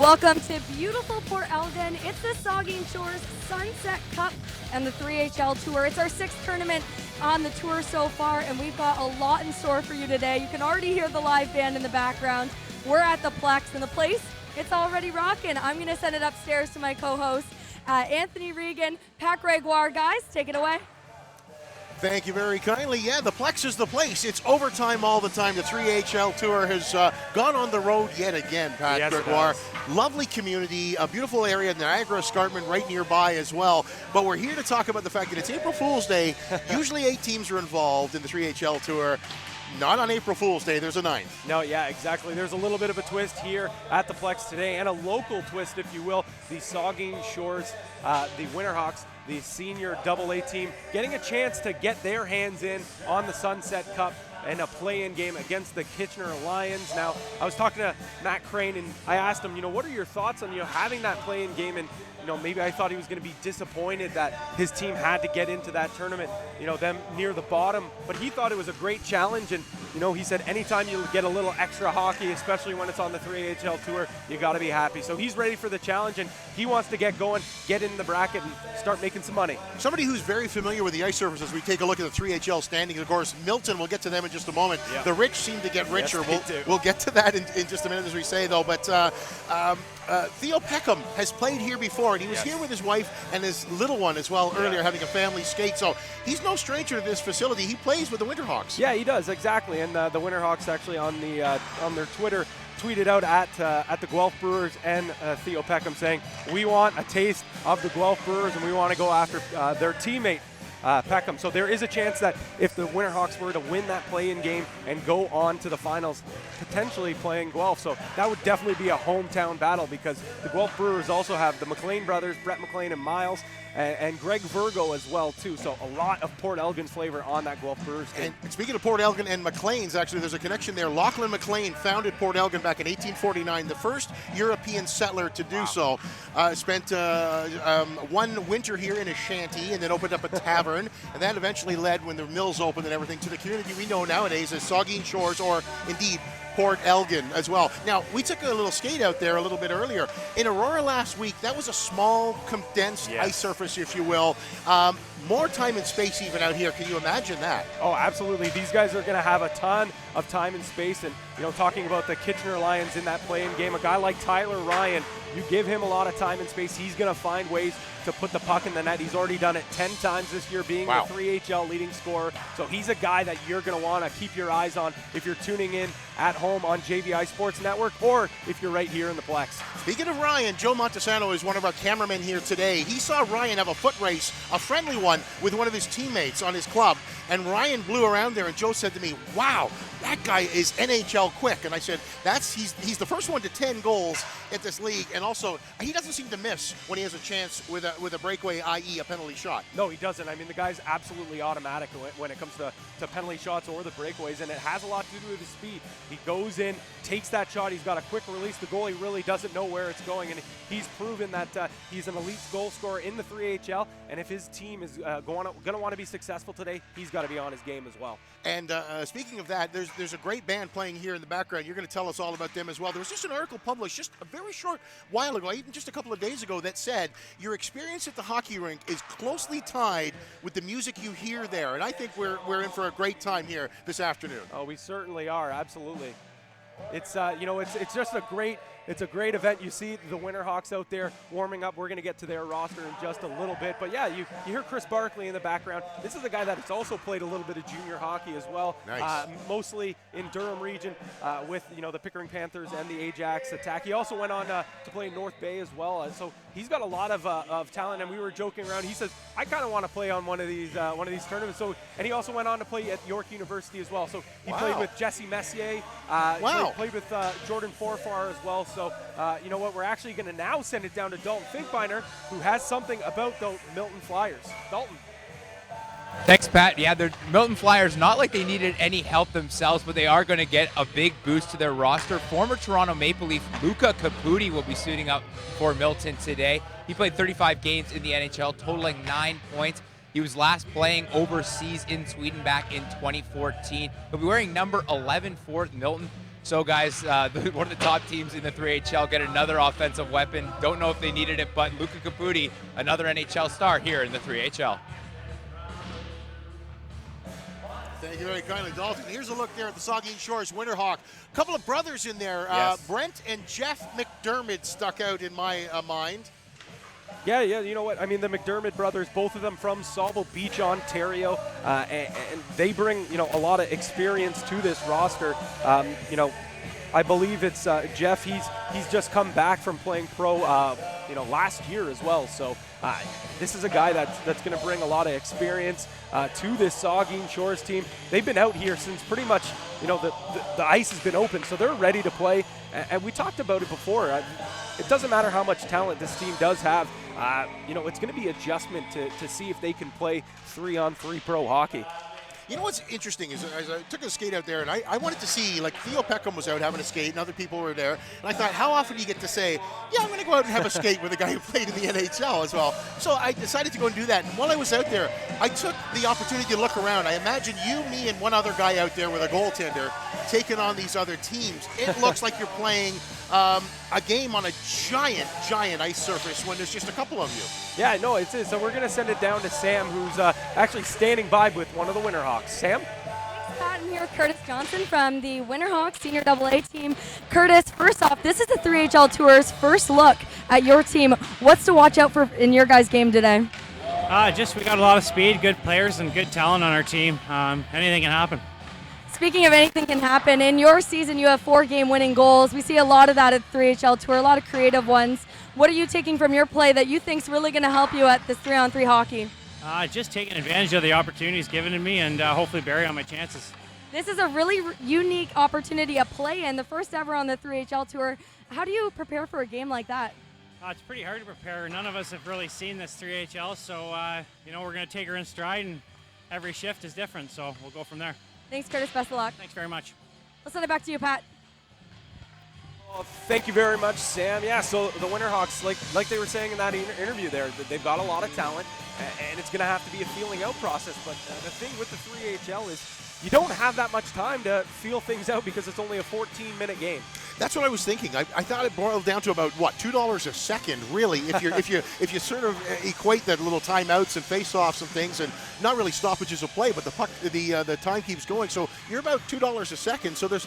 Welcome to beautiful Port Elgin. It's the Saugeen Shores Sunset Cup and the 3HL Tour. It's our 6th tournament on the tour so far, and we've got a lot in store for you today. You can already hear the live band in the background. We're at the Plex, and the place, it's already rocking. I'm going to send it upstairs to my co-hosts, Anthony Regan, Pat Gregoire. Guys, take it away. Thank you very kindly. Yeah, the Plex is the place. It's overtime all the time. The 3HL Tour has gone on the road yet again, Pat Gregoire. Lovely community, a beautiful area, Niagara Escarpment right nearby as well. But we're here to talk about the fact that it's April Fool's Day. Usually 8 teams are involved in the 3HL Tour. Not on April Fool's Day, there's a 9th. No, yeah, exactly. There's a little bit of a twist here at the Plex today, and a local twist, if you will. The Saugeen Shores, the Winterhawks, the senior AA team, getting a chance to get their hands in on the Sunset Cup and a play-in game against the Kitchener Lions. Now, I was talking to Matt Crane, and I asked him, what are your thoughts on, having that play-in game? And, maybe I thought he was going to be disappointed that his team had to get into that tournament, them near the bottom. But he thought it was a great challenge, and, he said anytime you get a little extra hockey, especially when it's on the 3HL Tour, you got to be happy. So he's ready for the challenge, and he wants to get going, get in the bracket, and start making some money. Somebody who's very familiar with the ice surface as we take a look at the 3HL standings, of course, Milton, we'll get to them in just a moment. Yeah. The rich seem to get richer. Yes, we'll get to that in just a minute, as we say, though. But Theo Peckham has played here before, and he was here with his wife and his little one as well earlier, having a family skate. So he's no stranger to this facility. He plays with the Winterhawks. Yeah, he does, exactly. And the Winterhawks actually on their Twitter tweeted out at the Guelph Brewers and Theo Peckham saying, we want a taste of the Guelph Brewers and we want to go after their teammate Peckham. So there is a chance that if the Winterhawks were to win that play-in game and go on to the finals, potentially playing Guelph. So that would definitely be a hometown battle, because the Guelph Brewers also have the McLean brothers, Brett McLean and Miles, and Greg Virgo as well, too. So a lot of Port Elgin flavor on that Guelph Brewers team. And speaking of Port Elgin and McLean's, actually, there's a connection there. Lachlan McLean founded Port Elgin back in 1849, the first European settler to do so. Spent one winter here in a shanty and then opened up a tavern. And that eventually led, when the mills opened and everything, to the community we know nowadays as Saugeen Shores, or indeed Port Elgin as well. Now, we took a little skate out there a little bit earlier. In Aurora last week, that was a small, condensed ice surface, if you will. More time and space even out here. Can you imagine that? Oh, absolutely. These guys are going to have a ton of time and space. And, talking about the Kitchener Lions in that play-in game, a guy like Tyler Ryan, you give him a lot of time and space, he's going to find ways to put the puck in the net. He's already done it 10 times this year, being the 3HL leading scorer. So he's a guy that you're going to want to keep your eyes on if you're tuning in at home on JVI Sports Network, or if you're right here in the Plex. Speaking of Ryan, Joe Montesano is one of our cameramen here today. He saw Ryan have a foot race, a friendly one, with one of his teammates on his club. And Ryan blew around there, and Joe said to me, wow, that guy is NHL quick. And I said, he's the first one to 10 goals at this league, and also he doesn't seem to miss when he has a chance with a breakaway, i.e. a penalty shot. No, he doesn't. I mean, the guy's absolutely automatic when it comes to penalty shots or the breakaways, and it has a lot to do with his speed. He goes in, takes that shot, he's got a quick release. The goalie really doesn't know where it's going, and he's proven that he's an elite goal scorer in the 3HL, and if his team is going to want to be successful today, he's got to be on his game as well. And speaking of that, there's a great band playing here in the background. You're going to tell us all about them as well. There was just an article published just a very short while ago, even just a couple of days ago, that said your experience at the hockey rink is closely tied with the music you hear there. And I think we're in for a great time here this afternoon. Oh, we certainly are. Absolutely. It's it's just a great event. You see the Winterhawks out there warming up. We're going to get to their roster in just a little bit. But yeah, you hear Chris Barkley in the background. This is a guy that has also played a little bit of junior hockey as well. Nice. Mostly in Durham region with the Pickering Panthers and the Ajax Attack. He also went on to play in North Bay as well. So he's got a lot of talent. And we were joking around. He says, I kind of want to play on one of these tournaments. So, and he also went on to play at York University as well. So he played with Jesse Messier. Played with Jordan Forfar as well. So, you know what? We're actually going to now send it down to Dalton Finkbeiner, who has something about the Milton Flyers. Dalton. Thanks, Pat. Yeah, the Milton Flyers, not like they needed any help themselves, but they are going to get a big boost to their roster. Former Toronto Maple Leaf Luca Caputi will be suiting up for Milton today. He played 35 games in the NHL, totaling 9 points. He was last playing overseas in Sweden back in 2014. He'll be wearing number 11 for Milton. So guys, one of the top teams in the 3HL get another offensive weapon. Don't know if they needed it, but Luka Caputi, another NHL star here in the 3HL. Thank you very kindly, Dalton. Here's a look there at the Saugeen Shores Winterhawk. A couple of brothers in there. Yes. Brent and Jeff McDermott stuck out in my mind. Yeah, you know what? I mean, the McDermott brothers, both of them from Sauble Beach, Ontario, and they bring, a lot of experience to this roster. I believe it's Jeff. He's just come back from playing pro, last year as well. So this is a guy that's going to bring a lot of experience to this Saugeen Shores team. They've been out here since pretty much, the ice has been open, so they're ready to play. And we talked about it before. It doesn't matter how much talent this team does have. It's going to be adjustment to see if they can play 3-on-3 pro hockey. You know what's interesting is as I took a skate out there, and I wanted to see, like, Theo Peckham was out having a skate, and other people were there, and I thought, how often do you get to say, yeah, I'm going to go out and have a skate with a guy who played in the NHL as well? So I decided to go and do that, and while I was out there, I took the opportunity to look around. I imagine you, me, and one other guy out there with a goaltender taking on these other teams. It looks like you're playing a game on a giant ice surface when there's just a couple of you. Yeah, no, it is. So we're going to send it down to Sam, who's actually standing by with one of the Winterhawks. Sam? Thanks, Pat. I'm here with Curtis Johnson from the Winterhawks Senior AA team. Curtis, first off, this is the 3HL Tour's first look at your team. What's to watch out for in your guys' game today? We got a lot of speed, good players, and good talent on our team. Anything can happen. Speaking of anything can happen, in your season you have 4 game-winning goals. We see a lot of that at 3HL Tour, a lot of creative ones. What are you taking from your play that you think is really going to help you at this 3-on-3 hockey? Just taking advantage of the opportunities given to me and hopefully bury on my chances. This is a really unique opportunity to play in, the first ever on the 3HL Tour. How do you prepare for a game like that? It's pretty hard to prepare. None of us have really seen this 3HL, so we're going to take her in stride, and every shift is different, so we'll go from there. Thanks, Curtis. Best of luck. Thanks very much. Let's send it back to you, Pat. Well, thank you very much, Sam. Yeah, so the Winterhawks, like they were saying in that interview there, they've got a lot of talent, and it's going to have to be a feeling out process. But the thing with the 3HL is you don't have that much time to feel things out because it's only a 14-minute game. That's what I was thinking. I thought it boiled down to about what, $2 a second, really, if you sort of equate that little timeouts and face-offs and things, and not really stoppages of play, but the puck, the time keeps going. So you're about $2 a second. So there's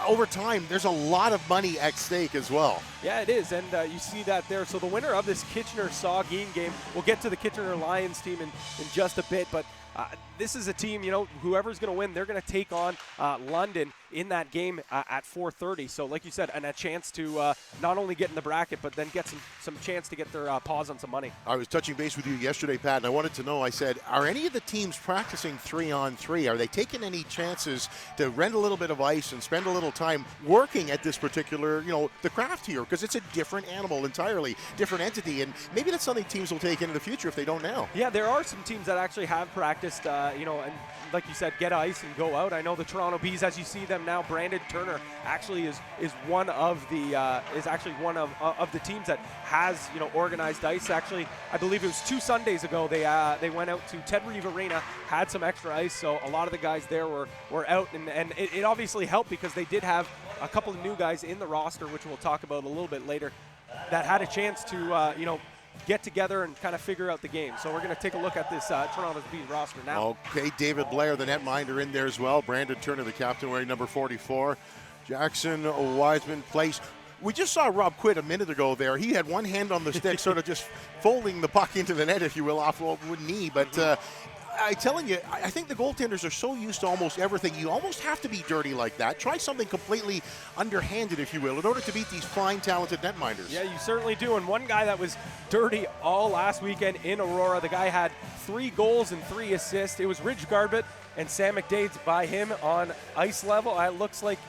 over time, there's a lot of money at stake as well. Yeah, it is, and you see that there. So the winner of this Kitchener-Saugeen game, we'll get to the Kitchener Lions team in just a bit, but this is a team, whoever's going to win, they're going to take on London in that game at 4:30. So like you said, and a chance to not only get in the bracket, but then get some chance to get their paws on some money. I was touching base with you yesterday, Pat, and I wanted to know, I said, are any of the teams practicing 3-on-3? Are they taking any chances to rent a little bit of ice and spend a little time working at this particular, the craft here? Because it's a different animal entirely, different entity, and maybe that's something teams will take into the future if they don't now. Yeah, there are some teams that actually have practiced, and like you said, get ice and go out. I know the Toronto Bees, as you see them now, Brandon Turner actually is one of the of the teams that has organized ice. Actually, I believe it was 2 Sundays ago they went out to Ted Reeve Arena, had some extra ice, so a lot of the guys there were out, and it obviously helped because they did have a couple of new guys in the roster, which we'll talk about a little bit later, that had a chance to get together and kind of figure out the game. So we're going to take a look at this Toronto Bees roster now. Okay, David Blair, the netminder, in there as well. Brandon Turner, the captain, wearing number 44. Jackson Wiseman plays. We just saw Rob Quitt a minute ago there. He had one hand on the stick, sort of just folding the puck into the net, if you will, off one knee. But I'm telling you, I think the goaltenders are so used to almost everything. You almost have to be dirty like that. Try something completely underhanded, if you will, in order to beat these fine, talented netminders. Yeah, you certainly do. And one guy that was dirty all last weekend in Aurora, the guy had 3 goals and 3 assists. It was Ridge Garbett and Sam McDade by him on ice level. It looks like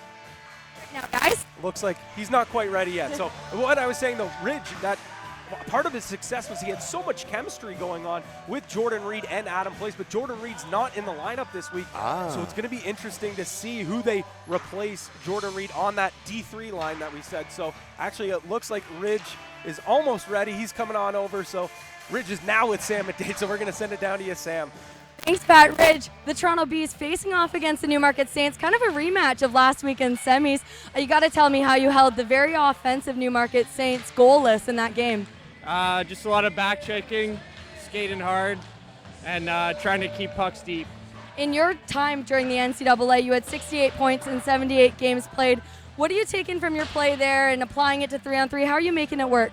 he's not quite ready yet. So what I was saying, though, Ridge, that part of his success was he had so much chemistry going on with Jordan Reed and Adam Place, but Jordan Reed's not in the lineup this week. So it's going to be interesting to see who they replace Jordan Reed on that D3 line that we said. So actually it looks like Ridge is almost ready. He's coming on over. So Ridge is now with Sam McDade, so we're going to send it down to you, Sam. Thanks, Pat. Ridge, the Toronto Bees facing off against the Newmarket Saints, kind of a rematch of last weekend's semis. You got to tell me how you held the very offensive Newmarket Saints goalless in that game. Just a lot of back checking, skating hard, and trying to keep pucks deep. In your time during the NCAA, you had 68 points in 78 games played. What are you taking from your play there and applying it to 3-on-3? How are you making it work?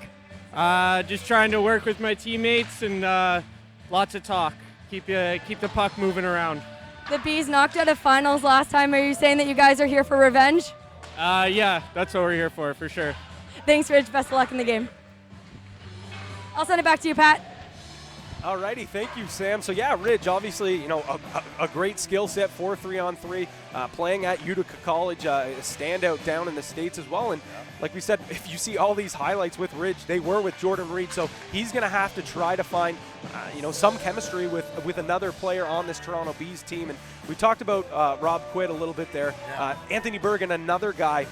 Just trying to work with my teammates and lots of talk. Keep the puck moving around. The Bees knocked out of finals last time. Are you saying that you guys are here for revenge? Yeah, that's what we're here for sure. Thanks, Ridge. Best of luck in the game. I'll send it back to you, Pat. Alrighty, thank you, Sam. So yeah, Ridge, obviously, you know, a great skill set for 3-on-3, playing at Utica College, a standout down in the States as well. And like we said, if you see all these highlights with Ridge, they were with Jordan Reed. So he's going to have to try to find, you know, some chemistry with another player on this Toronto Bees team. And we talked about Rob Quitt a little bit there. Anthony Bergen, another guy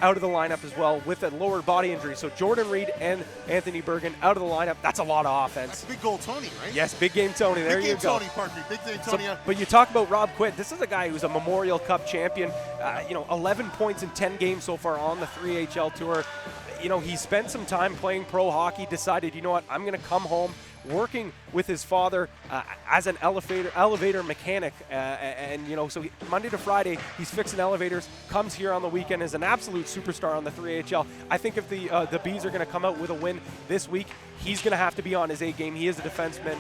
out of the lineup as well with a lower body injury. So Jordan Reed and Anthony Bergen out of the lineup. That's a lot of offense. That's big goal Tony, right? Yes, big game Tony. There you go. Big game Tony, pardon me. Big game Tony. But you talk about Rob Quitt. This is a guy who's a Memorial Cup champion. You know, 11 points in 10 games so far on the 3HL tour. You know, he spent some time playing pro hockey, decided, you know what, I'm going to come home, working with his father as an elevator mechanic, and you know, so Monday to Friday he's fixing elevators, comes here on the weekend, is an absolute superstar on the 3HL. I think if the Bees are going to come out with a win this week, he's going to have to be on his A game. He is a defenseman,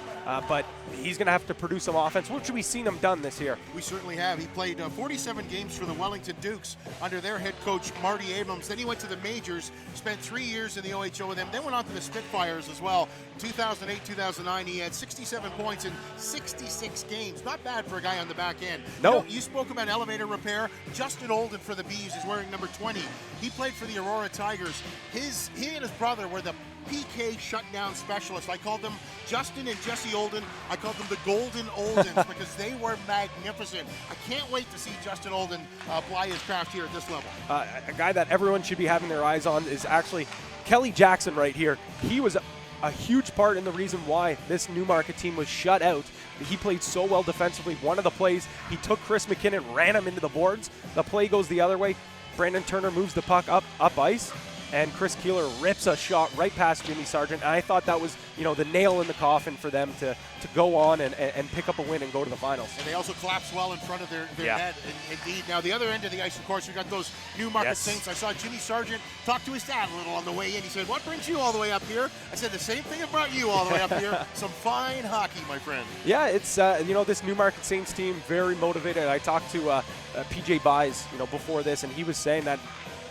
but he's going to have to produce some offense, which we've seen him done this year. We certainly have. He played 47 games for the Wellington Dukes under their head coach Marty Abrams. Then he went to the majors, spent 3 years in the OHL with them, then went on to the Spitfires as well. 2008-2009, he had 67 points in 66 games. Not bad for a guy on the back end. No. You know, you spoke about elevator repair. Justin Olden for the Bees is wearing number 20. He played for the Aurora Tigers. He and his brother were the PK shutdown specialists. I called them Justin and Jesse Olden. I called them the Golden Oldens because they were magnificent. I can't wait to see Justin Olden apply his craft here at this level. A guy that everyone should be having their eyes on is actually Kelly Jackson right here. He was a huge part in the reason why this Newmarket team was shut out. He played so well defensively. One of the plays, he took Chris McKinnon, ran him into the boards. The play goes the other way. Brandon Turner moves the puck up ice, and Chris Keeler rips a shot right past Jimmy Sargent. And I thought that was, you know, the nail in the coffin for them to go on and pick up a win and go to the finals. And they also collapsed well in front of their net, indeed. Now, the other end of the ice, of course, we got those Newmarket Saints. I saw Jimmy Sargent talk to his dad a little on the way in. He said, "What brings you all the way up here?" I said, "The same thing that brought you all the way up here. Some fine hockey, my friend." Yeah, it's, you know, this Newmarket Saints team, very motivated. I talked to PJ Buys, you know, before this, and he was saying that,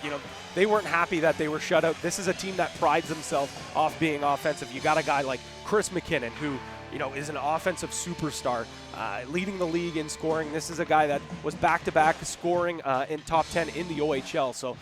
you know, they weren't happy that they were shut out. This is a team that prides themselves off being offensive. You got a guy like Chris McKinnon, who, you know, is an offensive superstar, leading the league in scoring. This is a guy that was back-to-back scoring in top 10 in the OHL. So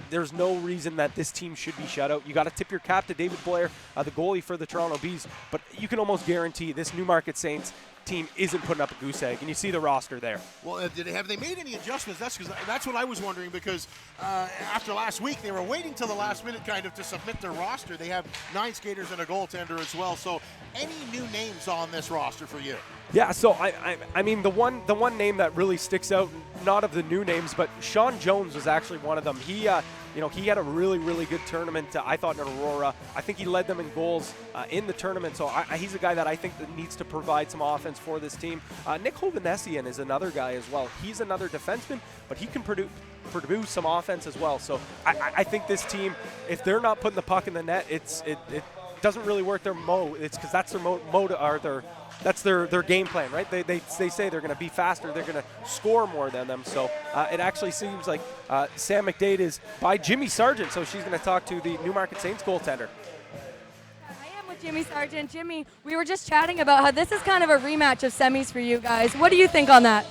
there's no reason that this team should be shut out. You got to tip your cap to David Blair, the goalie for the Toronto Bees, but you can almost guarantee this Newmarket Saints team isn't putting up a goose egg, and you see the roster there. Well, have they made any adjustments? That's what I was wondering, because after last week, they were waiting till the last minute kind of to submit their roster. They have 9 skaters and a goaltender as well. So, any new names on this roster for you? Yeah, so I mean the one name that really sticks out, not of the new names, but Sean Jones was actually one of them. He you know, he had a really good tournament, I thought, in Aurora. I think he led them in goals in the tournament, so he's a guy that I think that needs to provide some offense for this team. Nick Hovanesian is another guy as well. He's another defenseman, but he can produce some offense as well. So I think this team, if they're not putting the puck in the net, it doesn't really work their It's because that's their mode, or that's their game plan, right? They say they're going to be faster, they're going to score more than them. So it actually seems like Sam McDade is by Jimmy Sargent, so she's going to talk to the Newmarket Saints goaltender. I am with Jimmy Sargent. Jimmy, we were just chatting about how this is kind of a rematch of semis for you guys. What do you think on that?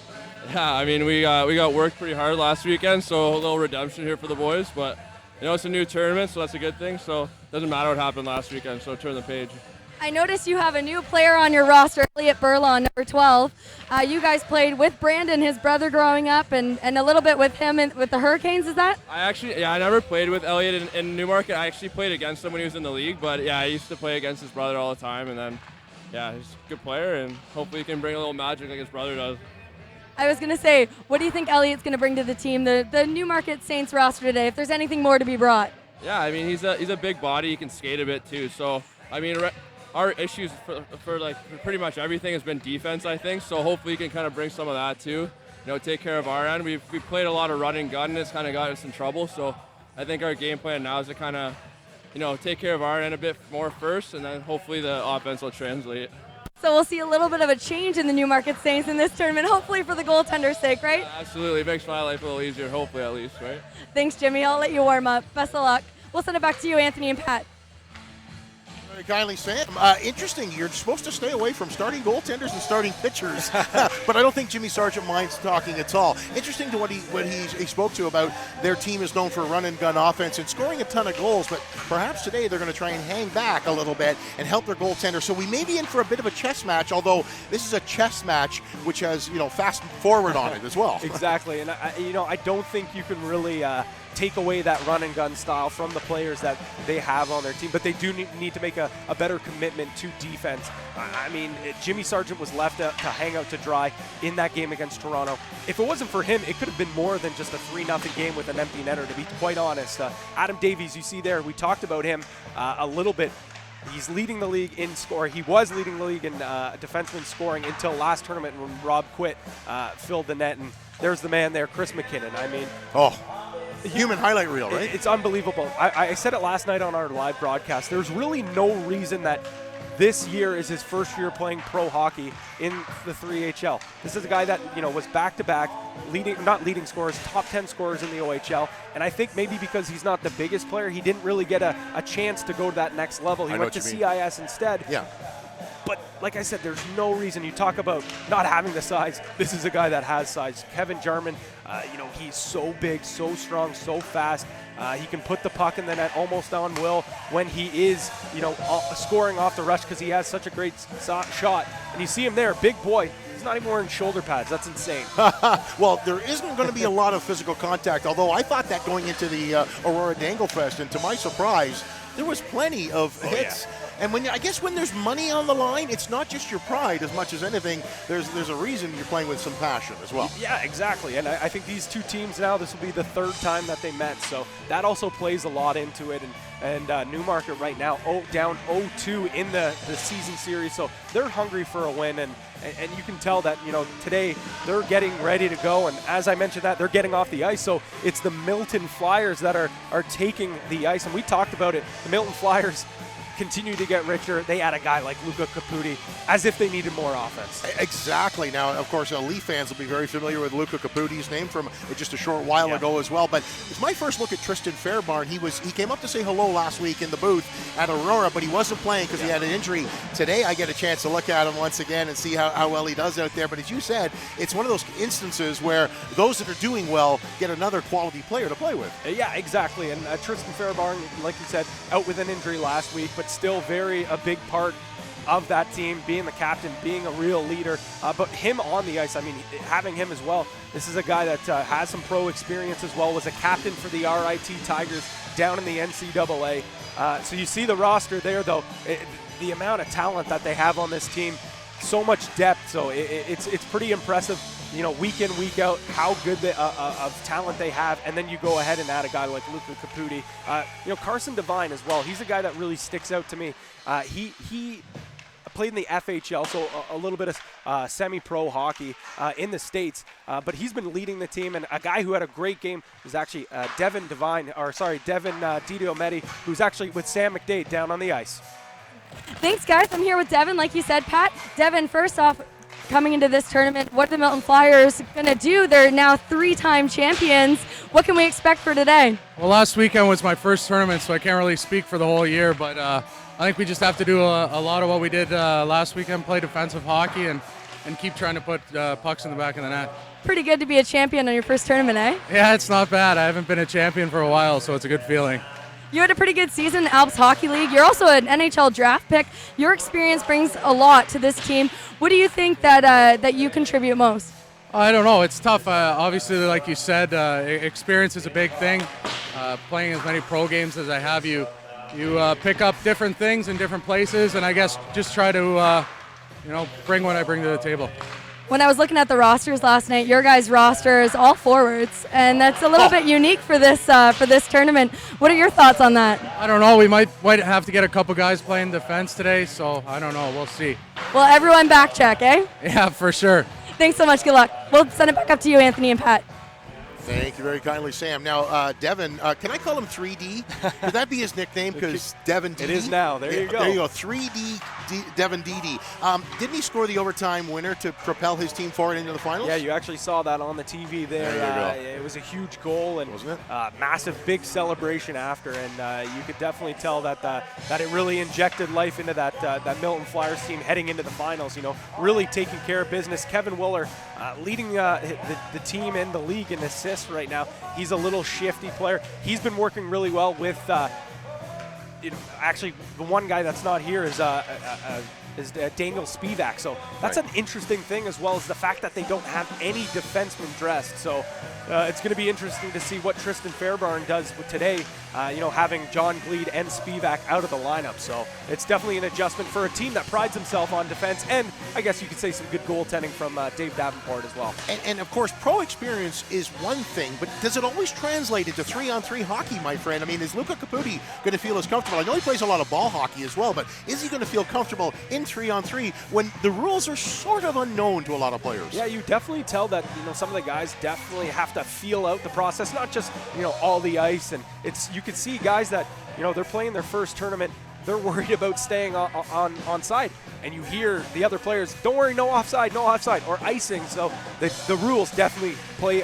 Yeah, I mean, we got worked pretty hard last weekend, so a little redemption here for the boys, but you know, it's a new tournament, so that's a good thing. So it doesn't matter what happened last weekend, so turn the page. I noticed you have a new player on your roster, Elliot Burlon, number 12. You guys played with Brandon, his brother, growing up, and a little bit with him with the Hurricanes, is that? I never played with Elliot in Newmarket. I actually played against him when he was in the league, but yeah, I used to play against his brother all the time, and then yeah, he's a good player, and hopefully he can bring a little magic like his brother does. I was going to say, what do you think Elliot's going to bring to the team, the Newmarket Saints roster today, if there's anything more to be brought? Yeah, I mean, he's a big body. He can skate a bit too. So, I mean, our issues for pretty much everything has been defense, I think. So hopefully he can kind of bring some of that too. You know, take care of our end. We've played a lot of run and gun, and it's kind of got us in trouble. So I think our game plan now is to kind of, you know, take care of our end a bit more first, and then hopefully the offense will translate. So we'll see a little bit of a change in the Newmarket Saints in this tournament, hopefully for the goaltender's sake, right? Absolutely. It makes my life a little easier, hopefully at least, right? Thanks, Jimmy. I'll let you warm up. Best of luck. We'll send it back to you, Anthony and Pat. Very kindly, Sam. Interesting. You're supposed to stay away from starting goaltenders and starting pitchers, but I don't think Jimmy Sargent minds talking at all. Interesting to what he spoke to about their team is known for run and gun offense and scoring a ton of goals, but perhaps today they're going to try and hang back a little bit and help their goaltender. So we may be in for a bit of a chess match, although this is a chess match which has, you know, fast forward on it as well. Exactly, and I don't think you can really take away that run and gun style from the players that they have on their team, but they do need to make a better commitment to defense. I mean, Jimmy Sargent was left to hang out to dry in that game against Toronto. If it wasn't for him, it could have been more than just a 3-0 game with an empty netter, to be quite honest. Adam Davies, you see there, we talked about him a little bit. He's leading the league in score. He was leading the league in defenseman scoring until last tournament when Rob Quit filled the net, and there's the man there, Chris McKinnon. I mean, human highlight reel, right? It's unbelievable. I said it last night on our live broadcast. There's really no reason that this year is his first year playing pro hockey in the 3HL. This is a guy that, you know, was back-to-back not leading scorers, top 10 scorers in the OHL. And I think maybe because he's not the biggest player, he didn't really get a chance to go to that next level. He went to CIS instead. Yeah. But like I said, there's no reason. You talk about not having the size. This is a guy that has size. Kevin Jarman, you know, he's so big, so strong, so fast. He can put the puck in the net almost on will when he is, you know, scoring off the rush because he has such a great shot. And you see him there, big boy. He's not even wearing shoulder pads. That's insane. Well, there isn't going to be a lot of physical contact, although I thought that going into the Aurora Danglefest, and to my surprise, there was plenty of hits. Yeah. And I guess when there's money on the line, it's not just your pride as much as anything. There's a reason you're playing with some passion as well. Yeah, exactly. And I think these two teams now, this will be the third time that they met. So that also plays a lot into it. And Newmarket right now down 0-2 in the season series. So they're hungry for a win. And you can tell that, you know, today they're getting ready to go. And as I mentioned that, they're getting off the ice. So it's the Milton Flyers that are taking the ice. And we talked about it. The Milton Flyers continue to get richer. They had a guy like Luca Caputi as if they needed more offense. Exactly. Now, of course, Leaf fans will be very familiar with Luca Caputi's name from just a short while ago as well. But it's my first look at Tristan Fairbairn. He came up to say hello last week in the booth at Aurora, but he wasn't playing because he had an injury. Today, I get a chance to look at him once again and see how well he does out there. But as you said, it's one of those instances where those that are doing well get another quality player to play with. Yeah, exactly. And Tristan Fairbairn, like you said, out with an injury last week, but still a big part of that team, being the captain, being a real leader. But him on the ice, I mean, having him as well, this is a guy that has some pro experience as well, was a captain for the RIT Tigers down in the NCAA. So you see the roster there, though, the amount of talent that they have on this team, so much depth. So it's pretty impressive, you know, week in, week out, how good of talent they have. And then you go ahead and add a guy like Luca Caputi. You know, Carson Devine as well. He's a guy that really sticks out to me. He played in the FHL, so a little bit of semi-pro hockey in the States. But he's been leading the team. And a guy who had a great game was actually Devin Didiometti, who's actually with Sam McDade down on the ice. Thanks, guys. I'm here with Devin, like you said, Pat. Devin, first off, coming into this tournament, what are the Milton Flyers going to do? They're now 3-time champions. What can we expect for today? Well, last weekend was my first tournament, so I can't really speak for the whole year, but I think we just have to do a lot of what we did last weekend, play defensive hockey, and keep trying to put pucks in the back of the net. Pretty good to be a champion on your first tournament, eh? Yeah, it's not bad. I haven't been a champion for a while, so it's a good feeling. You had a pretty good season in the Alps Hockey League. You're also an NHL draft pick. Your experience brings a lot to this team. What do you think that you contribute most? I don't know. It's tough. Obviously, like you said, experience is a big thing. Playing as many pro games as I have, you pick up different things in different places, and I guess just try to bring what I bring to the table. When I was looking at the rosters last night, your guys' roster is all forwards, and that's a little bit unique for this tournament. What are your thoughts on that? I don't know. We might have to get a couple guys playing defense today, so I don't know. We'll see. Well, everyone back check, eh? Yeah, for sure. Thanks so much. Good luck. We'll send it back up to you, Anthony and Pat. Thank you very kindly, Sam. Now, Devin, can I call him 3D? Could that be his nickname? Because Devin DD? It is now. There you go. There you go. 3D Devin DD. Didn't he score the overtime winner to propel his team forward into the finals? Yeah, you actually saw that on the TV there. There you go. It was a huge goal and wasn't it? Massive, big celebration after, and you could definitely tell that that it really injected life into that Milton Flyers team heading into the finals. Really taking care of business. Kevin Willer leading the team and the league in assists right now. He's a little shifty player. He's been working really well with. Actually, the one guy that's not here is Daniel Spivak. So that's an interesting thing, as well as the fact that they don't have any defensemen dressed. So it's going to be interesting to see what Tristan Fairbairn does with today, having John Gleed and Spivak out of the lineup. So it's definitely an adjustment for a team that prides himself on defense, and I guess you could say some good goaltending from Dave Davenport as well. And of course, pro experience is one thing, but does it always translate into 3-on-3 hockey, my friend? I mean, is Luca Caputi going to feel as comfortable? I know he plays a lot of ball hockey as well, but is he going to feel comfortable in 3-on-3 when the rules are sort of unknown to a lot of players? Yeah, you definitely tell that some of the guys definitely have to feel out the process, not just all the ice, and you can see guys that they're playing their first tournament. They're worried about staying on side, and you hear the other players, "Don't worry, no offside, or icing." So the rules definitely play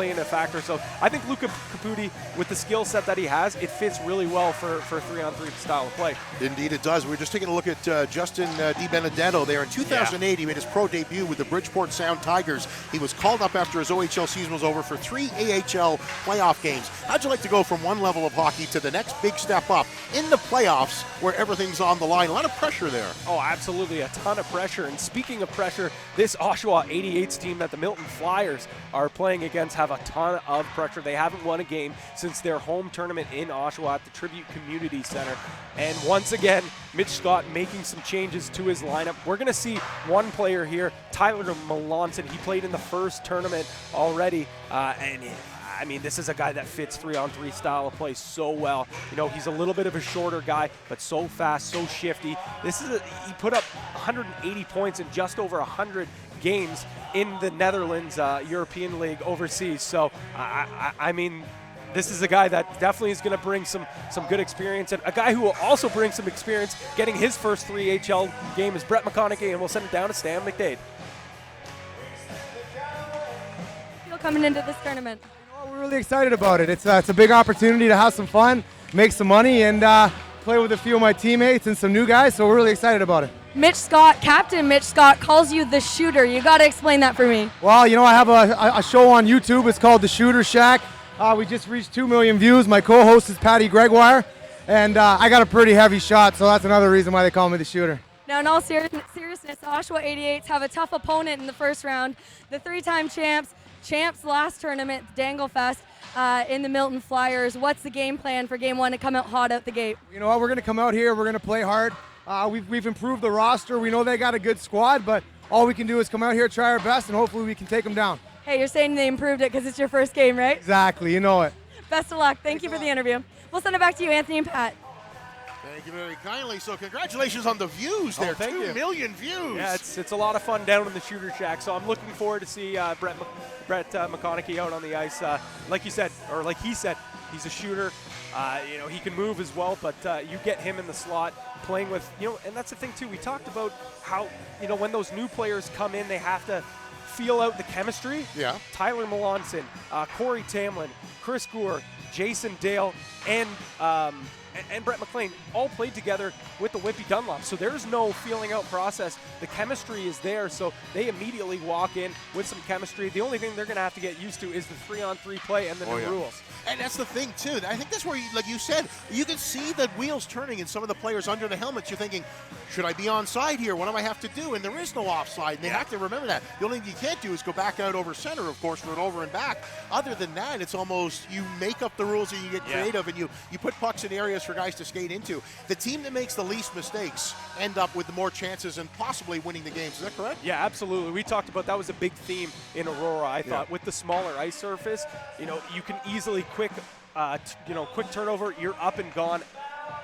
in a factor. So I think Luca Caputi, with the skill set that he has, it fits really well for 3-on-3 style of play. Indeed, it does. We're just taking a look at Justin DiBenedetto there. In 2008, he made his pro debut with the Bridgeport Sound Tigers. He was called up after his OHL season was over for 3 AHL playoff games. How'd you like to go from one level of hockey to the next big step up in the playoffs, where everything's on the line? A lot of pressure there. Oh, absolutely. A ton of pressure. And speaking of pressure, this Oshawa 88s team that the Milton Flyers are playing against have a ton of pressure. They haven't won a game since their home tournament in Oshawa at the Tribute Community Center. And once again, Mitch Scott making some changes to his lineup. We're going to see one player here, Tyler Melanson. He played in the first tournament already, this is a guy that fits 3-on-3 style of play so well. He's a little bit of a shorter guy, but so fast, so shifty. He put up 180 points in just over 100 games in the Netherlands European League overseas. So, this is a guy that definitely is going to bring some good experience, and a guy who will also bring some experience getting his first 3HL game is Brett McConaughey, and we'll send it down to Stan McDade. Coming into this tournament. We're really excited about it. It's a big opportunity to have some fun, make some money, and play with a few of my teammates and some new guys, so we're really excited about it. Captain Mitch Scott calls you the shooter. You got to explain that for me. Well, I have a show on YouTube. It's called The Shooter Shack. We just reached 2 million views. My co-host is Patty Gregoire, and I got a pretty heavy shot, so that's another reason why they call me the shooter. Now, in all seriousness, the Oshawa 88s have a tough opponent in the first round. The 3-time champs last tournament, Danglefest, in the Milton Flyers. What's the game plan for game one to come out hot out the gate? You know what? We're going to come out here. We're going to play hard. We've improved the roster. We know they got a good squad, but all we can do is come out here, try our best, and hopefully we can take them down. Hey, you're saying they improved it because it's your first game, right? Exactly. You know it. Best of luck. Thank you for the interview. We'll send it back to you, Anthony and Pat. Thank you very kindly. So congratulations on the views there. 2 million views. Yeah, it's a lot of fun down in the Shooter Shack. So I'm looking forward to see Brett McConaughey out on the ice. Like he said, he's a shooter. He can move as well, but you get him in the slot playing with, and that's the thing too. We talked about how, when those new players come in, they have to feel out the chemistry. Yeah. Tyler Melanson, Corey Tamlin, Chris Gore, Jason Dale, and Brett McLean all played together with the Whippy Dunlop. So there's no feeling out process. The chemistry is there, so they immediately walk in with some chemistry. The only thing they're going to have to get used to is the 3-on-3 play and the new rules. And that's the thing, too. I think that's where, like you said, you can see the wheels turning in some of the players under the helmets. You're thinking, should I be onside here? What do I have to do? And there is no offside. And they have to remember that. The only thing you can't do is go back out over center, of course, for an over and back. Other than that, it's almost you make up the rules and you get creative and you put pucks in areas for guys to skate into. The team that makes the least mistakes end up with the more chances and possibly winning the games. Is that correct? Yeah, absolutely. We talked about that was a big theme in Aurora. I thought with the smaller ice surface, you can easily quick turnover. You're up and gone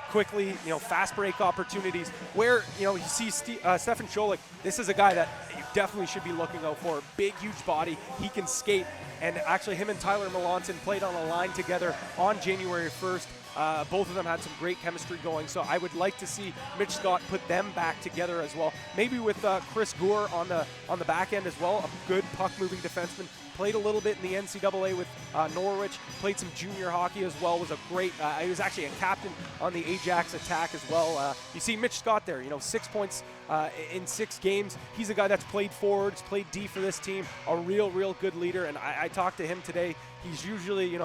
quickly. Fast break opportunities. Where you see Stefan Scholich. This is a guy that you definitely should be looking out for. Big, huge body. He can skate. And actually, him and Tyler Melanson played on a line together on January 1st. Both of them had some great chemistry going, so I would like to see Mitch Scott put them back together as well. Maybe with Chris Gore on the back end as well, a good puck-moving defenseman. Played a little bit in the NCAA with Norwich. Played some junior hockey as well. Was a great. He was actually a captain on the Ajax attack as well. You see Mitch Scott there. 6 points in 6 games. He's a guy that's played forwards, played D for this team. A real good leader. And I talked to him today. He's usually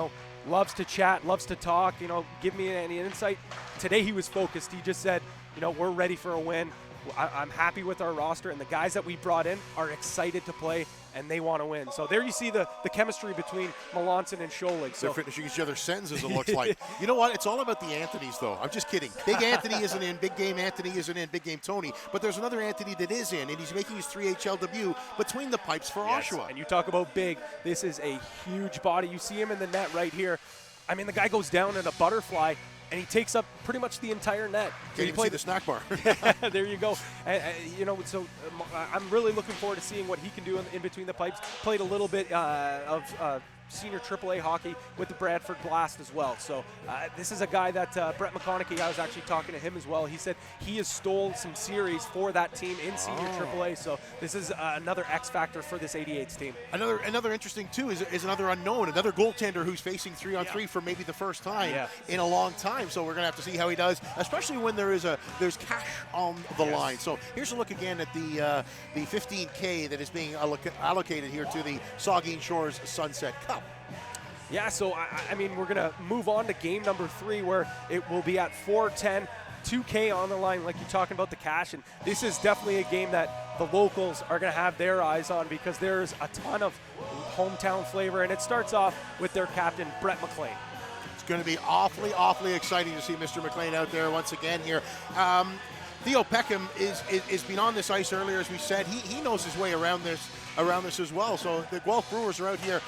loves to chat, loves to talk. Give me any insight. Today he was focused. He just said, we're ready for a win. I'm happy with our roster, and the guys that we brought in are excited to play, and they want to win. So there you see the chemistry between Melanson and Scholich. They're finishing each other's sentences, it looks like. You know what? It's all about the Anthonys, though. I'm just kidding. Big Anthony isn't in. Big Game Anthony isn't in. Big Game Tony. But there's another Anthony that is in, and he's making his 3HL debut between the pipes for Oshawa. And you talk about big. This is a huge body. You see him in the net right here. I mean, the guy goes down in a butterfly, and he takes up pretty much the entire net. Can you play the snack bar? There you go. So I'm really looking forward to seeing what he can do in between the pipes. Played a little bit of senior AAA hockey with the Bradford Blast as well. So this is a guy that Brett McConaughey, I was actually talking to him as well. He said he has stole some series for that team in senior AAA. So this is another X factor for this 88s team. Another interesting too is another unknown, another goaltender who's facing 3-on-3 for maybe the first time in a long time. So we're gonna have to see how he does, especially when there's cash on the line. So here's a look again at the $15K that is being allocated here to the Saugeen Shores Sunset Cup. Yeah, so I mean, we're gonna move on to game number 3, where it will be at 4:10, $2K on the line, like you're talking about the cash, and this is definitely a game that the locals are gonna have their eyes on, because there's a ton of hometown flavor, and it starts off with their captain, Brett McLean. It's going to be awfully exciting to see Mr. McLean out there once again here. Theo Peckham is been on this ice earlier, as we said. He knows his way around this as well. So the Guelph Brewers are out here.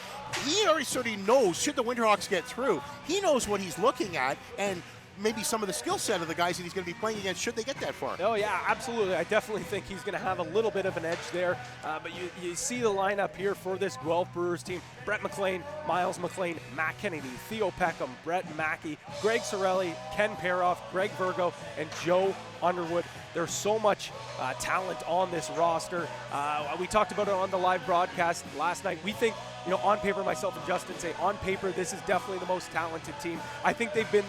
He already sort of knows, should the Winterhawks get through, he knows what he's looking at, and maybe some of the skill set of the guys that he's going to be playing against, should they get that far. Oh yeah, absolutely. I definitely think he's going to have a little bit of an edge there. But you see the lineup here for this Guelph Brewers team: Brett McLean, Miles McLean, Matt Kennedy, Theo Peckham, Brett Mackey, Greg Sorelli, Ken Paroff, Greg Virgo, and Joe Underwood. There's so much talent on this roster. We talked about it on the live broadcast last night. We think, on paper, myself and Justin say, on paper, this is definitely the most talented team. I think they've been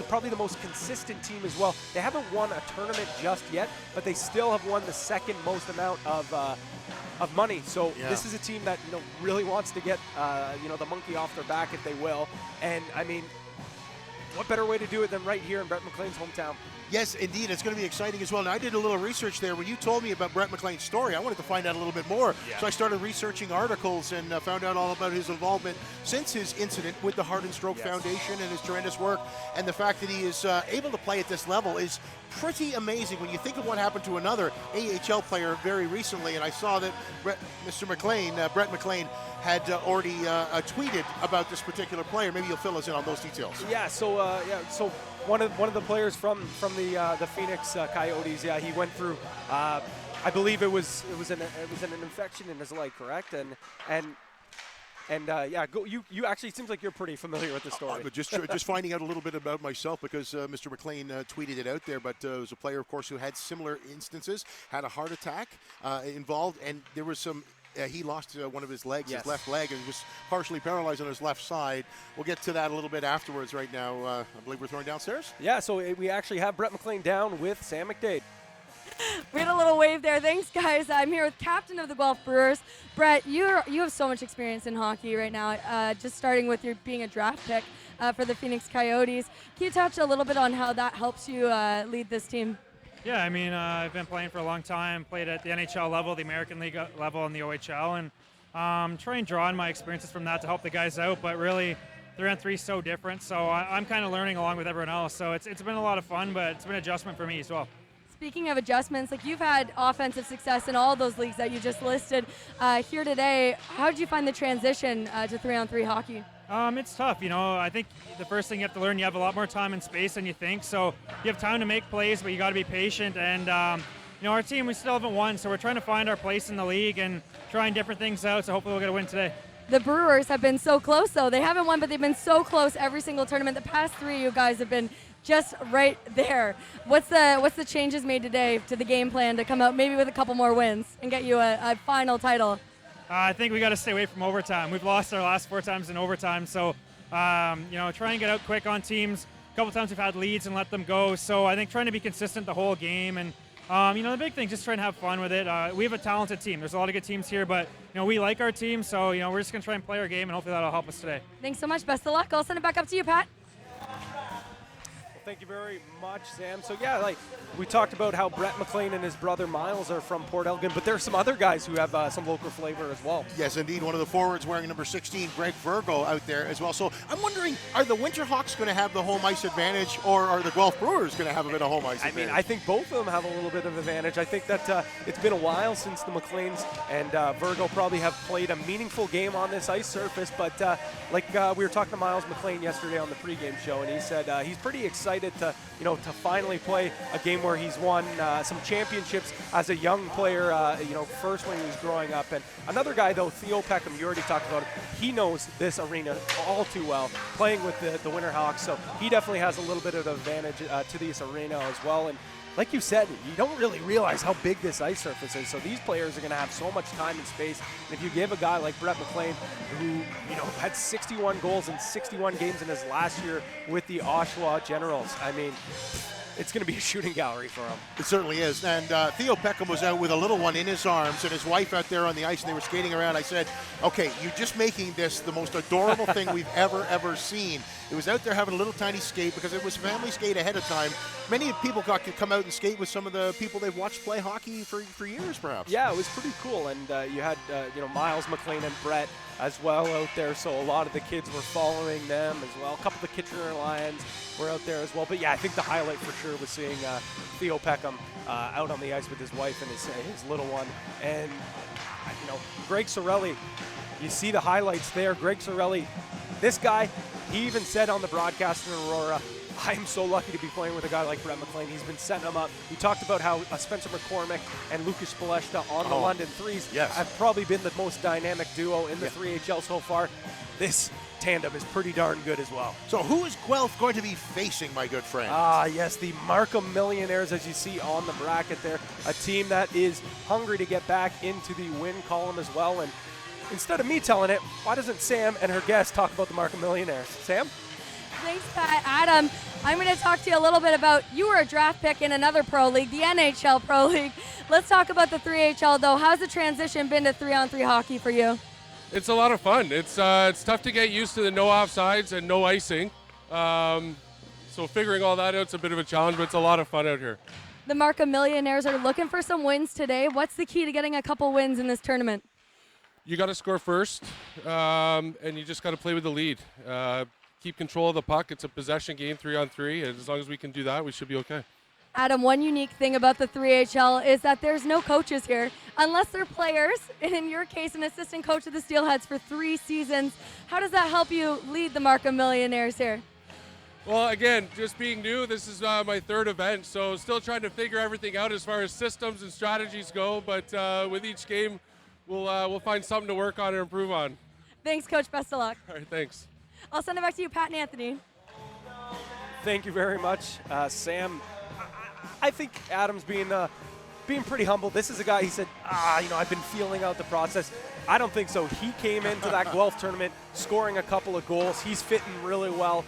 probably the most consistent team as well. They haven't won a tournament just yet, but they still have won the second most amount of money. So this is a team that really wants to get the monkey off their back, if they will. And I mean, what better way to do it than right here in Brett McLean's hometown? Yes, indeed. It's going to be exciting as well. Now, I did a little research there. When you told me about Brett McLean's story, I wanted to find out a little bit more. So I started researching articles and found out all about his involvement since his incident with the Heart and Stroke Foundation, and his tremendous work. And the fact that he is able to play at this level is pretty amazing when you think of what happened to another AHL player very recently. And I saw that Brett McLean had already tweeted about this particular player. Maybe you'll fill us in on those details. So one of the players from the Phoenix Coyotes, he went through. I believe it was an infection in his leg, correct? You actually, it seems like you're pretty familiar with the story. Just finding out a little bit about myself, because Mr. McLean tweeted it out there, but it was a player, of course, who had similar instances, had a heart attack involved, and there was some. He lost one of his legs, his left leg, and was partially paralyzed on his left side. We'll get to that a little bit afterwards. Right now, I believe we're throwing downstairs. Yeah, so we actually have Brett McLean down with Sam McDade. We had a little wave there. Thanks, guys. I'm here with captain of the Guelph Brewers. Brett, you have so much experience in hockey right now, just starting with your being a draft pick for the Phoenix Coyotes. Can you touch a little bit on how that helps you lead this team? Yeah, I mean, I've been playing for a long time, played at the NHL level, the American League level, and the OHL, and try and draw on my experiences from that to help the guys out. But really, 3-on-3 is so different. So I'm kind of learning along with everyone else. So it's been a lot of fun, but it's been an adjustment for me as well. Speaking of adjustments, like you've had offensive success in all those leagues that you just listed here today. How did you find the transition to 3-on-3 hockey? It's tough, you know. I think the first thing you have to learn, you have a lot more time and space than you think. So you have time to make plays, but you got to be patient. And you know, our team, we still haven't won, so we're trying to find our place in the league and trying different things out. So hopefully we'll get a win today. The Brewers have been so close, though. They haven't won, but they've been so close every single tournament. The past three, you guys have been just right there. What's the changes made today to the game plan to come out maybe with a couple more wins and get you a final title? I think we got to stay away from overtime. We've lost our last 4 times in overtime, so you know, try and get out quick on teams. A couple times we've had leads and let them go. So I think trying to be consistent the whole game, and you know, the big thing, just trying to have fun with it. We have a talented team. There's a lot of good teams here, but you know, we like our team, so you know, we're just gonna try and play our game, and hopefully that'll help us today. Thanks so much. Best of luck. I'll send it back up to you, Pat. Thank you very much, Sam. So yeah, like we talked about how Brett McLean and his brother Miles are from Port Elgin, but there's some other guys who have some local flavor as well. Yes, indeed. One of the forwards wearing number 16, Greg Virgo, out there as well. So I'm wondering, are the Winterhawks going to have the home ice advantage, or are the Guelph Brewers going to have a bit of home ice advantage? I mean, I think both of them have a little bit of advantage. I think that it's been a while since the McLeans and Virgo probably have played a meaningful game on this ice surface, but like we were talking to Miles McLean yesterday on the pregame show, and he said he's pretty excited to, you know, to finally play a game where he's won some championships as a young player, you know, first when he was growing up. And another guy, though, Theo Peckham, you already talked about it, he knows this arena all too well, playing with the Winterhawks, so he definitely has a little bit of an advantage to this arena as well. And like you said, you don't really realize how big this ice surface is, so these players are going to have so much time and space. And if you give a guy like Brett McLean, who, you know, had 61 goals in 61 games in his last year with the Oshawa Generals, I mean, it's going to be a shooting gallery for him. It certainly is. And Theo Peckham was out with a little one in his arms and his wife out there on the ice, and they were skating around. I said, okay, you're just making this the most adorable thing we've ever seen. It was out there having a little tiny skate because it was family skate ahead of time. Many people got to come out and skate with some of the people they've watched play hockey for years, perhaps. Yeah, it was pretty cool. And you had, you know, Miles McLean and Brett as well out there, so a lot of the kids were following them as well. A couple of the Kitchener Lions were out there as well. But yeah, I think the highlight for sure was seeing Theo Peckham out on the ice with his wife and his little one. And, you know, Greg Sorelli, you see the highlights there. Greg Sorelli, this guy, he even said on the broadcast in Aurora, I am so lucky to be playing with a guy like Brett McLean. He's been setting them up. We talked about how Spencer McCormick and Lucas Spaleshta on the London Threes have probably been the most dynamic duo in the 3HL so far. This tandem is pretty darn good as well. So who is Guelph going to be facing, my good friend? Yes, the Markham Millionaires, as you see on the bracket there. A team that is hungry to get back into the win column as well. And instead of me telling it, why doesn't Sam and her guest talk about the Markham Millionaires? Sam? Thanks, Pat. Adam, I'm going to talk to you a little bit about, you were a draft pick in another pro league, the NHL Pro League. Let's talk about the 3HL, though. How's the transition been to 3-on-3 hockey for you? It's a lot of fun. It's tough to get used to the no offsides and no icing. So figuring all that out is a bit of a challenge, but it's a lot of fun out here. The Markham Millionaires are looking for some wins today. What's the key to getting a couple wins in this tournament? You got to score first, and you just got to play with the lead. Keep control of the puck. It's a possession game, 3-on-3, and as long as we can do that, we should be okay. Adam, one unique thing about the 3HL is that there's no coaches here, unless they're players, and in your case, an assistant coach of the Steelheads for 3 seasons. How does that help you lead the Markham Millionaires here? Well, again, just being new, this is my 3rd event, so still trying to figure everything out as far as systems and strategies go, but with each game, we'll find something to work on and improve on. Thanks, Coach. Best of luck. All right, thanks. I'll send it back to you, Pat and Anthony. Thank you very much, Sam. I think Adam's being pretty humble. This is a guy, he said, you know, I've been feeling out the process. I don't think so. He came into that Guelph tournament scoring a couple of goals. He's fitting really well.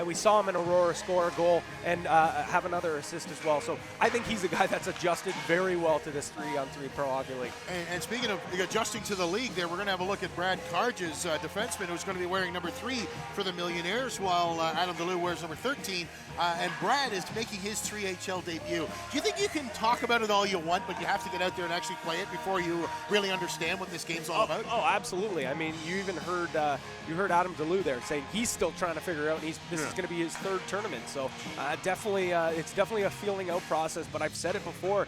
We saw him in Aurora score a goal and have another assist as well. So I think he's a guy that's adjusted very well to this 3-on-3 Pro Hockey League. And speaking of adjusting to the league there, we're going to have a look at Brad Carge's defenseman, who's going to be wearing number 3 for the Millionaires, while Adam DeLue wears number 13. And Brad is making his 3HL debut. Do you think you can talk about it all you want, but you have to get out there and actually play it before you really understand what this game's all all about. Oh, absolutely. I mean, you even heard you heard Adam DeLue there saying he's still trying to figure out. This is going to be his third tournament, so definitely it's definitely a feeling out process. But I've said it before,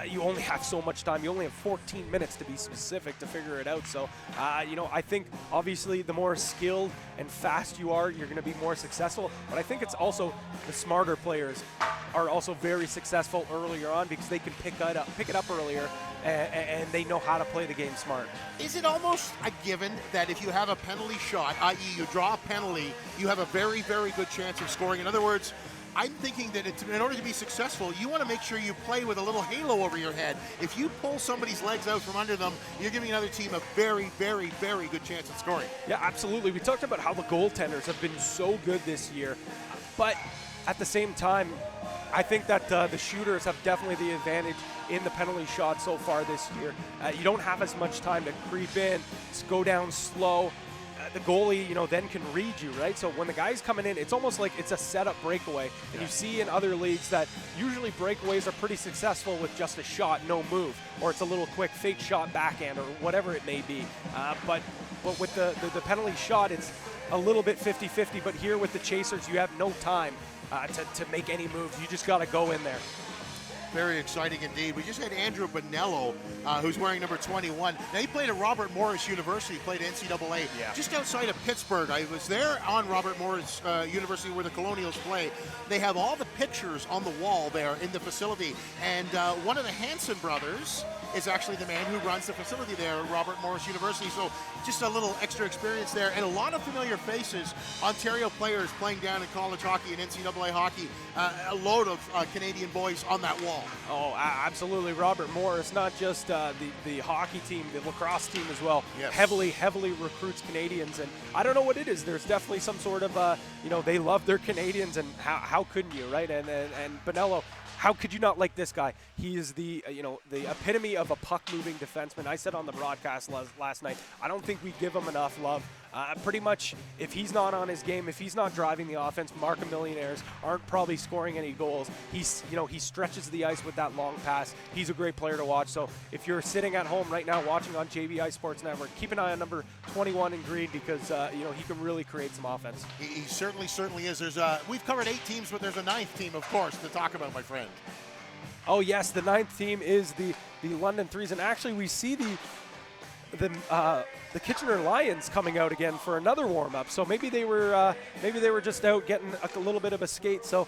you only have so much time. You only have 14 minutes to be specific to figure it out. So I think obviously the more skilled and fast you are, you're going to be more successful. But I think it's also the smarter players are also very successful earlier on because they can pick it up earlier, and they know how to play the game smart. Is it almost a given that if you have a penalty shot, i.e. you draw a penalty, you have a very, very good chance of scoring? In other words, I'm thinking that in order to be successful, you want to make sure you play with a little halo over your head. If you pull somebody's legs out from under them, you're giving another team a very, very, very good chance at scoring. Yeah, absolutely. We talked about how the goaltenders have been so good this year, but at the same time, I think that the shooters have definitely the advantage in the penalty shot so far this year. You don't have as much time to creep in, go down slow. The goalie, then can read you, right? So when the guy's coming in, it's almost like it's a setup breakaway. And you see in other leagues that usually breakaways are pretty successful with just a shot, no move, or it's a little quick fake shot backhand or whatever it may be. But with the penalty shot, it's a little bit 50-50. But here with the chasers, you have no time to make any moves. You just got to go in there. Very exciting indeed. We just had Andrew Bonello, who's wearing number 21. Now, he played at Robert Morris University, played NCAA, just outside of Pittsburgh. I was there on Robert Morris University where the Colonials play. They have all the pictures on the wall there in the facility. And one of the Hanson brothers is actually the man who runs the facility there at Robert Morris University. So just a little extra experience there. And a lot of familiar faces, Ontario players playing down in college hockey and NCAA hockey. A load of Canadian boys on that wall. Oh, absolutely. Robert Morris, not just the hockey team, the lacrosse team as well. Yes. Heavily recruits Canadians. And I don't know what it is. There's definitely some sort of, they love their Canadians. And how couldn't you, right? And Bonello, how could you not like this guy? He is the epitome of a puck-moving defenseman. I said on the broadcast last night, I don't think we give him enough love. Pretty much, if he's not on his game, if he's not driving the offense, Markham Millionaires aren't probably scoring any goals. He stretches the ice with that long pass. He's a great player to watch. So if you're sitting at home right now watching on JVI Sports Network, keep an eye on number 21 in green because he can really create some offense. He certainly is. We've covered 8 teams, but there's a 9th team, of course, to talk about, my friend. Oh yes, the 9th team is the London Threes, and actually we see the Kitchener Lions coming out again for another warm-up. So maybe they were just out getting a little bit of a skate. So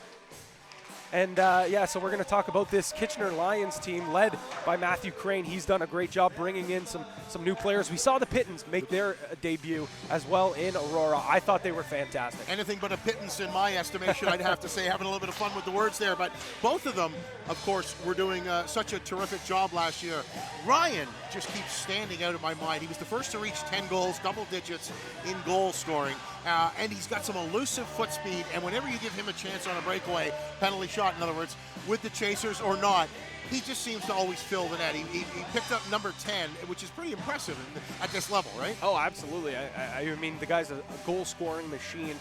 so we're going to talk about this Kitchener Lions team led by Matthew Crane. He's done a great job bringing in some new players. We saw the Pittons make their debut as well in Aurora. I thought they were fantastic. Anything but a pittance in my estimation, I'd have to say, having a little bit of fun with the words there. But both of them, of course, were doing such a terrific job last year. Ryan just keeps standing out in my mind. He was the first to reach 10 goals, double digits in goal scoring. And he's got some elusive foot speed, and whenever you give him a chance on a breakaway, penalty shot in other words, with the chasers or not, he just seems to always fill the net. He picked up number 10, which is pretty impressive at this level, right? Oh, absolutely. I mean, the guy's a goal-scoring machine.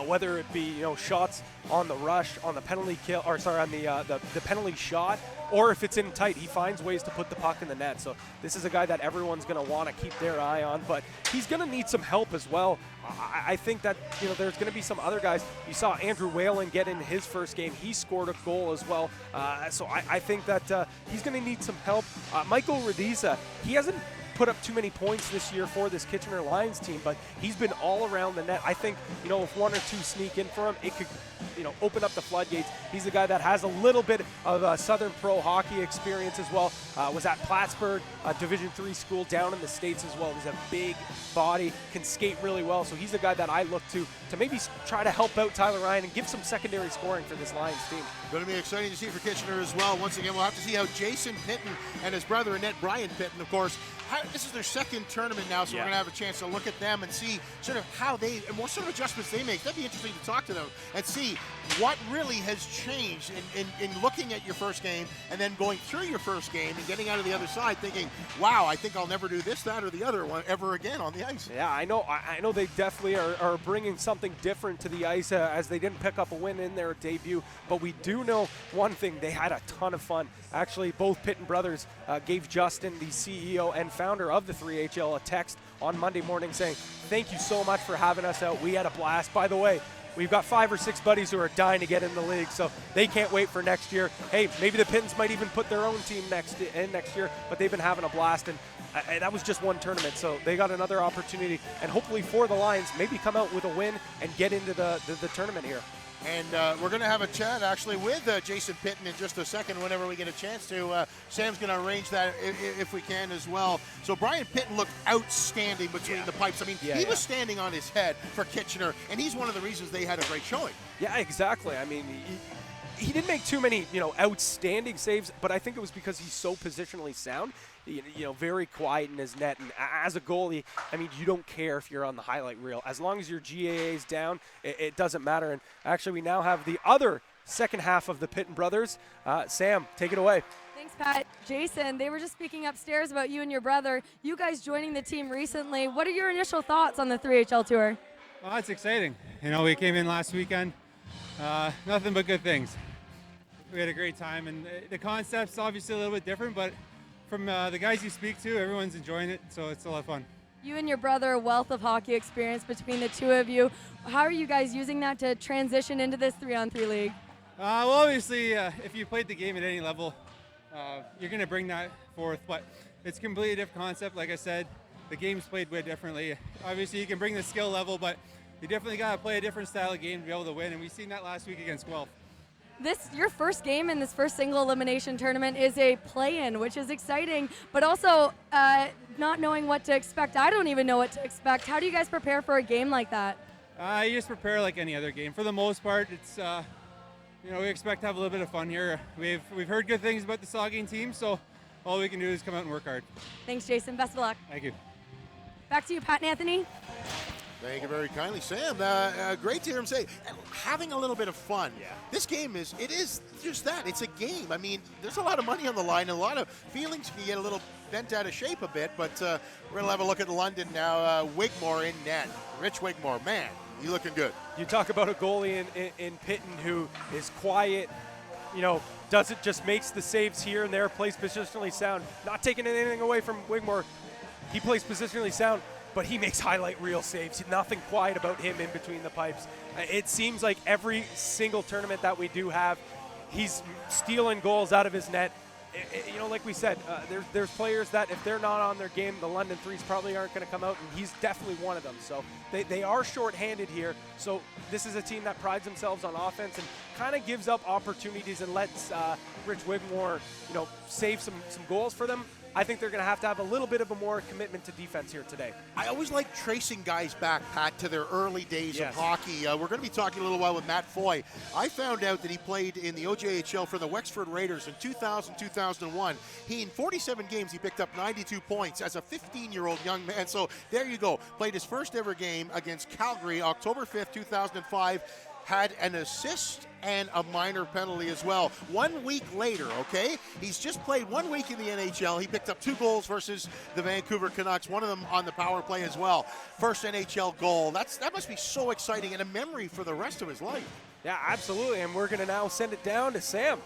Whether it be shots on the rush, on the penalty kill, or sorry, on the penalty shot, or if it's in tight, he finds ways to put the puck in the net. So this is a guy that everyone's going to want to keep their eye on, but he's going to need some help as well. I think that there's going to be some other guys. You saw Andrew Whalen get in his first game. He scored a goal as well. So I think that he's going to need some help. Michael Radiza, he hasn't put up too many points this year for this Kitchener Lions team, but he's been all around the net. I think, if one or two sneak in for him, it could, open up the floodgates. He's the guy that has a little bit of Southern Pro hockey experience as well. Was at Plattsburgh, a Division III school down in the States as well. He's a big body, can skate really well. So he's the guy that I look to maybe try to help out Tyler Ryan and give some secondary scoring for this Lions team. Going to be exciting to see for Kitchener as well. Once again, we'll have to see how Jason Pitton and his brother Annette Brian Pitton, of course, this is their second tournament now, so we're going to have a chance to look at them and see sort of how they, and what sort of adjustments they make. That'd be interesting to talk to them and see what really has changed in looking at your first game and then going through your first game and getting out of the other side thinking, wow, I think I'll never do this, that, or the other one ever again on the ice. Yeah, I know they definitely are bringing something different to the ice as they didn't pick up a win in their debut, but we do know one thing, they had a ton of fun. Actually, both Pitton brothers gave Justin, the CEO and founder founder of the 3HL, a text on Monday morning saying, "Thank you so much for having us out. We had a blast. By the way, we've got 5 or 6 buddies who are dying to get in the league, so they can't wait for next year. Hey, maybe the Pittons might even put their own team next year, but they've been having a blast." And that was just one tournament, so they got another opportunity, and hopefully for the Lions, maybe come out with a win and get into the tournament here. And we're going to have a chat actually with Jason Pitton in just a second whenever we get a chance to. Sam's going to arrange that if we can as well. So Brian Pitton looked outstanding between the pipes. I mean, he was standing on his head for Kitchener, and he's one of the reasons they had a great showing. Yeah, exactly. I mean, he didn't make too many, outstanding saves, but I think it was because he's so positionally sound. Very quiet in his net. And as a goalie, I mean, you don't care if you're on the highlight reel. As long as your GAA is down, it doesn't matter. And actually, we now have the other second half of the Pitton brothers. Sam, take it away. Thanks, Pat. Jason, they were just speaking upstairs about you and your brother. You guys joining the team recently. What are your initial thoughts on the 3HL Tour? Well, it's exciting. We came in last weekend. Nothing but good things. We had a great time, and the concept's obviously a little bit different, but from the guys you speak to, everyone's enjoying it, so it's a lot of fun. You and your brother, a wealth of hockey experience between the two of you. How are you guys using that to transition into this 3-on-3 league? Well, obviously, if you played the game at any level, you're going to bring that forth, but it's a completely different concept. Like I said, the game's played way differently. Obviously, you can bring the skill level, but you definitely got to play a different style of game to be able to win, and we've seen that last week against Guelph. Your first game in this first single elimination tournament is a play-in, which is exciting, but also not knowing what to expect. I don't even know what to expect. How do you guys prepare for a game like that? You just prepare like any other game. For the most part, it's we expect to have a little bit of fun here. We've heard good things about the Saugeen team, so all we can do is come out and work hard. Thanks, Jason. Best of luck. Thank you. Back to you, Pat and Anthony. Thank you very kindly, Sam. Great to hear him say, having a little bit of fun. Yeah. This game is just that. It's a game. I mean, there's a lot of money on the line, and a lot of feelings can get a little bent out of shape a bit, but we're going to have a look at London now. Wigmore in net. Rich Wigmore, man, you looking good. You talk about a goalie in Pitton who is quiet, doesn't just makes the saves here and there, plays positionally sound. Not taking anything away from Wigmore. He plays positionally sound, but he makes highlight reel saves. Nothing quiet about him in between the pipes. It seems like every single tournament that we do have, he's stealing goals out of his net. Like we said, there's players that if they're not on their game, the London Threes probably aren't going to come out, and he's definitely one of them. So they are short-handed here. So this is a team that prides themselves on offense and kind of gives up opportunities and lets Rich Wigmore, save some goals for them. I think they're going to have a little bit of a more commitment to defense here today. I always like tracing guys back, Pat, to their early days of hockey. We're going to be talking a little while with Matt Foy. I found out that he played in the OJHL for the Wexford Raiders in 2000-2001. In 47 games, he picked up 92 points as a 15-year-old young man. So there you go. Played his first ever game against Calgary, October 5th, 2005. Had an assist and a minor penalty as well. 1 week later, okay? He's just played 1 week in the NHL. He picked up 2 goals versus the Vancouver Canucks, one of them on the power play as well. First NHL goal. That must be so exciting and a memory for the rest of his life. Yeah, absolutely. And we're going to now send it down to Sam.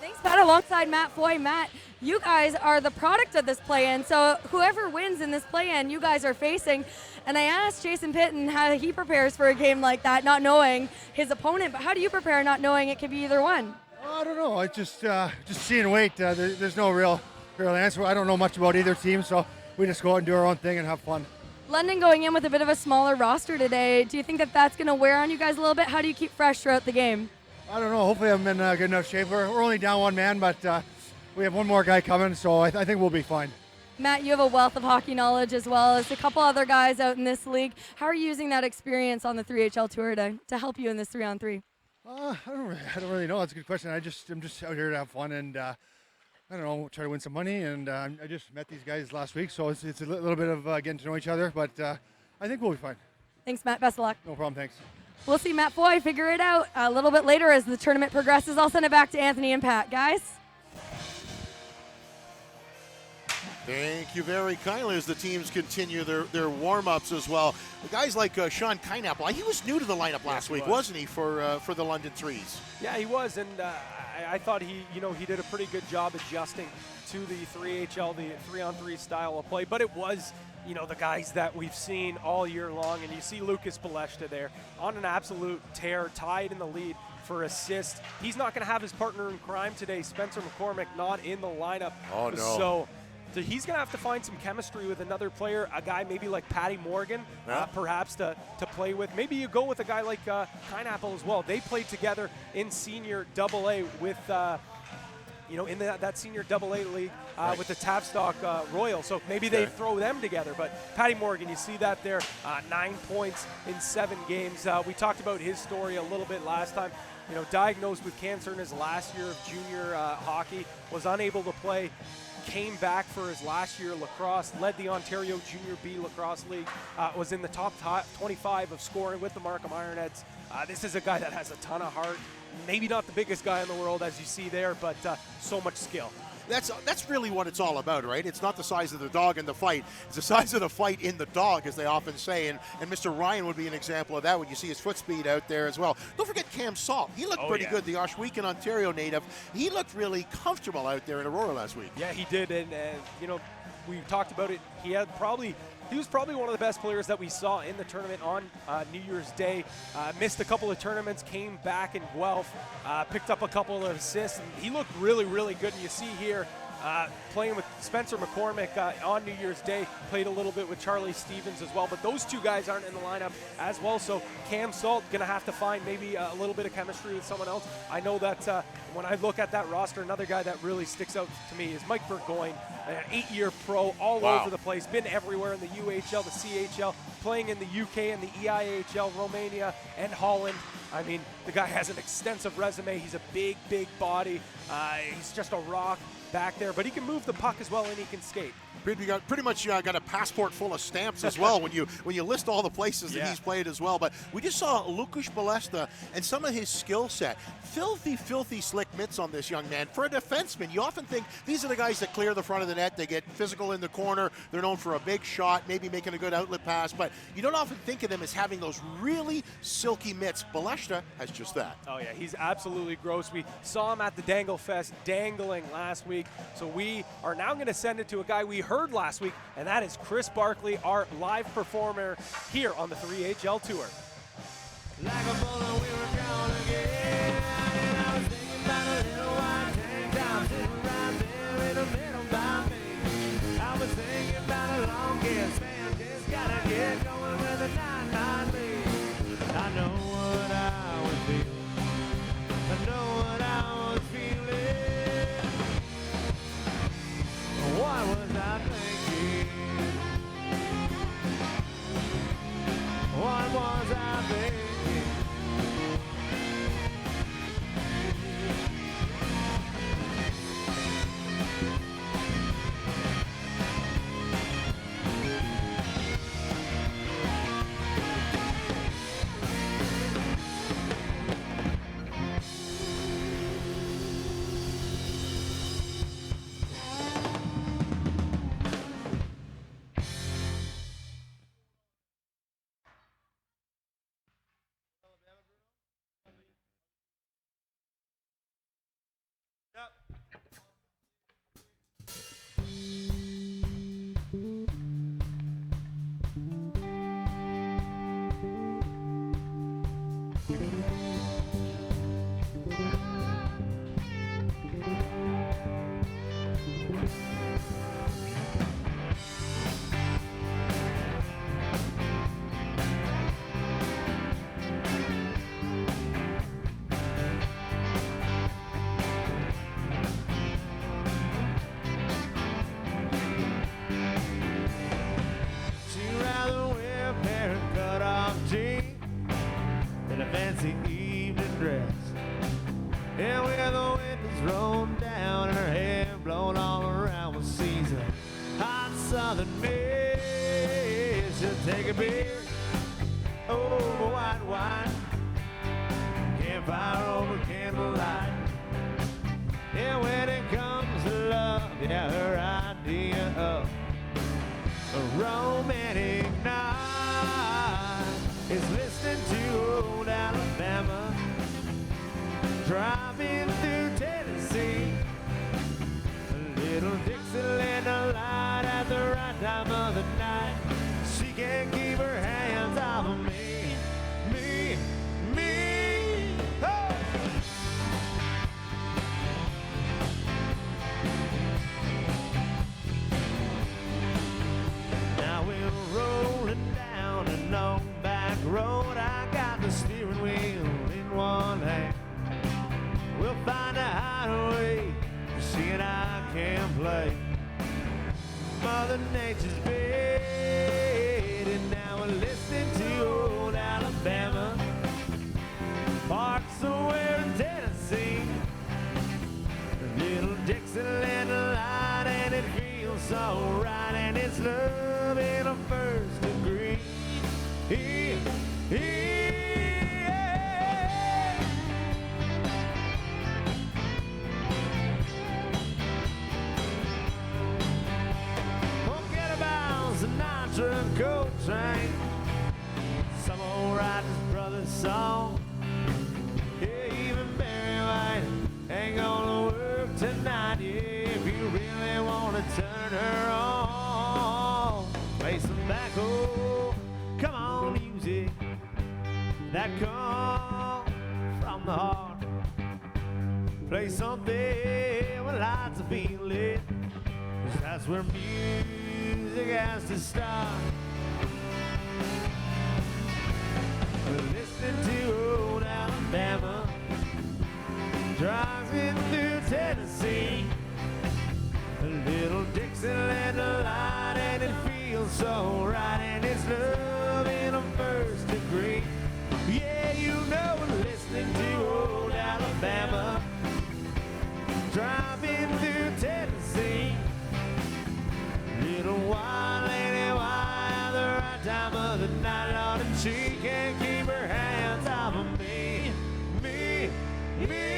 Thanks, Pat, alongside Matt Foy. Matt, you guys are the product of this play-in, so whoever wins in this play-in, you guys are facing. And I asked Jason Pitton how he prepares for a game like that, not knowing his opponent, but how do you prepare not knowing it could be either one? I don't know. I just see and wait. There's no real answer. I don't know much about either team, so we just go out and do our own thing and have fun. London going in with a bit of a smaller roster today. Do you think that that's going to wear on you guys a little bit? How do you keep fresh throughout the game? I don't know. Hopefully I'm in good enough shape. We're only down one man, but we have one more guy coming, so I think we'll be fine. Matt, you have a wealth of hockey knowledge as well as a couple other guys out in this league. How are you using that experience on the 3HL Tour to help you in this 3-on-3? I don't really know. That's a good question. I'm just out here to have fun and I don't know, try to win some money. And I just met these guys last week, so it's a little bit of getting to know each other. But I think we'll be fine. Thanks, Matt. Best of luck. No problem. Thanks. We'll see Matt Foy figure it out a little bit later as the tournament progresses. I'll send it back to Anthony and Pat. Guys? Thank you very kindly as the teams continue their warm-ups as well. The guys like Sean Kineapple, he was new to the lineup last week, wasn't he, for the London Threes? Yeah, he was, and I thought he did a pretty good job adjusting to the 3HL, the 3-on-3 style of play, but it was, the guys that we've seen all year long, and you see Lucas Baleshta there on an absolute tear, tied in the lead for assist. He's not going to have his partner in crime today, Spencer McCormick, not in the lineup. Oh, no. So he's going to have to find some chemistry with another player, a guy maybe like Patty Morgan, perhaps to play with. Maybe you go with a guy like Kineapple as well. They played together in senior AA with, in that senior AA league with the Tavistock Royal. So maybe they throw them together. But Patty Morgan, you see that there, 9 points in 7 games. We talked about his story a little bit last time. Diagnosed with cancer in his last year of junior hockey, was unable to play. Came back for his last year lacrosse, led the Ontario Junior B Lacrosse League, was in the top 25 of scoring with the Markham Ironheads. This is a guy that has a ton of heart. Maybe not the biggest guy in the world, as you see there, but so much skill. That's really what it's all about, right? It's not the size of the dog in the fight. It's the size of the fight in the dog, as they often say. And Mr. Ryan would be an example of that when you see his foot speed out there as well. Don't forget Cam Salt. He looked pretty good, the Oshwegan, Ontario native. He looked really comfortable out there in Aurora last week. Yeah, he did. And, we talked about it. He was probably one of the best players that we saw in the tournament on New Year's Day. Missed a couple of tournaments, came back in Guelph, picked up a couple of assists, and he looked really, really good. And you see here, playing with Spencer McCormick on New Year's Day, played a little bit with Charlie Stevens as well, but those two guys aren't in the lineup as well, so Cam Salt going to have to find maybe a little bit of chemistry with someone else. I know that when I look at that roster, another guy that really sticks out to me is Mike Burgoyne, an 8-year pro, all over the place, been everywhere in the UHL, the CHL, playing in the UK and the EIHL, Romania, and Holland. I mean, the guy has an extensive resume. He's a big, big body. He's just a rock back there, but he can move the puck as well, and he can skate. Pretty much got a passport full of stamps as well when you list all the places that he's played as well. But we just saw Lucas Baleshta and some of his skill set. Filthy slick mitts on this young man. For a defenseman, you often think these are the guys that clear the front of the net. They get physical in the corner. They're known for a big shot, maybe making a good outlet pass. But you don't often think of them as having those really silky mitts. Baleshta has just that. Oh, yeah, he's absolutely gross. We saw him at the Dangle Fest dangling last week. So we are now going to send it to a guy we heard last week, and that is Chris Barkley, our live performer here on the 3HL Tour. Like a bullet, we were gone again, and I was thinking about a little white tank top sitting right there in the middle by me. I was thinking about a long kiss, man, just gotta get going with a night by me. I know what I was feeling, I know what I was feeling. What was I thinking? What was I thinking? Fancy evening dress, and with the windows rolled down and her hair blown all around with seas of hot southern mist. She'll take a beer over white wine, campfire over candlelight. And when it comes to love, yeah, her idea of a romantic night is listening to old Alabama, driving through Tennessee. A little Dixieland light at the right time of the night. She can't keep her hands off of me, me, me. Oh! Now we're rolling down an old back road. I got the steering wheel in one hand. We'll find a hideaway, she and I can play. Mother Nature's bed, and now we're listening to old Alabama. Parked somewhere in Tennessee, a little Dixieland light, and it feels so right, and it's love in a first degree. Forget about Sinatra and Coltrane, some old Rogers Brothers song. Yeah, even Barry White ain't gonna work tonight. Yeah, if you really wanna turn her on, play some tobacco, come on, music that comes from the heart. Play something with lots of feeling, 'cause that's where music has to start. We're listening to old Alabama, driving through Tennessee. A little Dixieland light, and it feels so right, and it's love in a first degree. Yeah, you know we're listening to old Alabama, driving through Tennessee. Little while, lady, why the right time of the night, Lord, and she can't keep her hands off of me, me, me.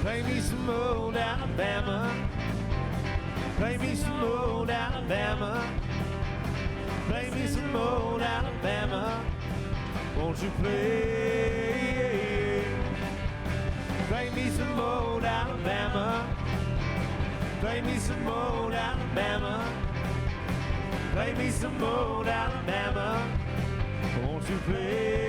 Play me some old Alabama. Play me some old Alabama. Play me some old Alabama. Won't you play? Play me some old Alabama. Play me some old Alabama. Play me some old Alabama. Won't you play?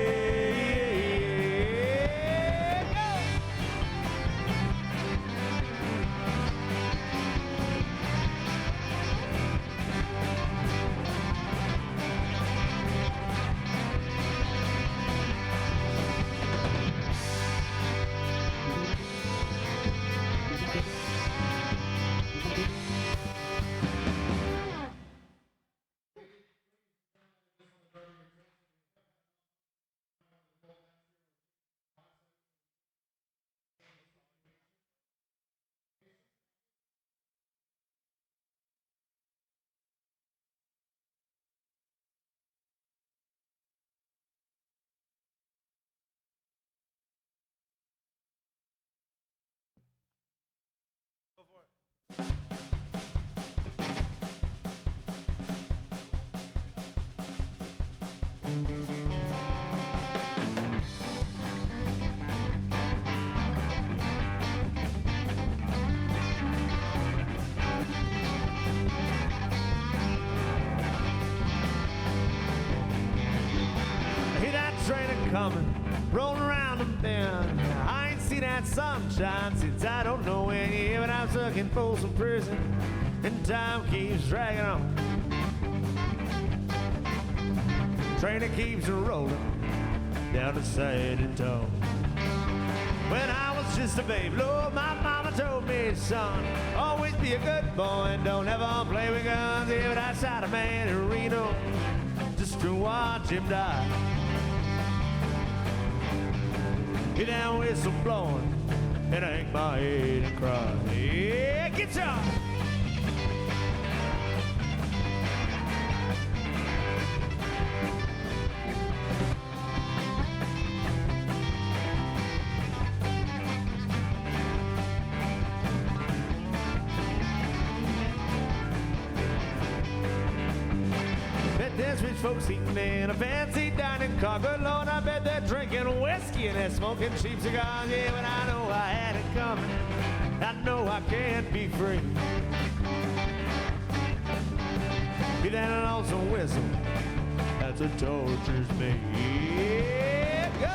Coming, rolling around the bend. I ain't seen that sunshine since I don't know when. Yeah, but I'm looking for some prison, and time keeps dragging on. train that keeps rolling down the San Antonio. When I was just a babe, Lord, my mama told me, son, always be a good boy and don't ever play with guns. Even outside a man in Reno, just to watch him die. Get down whistle blowing, and I hang my head and cry. Yeah, guitar! There's rich folks eating in a fancy dining car. Good Lord, I bet they're drinking whiskey and they're smoking cheap cigars. Yeah, but I know I had it coming. I know I can't be free. Be that lonesome whistle, that's what tortures me. Yeah, go!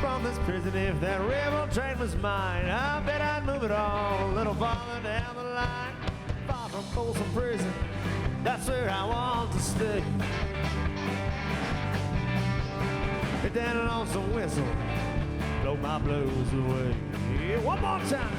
From this prison, if that railroad train was mine, I bet I'd move it all a little farther down the line. Far from Folsom Prison, that's where I want to stay. Hit that lonesome whistle, blow my blues away. Yeah, one more time.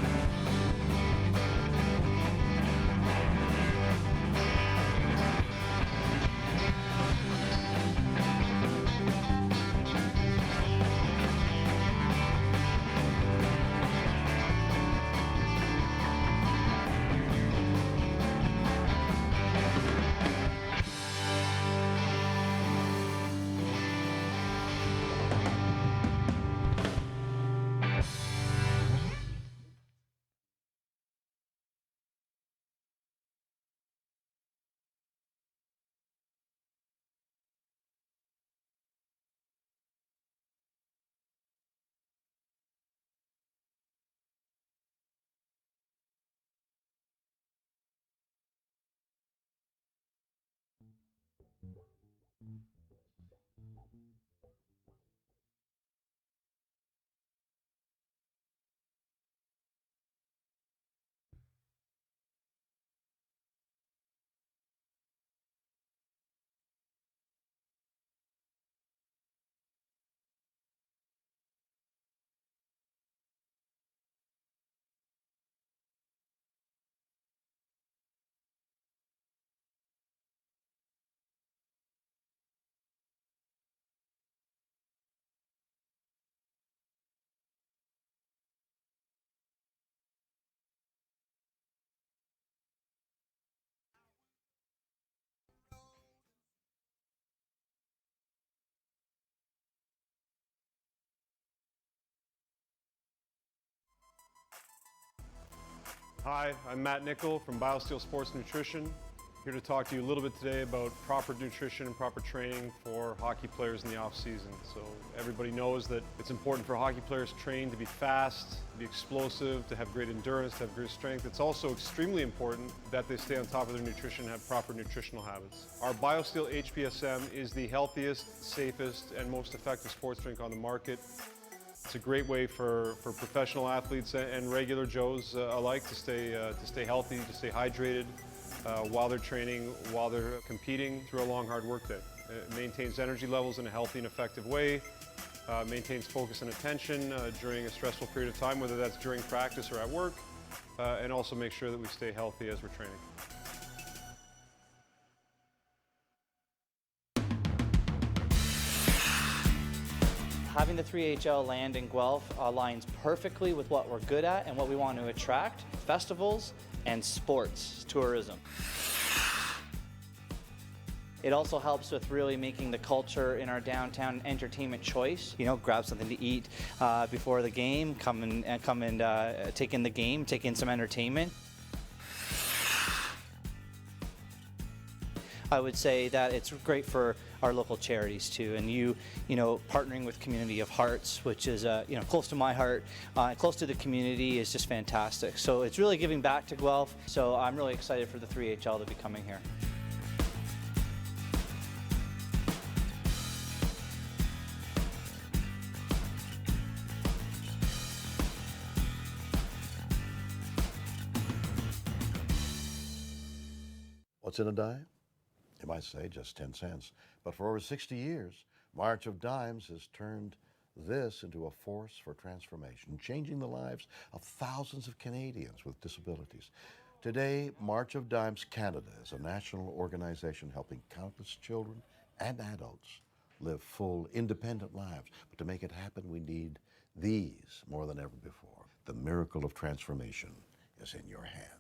Hi, I'm Matt Nickel from BioSteel Sports Nutrition. Here to talk to you a little bit today about proper nutrition and proper training for hockey players in the off season. So everybody knows that it's important for hockey players trained to be fast, to be explosive, to have great endurance, to have great strength. It's also extremely important that they stay on top of their nutrition and have proper nutritional habits. Our BioSteel HPSM is the healthiest, safest, and most effective sports drink on the market. It's a great way for professional athletes and regular Joes alike to stay healthy, to stay hydrated while they're training, while they're competing through a long, hard workday. It maintains energy levels in a healthy and effective way, maintains focus and attention during a stressful period of time, whether that's during practice or at work, and also make sure that we stay healthy as we're training. Having the 3HL land in Guelph aligns perfectly with what we're good at and what we want to attract: festivals and sports tourism. It also helps with really making the culture in our downtown entertainment choice. You know, grab something to eat before the game, come and take in the game, take in some entertainment. I would say that it's great for our local charities too. And you know, partnering with Community of Hearts, which is you know, close to my heart, close to the community, is just fantastic. So it's really giving back to Guelph. So I'm really excited for the 3HL to be coming here. What's in a dime? You might say just 10 cents. But for over 60 years, March of Dimes has turned this into a force for transformation, changing the lives of thousands of Canadians with disabilities. Today, March of Dimes Canada is a national organization helping countless children and adults live full, independent lives. But to make it happen, we need these more than ever before. The miracle of transformation is in your hands.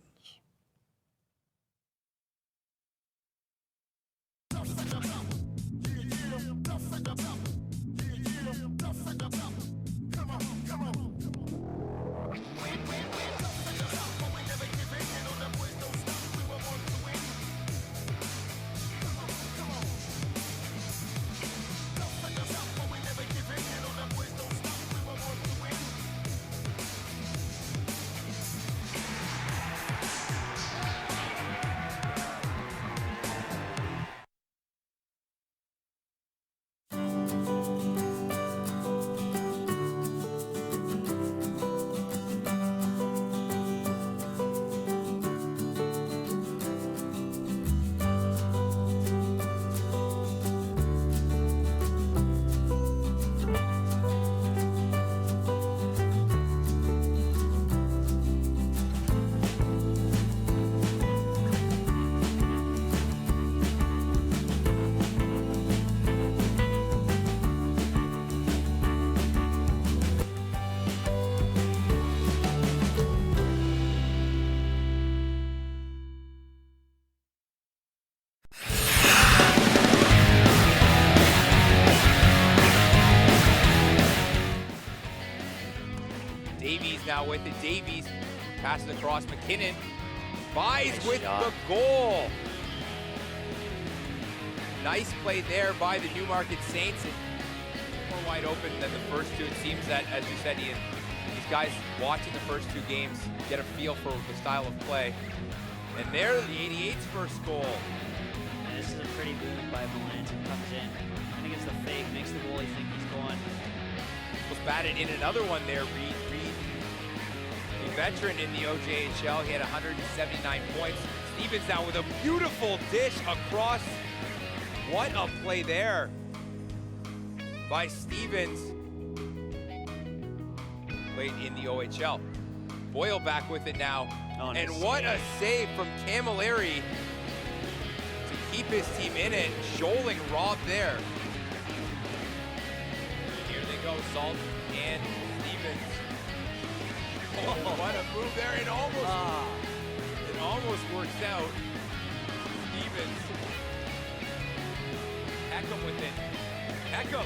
Now with it, Davies passes across. McKinnon buys with the goal. Nice play there by the Newmarket Saints. And more wide open than the first two. It seems that, as you said, Ian, these guys watching the first two games get a feel for the style of play. And there, the 88's first goal. And this is a pretty boom by Melanson. Comes in, and he gets the fake, makes the goalie think he's going. Was batted in another one there, Reed. A veteran in the OJHL, he had 179 points. Stevens now with a beautiful dish across. What a play there by Stevens. Played in the OHL. Boyle back with it now. Oh, nice. And what a save from Camilleri to keep his team in it. Scholing robbed there. Here they go, Salt and Stevens. Oh, what a move there. It almost works out. Stevens. Peckham with it. Peckham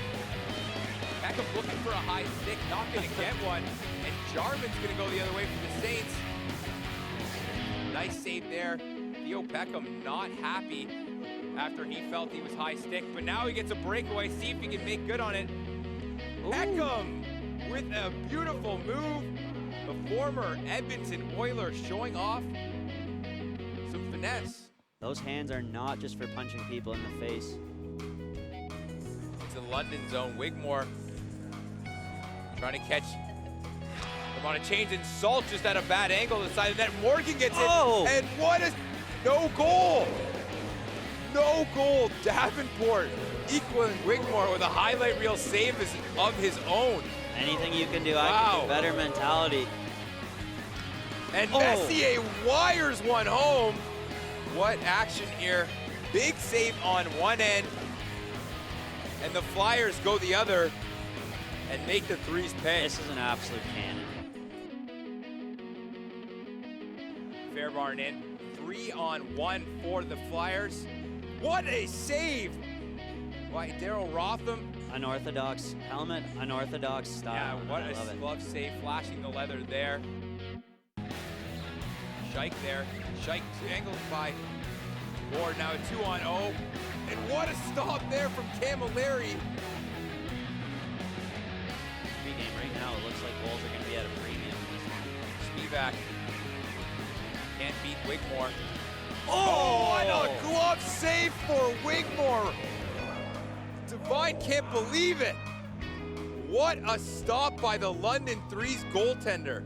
looking for a high stick, not going to get one. And Jarman's going to go the other way for the Saints. Nice save there. Theo Peckham not happy after he felt he was high stick, but now he gets a breakaway. See if he can make good on it. Ooh. Peckham with a beautiful move. The former Edmonton Oiler showing off some finesse. Those hands are not just for punching people in the face. It's the London zone. Wigmore trying to catch them on a change, and Salt just at a bad angle to the side of that. Morgan gets it, and what is, no goal. No goal. Davenport equaling Wigmore with a highlight reel save of his own. Anything you can do, I can do better mentality. And Messier wires one home. What action here. Big save on one end. And the Flyers go the other and make the threes pay. This is an absolute cannon. Fairbarn in. 3-on-1 for the Flyers. What a save by Daryl Rotham. Unorthodox helmet, unorthodox style. Yeah, what a glove save, flashing the leather there. Scheich there. Scheich angled by Ward now a 2-on-0. And what a stop there from Camilleri. Pre-game right now, it looks like goals are going to be at a premium in this one. Spivak can't beat Wigmore. Oh, what a glove save for Wigmore. Devine can't believe it. What a stop by the London Threes goaltender.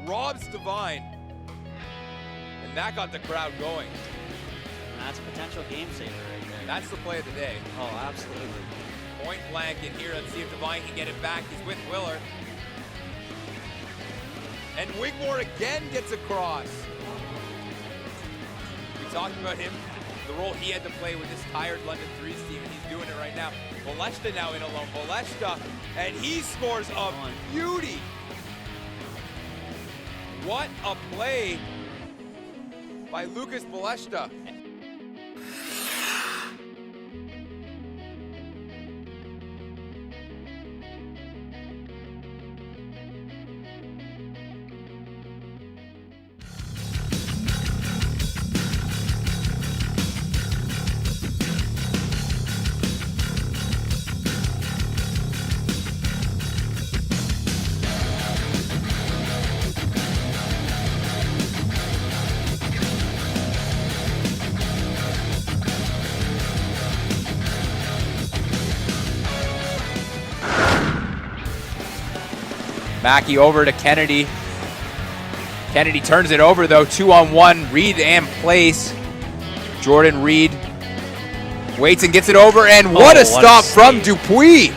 Robs Devine. And that got the crowd going. That's a potential game saver right there. That's the play of the day. Oh, absolutely. Point blank in here. Let's see if Devine can get it back. He's with Willer. And Wigmore again gets across. We talked about him, the role he had to play with this tired London Threes team, and he's doing it right now. Boleshta now in alone. Boleshta, and he scores a beauty. What a play by Lucas Boleshta. Mackey over to Kennedy. Kennedy turns it over though, 2-on-1, Reed and Place. Jordan Reed waits and gets it over, and what a stop from Dupuis.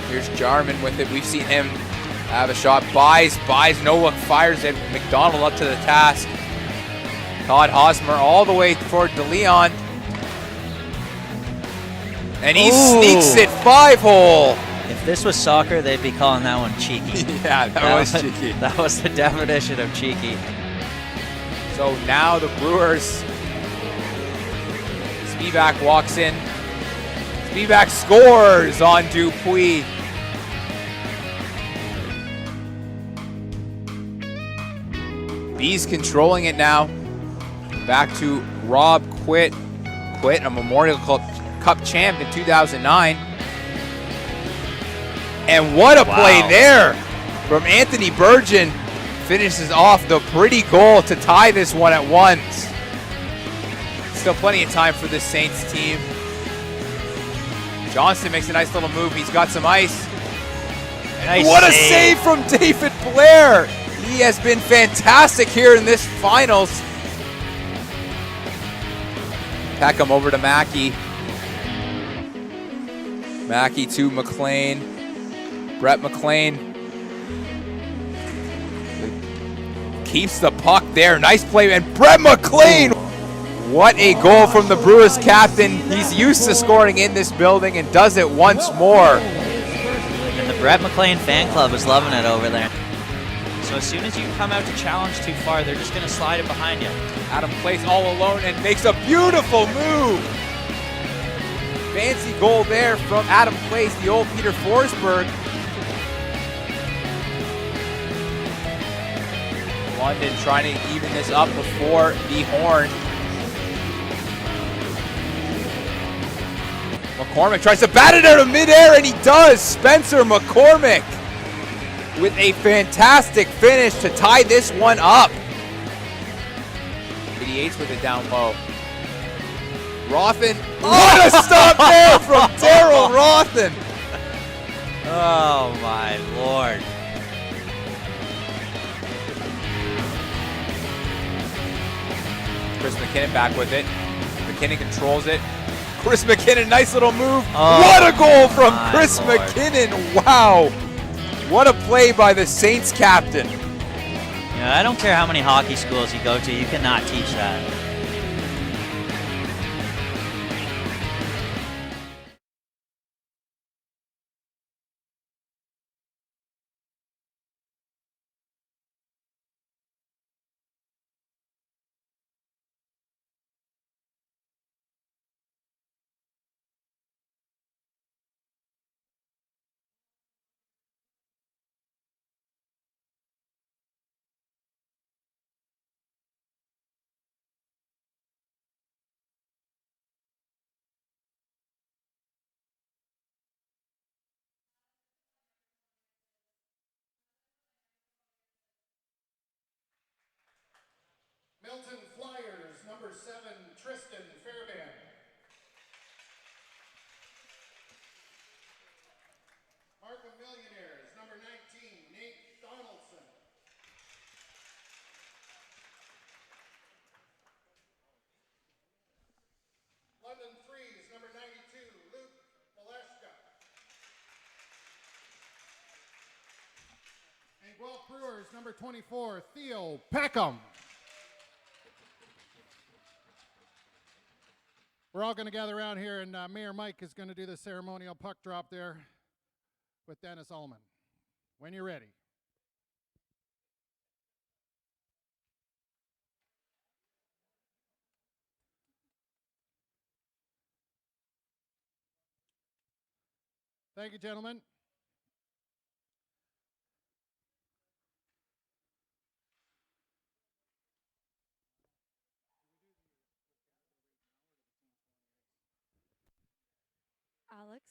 Here's Jarman with it. We've seen him have a shot. Buys, no look, fires it. McDonald up to the task. Todd Hosmer all the way for DeLeon. And he sneaks it 5-hole. If this was soccer, they'd be calling that one cheeky. Yeah, that was cheeky. That was the definition of cheeky. So now the Brewers, Spivak walks in. Spivak scores on Dupuis. Bees controlling it now. Back to Rob Quitt. Quitt, a Memorial Cup champ in 2009. And what a play there from Anthony Burgeon. Finishes off the pretty goal to tie this one at once. Still plenty of time for this Saints team. Johnston makes a nice little move. He's got some ice. And what a save from David Blair. He has been fantastic here in this finals. Peckham over to Mackey. Mackey to McLean. Brett McLean keeps the puck there. Nice play. And Brett McLean, what a goal from the Brewers captain. He's used to scoring in this building and does it once more. And the Brett McLean fan club is loving it over there. So as soon as you come out to challenge too far, they're just going to slide it behind you. Adam Place all alone and makes a beautiful move. Fancy goal there from Adam Place, the old Peter Forsberg. London trying to even this up before the horn. McCormick tries to bat it out of midair, and he does. Spencer McCormick with a fantastic finish to tie this one up. 88's with it down low. Rothen, what a stop there from Daryl Rothen. Oh my Lord. Chris McKinnon back with it. McKinnon controls it. Chris McKinnon, nice little move. Oh, what a goal from Chris Lord. McKinnon. Wow. What a play by the Saints captain. I don't care how many hockey schools you go to, you cannot teach that. Milton Flyers, number 7, Tristan Fairbairn. Markham Millionaires, number 19, Nate Donaldson. London Threes, number 92, Luke Valeshka. And Guelph Brewers, number 24, Theo Peckham. We're all going to gather around here, and Mayor Mike is going to do the ceremonial puck drop there with Dennis Ullman. When you're ready. Thank you, gentlemen. Alex.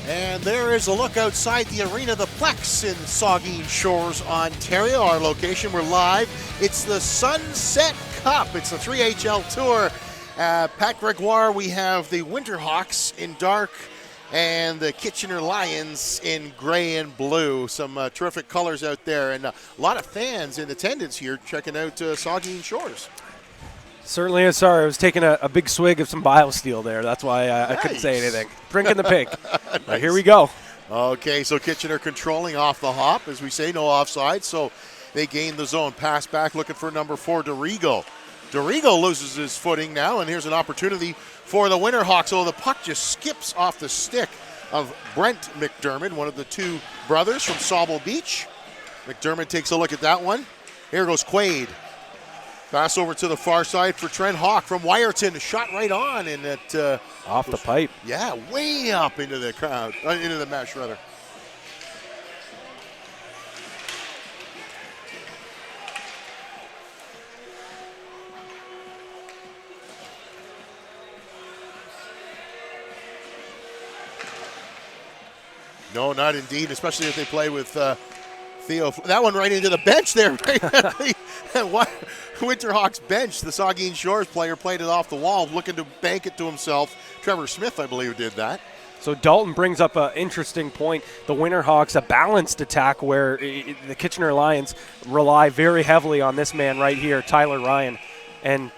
And there is a look outside the arena, the Plex in Saugeen Shores, Ontario. Our location, we're live. It's the Sunset Cup. It's the 3HL Tour. Pat Gregoire, we have the Winterhawks in dark and the Kitchener Lions in gray and blue. Some terrific colors out there, and a lot of fans in attendance here checking out Saugeen Shores. Certainly is. Sorry, I was taking a big swig of some BioSteel there. That's why I couldn't say anything. Drinking the pink. Nice. Here we go. Okay, so Kitchener controlling off the hop. As we say, no offside, so they gain the zone. Pass back, looking for number 4, Dorigo. Dorigo loses his footing now, and here's an opportunity for the Winterhawks. Oh, the puck just skips off the stick of Brent McDermott, one of the two brothers from Sauble Beach. McDermott takes a look at that one. Here goes Quaid. Pass over to the far side for Trent Hawk from Wyerton. Shot right on in that. Off the pipe. Yeah, way up into the crowd, into the mesh rather. No, not indeed, especially if they play with Theo. That one right into the bench there. Winterhawks bench. The Saugeen Shores player played it off the wall, looking to bank it to himself. Trevor Smith, I believe, did that. So Dalton brings up an interesting point. The Winterhawks, a balanced attack where the Kitchener Lions rely very heavily on this man right here, Tyler Ryan. And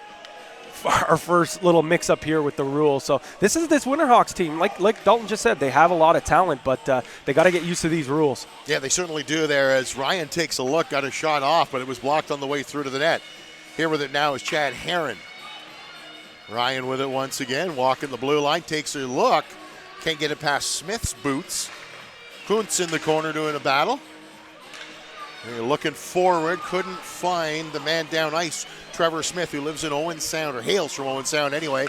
our first little mix-up here with the rules. So this Winterhawks team, like Dalton just said, they have a lot of talent, but they got to get used to these rules. Yeah, they certainly do there as Ryan takes a look, got a shot off, but it was blocked on the way through to the net. Here with it now is Chad Herron. Ryan with it once again, walking the blue line, takes a look. Can't get it past Smith's boots. Kuntz in the corner doing a battle. They're looking forward, couldn't find the man down ice, Trevor Smith, who lives in Owen Sound, or hails from Owen Sound anyway.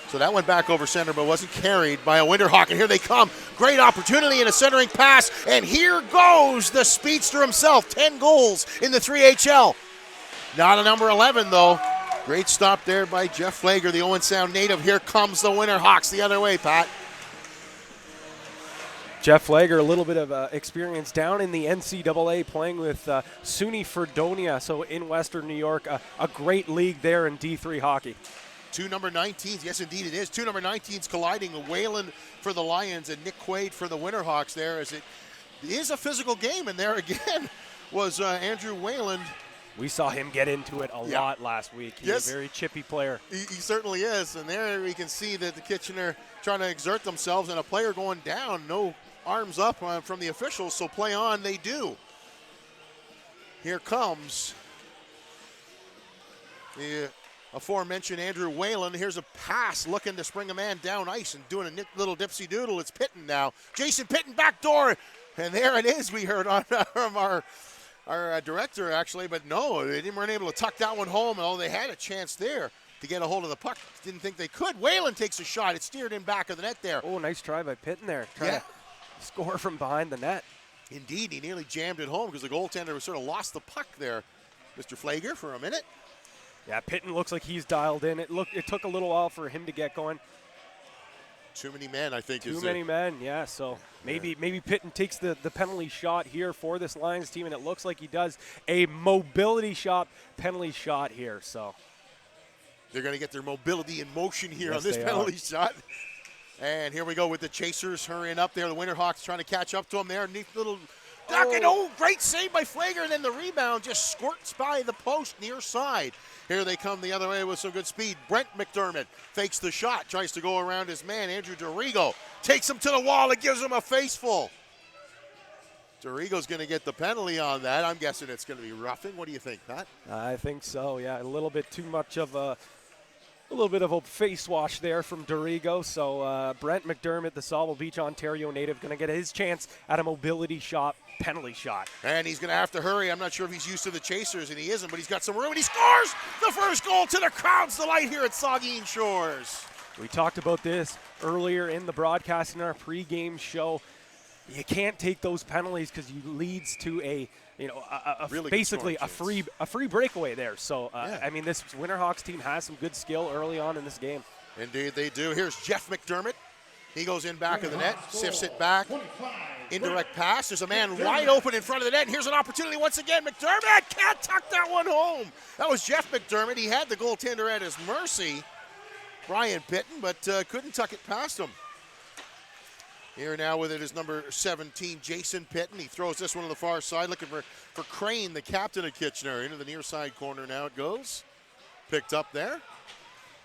So that went back over center, but wasn't carried by a Winterhawk. And here they come. Great opportunity in a centering pass. And here goes the speedster himself. 10 goals in the 3HL. Not a number 11, though. Great stop there by Jeff Flager, the Owen Sound native. Here comes the Winterhawks the other way, Pat. Jeff Flager, a little bit of experience down in the NCAA playing with SUNY Fredonia, so in Western New York. A great league there in D3 hockey. Two number 19s, yes indeed it is. Two number 19s colliding, Whalen for the Lions and Nick Quaid for the Winterhawks there, as it is a physical game, and there again was Andrew Whalen. We saw him get into it a lot last week. He's a very chippy player. He certainly is, and there we can see that the Kitchener trying to exert themselves, and a player going down, no arms up from the officials, so play on they do. Here comes the aforementioned Andrew Whalen. Here's a pass looking to spring a man down ice and doing a little dipsy doodle. It's Pitton now. Jason Pitton back door, and there it is. We heard on from our director actually, but no, they weren't able to tuck that one home. Oh, they had a chance there to get a hold of the puck. Didn't think they could. Whalen takes a shot. It steered in back of the net there. Oh, nice try by Pitton there. Trying to score from behind the net. Indeed, he nearly jammed it home because the goaltender sort of lost the puck there, Mr. Flager, for a minute. Yeah, Pitton looks like he's dialed in. It took a little while for him to get going. Too many men, I think. Too many men, yeah. So maybe Pitton takes the penalty shot here for this Lions team, and it looks like he does. A mobility shot, penalty shot here. So they're going to get their mobility in motion here on this penalty shot. And here we go with the chasers hurrying up there. The Winterhawks trying to catch up to them there. Neat little duck, and great save by Flager, and then the rebound just squirts by the post near side. Here they come the other way with some good speed. Brent McDermott fakes the shot, tries to go around his man. Andrew Dorigo takes him to the wall and gives him a faceful. Dorigo's going to get the penalty on that. I'm guessing it's going to be roughing. What do you think, Pat? I think so, yeah. A little bit too much of a little bit of a face wash there from Dorigo. So Brent McDermott, the Sauble Beach, Ontario native, going to get his chance at a mobility shot, penalty shot. And he's going to have to hurry. I'm not sure if he's used to the chasers, and he isn't, but he's got some room, and he scores the first goal to the crowd's delight here at Saugeen Shores. We talked about this earlier in the broadcast in our pregame show. You can't take those penalties because it leads to really basically a free breakaway there. So, I mean, this Winterhawks team has some good skill early on in this game. Indeed they do. Here's Jeff McDermott. He goes in back of the net, sifts it back. Indirect pass. There's a man wide open in front of the net, and here's an opportunity once again. McDermott can't tuck that one home. That was Jeff McDermott. He had the goaltender at his mercy, Brian Pitton, but couldn't tuck it past him. Here now with it is number 17, Jason Pitton. He throws this one to the far side, looking for Crane, the captain of Kitchener. Into the near side corner now it goes. Picked up there.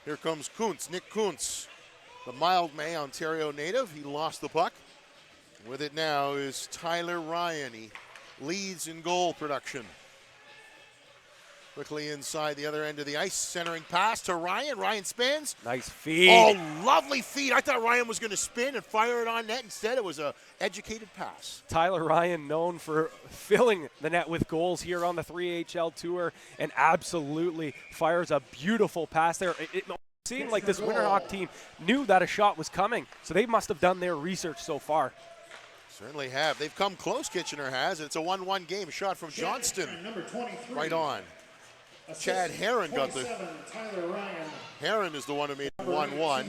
Here comes Kuntz, Nick Kuntz, the Mildmay, Ontario native. He lost the puck. With it now is Tyler Ryan. He leads in goal production. Quickly inside the other end of the ice, centering pass to Ryan. Ryan spins. Nice feed. Oh, lovely feed. I thought Ryan was going to spin and fire it on net. Instead, it was a educated pass. Tyler Ryan, known for filling the net with goals here on the 3HL Tour, and absolutely fires a beautiful pass there. It seemed like this Winterhawk team knew that a shot was coming, so they must have done their research so far. Certainly have. They've come close, Kitchener has. It's a 1-1 game. Shot from Johnston. Right on. Chad Herron got the. Herron is the one who made 1-1.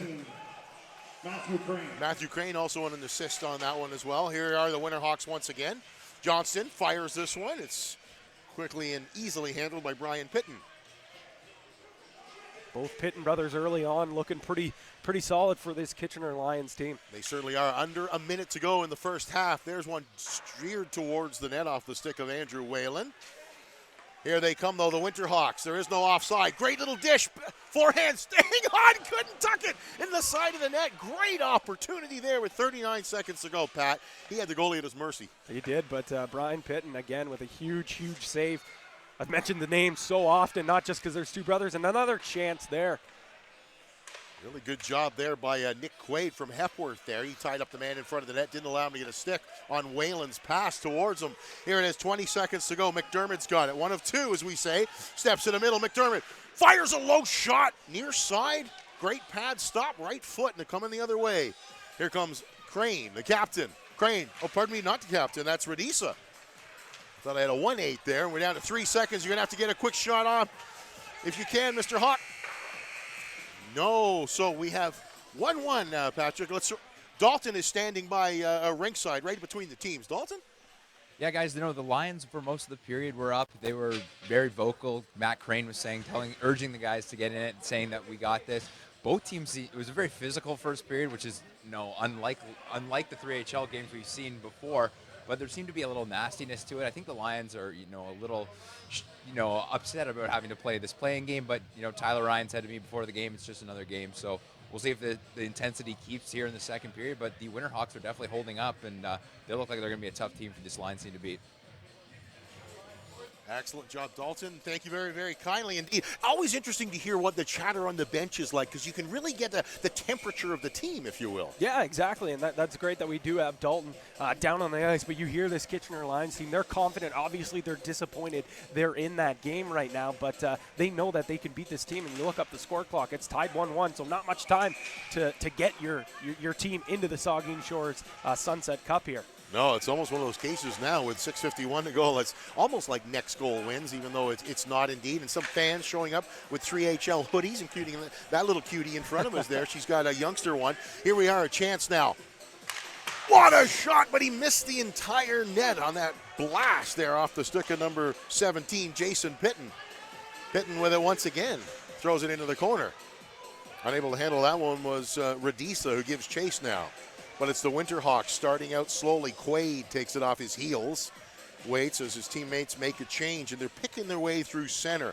Matthew Crane also on an assist on that one as well. Here are the Winterhawks once again. Johnston fires this one. It's quickly and easily handled by Brian Pitton. Both Pitton brothers early on looking pretty solid for this Kitchener Lions team. They certainly are. Under a minute to go in the first half. There's one steered towards the net off the stick of Andrew Whalen. Here they come, though, the Winterhawks. There is no offside. Great little dish. Forehand staying on. Couldn't tuck it in the side of the net. Great opportunity there with 39 seconds to go, Pat. He had the goalie at his mercy. He did, but Brian Pitton, again, with a huge save. I've mentioned the name so often, not just because there's two brothers, and another chance there. Really good job there by Nick Quaid from Hepworth there. He tied up the man in front of the net, didn't allow him to get a stick on Whalen's pass towards him. Here it is, 20 seconds to go. McDermott's got it. One of two, as we say. Steps in the middle. McDermott fires a low shot near side. Great pad stop, right foot, and they're coming the other way. Here comes Crane, the captain. Crane, oh, pardon me, not the captain. That's Radisa. Thought I had a 1-8 there. We're down to 3 seconds. You're going to have to get a quick shot on if you can, Mr. Hawk. No, so we have 1-1, Patrick. Dalton is standing by ringside, right between the teams. Dalton? Yeah, guys, the Lions for most of the period were up. They were very vocal. Matt Crane was urging the guys to get in it, and saying that we got this. Both teams, it was a very physical first period, which is unlike the 3HL games we've seen before. But there seemed to be a little nastiness to it. I think the Lions are, a little, upset about having to play this playing game. But, Tyler Ryan said to me before the game, it's just another game. So we'll see if the intensity keeps here in the second period. But the Winterhawks are definitely holding up, and they look like they're going to be a tough team for this Lions team to beat. Excellent job, Dalton. Thank you very, very kindly indeed. Always interesting to hear what the chatter on the bench is like, because you can really get the temperature of the team, if you will. Yeah, exactly, and that's great that we do have Dalton down on the ice, but you hear this Kitchener Lions team, they're confident. Obviously, they're disappointed they're in that game right now, but they know that they can beat this team, and you look up the score clock, it's tied 1-1, so not much time to get your team into the Saugeen Shores Sunset Cup here. No, it's almost one of those cases now with 6:51 to go. It's almost like next goal wins, even though it's not indeed. And some fans showing up with 3HL hoodies, including that little cutie in front of us there. She's got a youngster one. Here we are, a chance now. What a shot, but he missed the entire net on that blast there off the stick of number 17, Jason Pitton. Pitton with it once again. Throws it into the corner. Unable to handle that one was Radisa, who gives chase now. But it's the Winterhawks starting out slowly. Quaid takes it off his heels. Waits as his teammates make a change, and they're picking their way through center.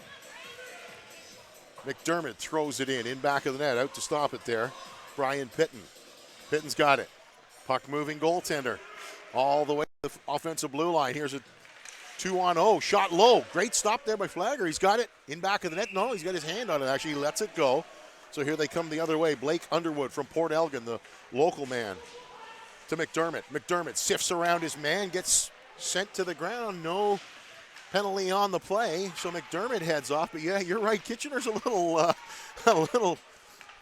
McDermott throws it in back of the net, out to stop it there. Brian Pitton. Pitton's got it. Puck moving goaltender. All the way to the offensive blue line. Here's a 2-on-0. Shot low. Great stop there by Flagger. He's got it in back of the net. No, he's got his hand on it. Actually, he lets it go. So here they come the other way. Blake Underwood from Port Elgin, the local man, to McDermott. McDermott sifts around his man, gets sent to the ground. No penalty on the play, so McDermott heads off. But yeah, you're right. Kitchener's a little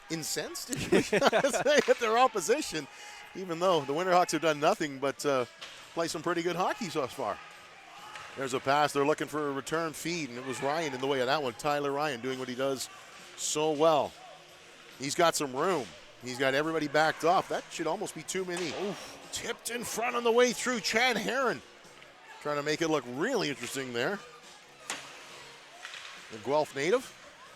incensed at their opposition, even though the Winterhawks have done nothing but play some pretty good hockey so far. There's a pass. They're looking for a return feed, and it was Ryan in the way of that one. Tyler Ryan doing what he does so well. He's got some room. He's got everybody backed off. That should almost be too many. Oof. Tipped in front on the way through. Chad Herron trying to make it look really interesting there. The Guelph native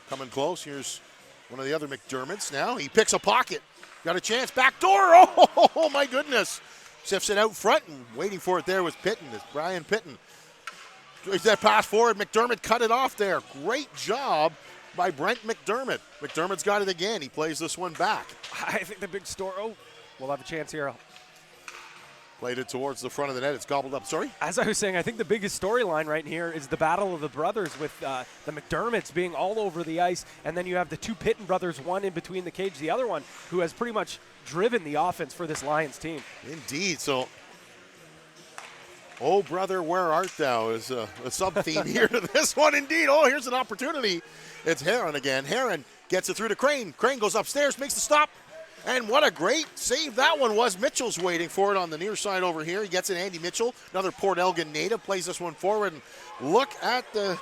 coming close. Here's one of the other McDermotts now. He picks a pocket. Got a chance. Back door. Oh my goodness. Sifts it out front, and waiting for it there was Pitton. It's Brian Pitton. That pass forward. McDermott cut it off there. Great job by Brent McDermott. McDermott's got it again. He plays this one back. I think the big store. Oh, we'll have a chance here. Played it towards the front of the net. It's gobbled up. Sorry? As I was saying, I think the biggest storyline right here is the battle of the brothers with the McDermotts being all over the ice. And then you have the two Pitton brothers, one in between the cage, the other one who has pretty much driven the offense for this Lions team. Indeed. So, oh, brother, where art thou is a sub-theme here to this one. Indeed. Oh, here's an opportunity. It's Heron again. Heron gets it through to Crane. Crane goes upstairs, makes the stop. And what a great save that one was. Mitchell's waiting for it on the near side over here. He gets it, Andy Mitchell, another Port Elgin native, plays this one forward. And look at the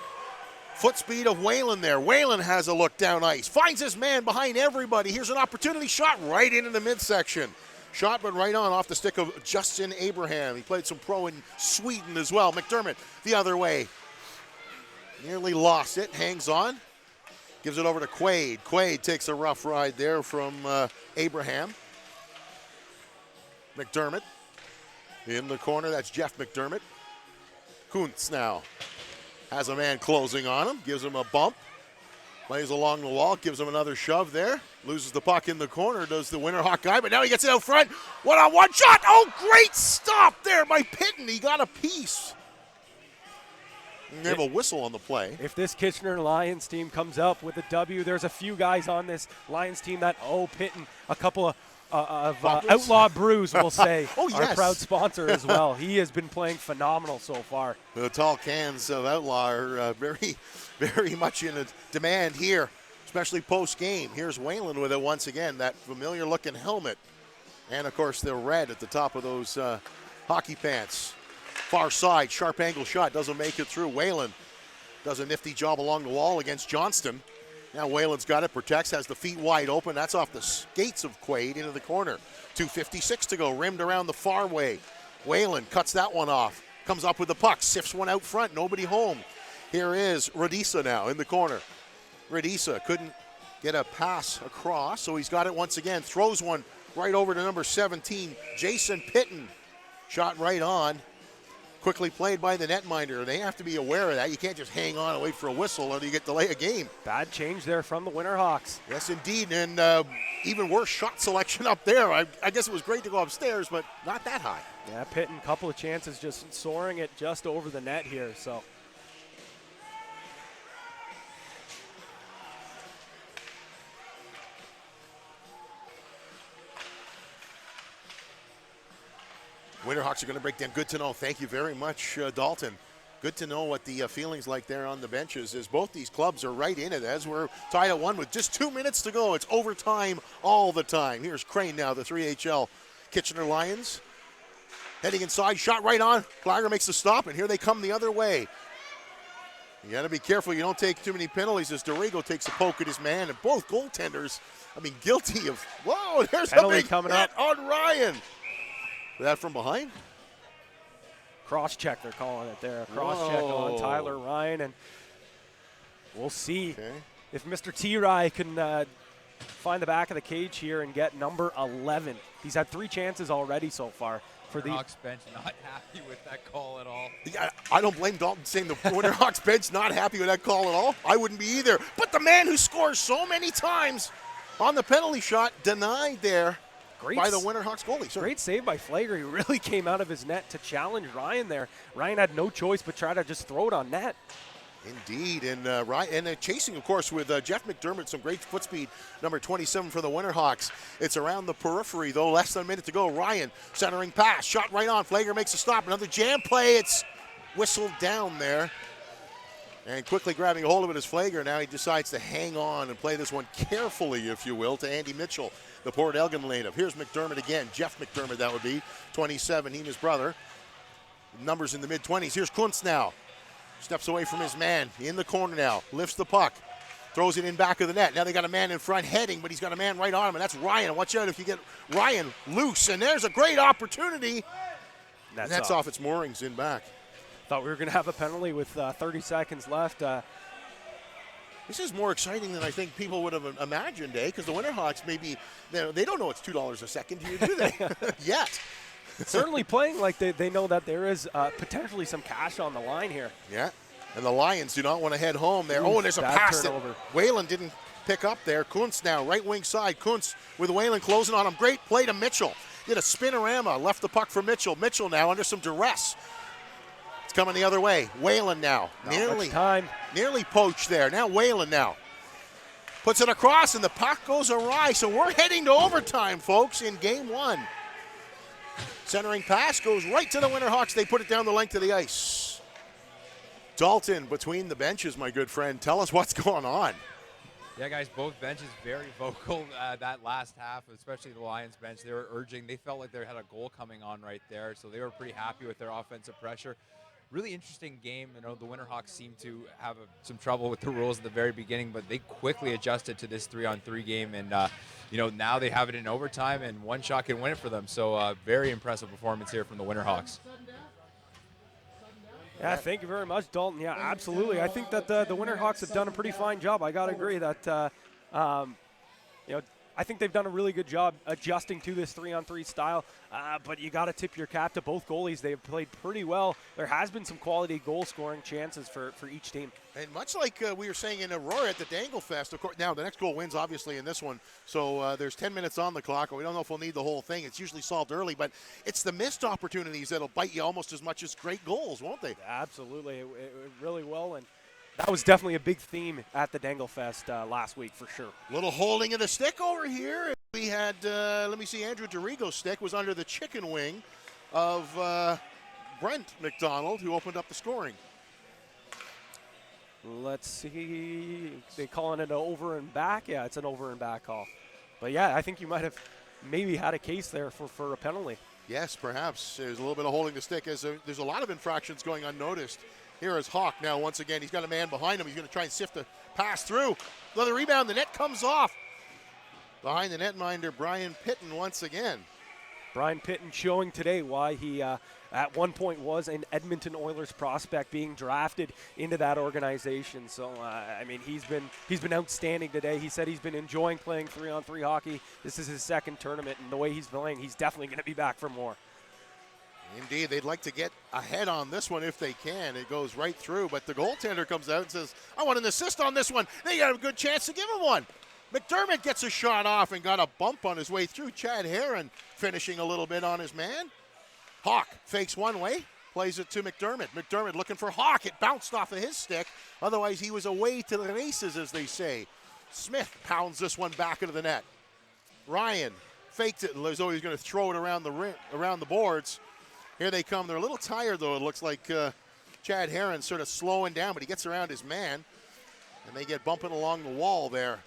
foot speed of Whalen there. Whalen has a look down ice, finds his man behind everybody. Here's an opportunity shot right into the midsection. Shot, but right on off the stick of Justin Abraham. He played some pro in Sweden as well. McDermott the other way. Nearly lost it, hangs on. Gives it over to Quaid. Quaid takes a rough ride there from Abraham. McDermott in the corner. That's Jeff McDermott. Kuntz now has a man closing on him. Gives him a bump. Plays along the wall. Gives him another shove there. Loses the puck in the corner. Does the Winterhawk guy. But now he gets it out front. One-on-one shot. Oh, great stop there by Pitton. He got a piece. They have a whistle on the play. If this Kitchener Lions team comes up with a W, there's a few guys on this Lions team that Pitton, a couple of Outlaw Brews, we'll say, oh, yes. Our proud sponsor as well. He has been playing phenomenal so far. The tall cans of Outlaw are very, very much in demand here, especially post-game. Here's Whalen with it once again, that familiar-looking helmet. And, of course, the red at the top of those hockey pants. Far side, sharp angle shot, doesn't make it through. Whalen does a nifty job along the wall against Johnston. Now Whalen's got it, protects, has the feet wide open. That's off the skates of Quaid into the corner. 2:56 to go, rimmed around the far way. Whalen cuts that one off, comes up with the puck, sifts one out front, nobody home. Here is Radisa now in the corner. Radisa couldn't get a pass across, so he's got it once again. Throws one right over to number 17, Jason Pitton. Shot right on. Quickly played by the netminder. They have to be aware of that. You can't just hang on and wait for a whistle or you get delay a game. Bad change there from the Winterhawks. Yes, indeed, and even worse shot selection up there. I guess it was great to go upstairs, but not that high. Yeah, Pitton, couple of chances just soaring it just over the net here, so. Winterhawks are going to break down. Good to know. Thank you very much, Dalton. Good to know what the feelings like there on the benches is. Both these clubs are right in it as we're tied at one with just 2 minutes to go. It's overtime all the time. Here's Crane now, the 3HL Kitchener Lions. Heading inside, shot right on. Glager makes the stop, and here they come the other way. You got to be careful you don't take too many penalties as Dorigo takes a poke at his man, and both goaltenders, guilty of, whoa, there's penalty a big coming hit up on Ryan. That from behind? Cross-check, they're calling it there. Cross-check on Tyler Ryan, and we'll see if Mr. T-Rye can find the back of the cage here and get number 11. He's had 3 chances already so far. For the Hawks bench not happy with that call at all. Yeah, I don't blame Dalton saying the Winterhawks bench not happy with that call at all. I wouldn't be either. But the man who scores so many times on the penalty shot denied there. By the Winterhawks goalie. Sorry. Great save by Flager. He really came out of his net to challenge Ryan there. Ryan had no choice but try to just throw it on net. Indeed, and Ryan, and chasing, of course, with Jeff McDermott, some great foot speed, number 27 for the Winterhawks. It's around the periphery, though, less than a minute to go. Ryan, centering pass, shot right on. Flager makes a stop, another jam play. It's whistled down there. And quickly grabbing a hold of it is Flager. Now he decides to hang on and play this one carefully, if you will, to Andy Mitchell, the Port Elgin native. Here's McDermott again. Jeff McDermott, that would be. 27, he and his brother. Numbers in the mid-20s. Here's Kuntz now. Steps away from his man. In the corner now. Lifts the puck. Throws it in back of the net. Now they got a man in front heading, but he's got a man right on him, and that's Ryan. Watch out if you get Ryan loose. And there's a great opportunity. That's off its moorings in back. Thought we were going to have a penalty with 30 seconds left. This is more exciting than I think people would have imagined, because the Winterhawks maybe, they don't know it's $2 a second here, do they? Yet. Certainly playing like they know that there is potentially some cash on the line here. Yeah, and the Lions do not want to head home there. Ooh, and there's a pass turnover. that Whalen didn't pick up there. Kuntz now, right wing side. Kuntz with Whalen closing on him. Great play to Mitchell. Did a spinorama, left the puck for Mitchell. Mitchell now under some duress. It's coming the other way. Whalen now. Nearly poached there. Now Whalen now. Puts it across and the puck goes awry. So we're heading to overtime, folks, in game 1. Centering pass goes right to the Winterhawks. They put it down the length of the ice. Dalton between the benches, my good friend. Tell us what's going on. Yeah, guys, both benches very vocal that last half, especially the Lions bench. They were urging. They felt like they had a goal coming on right there, so they were pretty happy with their offensive pressure. Really interesting game. You know, the Winterhawks seemed to have some trouble with the rules at the very beginning, but they quickly adjusted to this 3-on-3 game, and you know, now they have it in overtime, and one shot can win it for them. So very impressive performance here from the Winterhawks. Yeah, thank you very much, Dalton. Yeah, absolutely. I think that the Winterhawks have done a pretty fine job. I got to agree that, you know, I think they've done a really good job adjusting to this 3-on-3 style, but you got to tip your cap to both goalies. They've played pretty well. There has been some quality goal-scoring chances for each team. And much like we were saying in Aurora at the Dangle Fest, of course, now the next goal wins, obviously, in this one. So there's 10 minutes on the clock. We don't know if we'll need the whole thing. It's usually solved early, but it's the missed opportunities that'll bite you almost as much as great goals, won't they? Absolutely. It really will, and that was definitely a big theme at the Dangle Fest last week for sure. Little holding of the stick over here. We had, let me see, Andrew DeRigo's stick was under the chicken wing of Brent McDonald, who opened up the scoring. Let's see. They calling it an over and back? Yeah, it's an over and back call. But yeah, I think you might have maybe had a case there for a penalty. Yes, perhaps. There's a little bit of holding the stick. As there's a lot of infractions going unnoticed. Here is Hawk now once again. He's got a man behind him. He's going to try and sift a pass through. Another rebound. The net comes off. Behind the netminder, Brian Pitton once again. Brian Pitton showing today why he at one point was an Edmonton Oilers prospect being drafted into that organization. So I mean, he's been outstanding today. He said he's been enjoying playing 3-on-3 hockey. This is his second tournament, and the way he's playing, he's definitely going to be back for more. Indeed, they'd like to get ahead on this one if they can. It goes right through, but the goaltender comes out and says, I want an assist on this one. They got a good chance to give him one. McDermott gets a shot off and got a bump on his way through. Chad Herron finishing a little bit on his man. Hawk fakes one way, plays it to McDermott. McDermott looking for Hawk. It bounced off of his stick. Otherwise, he was away to the races, as they say. Smith pounds this one back into the net. Ryan faked it as though he was going to throw it around the rim, around the boards. Here they come. They're a little tired, though. It looks like Chad Herron sort of slowing down, but he gets around his man, and they get bumping along the wall there.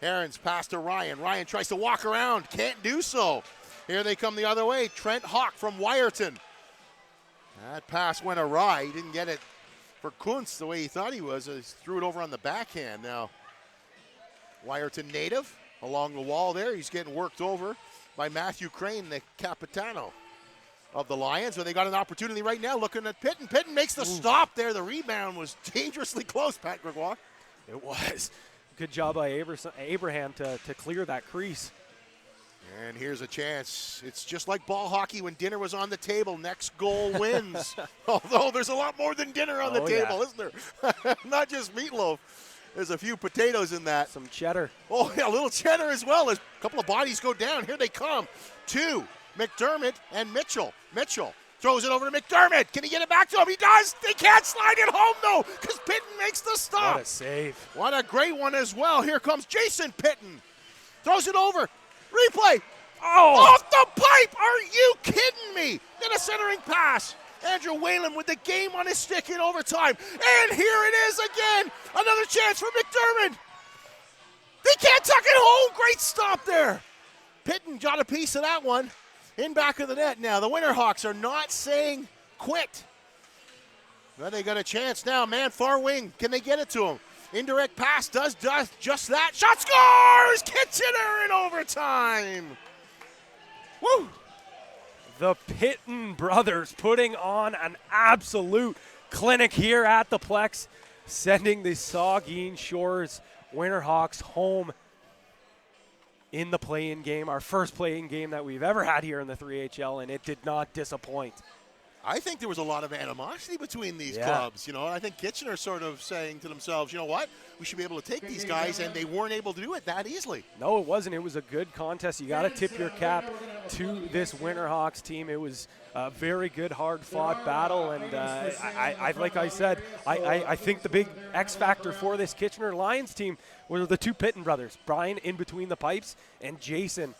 Herron's pass to Ryan. Ryan tries to walk around. Can't do so. Here they come the other way. Trent Hawk from Wyerton. That pass went awry. He didn't get it for Kuntz the way he thought he was. He threw it over on the backhand now. Wyerton native along the wall there. He's getting worked over by Matthew Crane, the Capitano of the Lions. But they got an opportunity right now looking at Pitton. Pitton makes the stop there. The rebound was dangerously close, Pat Gregoire. It was. Good job by Abraham to clear that crease. And here's a chance. It's just like ball hockey when dinner was on the table. Next goal wins. Although there's a lot more than dinner on the table, isn't there? Not just meatloaf. There's a few potatoes in that. Some cheddar. Oh, yeah, a little cheddar as well. As a couple of bodies go down. Here they come. Two, McDermott and Mitchell. Mitchell throws it over to McDermott. Can he get it back to him? He does. They can't slide it home, though, because Pitton makes the stop. What a save. What a great one as well. Here comes Jason Pitton. Throws it over. Replay. Oh! Off the pipe. Are you kidding me? Then a centering pass. Andrew Whalen with the game on his stick in overtime. And here it is again. Another chance for McDermott. They can't tuck it home. Great stop there. Pitton got a piece of that one. In back of the net now. The Winterhawks are not saying quit. Well, they got a chance now. Man, far wing. Can they get it to him? Indirect pass does just that. Shot scores! Kitchener in overtime. Woo! The Pitton brothers putting on an absolute clinic here at the Plex, sending the Saugeen Shores Winterhawks home in the play-in game, our first play-in game that we've ever had here in the 3HL, and it did not disappoint. I think there was a lot of animosity between these clubs. You know, I think Kitchener sort of saying to themselves, you know what, we should be able to take these guys, and they weren't able to do it that easily. No, it wasn't. It was a good contest. You got to tip your cap to this Winterhawks team. It was a very good, hard-fought battle, and like I said, I think the big X factor for this Kitchener Lions team were the two Pitton brothers, Brian in between the pipes and Jason.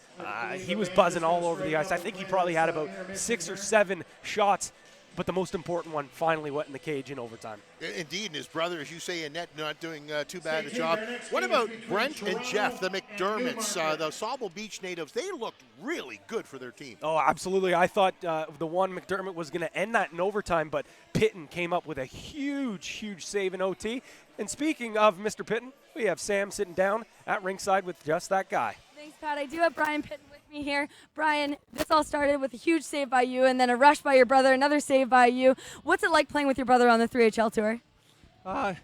He was buzzing all over the ice. I think he probably had about 6 or 7 shots, but the most important one finally went in the cage in overtime. Indeed, and his brother, as you say, Annette, not doing too bad a job. What about Brent and Jeff, the McDermotts, the Sauble Beach natives? They looked really good for their team. Oh, absolutely. I thought the one McDermott was going to end that in overtime, but Pitton came up with a huge, huge save in OT. And speaking of Mr. Pitton, we have Sam sitting down at ringside with just that guy. Thanks, Pat. I do have Brian Pitton with me here. Brian, this all started with a huge save by you and then a rush by your brother, another save by you. What's it like playing with your brother on the 3HL tour?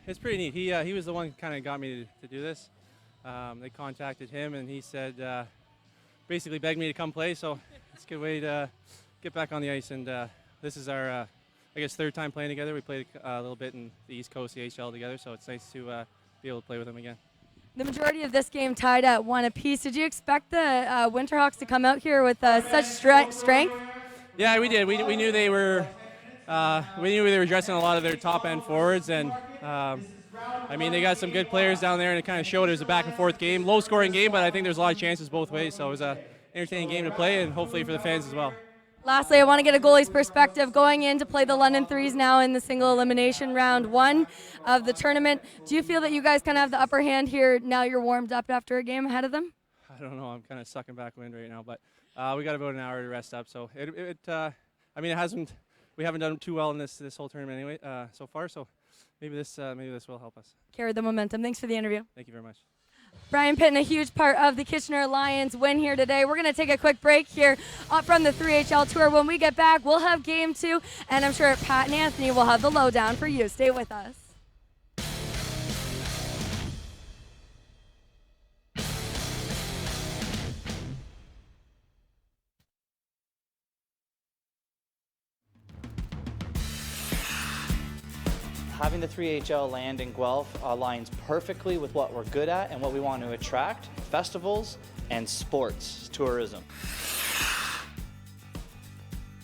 It's pretty neat. He was the one who kind of got me to do this. They contacted him, and he said, basically begged me to come play, so it's a good way to get back on the ice. And this is our, I guess, third time playing together. We played a little bit in the East Coast CHL together, so it's nice to be able to play with him again. The majority of this game tied at 1 apiece. Did you expect the Winterhawks to come out here with such strength? Yeah, we did. We knew they were. We knew they were dressing a lot of their top end forwards, and I mean, they got some good players down there, and it kind of showed. It was a back and forth game, low scoring game, but I think there's a lot of chances both ways. So it was a entertaining game to play, and hopefully for the fans as well. Lastly, I want to get a goalie's perspective going in to play the London Threes now in the single elimination round 1 of the tournament. Do you feel that you guys kind of have the upper hand here now you're warmed up after a game ahead of them? I don't know. I'm kind of sucking back wind right now, but we got about an hour to rest up. So I mean, it hasn't. We haven't done too well in this whole tournament anyway so far. So maybe this will help us carry the momentum. Thanks for the interview. Thank you very much. Brian Pitton, a huge part of the Kitchener Lions win here today. We're going to take a quick break here from the 3HL Tour. When we get back, we'll have Game 2, and I'm sure Pat and Anthony will have the lowdown for you. Stay with us. Having the 3HL land in Guelph aligns perfectly with what we're good at and what we want to attract: festivals and sports tourism.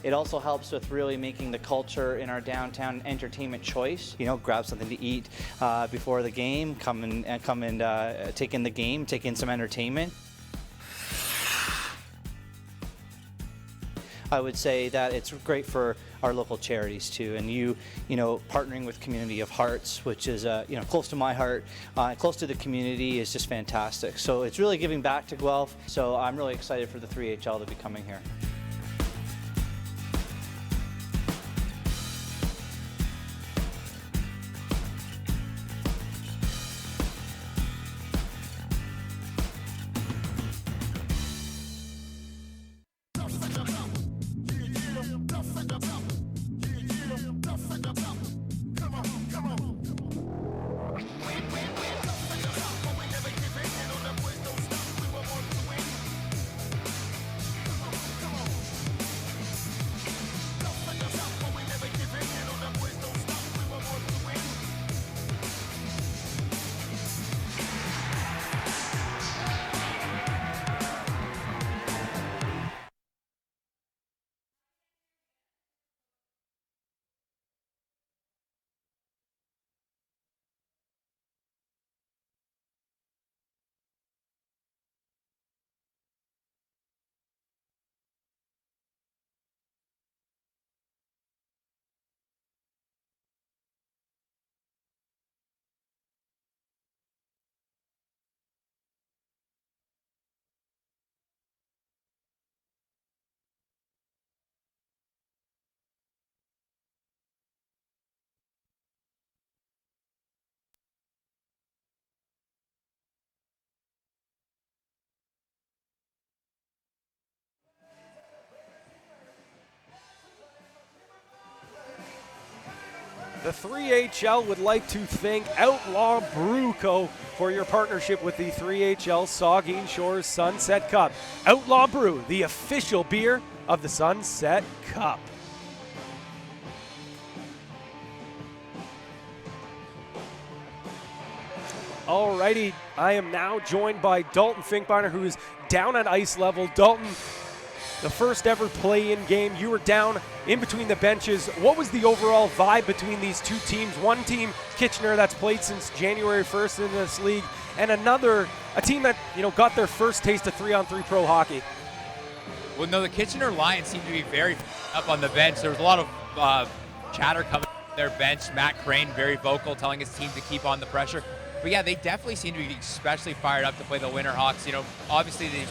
It also helps with really making the culture in our downtown entertainment choice. You know, grab something to eat before the game, come and take in the game, take in some entertainment. I would say that it's great for our local charities too, and you know, partnering with Community of Hearts, which is close to my heart, close to the community, is just fantastic. So it's really giving back to Guelph. So I'm really excited for the 3HL to be coming here. The 3HL would like to thank Outlaw Brew Co. for your partnership with the 3HL Saugeen Shores Sunset Cup. Outlaw Brew, the official beer of the Sunset Cup. Alrighty, I am now joined by Dalton Finkbeiner, who is down at ice level. Dalton, the first ever play-in game. You were down in between the benches. What was the overall vibe between these two teams? One team, Kitchener, that's played since January 1st in this league, and another, a team that got their first taste of 3-on-3 pro hockey. Well, no, the Kitchener Lions seem to be very up on the bench. There was a lot of chatter coming from their bench. Matt Crane, very vocal, telling his team to keep on the pressure. But yeah, they definitely seem to be especially fired up to play the Winterhawks. Obviously, they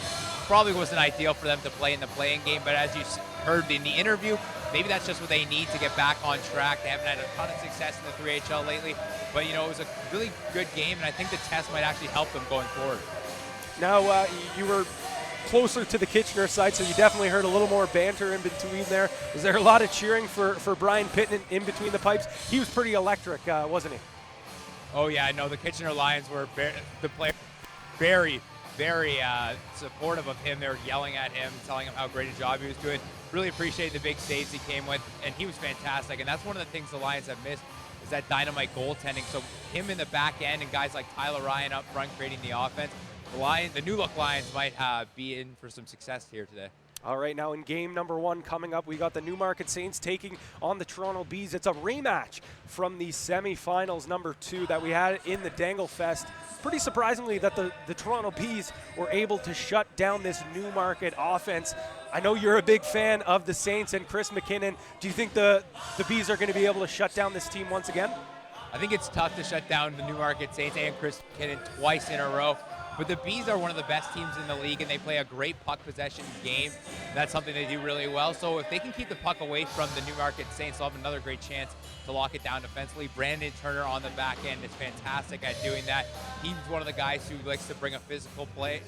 probably wasn't ideal for them to play in the playing game, but as you heard in the interview, maybe that's just what they need to get back on track. They haven't had a ton of success in the 3HL lately, but it was a really good game, and I think the test might actually help them going forward. Now, you were closer to the Kitchener side, so you definitely heard a little more banter in between there. Was there a lot of cheering for Brian Pittman in between the pipes? He was pretty electric, wasn't he? Oh yeah, no, the Kitchener Lions were the player very, very supportive of him. They were yelling at him, telling him how great a job he was doing. Really appreciate the big saves he came with, and he was fantastic. And that's one of the things the Lions have missed is that dynamite goaltending. So him in the back end and guys like Tyler Ryan up front creating the offense, the New Look Lions might be in for some success here today. All right, now in game number 1 coming up, we got the Newmarket Saints taking on the Toronto Bees. It's a rematch from the semifinals number 2 that we had in the Dangle Fest. Pretty surprisingly that the Toronto Bees were able to shut down this Newmarket offense. I know you're a big fan of the Saints and Chris McKinnon. Do you think the Bees are going to be able to shut down this team once again? I think it's tough to shut down the Newmarket Saints and Chris McKinnon twice in a row. But the Bees are one of the best teams in the league, and they play a great puck possession game. That's something they do really well. So if they can keep the puck away from the Newmarket Saints, they'll have another great chance to lock it down defensively. Brandon Turner on the back end is fantastic at doing that. He's one of the guys who likes to bring a physical play.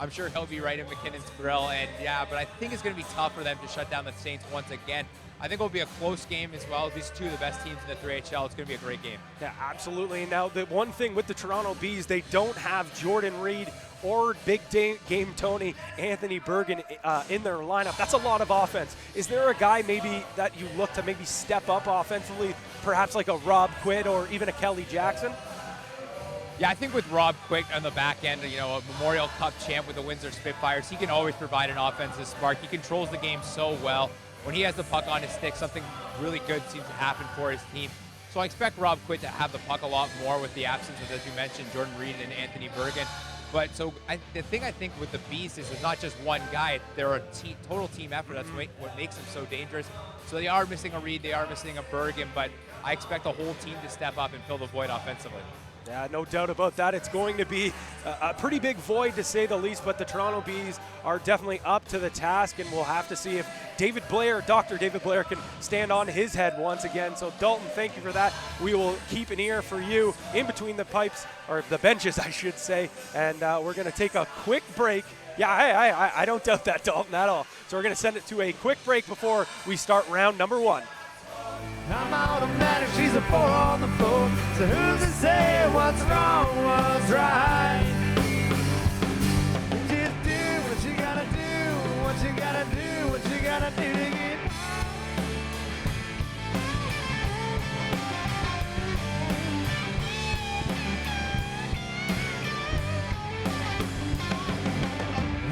I'm sure he'll be right in McKinnon's grill. And yeah, but I think it's going to be tough for them to shut down the Saints once again. I think it'll be a close game as well. These two of the best teams in the 3HL. It's going to be a great game. Yeah, absolutely. Now, the one thing with the Toronto Bees, they don't have Jordan Reed or Big Game Tony Anthony Bergen in their lineup. That's a lot of offense. Is there a guy maybe that you look to maybe step up offensively, perhaps like a Rob Quidd or even a Kelly Jackson? Yeah, I think with Rob Quick on the back end, a Memorial Cup champ with the Windsor Spitfires, he can always provide an offensive spark. He controls the game so well. When he has the puck on his stick, something really good seems to happen for his team. So I expect Rob Quitt to have the puck a lot more with the absence of, as you mentioned, Jordan Reed and Anthony Bergen. But the thing I think with the Bees is it's not just one guy. They're a total team effort. That's what makes them so dangerous. So they are missing a Reed, they are missing a Bergen, but I expect the whole team to step up and fill the void offensively. Yeah, no doubt about that. It's going to be a pretty big void, to say the least, but the Toronto Bees are definitely up to the task, and we'll have to see if Dr. David Blair can stand on his head once again. So, Dalton, thank you for that. We will keep an ear for you in between the pipes, or the benches, I should say, and we're going to take a quick break. Yeah, I don't doubt that, Dalton, at all. So we're going to send it to a quick break before we start round number 1. I'm automatic, she's a 4 on the floor. So who's to say what's wrong, what's right? Just do what you gotta do, what you gotta do, what you gotta do to get.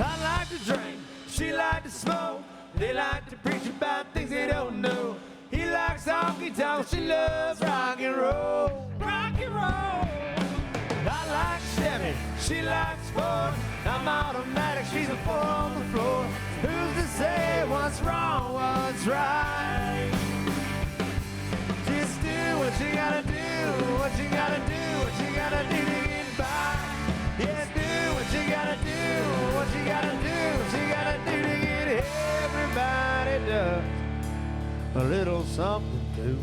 I like to drink, she like to smoke. They like to preach about things they don't know. He likes honky tonk, she loves rock and roll. Rock and roll. I like Chevy, she likes Ford. I'm automatic, she's a 4 on the floor. Who's to say what's wrong, what's right? Just do what you gotta do, what you gotta do, what you gotta do to get by. Yeah, do what you gotta do, what you gotta do, what you gotta do to get. Everybody does a little something too.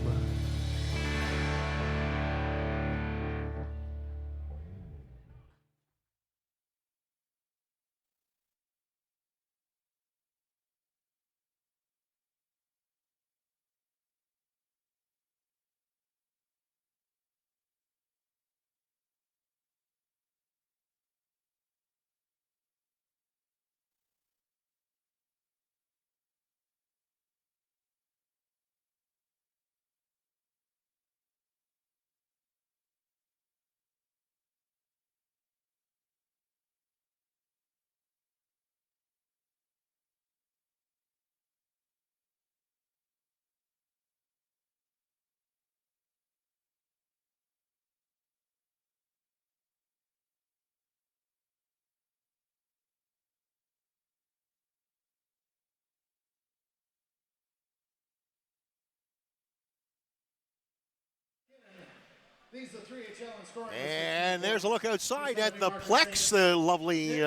And there's a look outside at the Plex, the lovely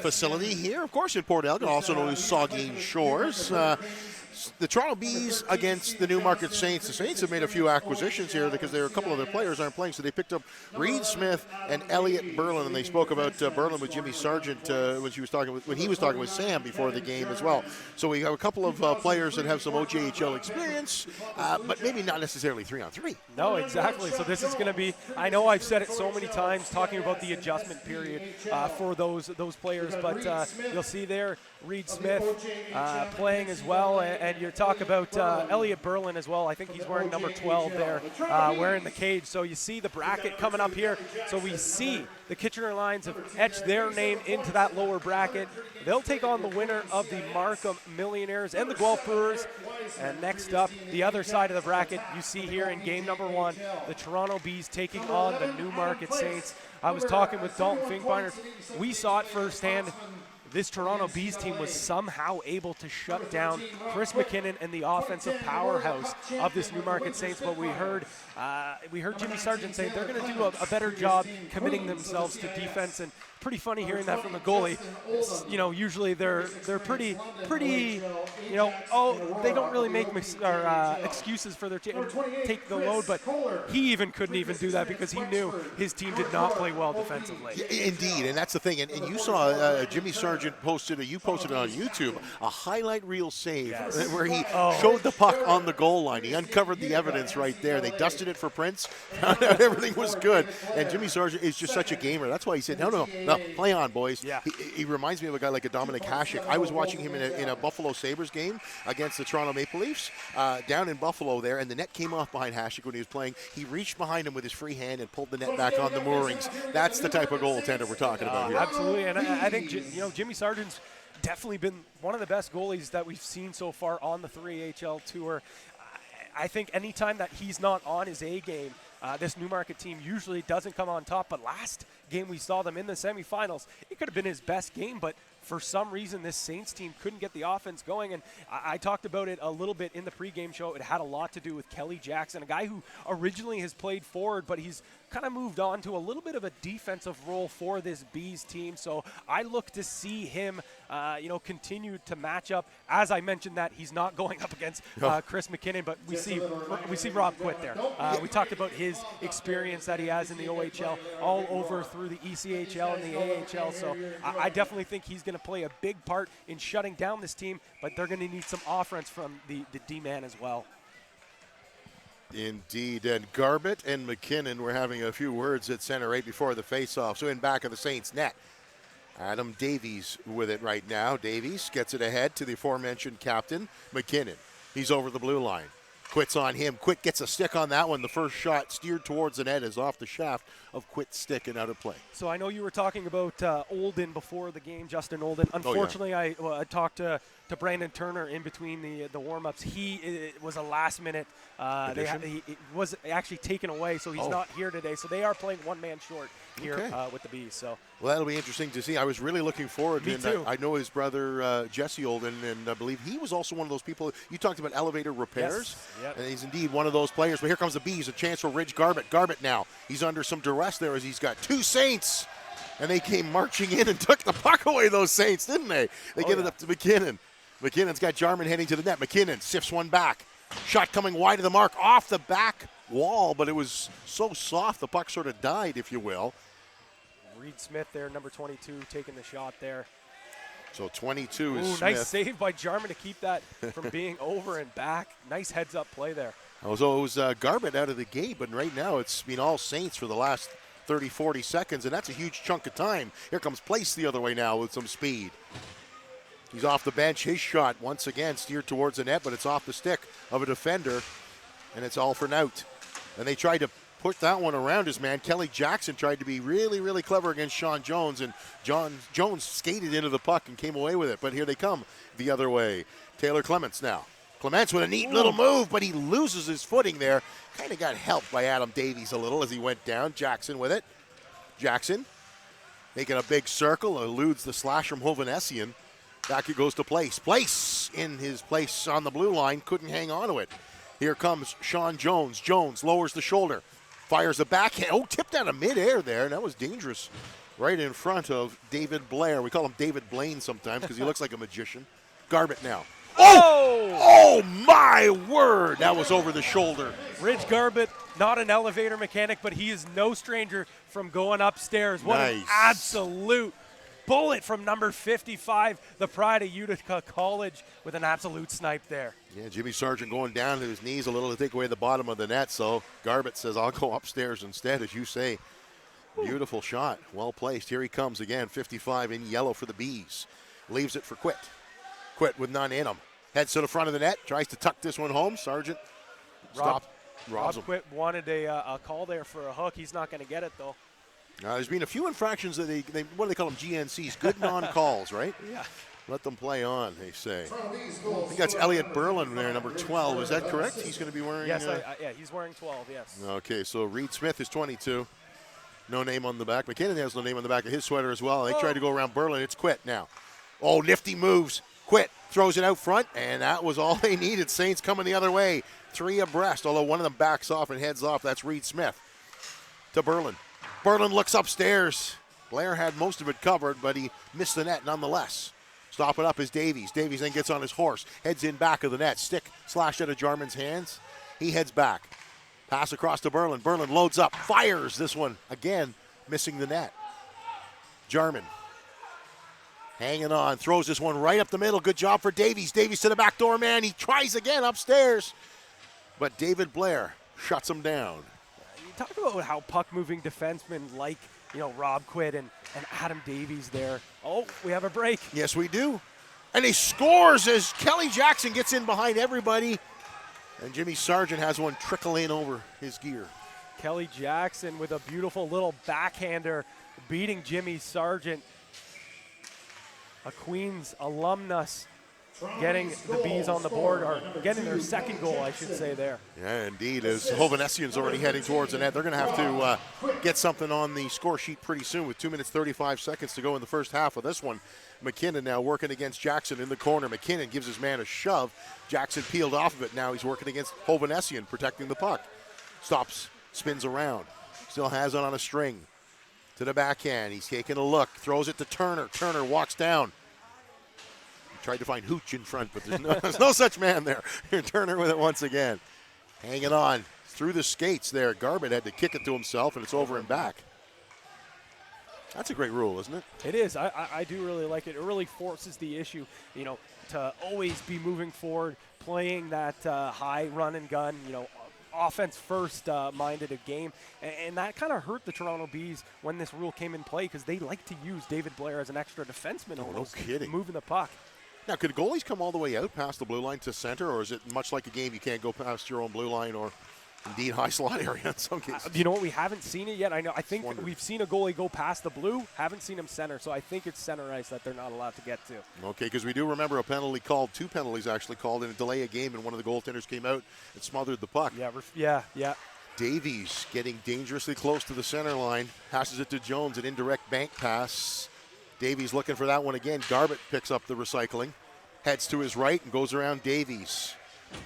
facility here, of course, in Port Elgin, also known as Saugeen Shores. The Toronto Bees against the Newmarket Saints. The Saints have made a few acquisitions here because there are a couple of their players aren't playing, so they picked up Reed Smith and Elliot Berlin, and they spoke about Berlin with Jimmy Sargent when he was talking with Sam before the game as well. So we have a couple of players that have some OJHL experience, but maybe not necessarily 3-on-3. No, exactly. So this is going to be, I know I've said it so many times talking about the adjustment period for those players, but you'll see there Reed Smith playing as well, and you talk about Elliot Berlin as well. I think he's wearing number 12 there, wearing the cage. So you see the bracket coming up here. So we see the Kitchener Lions have etched their name into that lower bracket. They'll take on the winner of the Markham Millionaires and the Guelph Brewers. And next up, the other side of the bracket, you see here in game number 1, the Toronto Bees taking on the Newmarket Saints. I was talking with Dalton Finkbeiner. We saw it firsthand. This Toronto Bees team was somehow able to shut down Chris McKinnon and the offensive powerhouse of this Newmarket Saints. But we heard Jimmy Sargent say they're going to do a better job committing themselves to defense. And pretty funny hearing that from the goalie. Usually they're pretty. They don't really make excuses for their take the load. But he even couldn't even do that because he knew his team did not play well defensively. Indeed, and that's the thing. And you saw Jimmy Sargent posted it on YouTube, a highlight reel save where he showed the puck on the goal line. He uncovered the evidence right there. They dusted it for prints, found out everything was good. And Jimmy Sargent is just such a gamer. That's why he said, no, play on, boys. Yeah. He reminds me of a guy like a Dominic Hasek. I was watching him in a Buffalo Sabres game against the Toronto Maple Leafs down in Buffalo there, and the net came off behind Hasek when he was playing. He reached behind him with his free hand and pulled the net back on the moorings. That's the type of goaltender we're talking about here. Absolutely, and I think Jimmy Sargent's definitely been one of the best goalies that we've seen so far on the 3HL tour. I think anytime that he's not on his A game, this Newmarket team usually doesn't come on top. But last game we saw them in the semifinals, it could have been his best game, but for some reason this Saints team couldn't get the offense going. And I talked about it a little bit in the pregame show. It had a lot to do with Kelly Jackson, a guy who originally has played forward, but he's kind of moved on to a little bit of a defensive role for this Bees team. So I look to see him, continue to match up. As I mentioned that he's not going up against Chris McKinnon, but we see Rob Quit there. We talked about his experience that he has in the OHL all over through the ECHL and the AHL. So I definitely think he's going to play a big part in shutting down this team, but they're going to need some offense from the D-man as well. Indeed, and Garbett and McKinnon were having a few words at center right before the face-off. So in back of the Saints net, Adam Davies with it right now. Davies gets it ahead to the aforementioned captain, McKinnon. He's over the blue line. Quit's on him. Quit gets a stick on that one. The first shot steered towards the net is off the shaft of Quit's stick and out of play. So I know you were talking about Olden before the game, Justin Olden. Unfortunately, I talked to Brandon Turner in between the warm-ups. It was a last-minute. He was actually taken away, so he's not here today. So they are playing one man short here with the Bees. So. Well, that'll be interesting to see. I was really looking forward to it. I know his brother, Jesse Olden, and I believe he was also one of those people. You talked about elevator repairs. Yes. Yep. And he's indeed one of those players. But here comes the Bees, a chance for Ridge Garbett. Garbett now, he's under some duress there as he's got two Saints. And they came marching in and took the puck away, those Saints, didn't they? They give it up to McKinnon. McKinnon's got Jarman heading to the net. McKinnon sifts one back. Shot coming wide of the mark, off the back wall, but it was so soft the puck sort of died, if you will. Reed Smith there, number 22, taking the shot there. So 22 is Smith. Nice save by Jarman to keep that from being over and back. Nice heads-up play there. So it was Garbett out of the gate, but right now it's been all Saints for the last 30, 40 seconds, and that's a huge chunk of time. Here comes Place the other way now with some speed. He's off the bench. His shot, once again, steered towards the net, but it's off the stick of a defender, and it's all for naught. And they tried to put that one around his man. Kelly Jackson tried to be really, really clever against Sean Jones, and Jones skated into the puck and came away with it. But here they come the other way. Taylor Clements now. Clements with a neat little move, but he loses his footing there. Kind of got helped by Adam Davies a little as he went down. Jackson with it. Jackson making a big circle, eludes the slash from Hovanesian. Back it goes to Place. Place in his place on the blue line, couldn't hang on to it. Here comes Sean Jones. Jones lowers the shoulder. Fires the backhand. Oh, tipped out of midair there. And that was dangerous. Right in front of David Blair. We call him David Blaine sometimes because he looks like a magician. Garbett now. Oh my word! That was over the shoulder. Ridge Garbett, not an elevator mechanic, but he is no stranger from going upstairs. What an absolute bullet from number 55, the pride of Utica College, with an absolute snipe there. Yeah, Jimmy Sargent going down to his knees a little to take away the bottom of the net, so Garbett says, I'll go upstairs instead, as you say. Beautiful shot, well placed. Here he comes again, 55 in yellow for the Bees. Leaves it for Quit. Quit with none in him. Heads to the front of the net, tries to tuck this one home. Sargent stopped. Rob Quit wanted a call there for a hook. He's not going to get it, though. There's been a few infractions that they what do they call them? GNCs, good non-calls, right? Yeah. Let them play on, they say. I think that's Elliot Berlin there, number 12. Is that correct? He's going to be wearing... Yes, yeah, he's wearing 12, yes. Okay, so Reed Smith is 22. No name on the back. McKinnon has no name on the back of his sweater as well. They tried to go around Berlin. It's Quit now. Oh, nifty moves. Quit. Throws it out front, and that was all they needed. Saints coming the other way. 3 abreast, although one of them backs off and heads off. That's Reed Smith to Berlin. Berlin looks upstairs. Blair had most of it covered, but he missed the net nonetheless. Stop it up is Davies. Davies then gets on his horse, heads in back of the net. Stick slashed out of Jarman's hands. He heads back. Pass across to Berlin. Berlin loads up, fires this one. Again, missing the net. Jarman hanging on, throws this one right up the middle. Good job for Davies. Davies to the back door, man. He tries again upstairs, but David Blair shuts him down. You talk about how puck-moving defensemen like, Rob Quit and Adam Davies there. Oh, we have a break. Yes, we do. And he scores as Kelly Jackson gets in behind everybody. And Jimmy Sargent has one trickle in over his gear. Kelly Jackson with a beautiful little backhander beating Jimmy Sargent. A Queens alumnus getting the Bees on the board, or getting their second goal, I should say, there. Yeah, indeed. As Hovnessian's already heading towards the net, they're going to have to get something on the score sheet pretty soon with 2 minutes 35 seconds to go in the first half of this one. McKinnon now working against Jackson in the corner. McKinnon gives his man a shove. Jackson peeled off of it. Now he's working against Hovnessian, protecting the puck. Stops, spins around. Still has it on a string. To the backhand. He's taking a look. Throws it to Turner. Turner walks down. He tried to find Hooch in front, but there's no such man there. Turner with it once again. Hanging on. Through the skates there. Garbett had to kick it to himself, and it's over and back. That's a great rule, isn't it? It is. I do really like it. It really forces the issue, to always be moving forward, playing that high run and gun, offense first minded game. And that kind of hurt the Toronto Bees when this rule came in play, because they like to use David Blair as an extra defenseman. Oh, no kidding. Moving the puck. Now, could goalies come all the way out past the blue line to center, or is it much like a game you can't go past your own blue line or indeed high slot area in some cases? You know what? We haven't seen it yet. I think we've seen a goalie go past the blue. Haven't seen him center, so I think it's center ice that they're not allowed to get to. Okay, because we do remember a penalty called, 2 penalties actually called in a delay of game, and one of the goaltenders came out and smothered the puck. Yeah. Davies getting dangerously close to the center line. Passes it to Jones, an indirect bank pass. Davies looking for that one again. Garbett picks up the recycling. Heads to his right and goes around Davies.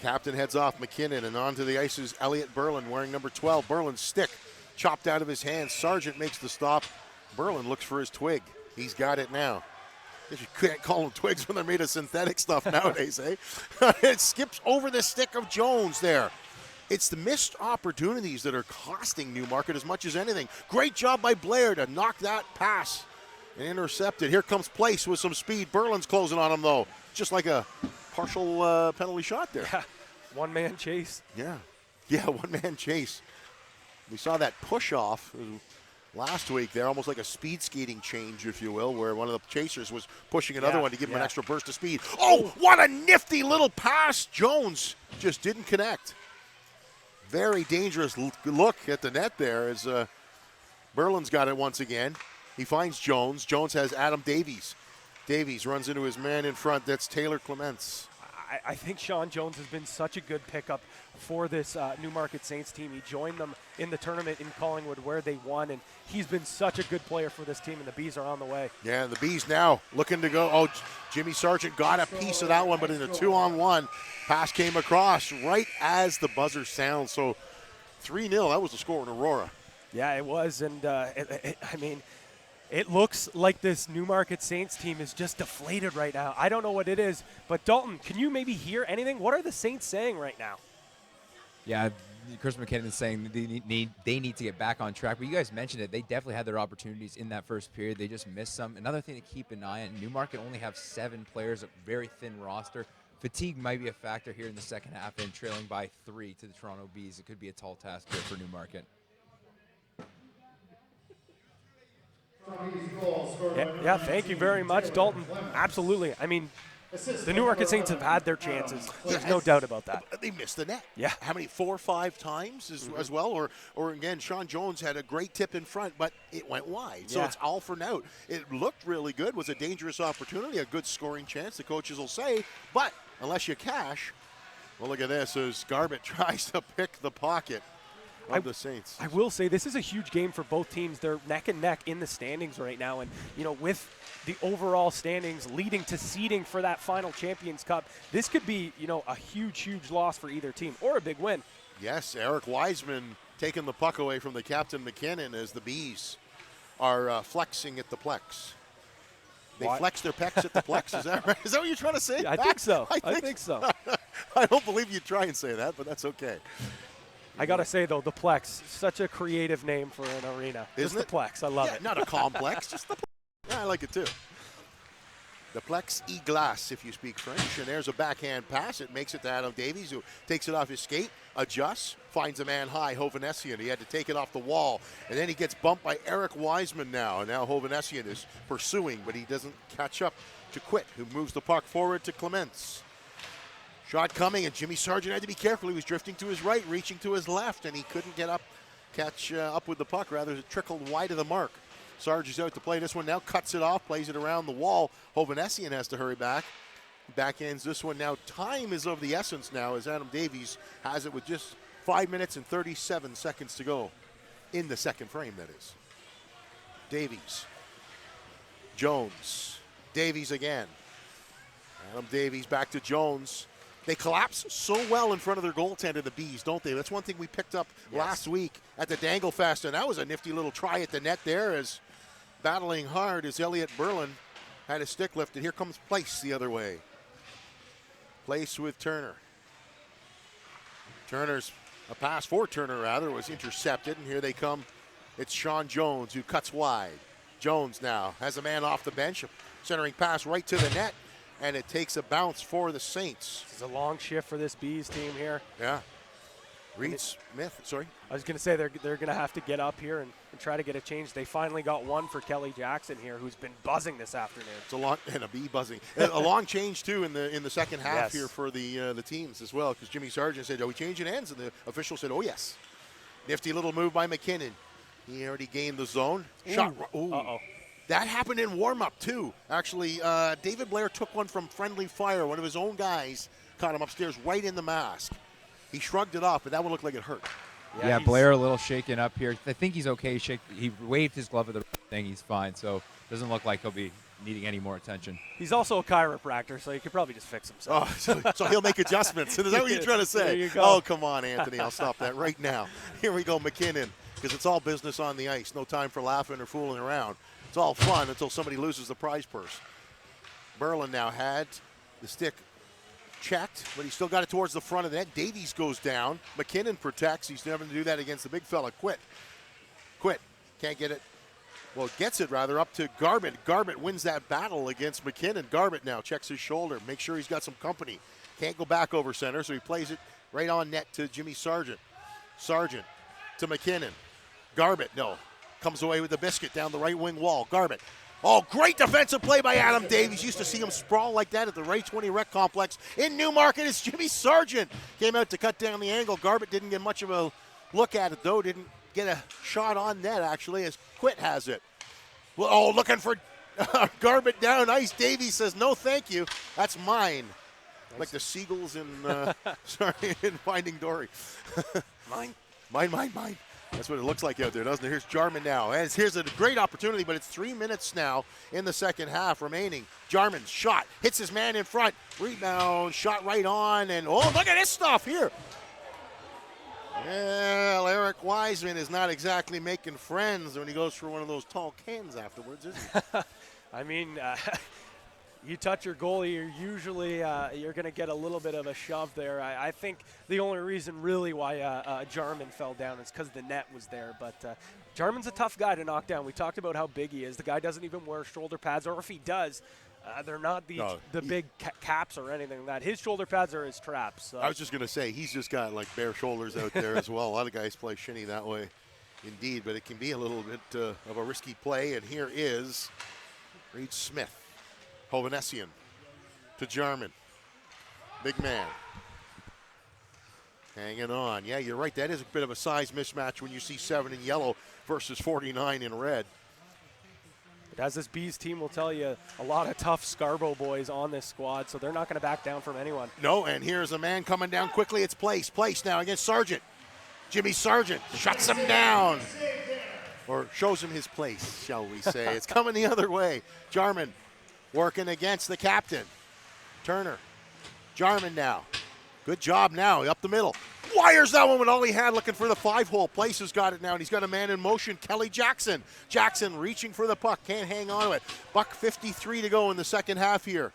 Captain heads off McKinnon, and onto the ice is Elliot Berlin wearing number 12. Berlin's stick chopped out of his hands. Sargent makes the stop. Berlin looks for his twig. He's got it now. You can't call them twigs when they're made of synthetic stuff nowadays, eh? It skips over the stick of Jones there. It's the missed opportunities that are costing Newmarket as much as anything. Great job by Blair to knock that pass and intercept it. Here comes Place with some speed. Berlin's closing on him, though. Just like a partial penalty shot there. Yeah, one-man chase. Yeah, one-man chase. We saw that push-off last week there, almost like a speed skating change, if you will, where one of the chasers was pushing another one to give him an extra burst of speed. Oh, what a nifty little pass. Jones just didn't connect. Very dangerous look at the net there as Berlin's got it once again. He finds Jones. Jones has Adam Davies. Davies runs into his man in front. That's Taylor Clements. I think Sean Jones has been such a good pickup for this Newmarket Saints team. He joined them in the tournament in Collingwood where they won, and he's been such a good player for this team, and the Bees are on the way. Yeah, and the Bees now looking to go. Oh, Jimmy Sargent got a piece of that one, but in a 2-on-1, pass came across right as the buzzer sounds. So 3-0, that was the score in Aurora. Yeah, it was, and I mean, it looks like this Newmarket Saints team is just deflated right now. I don't know what it is, but Dalton, can you maybe hear anything? What are the Saints saying right now? Yeah, Chris McKinnon is saying they need to get back on track. But you guys mentioned it. They definitely had their opportunities in that first period. They just missed some. Another thing to keep an eye on, Newmarket only have 7 players, a very thin roster. Fatigue might be a factor here in the second half, and trailing by 3 to the Toronto Bees. It could be a tall task here for Newmarket. Yeah, thank you very much, Dalton. Absolutely. I mean, the Newmarket Saints have had their chances. There's no doubt about that. They missed the net. Yeah. How many, 4 or 5 times as well? Or again, Sean Jones had a great tip in front, but it went wide. So it's all for naught. It looked really good, was a dangerous opportunity, a good scoring chance, the coaches will say. But unless you cash, well, look at this as Garbett tries to pick the pocket of the Saints. I will say this is a huge game for both teams. They're neck and neck in the standings right now. And, with the overall standings leading to seeding for that final Champions Cup, this could be, a huge, huge loss for either team or a big win. Yes, Eric Wiseman taking the puck away from the captain McKinnon as the Bees are flexing at the Plex. They flex their pecs at the Plex. Is that right? Is that what you're trying to say? I think so. I think so. I don't believe you'd try and say that, but that's okay. I got to say, though, the Plex, such a creative name for an arena. Isn't it? The Plex. I love it. Not a complex, just the Plex. Yeah, I like it too. The Plex E-Glace, if you speak French. And there's a backhand pass. It makes it to Adam Davies, who takes it off his skate, adjusts, finds a man high, Hovnessian. He had to take it off the wall. And then he gets bumped by Eric Wiseman now. And now Hovnessian is pursuing, but he doesn't catch up to Quit, who moves the puck forward to Clements. Shot coming, and Jimmy Sargent had to be careful. He was drifting to his right, reaching to his left, and he couldn't catch up with the puck. Rather, it trickled wide of the mark. Sarge is out to play this one now, cuts it off, plays it around the wall. Hovnessian has to hurry back. Backhands this one now. Time is of the essence now as Adam Davies has it with just 5 minutes and 37 seconds to go in the second frame, that is. Davies. Jones. Davies again. Adam Davies back to Jones. They collapse so well in front of their goaltender, the Bees, don't they? That's one thing we picked up last week at the Dangle Fest, and that was a nifty little try at the net there as battling hard as Elliot Berlin had his stick lifted. Here comes Place the other way. Place with Turner. A pass for Turner, rather, was intercepted, and here they come. It's Sean Jones who cuts wide. Jones now has a man off the bench, a centering pass right to the net. And it takes a bounce for the Saints. It's a long shift for this Bees team here. Yeah. Reed Smith, sorry. I was going to say they're going to have to get up here and try to get a change. They finally got one for Kelly Jackson here, who's been buzzing this afternoon. It's a long and a bee buzzing. A long change too in the second half here for the teams as well, because Jimmy Sargent said, "Are we changing ends?" And the official said, "Oh yes." Nifty little move by McKinnon. He already gained the zone. Shot. Ooh. Uh-oh. That happened in warm-up, too. Actually, David Blair took one from friendly fire. One of his own guys caught him upstairs right in the mask. He shrugged it off, but that one looked like it hurt. Yeah, Blair a little shaken up here. I think he's okay. He waved his glove at the thing. He's fine, so doesn't look like he'll be needing any more attention. He's also a chiropractor, so he could probably just fix himself. Oh, so he'll make adjustments. Is that what you're trying to say? There you go. Oh, come on, Anthony. I'll stop that right now. Here we go, McKinnon, because it's all business on the ice. No time for laughing or fooling around. It's all fun until somebody loses the prize purse. Berlin now had the stick checked, but he still got it towards the front of the net. Davies goes down. McKinnon protects. He's never going to do that against the big fella. Quit. Can't get it. Well, gets it rather up to Garbett. Garbett wins that battle against McKinnon. Garbett now checks his shoulder. Make sure he's got some company. Can't go back over center, so he plays it right on net to Jimmy Sargent. Sargent to McKinnon. Garbett, no. Comes away with the biscuit down the right wing wall. Garbett. Oh, great defensive play by Adam Davies. Used to see him sprawl like that at the Ray 20 Rec Complex in Newmarket. It's Jimmy Sargent. Came out to cut down the angle. Garbett didn't get much of a look at it, though. Didn't get a shot on net, actually, as Quit has it. Well, looking for Garbett down ice. Davies says, no, thank you. That's mine. Like the seagulls in, in Finding Dory. Mine. That's what it looks like out there, doesn't it? Here's Jarman now. And here's a great opportunity, but it's 3 minutes now in the second half remaining. Jarman's shot. Hits his man in front. Rebound. Shot right on. And, oh, look at this stuff here. Well, Eric Wiseman is not exactly making friends when he goes for one of those tall cans afterwards, is he? I mean, you touch your goalie, you're usually you're going to get a little bit of a shove there. I think the only reason really why Jarman fell down is because the net was there. But Jarman's a tough guy to knock down. We talked about how big he is. The guy doesn't even wear shoulder pads, or if he does, they're not the big caps or anything like that. His shoulder pads are his traps. So. I was just going to say, he's just got like bare shoulders out there as well. A lot of guys play shinny that way indeed, but it can be a little bit of a risky play. And here is Reed Smith. Hovanesian to Jarman. Big man. Hanging on. Yeah, you're right. That is a bit of a size mismatch when you see 7 in yellow versus 49 in red. But as this Bees team will tell you, a lot of tough Scarborough boys on this squad, so they're not going to back down from anyone. No, and here's a man coming down quickly. It's Place. Place now against Sargent. Jimmy Sargent shuts him down. Or shows him his place, shall we say. It's coming the other way. Jarman working against the captain. Turner. Jarman now. Good job now. Up the middle. Wires that one with all he had, looking for the 5-hole. Place has got it now, and he's got a man in motion, Kelly Jackson. Jackson reaching for the puck. Can't hang on to it. Buck 53 to go in the second half here.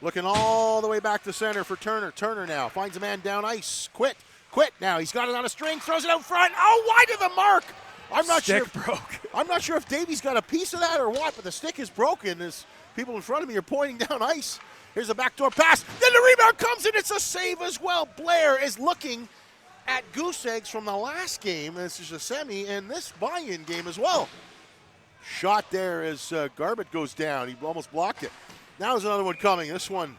Looking all the way back to center for Turner. Turner now finds a man down ice. Quit now. He's got it on a string. Throws it out front. Oh, wide of the mark. I'm not Stick sure. broke. I'm not sure if Davies got a piece of that or what, but the stick is broken as people in front of me are pointing down ice. Here's a backdoor pass. Then the rebound comes and it's a save as well. Blair is looking at goose eggs from the last game. This is a semi and this buy-in game as well. Shot there as Garbett goes down. He almost blocked it. Now there's another one coming. This one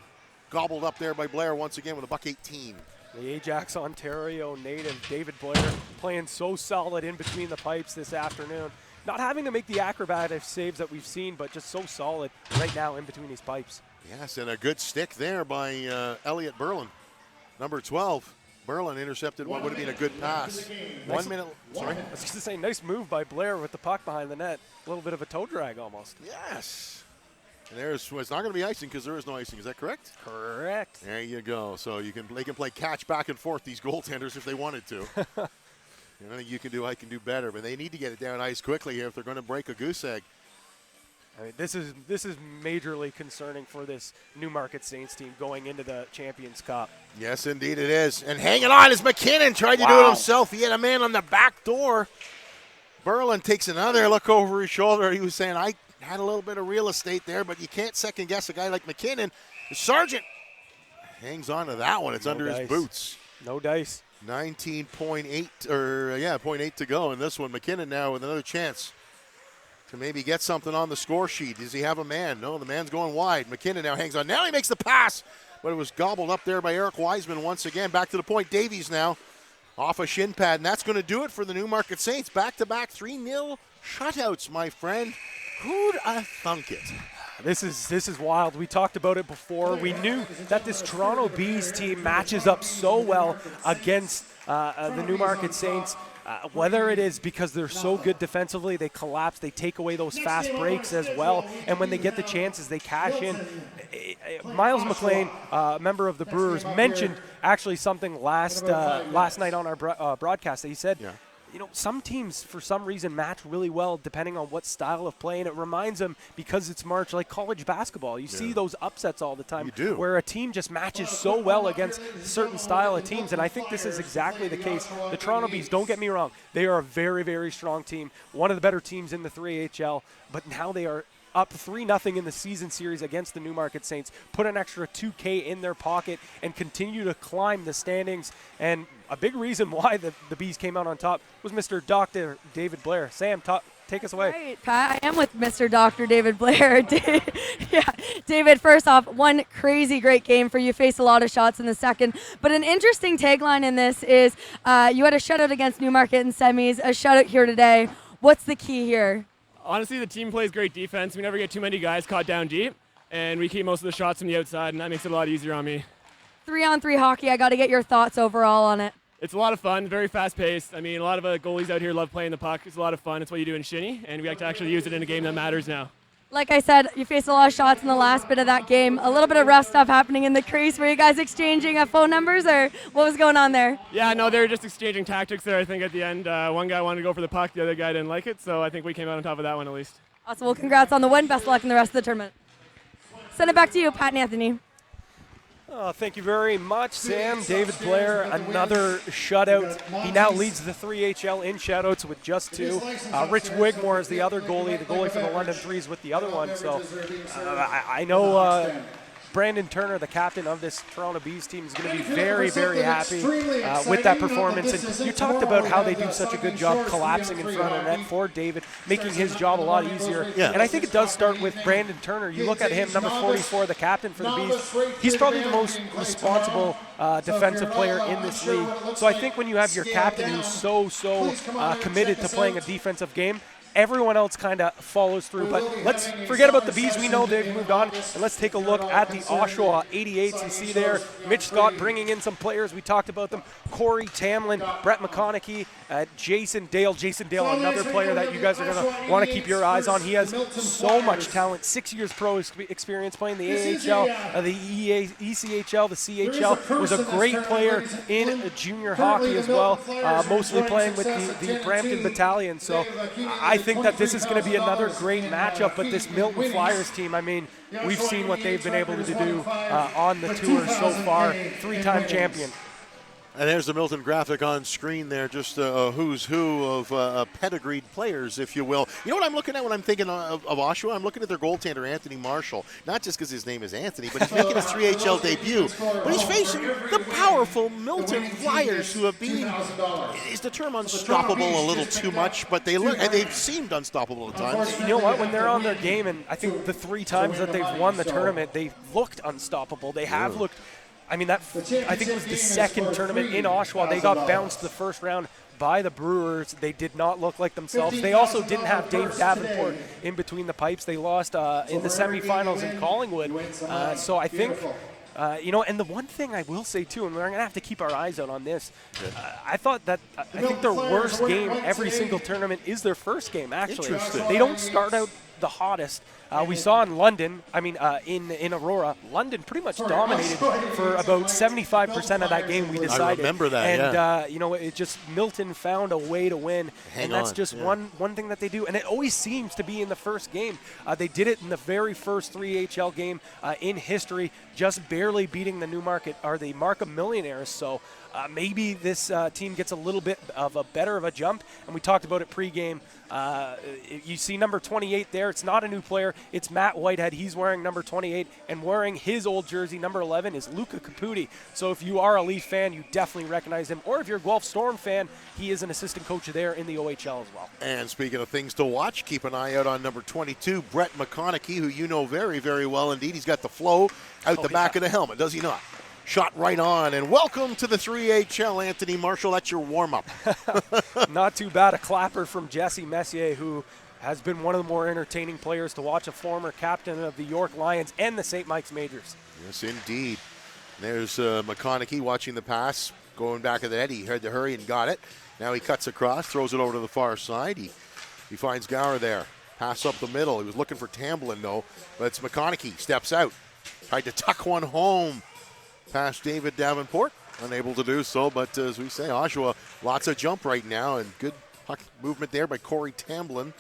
gobbled up there by Blair once again with a buck 18. The Ajax, Ontario native David Blair playing so solid in between the pipes this afternoon. Not having to make the acrobatic saves that we've seen, but just so solid right now in between these pipes. Yes, and a good stick there by Elliot Berlin. Number 12. Berlin intercepted what would have been a good pass. 1 minute. Sorry? I was going to say, nice move by Blair with the puck behind the net. A little bit of a toe drag almost. Yes. And it's not going to be icing because there is no icing. Is that correct? Correct. There you go. So they can play catch back and forth, these goaltenders, if they wanted to. You can do, I can do better, but they need to get it down ice quickly here if they're going to break a goose egg. I mean, this is majorly concerning for this Newmarket Saints team going into the Champions Cup. Yes, indeed it is. And hanging on is McKinnon. Tried to do it himself. He had a man on the back door. Berlin takes another look over his shoulder. He was saying, I had a little bit of real estate there, but you can't second guess a guy like McKinnon. Sargent hangs on to that one. It's under his boots. No dice. 0.8 to go in this one. McKinnon now with another chance to maybe get something on the score sheet. Does he have a man? No, the man's going wide. McKinnon now hangs on. Now he makes the pass, but it was gobbled up there by Eric Wiseman once again. Back to the point. Davies now off a shin pad, and that's going to do it for the Newmarket Saints. Back-to-back 3-0 shutouts, my friend. Who'd have thunk it? This is wild. We talked about it before. We knew that this Toronto Bees team matches up so well against the Newmarket Saints. Whether it is because they're so good defensively, they collapse, they take away those fast breaks as well, and when they get the chances, they cash in. Miles McLean, member of the Brewers, mentioned actually something last night on our broadcast. He said, some teams, for some reason, match really well depending on what style of play, and it reminds them, because it's March, like college basketball. You see those upsets all the time where a team just matches so well against a certain style of teams, and I think this is exactly the case. The Toronto Bees, don't get me wrong, they are a very, very strong team, one of the better teams in the 3HL, but now they are up 3-0 in the season series against the Newmarket Saints, put an extra $2K in their pocket, and continue to climb the standings. And a big reason why the Bees came out on top was Mr. Dr. David Blair. Sam, take us away. Right, Pat, I am with Mr. Dr. David Blair. David, first off, one crazy great game for you. Faced a lot of shots in the second. But an interesting tagline in this is you had a shutout against Newmarket in semis, a shutout here today. What's the key here? Honestly, the team plays great defense. We never get too many guys caught down deep, and we keep most of the shots from the outside, and that makes it a lot easier on me. 3-on-3 hockey, I got to get your thoughts overall on it. It's a lot of fun, very fast-paced. I mean, a lot of goalies out here love playing the puck. It's a lot of fun. It's what you do in shinny, and we like to actually use it in a game that matters now. Like I said, you faced a lot of shots in the last bit of that game. A little bit of rough stuff happening in the crease. Were you guys exchanging phone numbers, or what was going on there? Yeah, no, they were just exchanging tactics there, I think, at the end. One guy wanted to go for the puck, the other guy didn't like it, so I think we came out on top of that one at least. Awesome. Well, congrats on the win. Best of luck in the rest of the tournament. Send it back to you, Pat and Anthony. Thank you very much, Sam. David Blair, another shutout. He now leads the 3HL in shutouts with just 2. Rich Wigmore is the other goalie. The goalie for the London Threes with the other one. So I know Brandon Turner, the captain of this Toronto Bees team, is going to be very, very happy with that performance. And you talked about how they do such a good job collapsing in front of net for David, making his job a lot easier. Yeah. And I think it does start with Brandon Turner. You look at him, number 44, the captain for the Bees. He's probably the most responsible defensive player in this league. So I think when you have your captain who's so committed to playing a defensive game, everyone else kind of follows through. But let's forget about the Bees. We know they've moved on. And let's take a look at the Oshawa 88s. You see there Mitch Scott bringing in some players. We talked about them. Corey Tamlin, Brett McConaughey, Jason Dale. Jason Dale, another player that you guys are going to want to keep your eyes on. He has so much talent. 6 years pro experience playing the AHL, the ECHL, the CHL. Was a great player in junior hockey as well, mostly playing with the Brampton Battalion. So I think that this is going to be another great matchup. But this Milton Flyers team, I mean, we've seen what they've been able to do on the tour so far. 3-time champion. And there's the Milton graphic on screen there, just a who's who of pedigreed players, if you will. You know what I'm looking at when I'm thinking of Oshawa? I'm looking at their goaltender, Anthony Marshall. Not just because his name is Anthony, but he's making his 3HL debut. But he's facing the powerful Milton Flyers, who have been, is the term unstoppable a little too much, but they've seemed unstoppable at times. You know what? When they're on their game, and I think the 3 times that they've won the tournament, they've looked unstoppable. They have looked. I mean, I think it was the second tournament in Oshawa. They got bounced the first round by the Brewers. They did not look like themselves. They also didn't have Dave Davenport in between the pipes. They lost in the semifinals in Collingwood. So I think, and the one thing I will say too, and we're going to have to keep our eyes out on this, I thought that, I think their worst game every single tournament is their first game, actually. Interesting. They don't start out the hottest. We saw in London, in Aurora, London pretty much dominated for about 75% of that game, we decided. I remember that, And, it just, Milton found a way to win. And that's just one thing that they do. And it always seems to be in the first game. They did it in the very first 3HL game in history, just barely beating the Newmarket, or the Markham Millionaires. So maybe this team gets a little bit of a better of a jump. And we talked about it pregame. You see number 28 there. It's not a new player. It's Matt Whitehead. He's wearing number 28, and wearing his old jersey, number 11, is Luca Caputi. So if you are a Leaf fan, you definitely recognize him. Or if you're a Guelph Storm fan, he is an assistant coach there in the OHL as well. And speaking of things to watch, keep an eye out on number 22, Brett McConaughey, who you know very, very well indeed. He's got the flow out the back of the helmet, does he not? Shot right on, and welcome to the 3HL, Anthony Marshall. That's your warm-up. Not too bad. A clapper from Jesse Messier, who has been one of the more entertaining players to watch, a former captain of the York Lions and the St. Mike's Majors. Yes, indeed. There's McConaughey watching the pass, going back of the net. He had to hurry and got it. Now he cuts across, throws it over to the far side. He finds Gower there. Pass up the middle. He was looking for Tamblin, though, but it's McConaughey. Steps out. Tried to tuck one home past David Davenport. Unable to do so, but as we say, Oshawa, lots of jump right now, and good puck movement there by Corey Tamblin,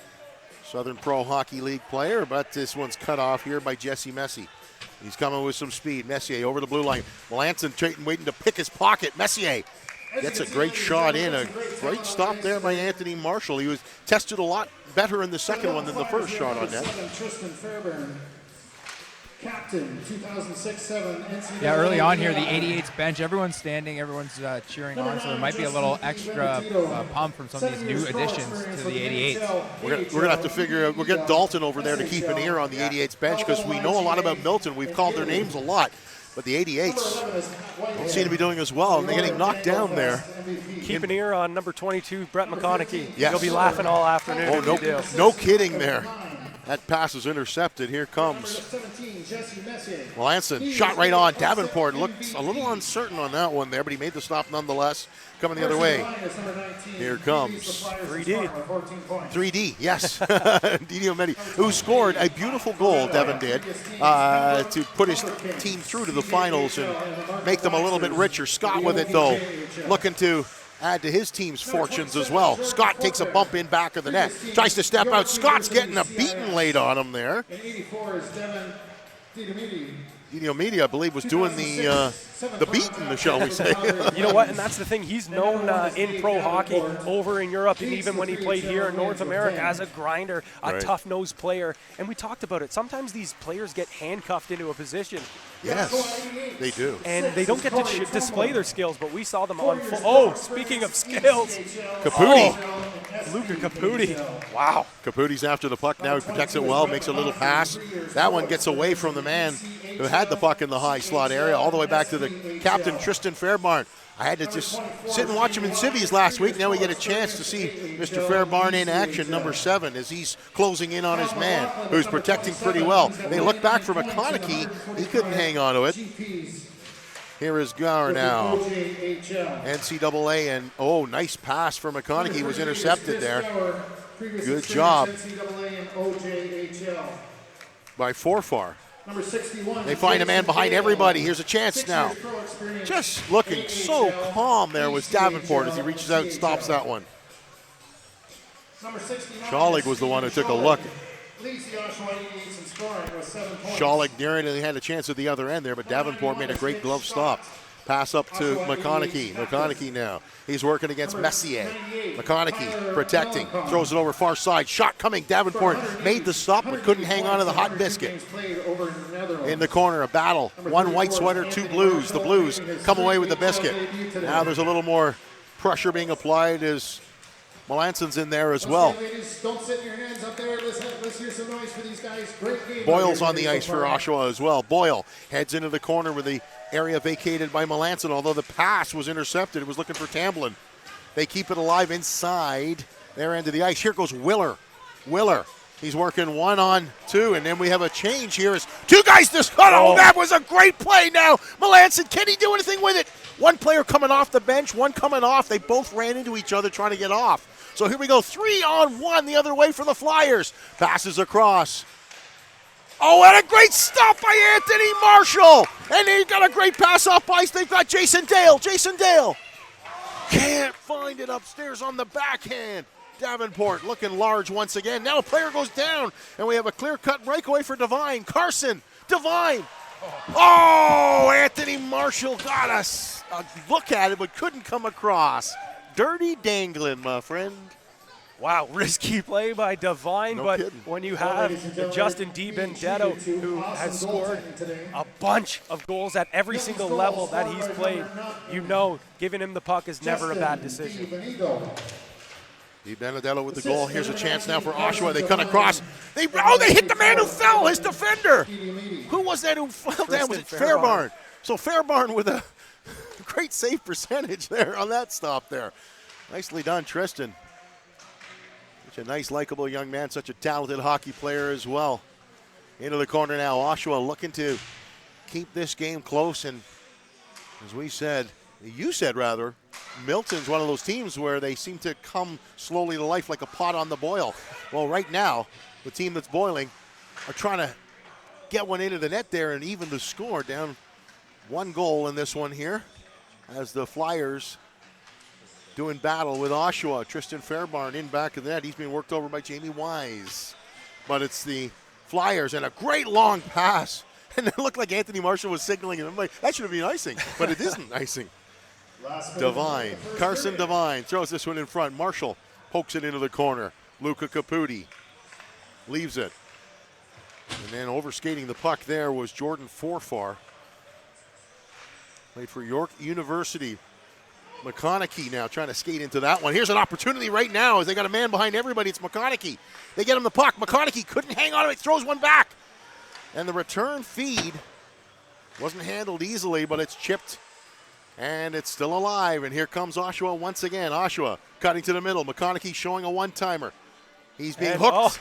Southern Pro Hockey League player, but this one's cut off here by Jesse Messi. He's coming with some speed. Messier over the blue line. Melanson waiting to pick his pocket. Messier gets a great shot in. A great stop there by Anthony Marshall. He was tested a lot better in the second one than the first shot on net. Captain, 2006-07 NCAA. Yeah, early on here, the 88's bench, everyone's standing, everyone's cheering on, so there might be a little extra pump from some of these new additions to the 88's. We're going to have to figure out, we'll get Dalton over there to keep an ear on the 88's bench, because we know a lot about Milton. We've called their names a lot, but the 88's don't seem to be doing as well, and they're getting knocked down there. Keep an ear on number 22, Brett McConaughey. Yes. You'll be laughing all afternoon. Oh, no kidding there. That pass is intercepted. Here comes 17, Jesse Messier. Melanson. Shot right on. Davenport looked a little uncertain on that one there, but he made the stop nonetheless. Coming the other way. Here comes 3D. 3D, yes. Didio Medi, who scored a beautiful goal, Devin did, to put his team through to the finals and make them a little bit richer. Scott with it, though, looking to add to his team's fortunes as well. Scott takes a bump in back of the net. Tries to step out. Scott's getting a beating laid on him there. And 84 is Devin Didio. Didio Media, I believe, was doing the beating, shall we say. You know what, and that's the thing. He's known in pro hockey over in Europe, and even when he played here in North America as a grinder, a tough-nosed player. And we talked about it. Sometimes these players get handcuffed into a position. Yes, they do. And they don't get to display their skills, but we saw them on full. Oh, speaking of skills. Caputi. Luca Caputi. Wow. Caputi's after the puck now. He protects it well, makes a little pass. That one gets away from the man who had the puck in the high slot area, all the way back to the captain, Tristan Fairbarn. I had to just sit and watch him in civvies last week. Now we get a chance to see Mr. Fairbarn in action, number 7, as he's closing in on his man, who's protecting pretty well. They look back for McConaughey. He couldn't hang on to it. Here is Gower now. NCAA, and oh, nice pass for McConaughey. Was intercepted there. Good job by Forfar. Number 61. They find a man behind everybody. Here's a chance now. Just looking so calm there was Davenport as he reaches out and stops that one. Schalig was the one who took a look. Schalig nearly had a chance at the other end there, but Davenport made a great glove stop. Pass up to McConaughey. McConaughey now. He's working against Messier. McConaughey protecting. Throws it over far side. Shot coming. Davenport made the stop but couldn't hang on to the hot biscuit. In the corner, a battle. One white sweater, 2 blues. The Blues come away with the biscuit. Now there's a little more pressure being applied as Melanson's in there as well. Don't sit your hands up there. Let's hear some noise for these guys. Great game. Boyle's on the ice for Oshawa as well. Boyle heads into the corner with the area vacated by Melanson, although the pass was intercepted. It was looking for Tamblin. They keep it alive inside their end of the ice. Here goes Willer. He's working 1-on-2, and then we have a change here. As 2 guys just cut. Oh, that was a great play now. Melanson, can he do anything with it? One player coming off the bench, one coming off. They both ran into each other trying to get off. So here we go, 3-on-1 the other way for the Flyers. Passes across. Oh, and a great stop by Anthony Marshall. And he got a great pass off ice. They've got Jason Dale. Can't find it upstairs on the backhand. Davenport looking large once again. Now a player goes down, and we have a clear-cut breakaway for Devine. Carson, Devine. Oh, Anthony Marshall got a look at it, but couldn't come across. Dirty dangling, my friend. Wow, risky play by Devine, No but kidding. when you have Justin DiBenedetto, who has scored a bunch of goals at every single level that he's played, you know giving him the puck is never a bad decision. DiBenedetto with the goal. Here's a chance now for Oshawa. They cut across. They hit the man who fell, his defender. Who was that who fell down? Was it Fairbarn? So Fairbarn with a great save percentage there on that stop there. Nicely done, Tristan. Such a nice, likable young man, such a talented hockey player as well. Into the corner now. Oshawa looking to keep this game close. And as you said rather, Milton's one of those teams where they seem to come slowly to life like a pot on the boil. Well, right now, the team that's boiling are trying to get one into the net there and even the score, down 1 goal in this one here as the Flyers doing battle with Oshawa. Tristan Fairbarn in back of the net. He's being worked over by Jamie Wise. But it's the Flyers, and a great long pass. And it looked like Anthony Marshall was signaling it. I'm like, that should have been icing, but it isn't icing. Devine, Carson Devine throws this one in front. Marshall pokes it into the corner. Luca Caputi leaves it. And then overskating the puck there was Jordan Forfar. Played for York University. McConaughey now trying to skate into that one. Here's an opportunity right now as they got a man behind everybody. It's McConaughey. They get him the puck. McConaughey couldn't hang on to it. Throws one back. And the return feed wasn't handled easily, but it's chipped. And it's still alive. And here comes Oshawa once again. Oshawa cutting to the middle. McConaughey showing a one-timer. He's being hooked.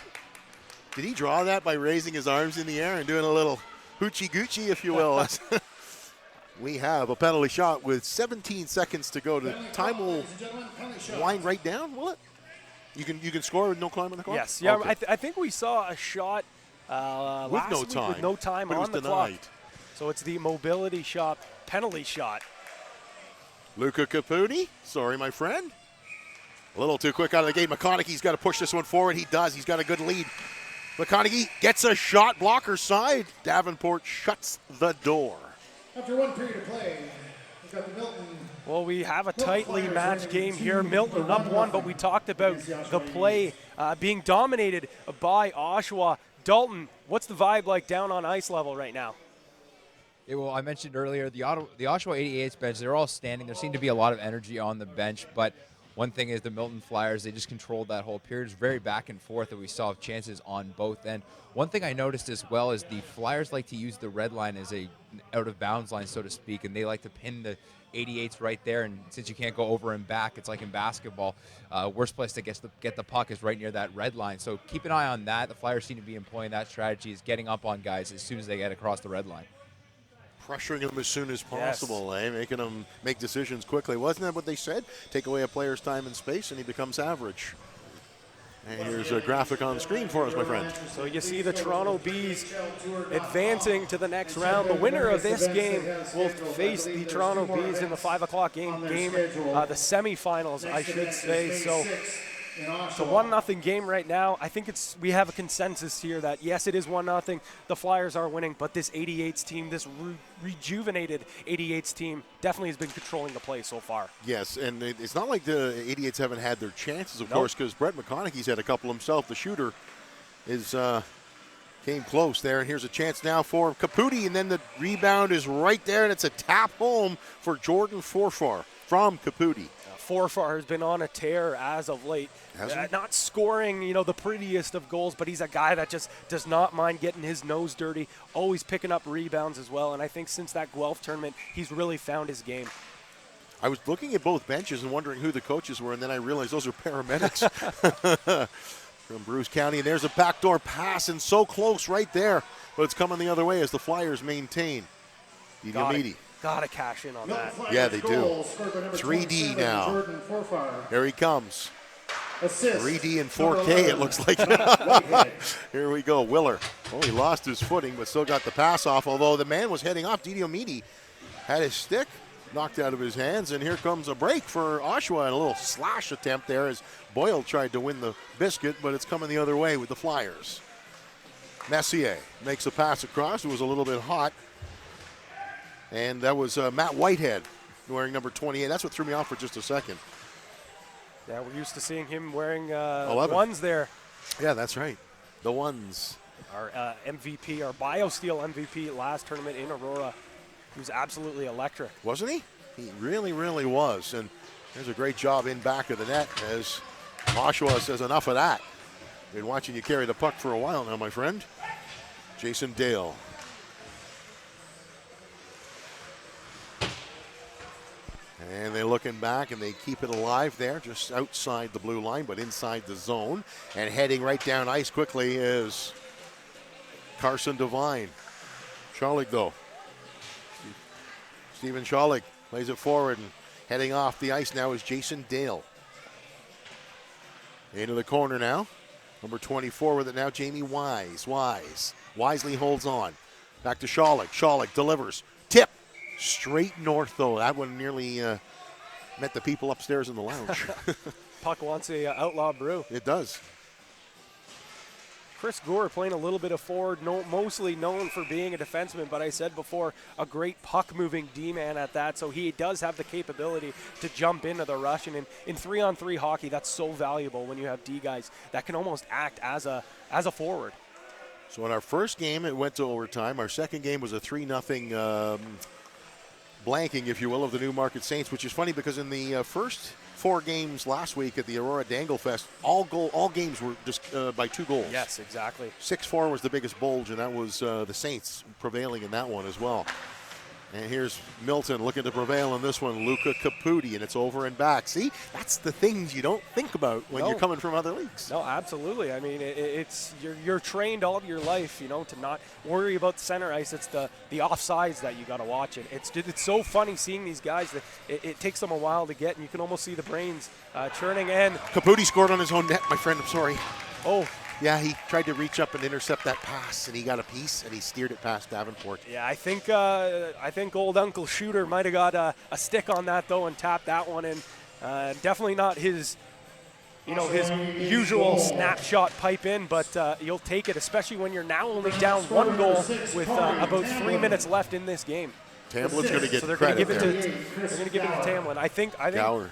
Did he draw that by raising his arms in the air and doing a little hoochie-goochie, if you will? We have a penalty shot with 17 seconds to go. The time will wind right down, will it? You can score with no time on the clock? Yes. Yeah, okay. I think we saw a shot last week with no time but on it was the clock. denied. So it's the mobility shot, penalty shot. Luca Caputi, sorry, my friend. A little too quick out of the gate. McConaughey's got to push this one forward. He does. He's got a good lead. McConaughey gets a shot, blocker side. Davenport shuts the door. After one period of play, we've got the Milton. Well, we have a tightly matched game here. Milton up one, but we talked about the play being dominated by Oshawa. Dalton, what's the vibe like down on ice level right now? Yeah, well, I mentioned earlier, the Oshawa 88's bench, they're all standing. There seemed to be a lot of energy on the bench, but one thing is the Milton Flyers, they just controlled that whole period. It was very back and forth, and we saw chances on both ends. One thing I noticed as well is the Flyers like to use the red line as a out-of-bounds line, so to speak, and they like to pin the 88s right there, and since you can't go over and back, it's like in basketball, worst place to get the puck is right near that red line. So keep an eye on that. The Flyers seem to be employing that strategy, is getting up on guys as soon as they get across the red line. Pressuring them as soon as possible, making them make decisions quickly. Wasn't that what they said? Take away a player's time and space, and he becomes average. And here's a graphic on screen for us, my friend. So you see the Toronto Bees advancing to the next round. The winner of this game will face the Toronto Bees in the 5 o'clock game, the semifinals, I should say. So it's a 1-0 game right now. I think we have a consensus here that, yes, it is 1-0. The Flyers are winning, but this 88s team, this rejuvenated 88s team, definitely has been controlling the play so far. Yes, and it's not like the 88s haven't had their chances, of course, because Brett McConaughey's had a couple himself. The shooter came close there, and here's a chance now for Caputi, and then the rebound is right there, and it's a tap home for Jordan Forfar from Caputi. Forfar has been on a tear as of late. Not scoring, the prettiest of goals, but he's a guy that just does not mind getting his nose dirty, always picking up rebounds as well. And I think since that Guelph tournament, he's really found his game. I was looking at both benches and wondering who the coaches were, and then I realized those are paramedics from Bruce County. And there's a backdoor pass, and so close right there, but it's coming the other way as the Flyers maintain. Gotta cash in on that. Yeah, they do. 3D now. Here he comes. 3D and 4K, it looks like. Here we go. Willer. Oh, he lost his footing, but still got the pass off. Although the man was heading off. Didi Omidi had his stick knocked out of his hands, and here comes a break for Oshawa and a little slash attempt there as Boyle tried to win the biscuit, but it's coming the other way with the Flyers. Messier makes a pass across. It was a little bit hot. And that was Matt Whitehead wearing number 28. That's what threw me off for just a second. Yeah, we're used to seeing him wearing 11. ones there. Yeah, that's right. The ones. Our MVP, our BioSteel MVP last tournament in Aurora. He was absolutely electric. Wasn't he? He really, really was. And there's a great job in back of the net as Oshawa says enough of that. Been watching you carry the puck for a while now, my friend. Jason Dale. And they're looking back, and they keep it alive there, just outside the blue line, but inside the zone. And heading right down ice quickly is Carson Devine. Schalig, though. Stephen Schalig plays it forward, and heading off the ice now is Jason Dale. Into the corner now. Number 24 with it now, Jamie Wise. Wisely holds on. Back to Schalig. Schalig delivers. Tip. Straight north, though. That one nearly met the people upstairs in the lounge. Puck wants a outlaw brew. It does. Chris Gore playing a little bit of forward, mostly known for being a defenseman, but I said before, a great puck-moving D-man at that, so he does have the capability to jump into the rush, and in 3-on-3 hockey, that's so valuable when you have D guys that can almost act as a forward. So in our first game, it went to overtime. Our second game was a 3-0 blanking, if you will, of the Newmarket Saints, which is funny because in the first 4 games last week at the Aurora Dangle Fest, all games were just by 2 goals. Yes, exactly. 6-4 was the biggest bulge, and that was the Saints prevailing in that one as well. And here's Milton looking to prevail in this one. Luka Caputi, and it's over and back. See, that's the things you don't think about when you're coming from other leagues. No, absolutely. I mean, it's you're trained all of your life, to not worry about the center ice. It's the offsides that you got to watch it. It's so funny seeing these guys that it takes them a while to get, and you can almost see the brains churning. And Caputi scored on his own net, my friend. I'm sorry. Oh. Yeah, he tried to reach up and intercept that pass, and he got a piece, and he steered it past Davenport. Yeah, I think old Uncle Shooter might have got a stick on that, though, and tapped that one in. Definitely not his his usual snapshot pipe in, but you'll take it, especially when you're now only down 1 goal with about 3 minutes left in this game. Tamlin's going to get so they're credit They're going to give it to Tamlin. I think. Gower.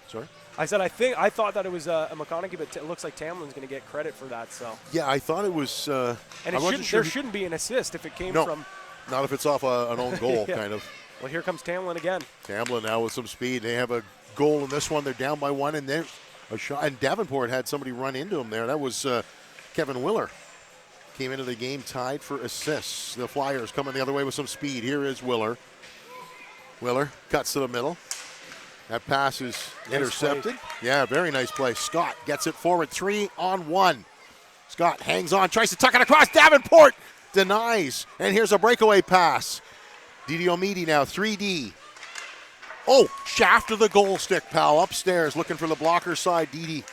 Sorry? I thought that it was a McConaughey, but it looks like Tamlin's going to get credit for that. So. Yeah, I thought it was. And there shouldn't be an assist if it came from. Not if it's off an own goal, yeah. kind of. Well, here comes Tamlin again. Tamlin now with some speed. They have a goal in this one. They're down by 1, and then a shot. And Davenport had somebody run into him there. That was Kevin Willer. Came into the game tied for assists. The Flyers coming the other way with some speed. Here is Willer. Willer cuts to the middle. That pass is intercepted. Yeah, very nice play. Scott gets it forward, 3-on-1. Scott hangs on, tries to tuck it across. Davenport denies. And here's a breakaway pass. Didi Omidi now, 3D. Oh, shaft of the goal stick, pal. Upstairs, looking for the blocker side. Didi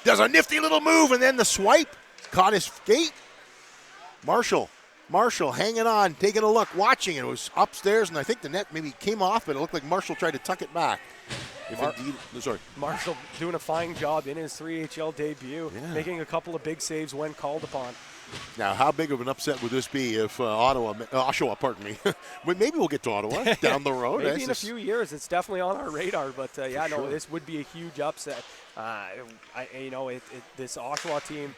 does a nifty little move, and then the swipe. Caught his skate. Marshall hanging on, taking a look, watching it. It was upstairs, and I think the net maybe came off, but it looked like Marshall tried to tuck it back. Marshall doing a fine job in his 3HL debut, making a couple of big saves when called upon. Now, how big of an upset would this be if Oshawa, pardon me, maybe we'll get to Ottawa down the road. Maybe in a few years. It's definitely on our radar, but this would be a huge upset. This Oshawa team,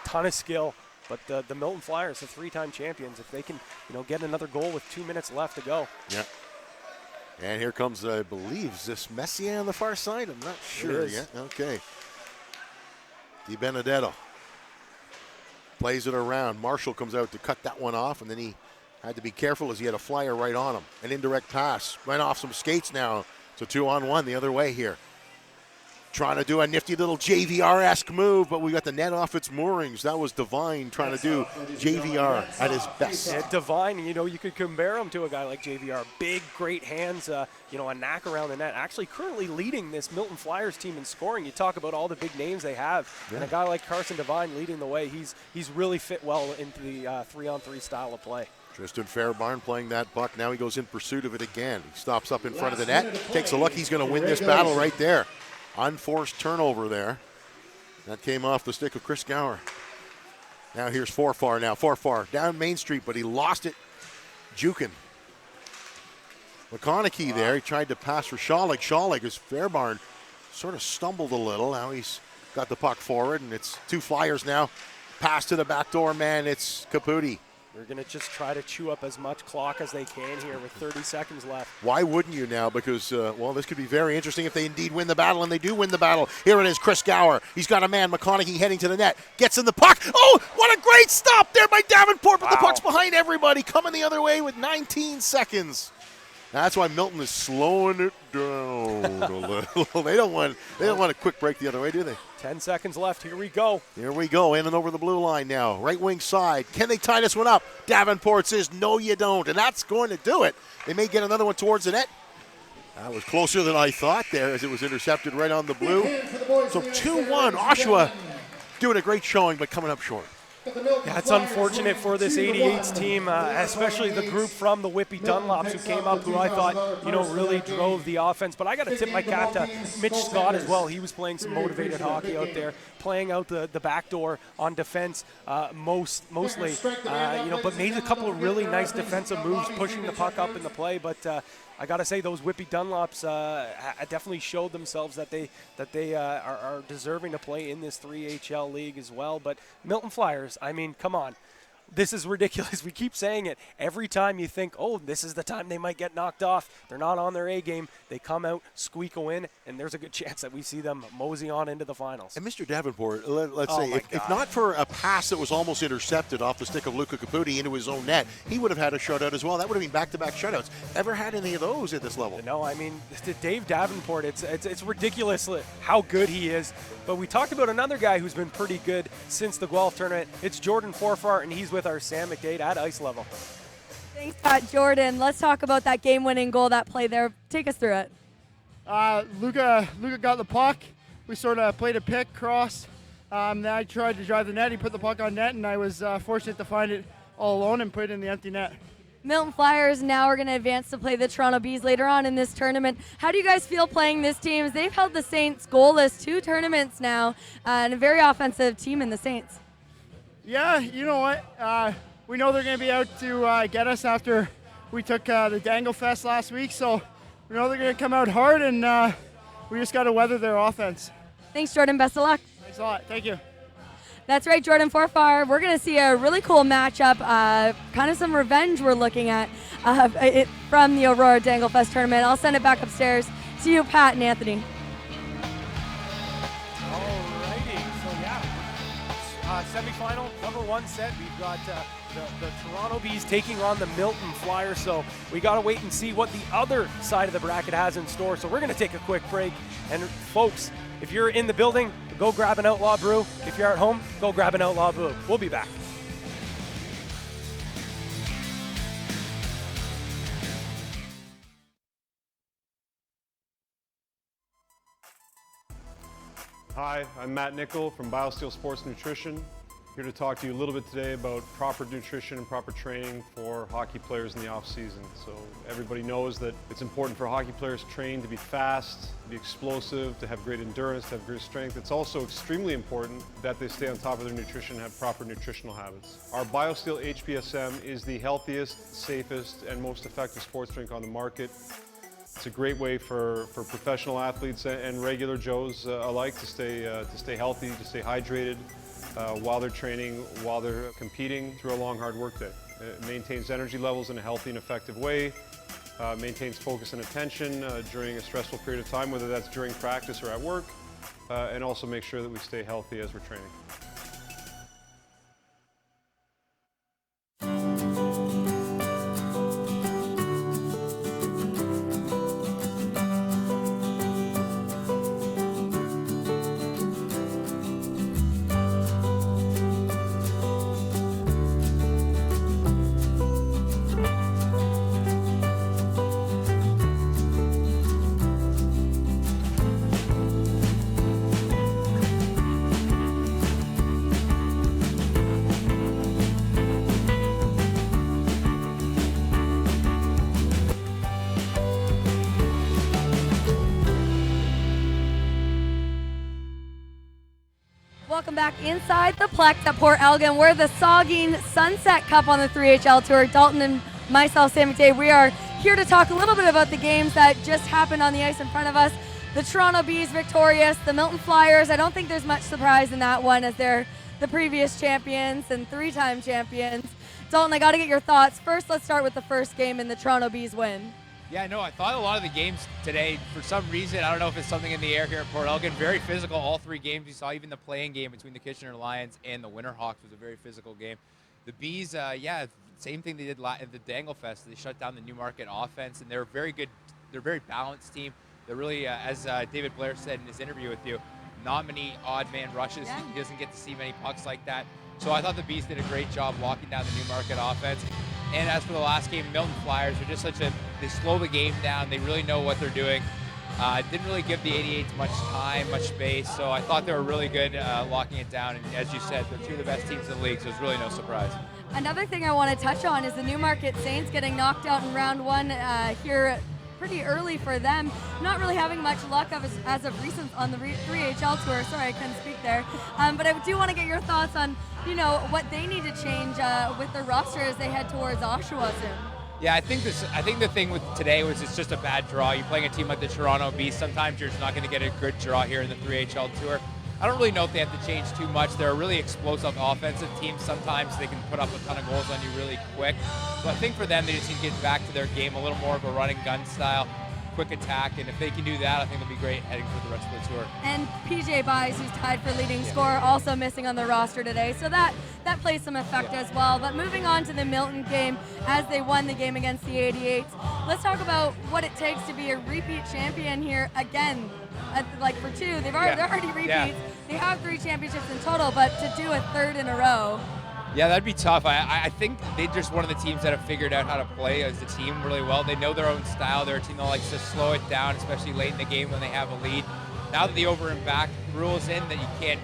ton of skill. But the Milton Flyers, the 3-time champions, if they can, get another goal with 2 minutes left to go. Yeah. And here comes, I believe, is this Messier on the far side? I'm not sure yet. Okay. Di Benedetto plays it around. Marshall comes out to cut that one off, and then he had to be careful as he had a flyer right on him. An indirect pass. Went off some skates now. It's a 2-on-1 the other way here. Trying to do a nifty little JVR-esque move, but we got the net off its moorings. That was Devine trying to do JVR at his best. Yeah, Devine, you could compare him to a guy like JVR. Big, great hands, a knack around the net. Actually, currently leading this Milton Flyers team in scoring. You talk about all the big names they have, and a guy like Carson Devine leading the way. He's really fit well into the 3-on-3 style of play. Tristan Fairbarn playing that puck. Now he goes in pursuit of it again. He stops up in front of the net, takes a look. He's going to win this battle right there. Unforced turnover there. That came off the stick of Chris Gower. Now here's Forfar now. Forfar down Main Street, but he lost it. Jukin. McConaughey there. He tried to pass for Schalig. Schalig, as Fairbarn sort of stumbled a little. Now he's got the puck forward, and it's 2 Flyers now. Pass to the back door, man. It's Caputi. They're going to just try to chew up as much clock as they can here with 30 seconds left. Why wouldn't you now? Because, this could be very interesting if they indeed win the battle, and they do win the battle. Here it is, Chris Gower. He's got a man, McConaughey, heading to the net. Gets in the puck. Oh, what a great stop there by Davenport, but the puck's behind everybody. Coming the other way with 19 seconds. That's why Milton is slowing it down a little. They don't want a quick break the other way, do they? 10 seconds left. Here we go. Here we go. In and over the blue line now. Right wing side. Can they tie this one up? Davenport says, no, you don't. And that's going to do it. They may get another one towards the net. That was closer than I thought there as it was intercepted right on the blue. So 2-1. Oshawa doing a great showing, but coming up short. Yeah, it's unfortunate for this 88s team, especially the group from the Whippy Dunlops who came up, who I thought, really drove the offense. But I got to tip my cap to Mitch Scott as well. He was playing some motivated hockey out there, playing out the back door on defense mostly, but made a couple of really nice defensive moves, pushing the puck up in the play. But I got to say, those Whippy Dunlops definitely showed themselves that they are deserving to play in this 3HL league as well. But Milton Flyers, I mean, come on. This is ridiculous. We keep saying it. Every time you think, oh, this is the time they might get knocked off, they're not on their A game, they come out, squeak a win, and there's a good chance that we see them mosey on into the finals. And Mr. Davenport, let's Oh say, my if not for a pass that was almost intercepted off the stick of Luka Caputi into his own net, he would have had a shutout as well. That would have been back-to-back shutouts. Ever had any of those at this level? No, I mean, Dave Davenport, it's ridiculous how good he is. But we talked about another guy who's been pretty good since the Guelph tournament. It's Jordan Forfar, and he's with our Sam McDade at ice level. Thanks, Pat. Jordan, let's talk about that game-winning goal, that play there. Take us through it. Luka got the puck. We sort of played a pick, cross. Then I tried to drive the net. He put the puck on net, and I was fortunate to find it all alone and put it in the empty net. Milton Flyers now are going to advance to play the Toronto Bees later on in this tournament. How do you guys feel playing this team? They've held the Saints goalless 2 tournaments now, and a very offensive team in the Saints. Yeah, you know what? We know they're going to be out to get us after we took the Dangle Fest last week, so we know they're going to come out hard, and we just got to weather their offense. Thanks, Jordan. Best of luck. Thanks a lot. Thank you. That's right, Jordan Forfar. We're going to see a really cool matchup, kind of some revenge we're looking at from the Aurora Dangle Fest tournament. I'll send it back upstairs to you, Pat and Anthony. Alrighty, so yeah, semifinal, number 1 set. We've got the Toronto Bees taking on the Milton Flyers, so we got to wait and see what the other side of the bracket has in store. So we're going to take a quick break, and folks, if you're in the building, go grab an Outlaw Brew. If you're at home, go grab an Outlaw Brew. We'll be back. Hi, I'm Matt Nickel from BioSteel Sports Nutrition. Here to talk to you a little bit today about proper nutrition and proper training for hockey players in the off season. So everybody knows that it's important for hockey players trained to be fast, to be explosive, to have great endurance, to have great strength. It's also extremely important that they stay on top of their nutrition and have proper nutritional habits. Our BioSteel HPSM is the healthiest, safest, and most effective sports drink on the market. It's a great way for professional athletes and regular Joes alike to stay healthy, to stay hydrated while they're training, while they're competing through a long, hard workday. It maintains energy levels in a healthy and effective way, maintains focus and attention during a stressful period of time, whether that's during practice or at work, and also make sure that we stay healthy as we're training. Welcome back inside the Plex at Port Elgin. We're the Saugeen Sunset Cup on the 3HL Tour. Dalton and myself, Sam McDade, we are here to talk a little bit about the games that just happened on the ice in front of us. The Toronto Bees victorious, the Milton Flyers. I don't think there's much surprise in that one as they're the previous champions and 3-time champions. Dalton, I got to get your thoughts. First, let's start with the first game and the Toronto Bees win. Yeah, no, I thought a lot of the games today, for some reason, I don't know if it's something in the air here at Port Elgin, very physical. All 3 games we saw, even the playing game between the Kitchener Lions and the Winterhawks was a very physical game. The Bees, yeah, same thing they did at the Dangle Fest. They shut down the Newmarket offense, and they're a very good, they're a very balanced team. They're really, as David Blair said in his interview with you, not many odd man rushes. Yeah. He doesn't get to see many pucks like that. So I thought the Bees did a great job locking down the Newmarket offense. And as for the last game, Milton Flyers are just they slow the game down. They really know what they're doing. Didn't really give the 88s much time, much space. So I thought they were really good locking it down. And as you said, they're 2 of the best teams in the league, so it's really no surprise. Another thing I want to touch on is the Newmarket Saints getting knocked out in round 1 here pretty early for them. Not really having much luck as of recent on the 3HL Tour. Sorry, I couldn't speak there. But I do want to get your thoughts on, you know, what they need to change with their roster as they head towards Oshawa soon. Yeah, I think the thing with today was it's just a bad draw. You're playing a team like the Toronto Bees. Sometimes you're just not going to get a good draw here in the 3HL Tour. I don't really know if they have to change too much. They're a really explosive offensive team. Sometimes they can put up a ton of goals on you really quick. So I think for them, they just need to get back to their game, a little more of a run and gun style, quick attack, and if they can do that, I think they'll be great heading for the rest of the tour. And PJ Buys, who's tied for leading scorer, also missing on the roster today, so that plays some effect as well. But moving on to the Milton game, as they won the game against the 88s, let's talk about what it takes to be a repeat champion here again. Like for two, they're already repeats. Yeah. They have 3 championships in total, but to do a third in a row. Yeah, that'd be tough. I think they're just one of the teams that have figured out how to play as a team really well. They know their own style. They're a team that likes to slow it down, especially late in the game when they have a lead. Now that the over and back rule is in, that you can't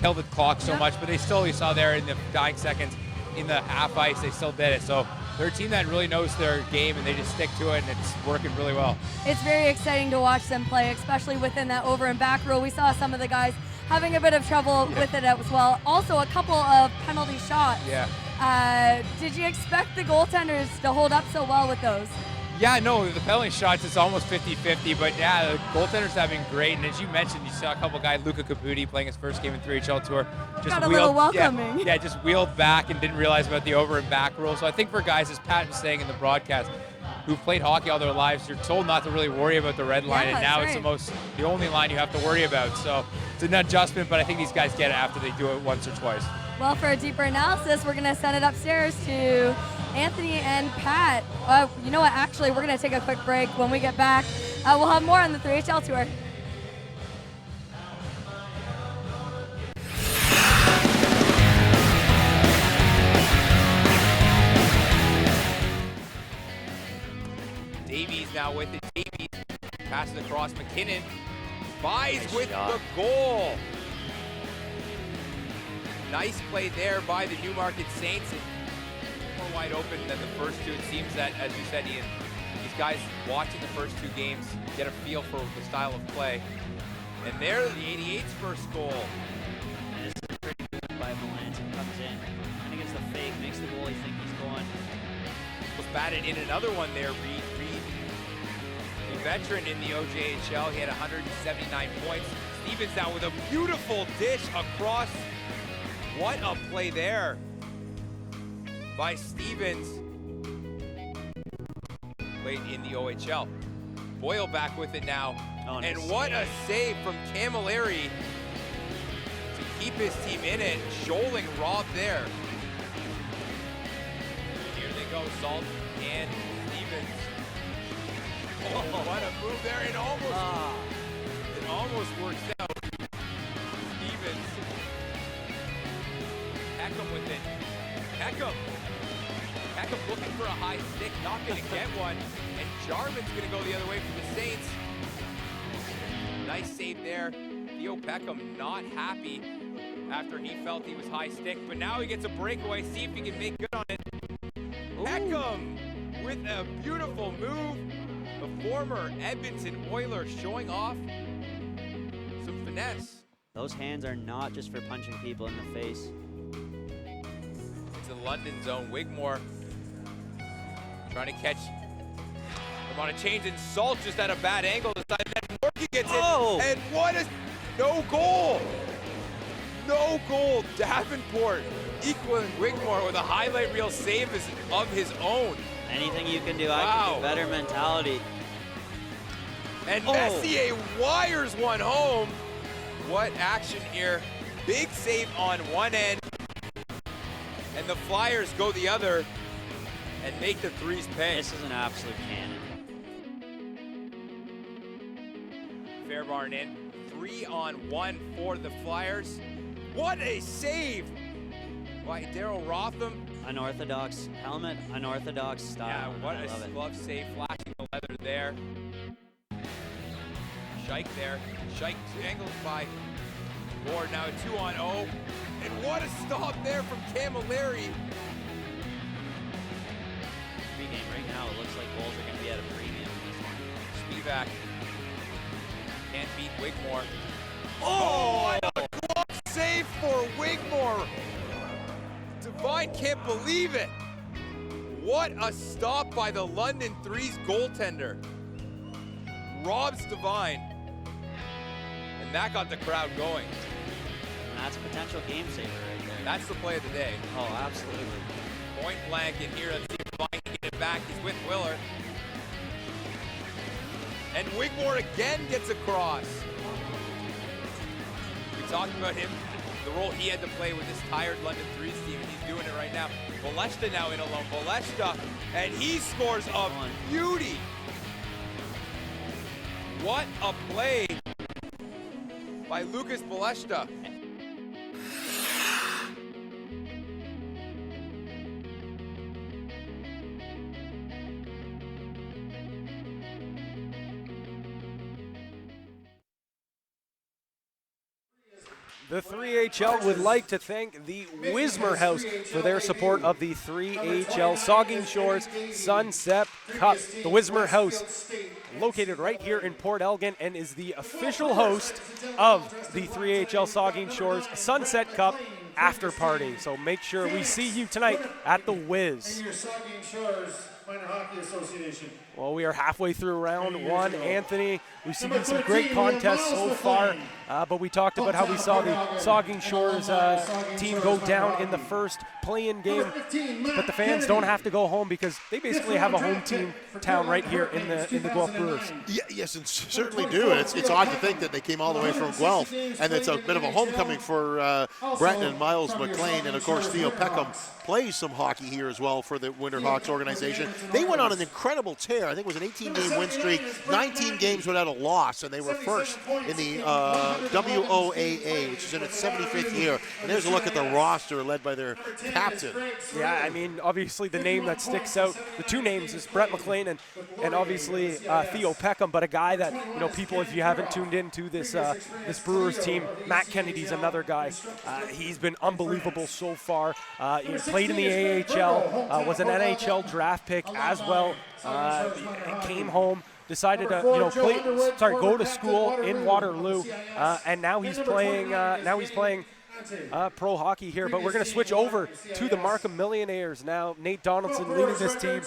kill the clock so much, but they still, you saw there in the dying seconds in the half ice, they still did it. So they're a team that really knows their game, and they just stick to it, and it's working really well. It's very exciting to watch them play, especially within that over and back rule. We saw some of the guys having a bit of trouble with it as well. Also, a couple of penalty shots. Yeah. Did you expect the goaltenders to hold up so well with those? Yeah, no, the penalty shots, it's almost 50-50, but yeah, the goaltenders have been great. And as you mentioned, you saw a couple guys, Luka Caputi playing his first game in 3HL Tour. Got a little welcoming. Yeah, just wheeled back and didn't realize about the over and back rule. So I think for guys, as Pat was saying in the broadcast, who've played hockey all their lives, you're told not to really worry about the red line, and now it's the only line you have to worry about. So it's an adjustment, but I think these guys get it after they do it once or twice. Well, for a deeper analysis, we're going to send it upstairs to Anthony and Pat. You know what? Actually, we're going to take a quick break. When we get back, we'll have more on the 3HL Tour. Davies now with it. Davies passes across. McKinnon buys with the goal. Nice play there by the Newmarket Saints. And more wide open than the first two. It seems that, as you said, Ian, these guys watching the first two games get a feel for the style of play. And there, the 88's first goal. And this is a pretty move by Melanson. Comes in, kind of gets the fake, makes the goalie think he's going. Was batted in another one there, Reed. A veteran in the OJHL. He had 179 points. Stevens now with a beautiful dish across. What a play there by Stevens. Played in the OHL. Boyle back with it now. Oh, and what a save from Camilleri to keep his team in it. Scholing robbed there. Here they go, Salt and Stevens. Oh, what a move there. It almost works out. Stevens. Peckham with it. Peckham looking for a high stick, not going to get one. And Jarman's going to go the other way for the Saints. Nice save there. Theo Peckham not happy after he felt he was high stick, but now he gets a breakaway. See if he can make good on it. Peckham with a beautiful move. The former Edmonton Oiler showing off some finesse. Those hands are not just for punching people in the face. It's a London zone. Wigmore trying to catch them on a change, and Salt just at a bad angle. And Morky gets it. And what a no goal. No goal. Davenport equaling Wigmore with a highlight reel save of his own. Anything you can do, I can do better mentality. And Messier wires one home. What action here. Big save on one end. And the Flyers go the other and make the threes pay. This is an absolute cannon. Fairbarn in. 3-on-1 for the Flyers. What a save by Daryl Rotham. Unorthodox helmet, unorthodox style. Yeah, what a glove save, flashing the leather there. Scheich there. Scheich angles by Ward, now a 2-on-0. And what a stop there from Camilleri. Pre-game right now, it looks like goals are going to be at a premium in this one. Spivak can't beat Wigmore. Oh, what a glove save for Wigmore. Devine can't believe it. What a stop by the London Threes goaltender. Robs Devine. And that got the crowd going. And that's a potential game saver right there. That's the play of the day. Oh, absolutely. Point blank in here. Let's see if Vine can get it back. He's with Willard. And Wigmore again gets across. We talked about him, the role he had to play with this tired London Threes team, and he's doing it right now. Boleshta now in alone. Boleshta, and he scores a beauty. What a play by Lucas Boleshta. The 3HL would like to thank the Wismer House for their support of the 3HL Saugeen Shores Sunset Cup. The Wismer House, located right here in Port Elgin, and is the official host of the 3HL Saugeen Shores Sunset Cup after party. So make sure we see you tonight at the Wiz. Minor Hockey Association. Well, we are halfway through round one, Anthony. We've seen some great contests so far, but we talked about how we saw the Saugeen Shores team go down in the first play-in game, but the fans don't have to go home because they basically have a home team town right here in the Guelph Brewers. Yeah, yes, and certainly do. And it's odd to think that they came all the way from Guelph, and it's a bit of a homecoming for Breton and Miles McLean, and of course Theo Peckham plays some hockey here as well for the Winterhawks organization. They went on an incredible tear. I think it was an 18-game win streak, 19 games without a loss, and they were first in the WOAA, which is in its 75th year. And there's a look at the roster led by their captain. Yeah, I mean, obviously the name that sticks out, the two names is Brett McLean and obviously Theo Peckham, but a guy that, you know, people, if you haven't tuned into this this Brewers team, Matt Kennedy's another guy. He's been unbelievable so far. He played in the AHL, was an NHL draft pick as well. Came home, decided to go to school in Waterloo, and now he's playing. Pro hockey here, but we're going to switch over to the Markham Millionaires now. Nate Donaldson leading this team.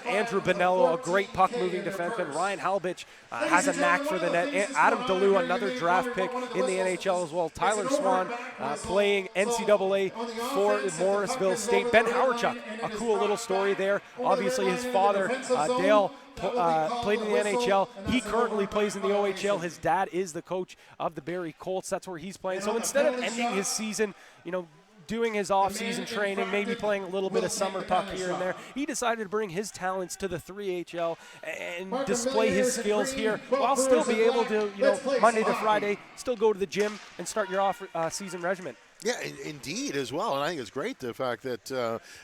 Andrew Bonello, a great puck-moving defenseman. Ryan Halbich has a knack for the net. Adam DeLue, another draft pick in the NHL as well. Tyler Swan playing NCAA for Morrisville State. Ben Howarchuk, a cool little story there. Obviously, his father, Dale, played in the NHL. He currently plays in the OHL. His dad is the coach of the Barrie Colts. That's where he's playing. So instead of ending his season, you know, doing his off-season training, maybe playing a little bit of summer puck here and there, he decided to bring his talents to the 3HL and display his skills here while still be able to, you know, Monday to Friday, still go to the gym and start your off-season regimen. Yeah, indeed as well, and I think it's great the fact that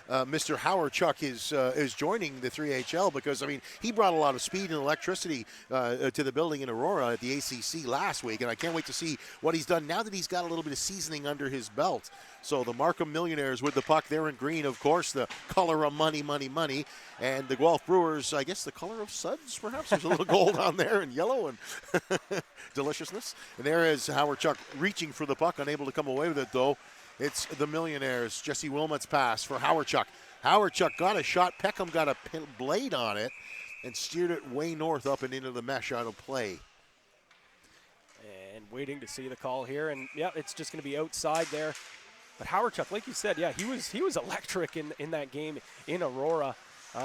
Mr. Howarchuk is joining the 3HL because, I mean, he brought a lot of speed and electricity to the building in Aurora at the ACC last week, and I can't wait to see what he's done now that he's got a little bit of seasoning under his belt. So the Markham Millionaires with the puck there in green, of course, the color of money, money, money, and the Guelph Brewers, I guess the color of suds, perhaps. There's a little gold on there and yellow and deliciousness. And there is Howarchuk reaching for the puck, unable to come away with it, though. It's the Millionaires. Jesse Wilmot's pass for Howarchuk. Howarchuk got a shot. Peckham got a blade on it and steered it way north up and into the mesh out of play. And waiting to see the call here. And, yeah, it's just going to be outside there. But Howarchuk, like you said, yeah, he was electric in that game in Aurora.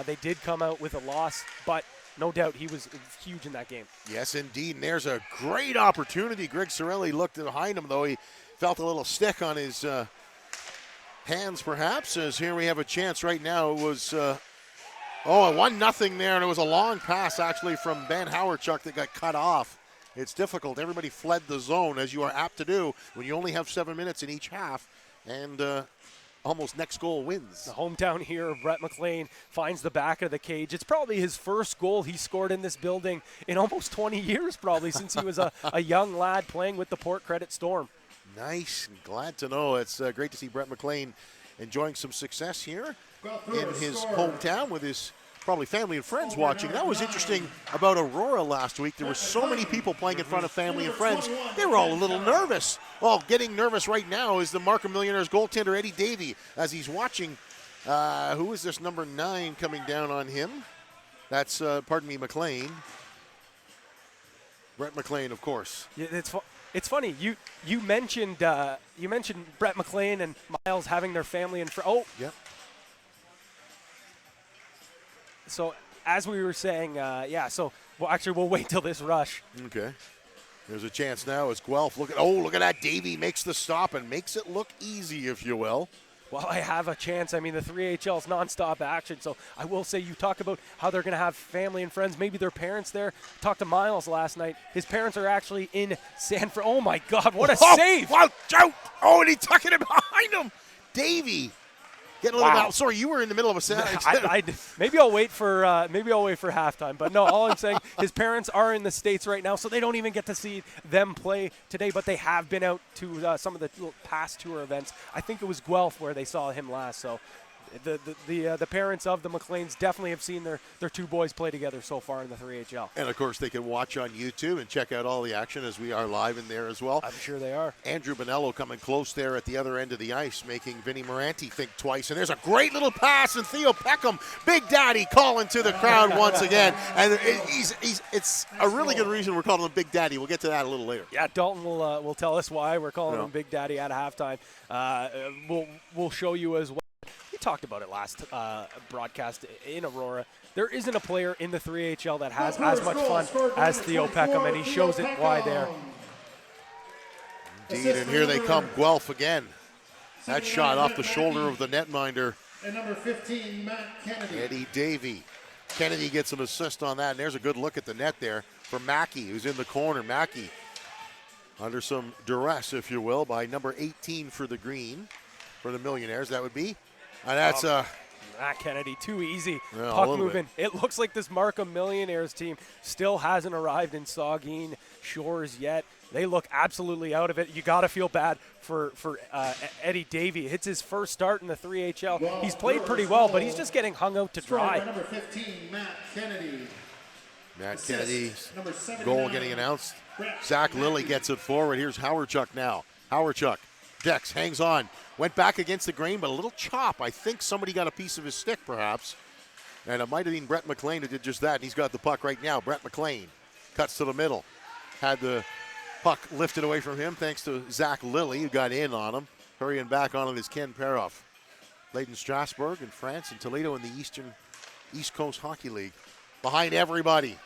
They did come out with a loss, but no doubt he was huge in that game. Yes, indeed. And there's a great opportunity. Greg Sorelli looked behind him, though. He felt a little stick on his hands, perhaps, as here we have a chance right now. It was, a 1-0 there, and it was a long pass, actually, from Ben Howarchuk that got cut off. It's difficult. Everybody fled the zone, as you are apt to do when you only have 7 minutes in each half, and almost next goal wins. The hometown hero, Brett McLean, finds the back of the cage. It's probably his first goal he scored in this building in almost 20 years, probably, since he was a young lad playing with the Port Credit Storm. Nice. Glad to know. It's great to see Brett McLean enjoying some success here in his hometown with his probably family and friends watching. That was interesting about Aurora last week. There were so many people playing in front of family and friends. They were all a little nervous. Well, getting nervous right now is the Markham Millionaires goaltender, Eddie Davey, as he's watching. Who is this number 9 coming down on him? That's, McLean. Brett McLean, of course. Yeah, It's funny you mentioned Brett McLean and Miles having their family and Yep. So as we were saying, we'll wait till this rush. Okay. There's a chance now as Guelph. Look at that. Davey makes the stop and makes it look easy, if you will. Well, I have a chance. I mean, the 3HL's nonstop action. So I will say, you talk about how they're going to have family and friends, maybe their parents there. Talked to Miles last night. His parents are actually in San Fran. Oh, my God, what a save. Watch out. Oh, and he tucking it behind him. Davey. Getting a little out. Sorry, you were in the middle of a sentence. Maybe I'll wait for halftime. But no, all I'm saying, his parents are in the States right now, so they don't even get to see them play today. But they have been out to some of the past tour events. I think it was Guelph where they saw him last. So the parents of the McLeans definitely have seen their two boys play together so far in the 3HL. And, of course, they can watch on YouTube and check out all the action as we are live in there as well. I'm sure they are. Andrew Bonello coming close there at the other end of the ice, making Vinny Moranti think twice. And there's a great little pass, and Theo Peckham, Big Daddy, calling to the crowd once again. And it's a really good reason we're calling him Big Daddy. We'll get to that a little later. Yeah, Dalton will tell us why we're calling him Big Daddy at halftime. We'll show you as well. We talked about it last broadcast in Aurora. There isn't a player in the 3HL that has as much fun as Theo Peckham, and he shows it why there. Indeed, and here they come, Guelph again. That shot off the shoulder of the netminder. And number 15, Matt Kennedy. Eddie Davey. Kennedy gets an assist on that, and there's a good look at the net there for Mackey, who's in the corner. Mackey under some duress, if you will, by number 18 for the green, for the Millionaires, that would be. And that's Matt Kennedy, too easy. Yeah, Puck moving. It looks like this Markham Millionaires team still hasn't arrived in Saugeen Shores yet. They look absolutely out of it. You got to feel bad for Eddie Davey. It's his first start in the 3HL. He's played pretty well, but he's just getting hung out to dry. Number 15, Matt Kennedy. Matt Kennedy's goal getting announced. Zach Lilly gets it forward. Here's Howardchuk now. Howardchuk. Dex hangs on. Went back against the grain, but a little chop. I think somebody got a piece of his stick, perhaps. And it might have been Brett McLean who did just that. And he's got the puck right now. Brett McLean cuts to the middle. Had the puck lifted away from him thanks to Zach Lilly, who got in on him. Hurrying back on it is Ken Peroff. Played in Strasbourg in France and Toledo in the East Coast Hockey League. Behind everybody.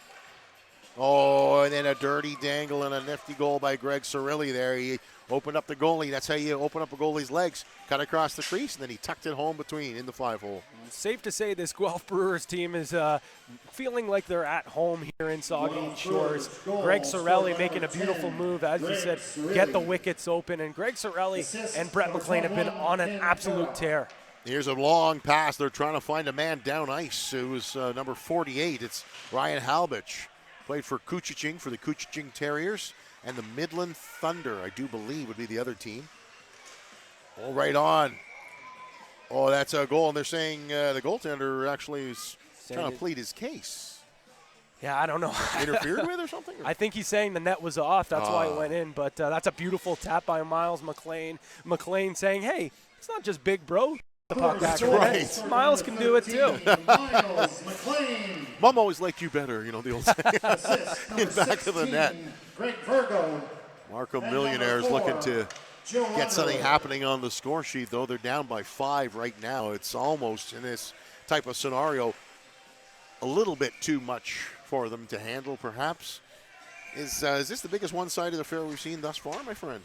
Oh, and then a dirty dangle and a nifty goal by Greg Cirilli there. He opened up the goalie. That's how you open up a goalie's legs. Cut across the crease, and then he tucked it home between in the 5-hole. Safe to say this Guelph Brewers team is feeling like they're at home here in Saugeen Shores. Greg Cirilli making a beautiful move, as you said, get the wickets open. And Greg Cirilli and Brett McLean have been on an absolute tear. Here's a long pass. They're trying to find a man down ice. It was number 48. It's Ryan Halbich. Played for Kuchiching, for the Kuchiching Terriers, and the Midland Thunder, I do believe, would be the other team. Oh, right on. Oh, that's a goal, and they're saying the goaltender actually is trying to plead his case. Yeah, I don't know. Interfered with or something? I think he's saying the net was off. That's why it went in. But that's a beautiful tap by Miles McLean. McLean saying, hey, it's not just big bro. The puck back in the net. Miles can do it too. Miles McLean. Mom always liked you better, you know, the old saying. In back of the net. Greg Virgo. Markham Millionaires looking to get something happening on the score sheet, though. They're down by 5 right now. It's almost, in this type of scenario, a little bit too much for them to handle, perhaps. Is this the biggest one-sided affair we've seen thus far, my friend?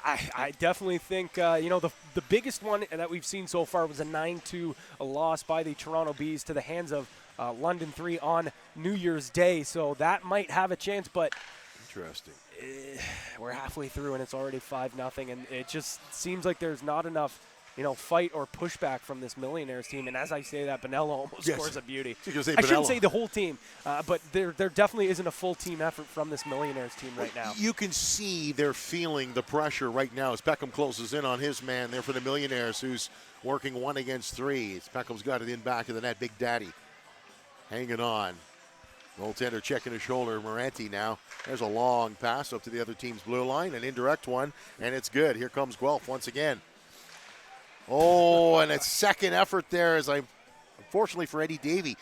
I definitely think, the biggest one that we've seen so far was a 9-2 loss by the Toronto Bees to the hands of London 3 on New Year's Day. So that might have a chance, but interesting. We're halfway through, and it's already 5-0, and it just seems like there's not enough fight or pushback from this Millionaires team. And as I say that, Bonello almost scores a beauty. I shouldn't say the whole team, but there definitely isn't a full team effort from this Millionaires team right now. You can see they're feeling the pressure right now as Peckham closes in on his man there for the Millionaires, who's working 1 against 3. Peckham's got it in back of the net. Big Daddy hanging on. Goaltender checking his shoulder. Moranti now. There's a long pass up to the other team's blue line, an indirect one, and it's good. Here comes Guelph once again. Oh, and a second effort there unfortunately for Eddie Davey,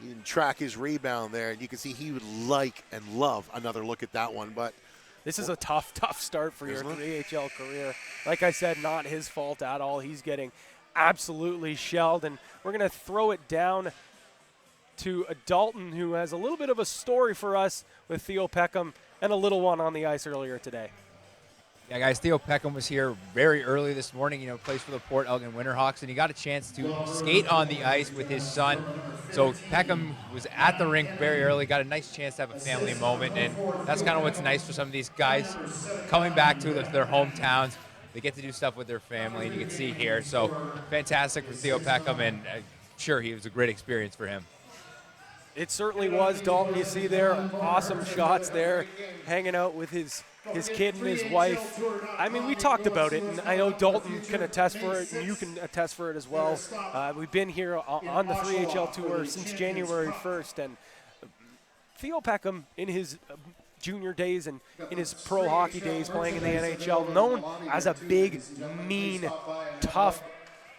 he didn't track his rebound there, and you can see he would like and love another look at that one, but This is a tough start for your 3HL career. Like I said, not his fault at all. He's getting absolutely shelled, and we're going to throw it down to a Dalton, who has a little bit of a story for us with Theo Peckham and a little one on the ice earlier today. Yeah, guys, Theo Peckham was here very early this morning, plays for the Port Elgin Winterhawks, and he got a chance to skate on the ice with his son. So Peckham was at the rink very early, got a nice chance to have a family moment, and that's kind of what's nice for some of these guys coming back to their hometowns. They get to do stuff with their family, and you can see here. So fantastic for Theo Peckham, and sure, he was a great experience for him. It certainly was, Dalton. You see there, awesome shots there, hanging out with his kid and his wife. I mean, we talked about it, and I know Dalton can attest for it, and you can attest for it as well. We've been here on the 3HL tour since January 1st, and Theo Peckham, in his junior days and in his pro hockey days playing in the NHL, known as a big, mean, tough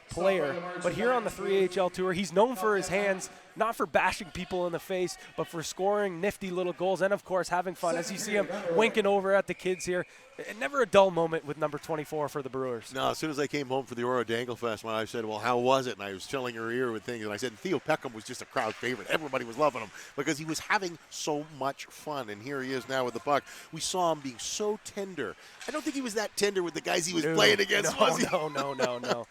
player, but here on the 3HL tour, he's known for his hands, not for bashing people in the face, but for scoring nifty little goals and, of course, having fun. As you see him winking over at the kids here, never a dull moment with number 24 for the Brewers. No, as soon as I came home for the Aurora Dangle Fest, when I said, well, how was it? And I was filling her ear with things, and I said, Theo Peckham was just a crowd favorite. Everybody was loving him because he was having so much fun, and here he is now with the puck. We saw him being so tender. I don't think he was that tender with the guys he was playing against, was he? No.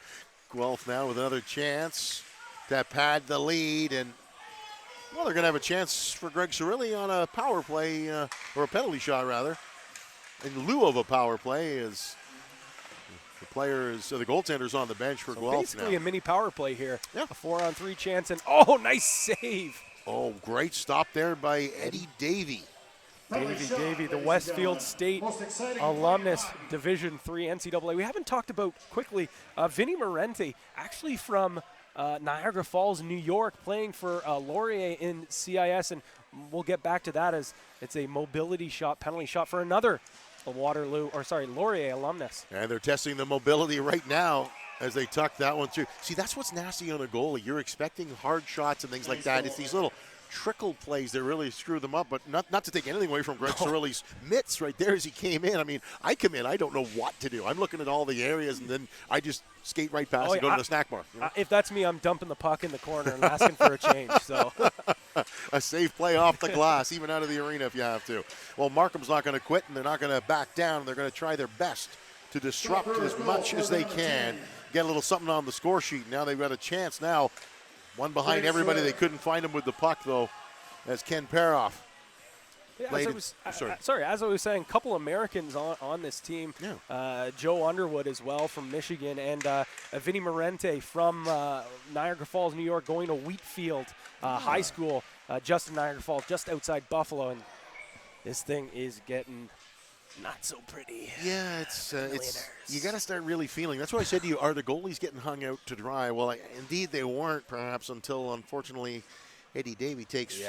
Guelph now with another chance to pad the lead, and well, they're going to have a chance for Greg Cirilli on a power play, or a penalty shot rather, in lieu of a power play, as the goaltender's on the bench for Guelph basically now. A mini power play here. Yeah. A 4-on-3 chance, and nice save. Oh, great stop there by Eddie Davey. Davey, the Westfield State alumnus, Division III NCAA. We haven't talked about quickly Vinny Morente, actually from Niagara Falls, New York, playing for Laurier in CIS, and we'll get back to that as it's a mobility shot, penalty shot for another Laurier alumnus. And they're testing the mobility right now as they tuck that one through. See, that's what's nasty on a goalie. You're expecting hard shots and things like that. It's these little trickle plays that really screw them up, but not to take anything away from Greg Cirilli's mitts right there as he came in. I mean, I come in, I don't know what to do. I'm looking at all the areas, and then I just skate right past and go to the snack bar. You know? If that's me, I'm dumping the puck in the corner and asking for a change. So a safe play off the glass, even out of the arena if you have to. Well, Markham's not going to quit, and they're not going to back down. They're going to try their best to disrupt as much as they can, get a little something on the score sheet. Now they've got a chance now. One behind everybody. They couldn't find him with the puck, though, as Ken Paroff. Yeah, as I was saying, a couple Americans on this team. Yeah. Joe Underwood as well from Michigan, and Vinny Morente from Niagara Falls, New York, going to Wheatfield High School, just in Niagara Falls, just outside Buffalo. And this thing is getting not so pretty. Yeah, it's you got to start really feeling. That's what I said to you. Are the goalies getting hung out to dry? Well, indeed they weren't, perhaps, until unfortunately Eddie Davey takes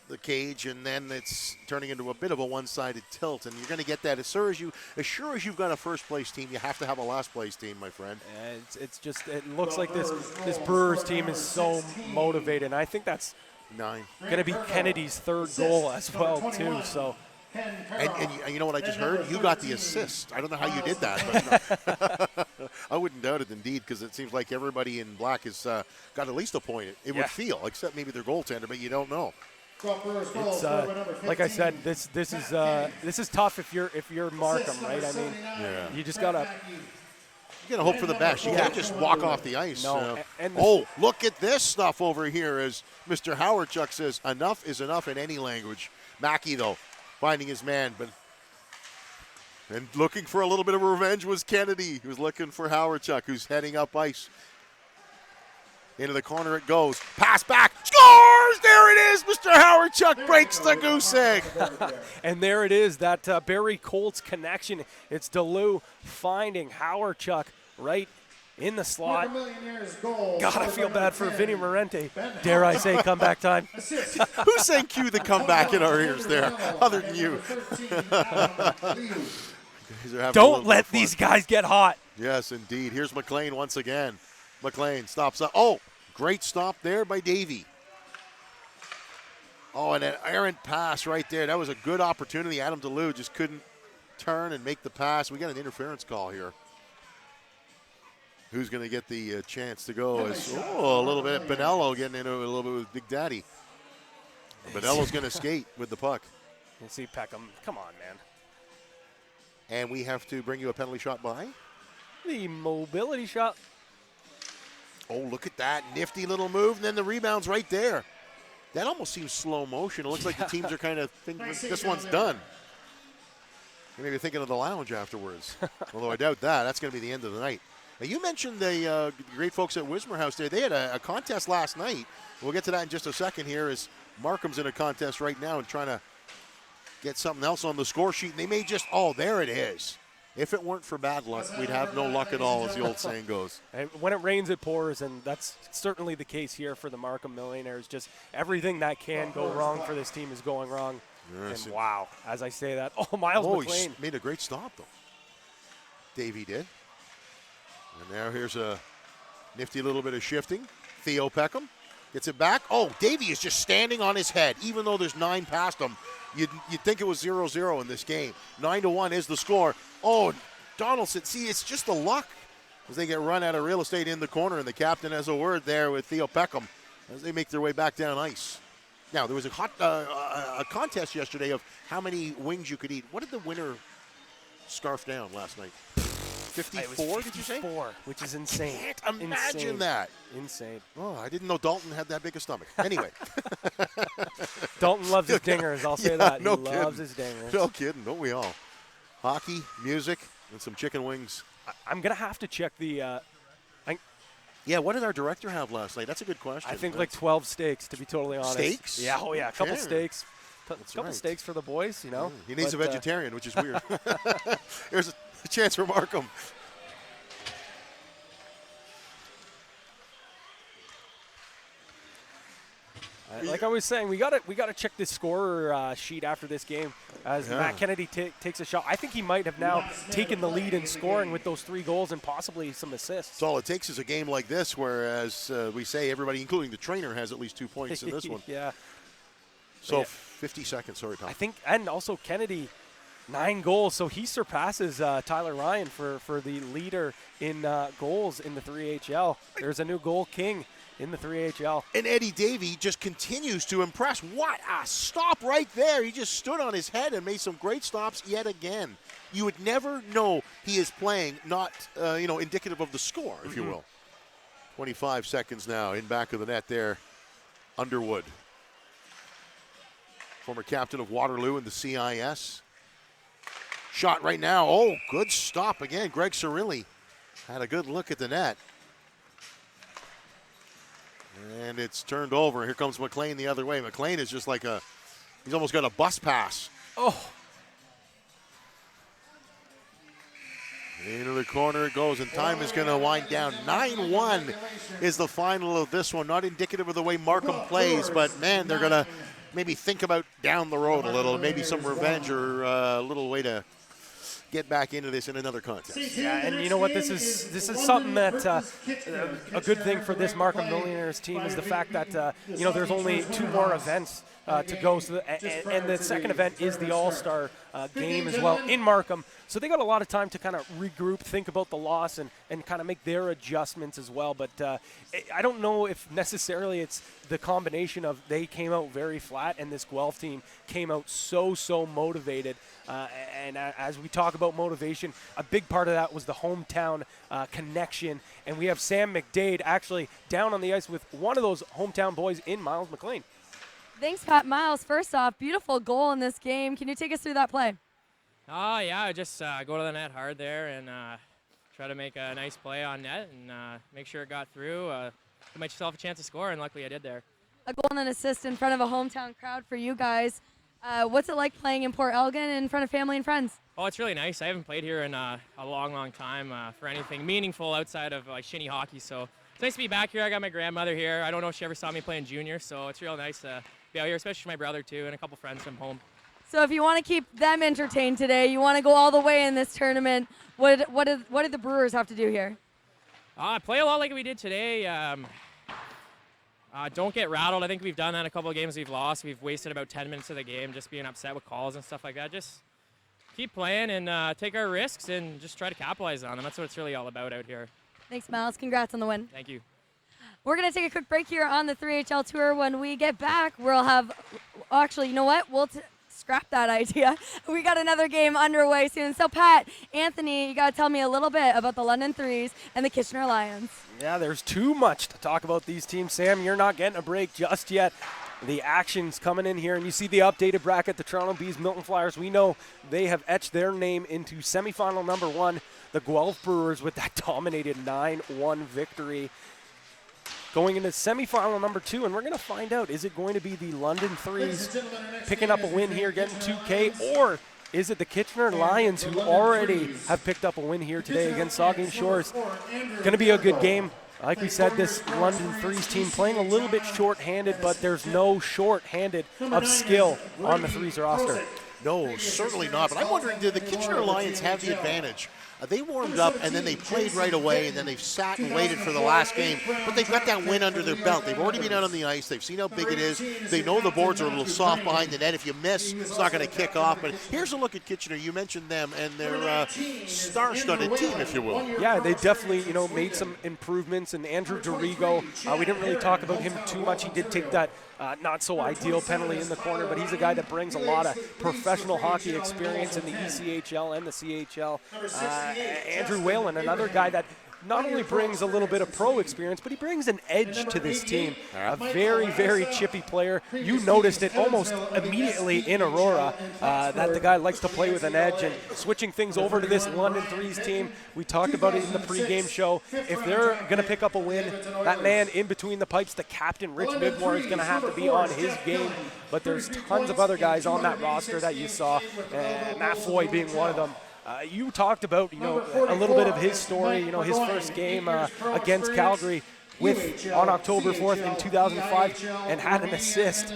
the cage, and then it's turning into a bit of a one-sided tilt. And you're going to get that as sure as you've got a first-place team, you have to have a last-place team, my friend. It looks like this Brewers team is so motivated. And I think that's going to be Kennedy's third goal as well, too. So. And you know what I just heard? You got the assist. I don't know how you did that, but I wouldn't doubt it indeed, because it seems like everybody in black has got at least a point. It would feel, except maybe their goaltender, but you don't know. It's like I said, this is tough if you're Markham, right? I mean, you just gotta. You gotta hope for the best. You can't just walk off the ice. No. Look at this stuff over here, as Mr. Howardchuk says, enough is enough in any language. Mackey, though, finding his man, and looking for a little bit of revenge was Kennedy, who's looking for Howardchuk, who's heading up ice. Into the corner it goes. Pass back. Scores! There it is. Mr. Howardchuk breaks the goose egg. And there it is, that Barry Colts connection. It's DeLue finding Howardchuk right in the slot. God, I feel bad for Vinny Morente. Dare I say comeback time? Who sang cue the comeback in our ears there, other than you? Don't let these guys get hot. Yes, indeed. Here's McLean once again. McLean stops up. Oh, great stop there by Davey. Oh, and an errant pass right there. That was a good opportunity. Adam DeLue just couldn't turn and make the pass. We got an interference call here. Who's going to get the chance to go? A little bit. Bonello getting into it a little bit with Big Daddy. Bonello's going to skate with the puck. You see Peckham. Come on, man. And we have to bring you a penalty shot by? The mobility shot. Oh, look at that. Nifty little move, and then the rebound's right there. That almost seems slow motion. It looks like the teams are kind of thinking this one's done. You're maybe thinking of the lounge afterwards. Although I doubt that. That's going to be the end of the night. Now, you mentioned the great folks at Wismer House there. They had a contest last night. We'll get to that in just a second here as Markham's in a contest right now and trying to get something else on the score sheet. And they may just, there it is. If it weren't for bad luck, we'd have no luck at all, as the old saying goes. And when it rains, it pours, and that's certainly the case here for the Markham Millionaires. Just everything that can go wrong for this team is going wrong. Yes. And wow, as I say that, Miles McLean. He made a great stop, though. Davey did. And now here's a nifty little bit of shifting. Theo Peckham gets it back. Oh, Davey is just standing on his head, even though there's 9 past him. You'd think it was 0-0 in this game. 9-1 is the score. Oh, Donaldson, see, it's just the luck as they get run out of real estate in the corner, and the captain has a word there with Theo Peckham as they make their way back down ice. Now, there was a contest yesterday of how many wings you could eat. What did the winner scarf down last night? 54, did you say? 54, which is insane. I can't imagine that. Insane. Oh, I didn't know Dalton had that big a stomach. Anyway. Dalton loves his dingers, I'll say that. No he kidding. loves his dingers. No kidding, don't we all? Hockey, music, and some chicken wings. I'm going to have to check the yeah, what did our director have last night? That's a good question. I think like 12 steaks, to be totally honest. Steaks? Yeah, a couple steaks. Couple right. steaks for the boys, you know. He needs a vegetarian, which is weird. Here's a chance for Markham. Like I was saying, we gotta check this scorer sheet after this game as Matt Kennedy takes a shot. I think he might have now taken the lead in scoring with those 3 goals and possibly some assists. So all it takes is a game like this, whereas we say everybody, including the trainer, has at least 2 points in this one. Yeah. So yeah. 50 seconds, sorry, Tom. I think, and also Kennedy, 9 goals, so he surpasses Tyler Ryan for the leader in goals in the 3HL. There's a new goal king in the 3HL. And Eddie Davey just continues to impress. What a stop right there. He just stood on his head and made some great stops yet again. You would never know he is playing not, indicative of the score, if you will. 25 seconds now in back of the net there. Underwood. Former captain of Waterloo in the CIS. Shot right now. Oh, good stop again. Greg Cirilli had a good look at the net. And it's turned over. Here comes McLean the other way. McLean is just like he's almost got a bus pass. Oh. Into the corner it goes, and time is going to wind down. 9-1 is the final of this one. Not indicative of the way Markham plays, but, man, they're going to maybe think about down the road a little, maybe some revenge or a little way to get back into this in another contest. Yeah, and you know what? This is something that a good thing for this Markham Millionaires team is the fact that there's only 2 more events to go, and the second event is the All-Star game as well in Markham. So they got a lot of time to kind of regroup, think about the loss, and kind of make their adjustments as well. But I don't know if necessarily it's the combination of they came out very flat and this Guelph team came out so motivated. And as we talk about motivation, a big part of that was the hometown connection. And we have Sam McDade actually down on the ice with one of those hometown boys in Miles McLean. Thanks, Pat. Miles, first off, beautiful goal in this game. Can you take us through that play? Yeah, just go to the net hard there and try to make a nice play on net and make sure it got through. Give myself a chance to score, and luckily I did there. A goal and an assist in front of a hometown crowd for you guys. What's it like playing in Port Elgin in front of family and friends? Oh, it's really nice. I haven't played here in a long time for anything meaningful outside of like shinny hockey, so it's nice to be back here. I got my grandmother here. I don't know if she ever saw me playing junior, so it's real nice to be out here, especially my brother too, and a couple friends from home. So if you want to keep them entertained today, you want to go all the way in this tournament, what did the Brewers have to do here? Play a lot like we did today. Don't get rattled. I think we've done that in a couple of games we've lost. We've wasted about 10 minutes of the game just being upset with calls and stuff like that. Just keep playing and take our risks and just try to capitalize on them. That's what it's really all about out here. Thanks, Miles. Congrats on the win. Thank you. We're going to take a quick break here on the 3HL Tour. When we get back, we'll have, actually, you know what? We'll scrap that idea. We got another game underway soon. So, Pat, Anthony, you got to tell me a little bit about the London Threes and the Kitchener Lions. Yeah, there's too much to talk about these teams. Sam, you're not getting a break just yet. The action's coming in here, and you see the updated bracket, the Toronto Bees, Milton Flyers. We know they have etched their name into semifinal number 1. The Guelph Brewers with that dominated 9-1 victory. Going into semifinal number 2, and we're going to find out, is it going to be the London Threes picking up a win here, getting 2K, or is it the Kitchener Lions who already have picked up a win here today against Saugeen Shores? Going to be a good game. Like we said, this London Threes team playing a little bit short-handed, but there's no short-handed of skill on the Threes roster. No, certainly not. But I'm wondering, did the Kitchener Lions have the advantage? They warmed up, and then they played right away, and then they've sat and waited for the last game. But they've got that win under their belt. They've already been out on the ice. They've seen how big it is. They know the boards are a little soft behind the net. If you miss, it's not going to kick off. But here's a look at Kitchener. You mentioned them, and they're star-studded team, if you will. Yeah, they definitely, made some improvements. And Andrew Dorigo, we didn't really talk about him too much. He did take that not-so-ideal penalty in the corner, but he's a guy that brings a lot of professional hockey experience in the ECHL and the CHL. Andrew Whalen, another guy that not only brings a little bit of pro experience, but he brings an edge to this team. A very, very chippy player. You noticed it almost immediately in Aurora that the guy likes to play with an edge, and switching things over to this London Threes team. We talked about it in the pregame show. If they're going to pick up a win, that man in between the pipes, the captain, Rich Bigmore, is going to have to be on his game. But there's tons of other guys on that roster that you saw, Matt Foy being one of them. You talked about, a little bit of his story, his first game against Calgary on October 4th in 2005 and had an assist.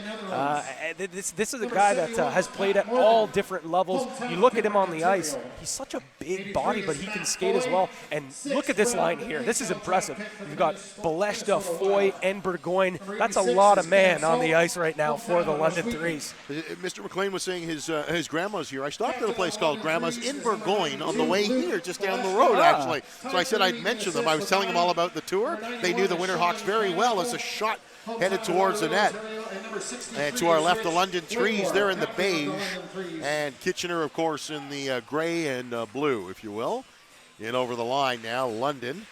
This is a guy that has played at all different levels. You look at him on the ice, he's such a big body, but he can skate as well. And look at this line here. This is impressive. You've got Beleshta, Foy, and Burgoyne. That's a lot of man on the ice right now for the London Threes. Mr. McLean was saying his grandma's here. I stopped at a place called Grandma's in Burgoyne on the way here, just down the road, actually. So I said I'd mention them. I was telling them all about the tour. They knew the Winterhawks very well as a shot headed towards the net. And to our left, the London Threes, they're in the beige, and Kitchener, of course, in the gray and blue, if you will. In over the line now, London.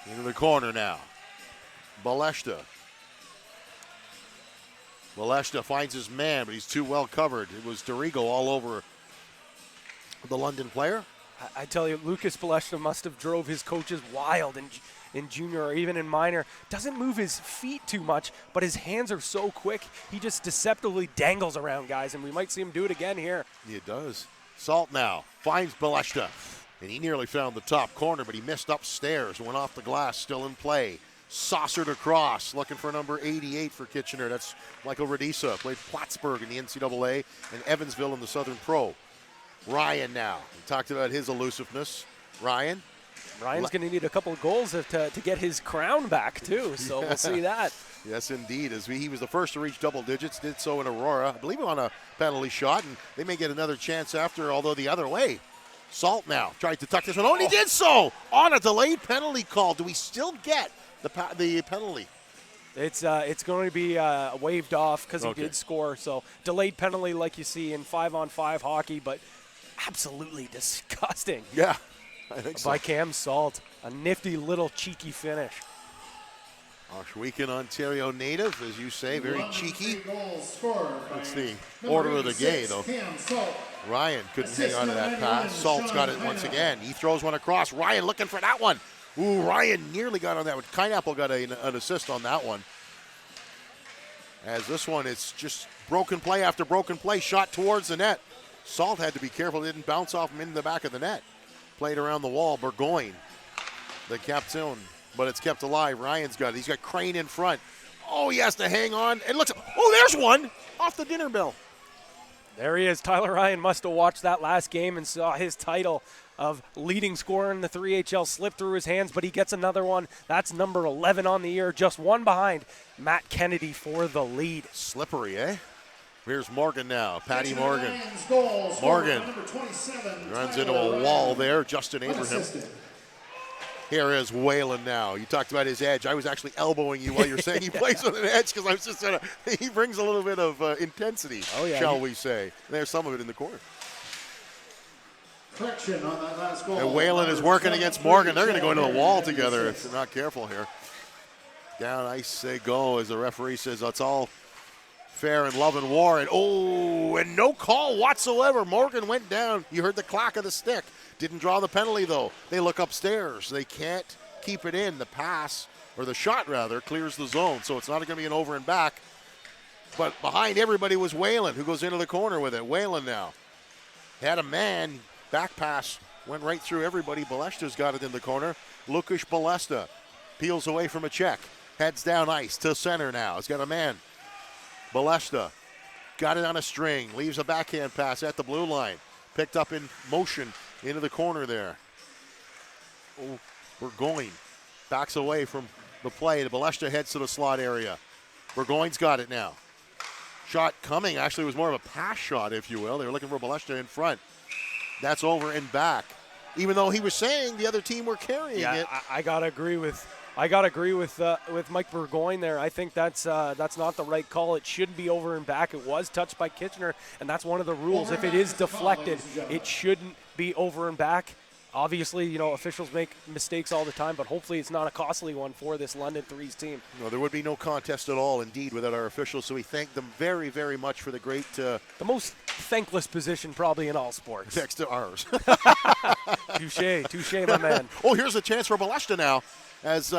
Into the corner now. Beleshta. Beleshta finds his man, but he's too well covered. It was Dorigo all over the London player. I tell you, Lucas Beleshta must have drove his coaches wild in junior or even in minor. Doesn't move his feet too much, but his hands are so quick, he just deceptively dangles around guys, and we might see him do it again here. He does. Salt now finds Beleshta, and he nearly found the top corner, but he missed upstairs, went off the glass, still in play. Saucered across, looking for number 88 for Kitchener. That's Michael Radisa, played Plattsburgh in the NCAA and Evansville in the Southern Pro. Ryan now. We talked about his elusiveness. Ryan's going to need a couple of goals to get his crown back, too, so we'll see that. Yes, indeed. As he was the first to reach double digits, did so in Aurora, I believe on a penalty shot, and they may get another chance after, although the other way. Salt now tried to tuck this one. Oh, and he did so on a delayed penalty call. Do we still get the penalty? It's going to be waved off because he did score. So delayed penalty like you see in 5-on-5 hockey, but absolutely disgusting. Yeah, I think so. By Cam Salt. A nifty little cheeky finish. Oswegan, Ontario native, as you say, very cheeky. That's the order of the game, though. Ryan couldn't hang on to that pass. Salt's got it once again. He throws one across. Ryan looking for that one. Ooh, Ryan nearly got on that one. Pineapple got an assist on that one. As this one, it's just broken play after broken play, shot towards the net. Salt had to be careful, didn't bounce off him into the back of the net. Played around the wall, Burgoyne, the captain, but it's kept alive. Ryan's got it. He's got Crane in front. Oh, he has to hang on. And looks, oh, there's one off the dinner bell. There he is. Tyler Ryan must have watched that last game and saw his title of leading scorer in the 3HL slip through his hands, but he gets another one. That's number 11 on the year, just one behind Matt Kennedy for the lead. Slippery, eh? Here's Morgan now. Patty Morgan. Lions goal scorer, Morgan number 27, runs Tyler into a Ryan. wall there. Justin Abraham. Unassisted. Here is Whalen now. You talked about his edge. I was actually elbowing you while you're saying he plays with an edge because I was just he brings a little bit of intensity, shall we say. There's some of it in the corner. Correction on that last goal. And Whalen is working against Morgan. They're going to go into the wall together if they're not careful here. Down ice they go as the referee says that's all fair in love and war. And no call whatsoever. Morgan went down. You heard the clack of the stick. Didn't draw the penalty, though. They look upstairs. They can't keep it in. The pass, or the shot, rather, clears the zone. So it's not going to be an over and back. But behind everybody was Whalen, who goes into the corner with it. Whalen now had a man. Back pass went right through everybody. Balesta's got it in the corner. Lukasz Balesta peels away from a check. Heads down ice to center now. He's got a man. Balesta got it on a string. Leaves a backhand pass at the blue line. Picked up in motion into the corner there. Burgoyne backs away from the play. Balesta heads to the slot area. Burgoyne's got it now. Shot coming. Actually, it was more of a pass shot, if you will. They were looking for Balesta in front. That's over and back. Even though he was saying the other team were carrying it. I gotta agree with Mike Burgoyne there. I think that's not the right call. It shouldn't be over and back. It was touched by Kitchener, and that's one of the rules. If it is deflected, it shouldn't be over and back. Obviously, officials make mistakes all the time, but hopefully it's not a costly one for this London Threes team. No, there would be no contest at all, indeed, without our officials. So we thank them very, very much for the great. The most thankless position probably in all sports. Next to ours. Touche, my man. Oh, here's a chance for Balesta now, as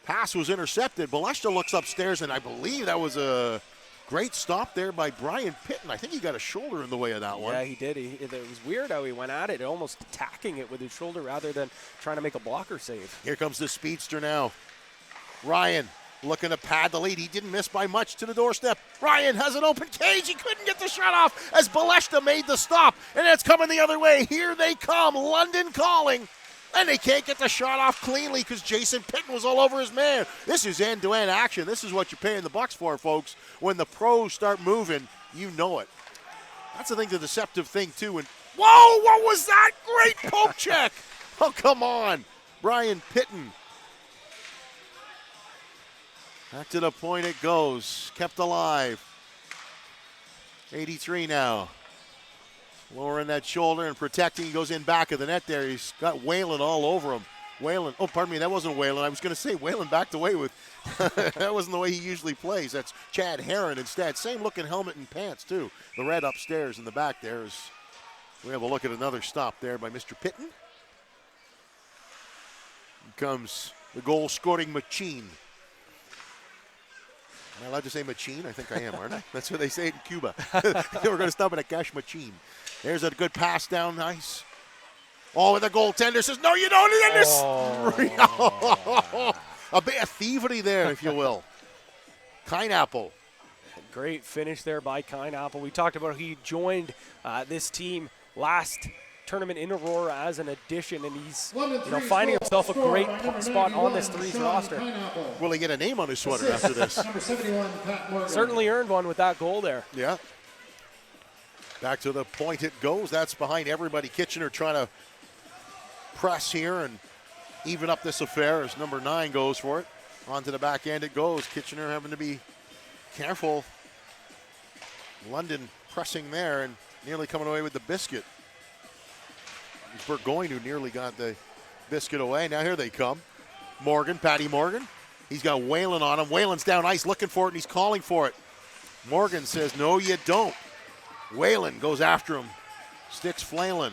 pass was intercepted. Balesta looks upstairs, and I believe that was a great stop there by Brian Pitton. I think he got a shoulder in the way of that one. Yeah, he did. It was weird how he went at it, almost attacking it with his shoulder rather than trying to make a blocker save. Here comes the speedster now. Ryan looking to pad the lead. He didn't miss by much to the doorstep. Ryan has an open cage. He couldn't get the shot off as Balesta made the stop. And it's coming the other way. Here they come. London calling. And they can't get the shot off cleanly because Jason Pitton was all over his man. This is end-to-end action. This is what you're paying the bucks for, folks. When the pros start moving, you know it. That's the deceptive thing, too. And whoa, what was that? Great poke check. Oh, come on. Brian Pitton. Back to the point it goes. Kept alive. 83 now. Lowering that shoulder and protecting. He goes in back of the net there. He's got Whalen all over him. Whalen, oh, pardon me, that wasn't Whalen. I was going to say Whalen backed away with. That wasn't the way he usually plays. That's Chad Herron instead. Same looking helmet and pants, too. The red upstairs in the back there is. We have a look at another stop there by Mr. Pitton. Here comes the goal scoring machine. Am I allowed to say machine? I think I am, aren't I? That's what they say in Cuba. We're going to stop at a cash machine. There's a good pass down ice. Oh, and the goaltender says, no, you don't. And a bit of thievery there, if you will. Pineapple. Great finish there by Pineapple. We talked about he joined this team last tournament in Aurora as an addition, and he's finding himself a great spot on this Threes roster. Will he get a name on his sweater after this? Number 71, Pat Morgan. Certainly earned one with that goal there. Yeah. Back to the point it goes. That's behind everybody. Kitchener trying to press here and even up this affair as number 9 goes for it. Onto the back end it goes. Kitchener having to be careful. London pressing there and nearly coming away with the biscuit. It's Burgoyne who nearly got the biscuit away. Now here they come. Morgan, Patty Morgan. He's got Whalen on him. Whalen's down ice looking for it, and he's calling for it. Morgan says, no, you don't. Whalen goes after him. Sticks flailing.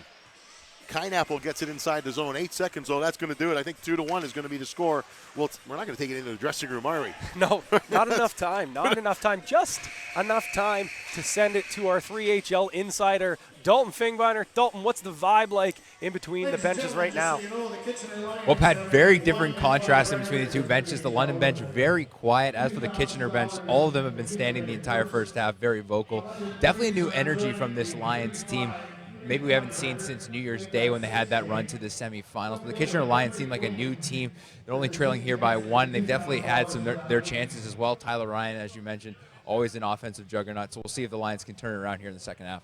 Pineapple gets it inside the zone. 8 seconds, though. That's going to do it. I think 2-1 is going to be the score. Well, we're not going to take it into the dressing room, are we? No, not enough time. Not enough time. Just enough time to send it to our 3HL insider, Dalton Fingbeiner. Dalton, what's the vibe like in between the benches right now? Well, Pat, very different contrast in between the two benches. The London bench, very quiet. As for the Kitchener bench, all of them have been standing the entire first half, very vocal. Definitely a new energy from this Lions team. Maybe we haven't seen since New Year's Day when they had that run to the semifinals. But the Kitchener Lions seem like a new team. They're only trailing here by 1. They've definitely had some their chances as well. Tyler Ryan, as you mentioned, always an offensive juggernaut. So we'll see if the Lions can turn it around here in the second half.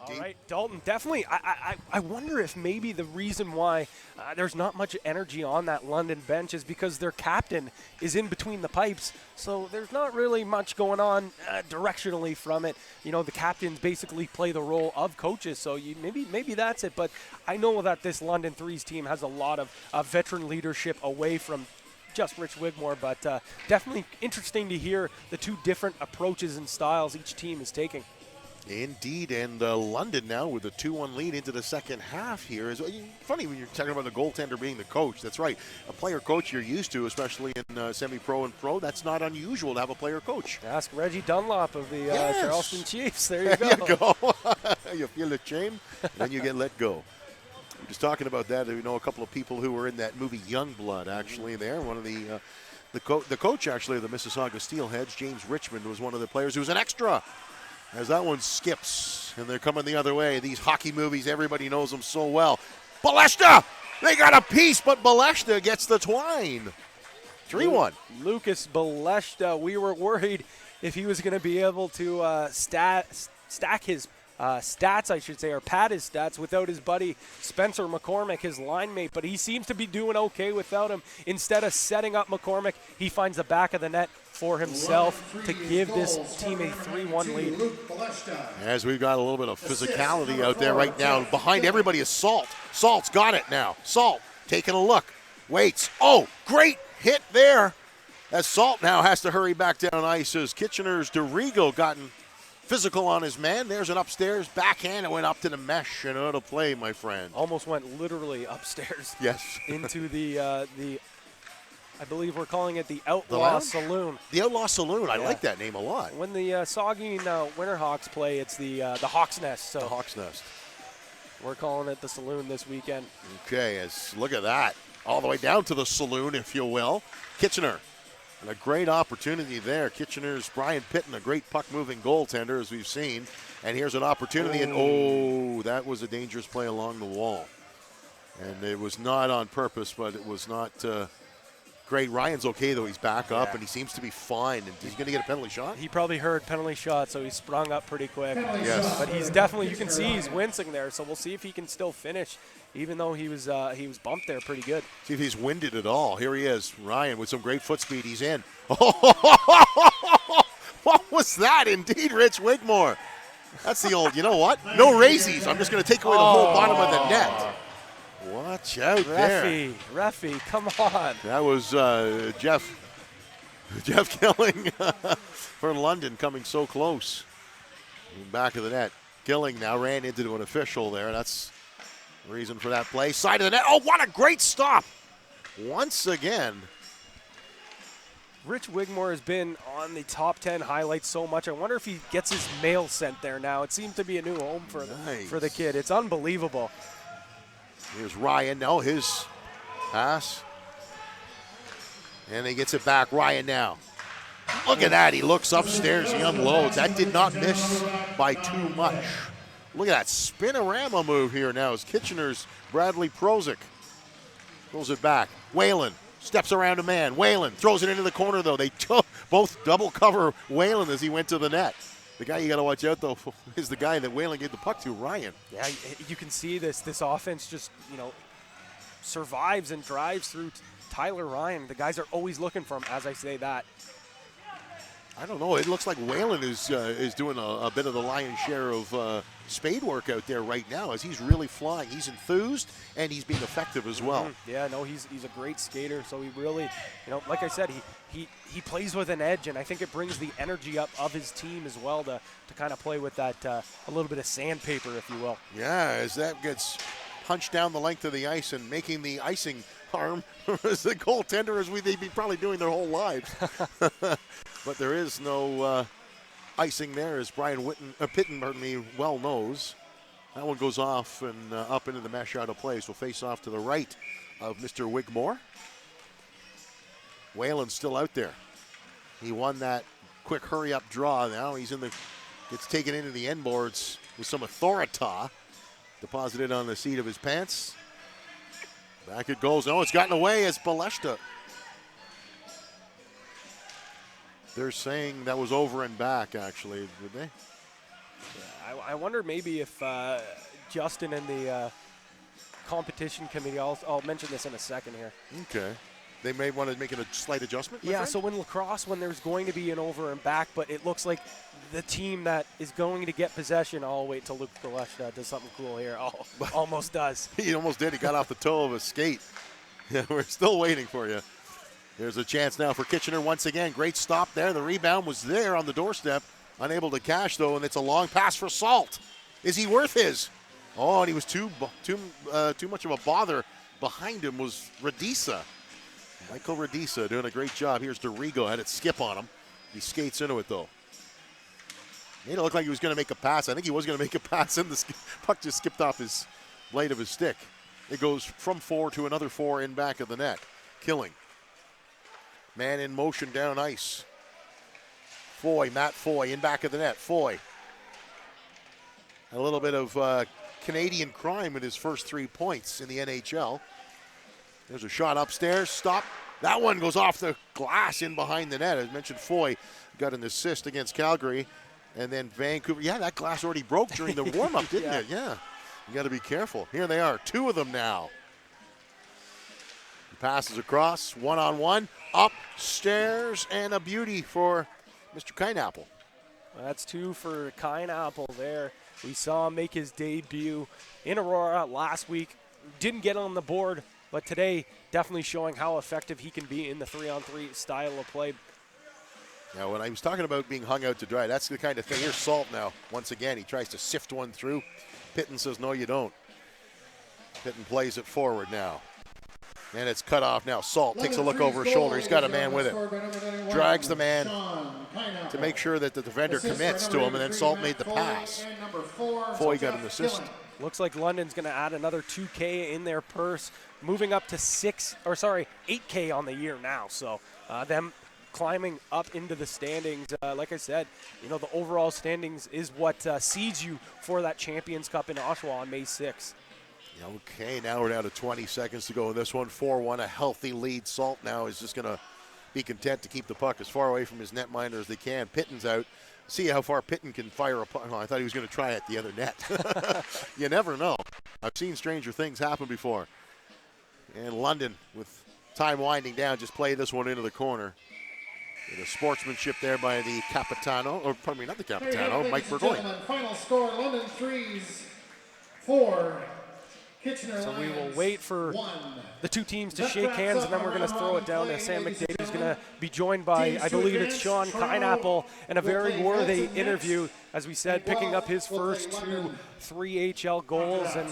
All right, Dalton, definitely. I wonder if maybe the reason why there's not much energy on that London bench is because their captain is in between the pipes. So there's not really much going on directionally from it. You know, the captains basically play the role of coaches. So maybe that's it. But I know that this London Threes team has a lot of veteran leadership away from just Rich Wigmore. But definitely interesting to hear the two different approaches and styles each team is taking. Indeed, and London now with a 2-1 lead into the second half here. Is funny when you're talking about the goaltender being the coach. That's right. A player coach you're used to, especially in semi-pro and pro. That's not unusual to have a player coach. Ask Reggie Dunlop of the Charleston Chiefs. There you There go. you go. You feel the shame, then you get let go. We're just talking about that. We know a couple of people who were in that movie Youngblood, actually, there. One of the coach, actually, of the Mississauga Steelheads, James Richmond, was one of the players who was an extra. As that one skips, and they're coming the other way. These hockey movies, everybody knows them so well. Baleshta! They got a piece, but Baleshta gets the twine. 3-1. Lucas Baleshta, we were worried if he was going to be able to stack his stats, I should say, or pad his stats without his buddy Spencer McCormick, his line mate, but he seems to be doing okay without him. Instead of setting up McCormick, he finds the back of the net for himself to give this team a 3-1 lead. As we've got a little bit of physicality out there right now. Behind everybody is Salt. Salt's got it now. Salt taking a look. Waits. Oh, great hit there. As Salt now has to hurry back down ice as Kitchener's DeRigo gotten physical on his man. There's an upstairs backhand. It went up to the mesh and out of play, my friend. Almost went literally upstairs. Yes. Into the I believe we're calling it the Outlaw Saloon. The Outlaw Saloon. I like that name a lot. When the Saugeen Winterhawks play, it's the Hawk's Nest. So the Hawk's Nest. We're calling it the Saloon this weekend. Okay, look at that. All the way down to the saloon, if you will. Kitchener. And a great opportunity there. Kitchener's Brian Pitton, a great puck-moving goaltender, as we've seen. And here's an opportunity, and that was a dangerous play along the wall. And it was not on purpose, but it was not great. Ryan's okay, though. He's back up, and he seems to be fine. And he's going to get a penalty shot? He probably heard penalty shot, so he sprung up pretty quick. Yes. But he's definitely, you can see he's wincing there, so we'll see if he can still finish, even though he was bumped there pretty good. See if he's winded at all. Here he is, Ryan, with some great foot speed. He's in. What was that? Indeed, Rich Wigmore. That's the old, you know what? No raisies. I'm just going to take away the whole bottom of the net. Watch out there. Reffy, come on. That was Jeff Killing for London coming so close. Back of the net. Killing now ran into an official there. That's the reason for that play. Side of the net. Oh, what a great stop. Once again. Rich Wigmore has been on the top 10 highlights so much. I wonder if he gets his mail sent there now. It seems to be a new home for the kid. It's unbelievable. Here's Ryan. No, his pass. And he gets it back. Ryan now. Look at that. He looks upstairs. He unloads. That did not miss by too much. Look at that spinorama move here now as Kitchener's Bradley Prozik throws it back. Whalen steps around a man. Whalen throws it into the corner, though. They both double cover Whalen as he went to the net. The guy you got to watch out, though, is the guy that Whalen gave the puck to, Ryan. Yeah, you can see this offense just, survives and drives through Tyler Ryan. The guys are always looking for him, as I say that. I don't know. It looks like Whalen is doing a bit of the lion's share of spade work out there right now as he's really flying. He's enthused, and he's being effective as well. Yeah, no, he's a great skater, so he really, like I said, he plays with an edge, and I think it brings the energy up of his team as well to kind of play with that a little bit of sandpaper, if you will. Yeah, as that gets punched down the length of the ice and making the icing arm as the goaltender as they'd be probably doing their whole lives. But there is no icing there, as Brian Pitton well knows. That one goes off and up into the mesh out of play. So face off to the right of Mr. Wigmore. Whalen's still out there. He won that quick hurry-up draw. Now he's gets taken into the end boards with some authority. Deposited on the seat of his pants. Back it goes. No, it's gotten away as Baleshta. They're saying that was over and back, actually, did they? Yeah, I wonder maybe if Justin and the competition committee, I'll mention this in a second here. Okay. They may want to make it a slight adjustment? my Yeah, friend? so in lacrosse, when there's going to be an over and back, but it looks like the team that is going to get possession, I'll wait till Luke Galesh does something cool here. Oh, almost does. He almost did. He got off the toe of a skate. Yeah, we're still waiting for you. There's a chance now for Kitchener once again. Great stop there. The rebound was there on the doorstep. Unable to cash, though, and it's a long pass for Salt. Is he worth his? Oh, and he was too much of a bother. Behind him was Radisa. Michael Radisa doing a great job. Here's DeRigo. Had it skip on him. He skates into it, though. Made it look like he was going to make a pass. I think he was going to make a pass, and the puck just skipped off his blade of his stick. It goes from 4 to another 4 in back of the net. Killing. Man in motion down ice. Foy, Matt Foy in back of the net. Foy. A little bit of Canadian crime in his first 3 points in the NHL. There's a shot upstairs. Stop. That one goes off the glass in behind the net. As mentioned, Foy got an assist against Calgary. And then Vancouver. Yeah, that glass already broke during the warm-up, didn't it? Yeah. You got to be careful. Here they are. 2 of them now. Passes across. One-on-one. Upstairs. And a beauty for Mr. Kineapple. That's 2 for Kineapple there. We saw him make his debut in Aurora last week. Didn't get on the board, but today definitely showing how effective he can be in the 3-on-3 style of play. Now, when I was talking about being hung out to dry, that's the kind of thing. Here's Salt now. Once again, he tries to sift one through. Pitton says, no, you don't. Pitton plays it forward now. And it's cut off now. Salt takes a look over his shoulder. He's got a man with it. Drags the man to make sure that the defender commits to him, and then Salt made the pass. Foy got an assist. Looks like London's going to add another $2K in their purse, moving up to $8K on the year now. So them climbing up into the standings. Like I said, the overall standings is what seeds you for that Champions Cup in Oshawa on May 6th. Okay, now we're down to 20 seconds to go in this one. 4-1, a healthy lead. Salt now is just going to be content to keep the puck as far away from his netminder as they can. Pitton's out. See how far Pitton can fire a puck. Oh, I thought he was going to try at the other net. You never know. I've seen stranger things happen before. And London, with time winding down, just play this one into the corner. With a sportsmanship there by the Capitano, or pardon me, not the Capitano, Mike Burgoyne. Final score, London 3-4. So we will wait for the 2 teams to shake hands, and then we're going to throw it down to Sam McDade, who's going to be joined by, I believe it's Sean Kineapple, and a very worthy interview, as we said, picking up his first 2 3HL goals, and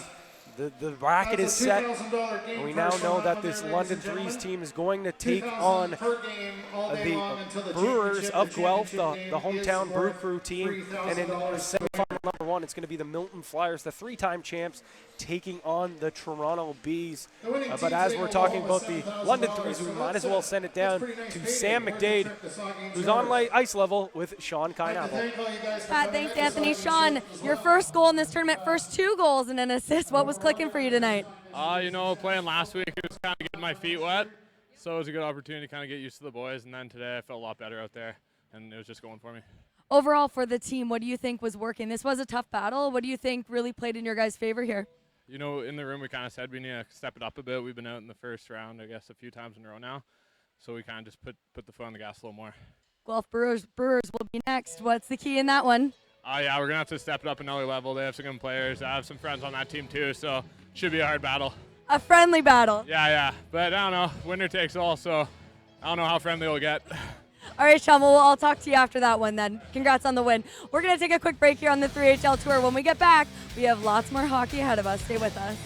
the bracket is set, and we now know that this London Threes team is going to take on the Brewers of Guelph, the hometown Brew Crew team, and in semifinal number 1, it's going to be the Milton Flyers, the 3-time champs, taking on the Toronto Bees. But as we're talking about the London Threes, we might as well send it down to Sam McDade, who's on ice level with Sean Kineapple. Pat, thanks, Anthony. Sean, your first goal in this tournament, first 2 goals and an assist. What was clicking for you tonight? Playing last week, it was kind of getting my feet wet, so it was a good opportunity to kind of get used to the boys, and then today I felt a lot better out there, and it was just going for me. Overall for the team, what do you think was working? This was a tough battle. What do you think really played in your guys' favor here? In the room we kind of said we need to step it up a bit. We've been out in the first round, I guess, a few times in a row now, so we kind of just put the foot on the gas a little more. Guelph Brewers will be next. What's the key in that one? Yeah, we're going to have to step it up another level. They have some good players. I have some friends on that team too, so should be a hard battle. A friendly battle. Yeah, but I don't know. Winner takes all, so I don't know how friendly we'll get. All right, Sean, well, I'll talk to you after that one then. Congrats on the win. We're going to take a quick break here on the 3HL Tour. When we get back, we have lots more hockey ahead of us. Stay with us.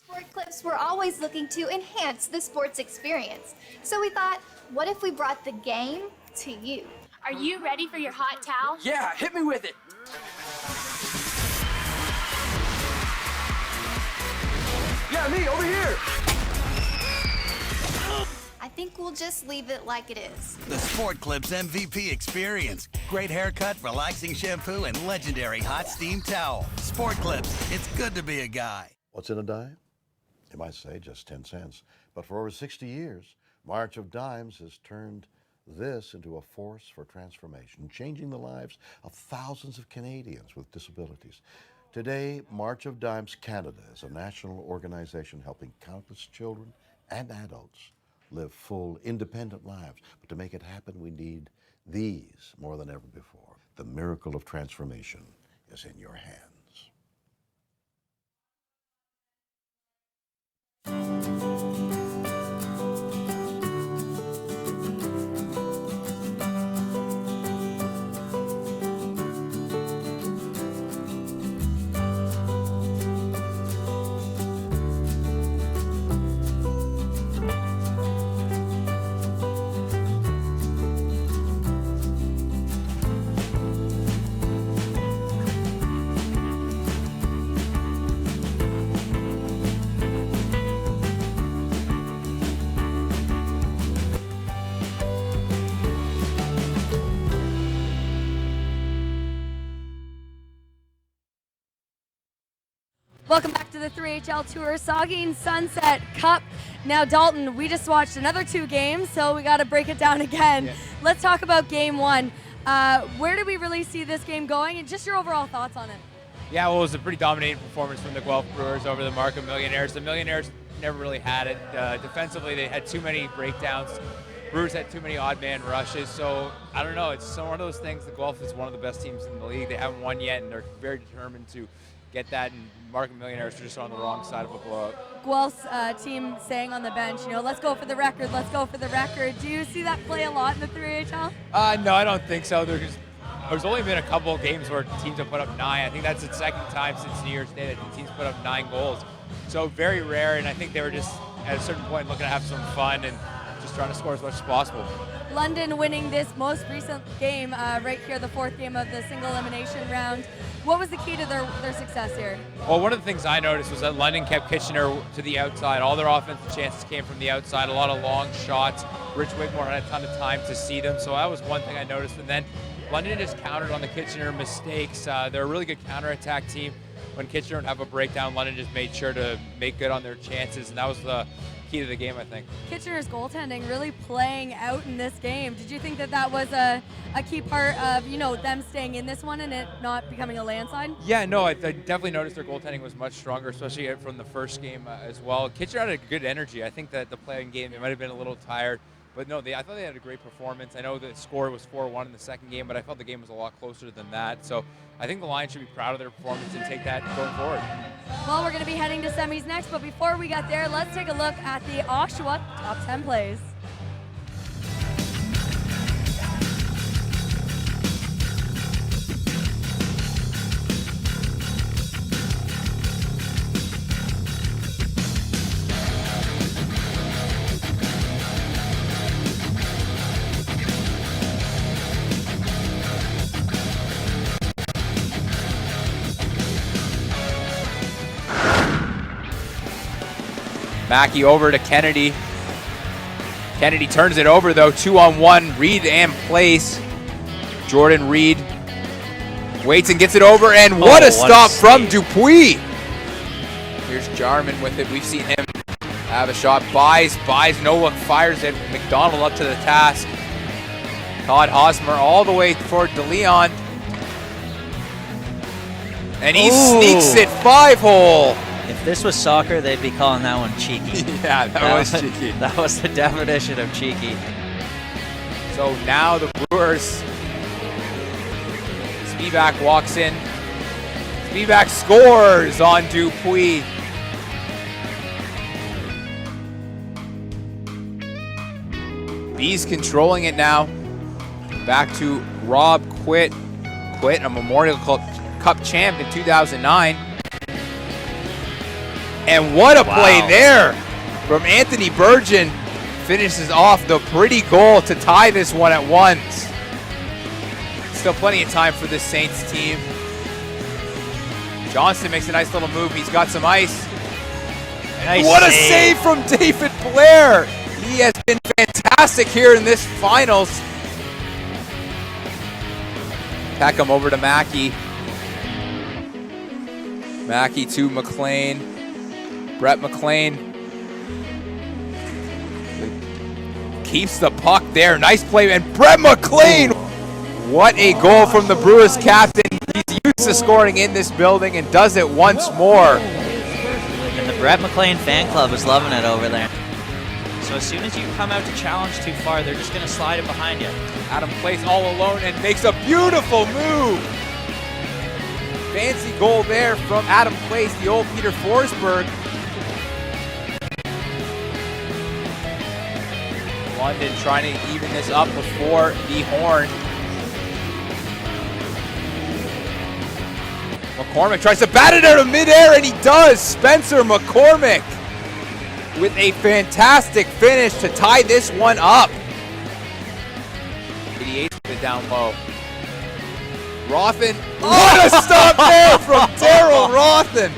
Sport Clips were always looking to enhance the sports experience. So we thought, what if we brought the game to you? Are you ready for your hot towel? Yeah, hit me with it. Yeah, me, over here. I think we'll just leave it like it is. The Sport Clips MVP experience. Great haircut, relaxing shampoo, and legendary hot steam towel. Sport Clips, it's good to be a guy. What's in a dime? You might say just 10 cents. But for over 60 years, March of Dimes has turned this into a force for transformation, changing the lives of thousands of Canadians with disabilities. Today, March of Dimes Canada is a national organization helping countless children and adults live full, independent lives. But to make it happen, we need these more than ever before. The miracle of transformation is in your hands. Welcome back to the 3HL Tour Saugeen Sunset Cup. Now, Dalton, we just watched another 2 games, so we got to break it down again. Yeah. Let's talk about game 1. Where do we really see this game going, and just your overall thoughts on it? Yeah, well, it was a pretty dominating performance from the Guelph Brewers over the Markham Millionaires. The Millionaires never really had it. Defensively, they had too many breakdowns. Brewers had too many odd man rushes, so I don't know. It's one of those things. The Guelph is one of the best teams in the league. They haven't won yet, and they're very determined to get that, and Markham Millionaires are just on the wrong side of a blowout. Guelph's team saying on the bench, let's go for the record, let's go for the record. Do you see that play a lot in the 3HL? No, I don't think so. There's only been a couple of games where teams have put up 9. I think that's the second time since New Year's Day that the teams put up 9 goals. So very rare, and I think they were just at a certain point looking to have some fun and just trying to score as much as possible. London winning this most recent game right here, the 4th game of the single elimination round. What was the key to their success here? Well, one of the things I noticed was that London kept Kitchener to the outside. All their offensive chances came from the outside, a lot of long shots. Rich Whitmore had a ton of time to see them, so that was one thing I noticed. And then London just countered on the Kitchener mistakes. They're a really good counterattack team. When Kitchener would have a breakdown, London just made sure to make good on their chances, and that was the key to the game, I think. Kitchener's goaltending really playing out in this game. Did you think that was a key part of them staying in this one and it not becoming a landslide? Yeah, no, I definitely noticed their goaltending was much stronger, especially from the first game as well. Kitchener had a good energy. I think that the playing game, they might have been a little tired. But no, I thought they had a great performance. I know the score was 4-1 in the second game, but I felt the game was a lot closer than that. So I think the Lions should be proud of their performance and take that going forward. Well, we're going to be heading to semis next, but before we get there, let's take a look at the Oshawa top 10 plays. Mackey over to Kennedy. Kennedy turns it over though, 2-on-1, Reed and Place. Jordan Reed waits and gets it over, and what a stop from Dupuis. Here's Jarman with it. We've seen him have a shot. Buys, no look, fires it. McDonald up to the task. Todd Hosmer all the way for DeLeon. And he sneaks it 5-hole. If this was soccer, they'd be calling that one cheeky. Yeah, that was cheeky. That was the definition of cheeky. So now the Brewers, Spivak walks in. Spivak scores on Dupuis. Bees controlling it now. Back to Rob Quitt. Quitt, a Memorial Cup champ in 2009. And what a play there from Anthony Burgeon. Finishes off the pretty goal to tie this one at 1. Still plenty of time for this Saints team. Johnston makes a nice little move. He's got some ice. And what a save from David Blair. He has been fantastic here in this finals. Pack him over to Mackey. Mackey to McLean. Brett McLean keeps the puck there. Nice play, and Brett McLean! What a goal from the Brewers captain. He's used to scoring in this building and does it once more. And the Brett McLean fan club is loving it over there. So as soon as you come out to challenge too far, they're just going to slide it behind you. Adam Place all alone and makes a beautiful move. Fancy goal there from Adam Place, the old Peter Forsberg. London trying to even this up before the horn. McCormick tries to bat it out of midair, and he does. Spencer McCormick with a fantastic finish to tie this one up. 88 with it down low. Rothen, what a stop there from Daryl Rothen.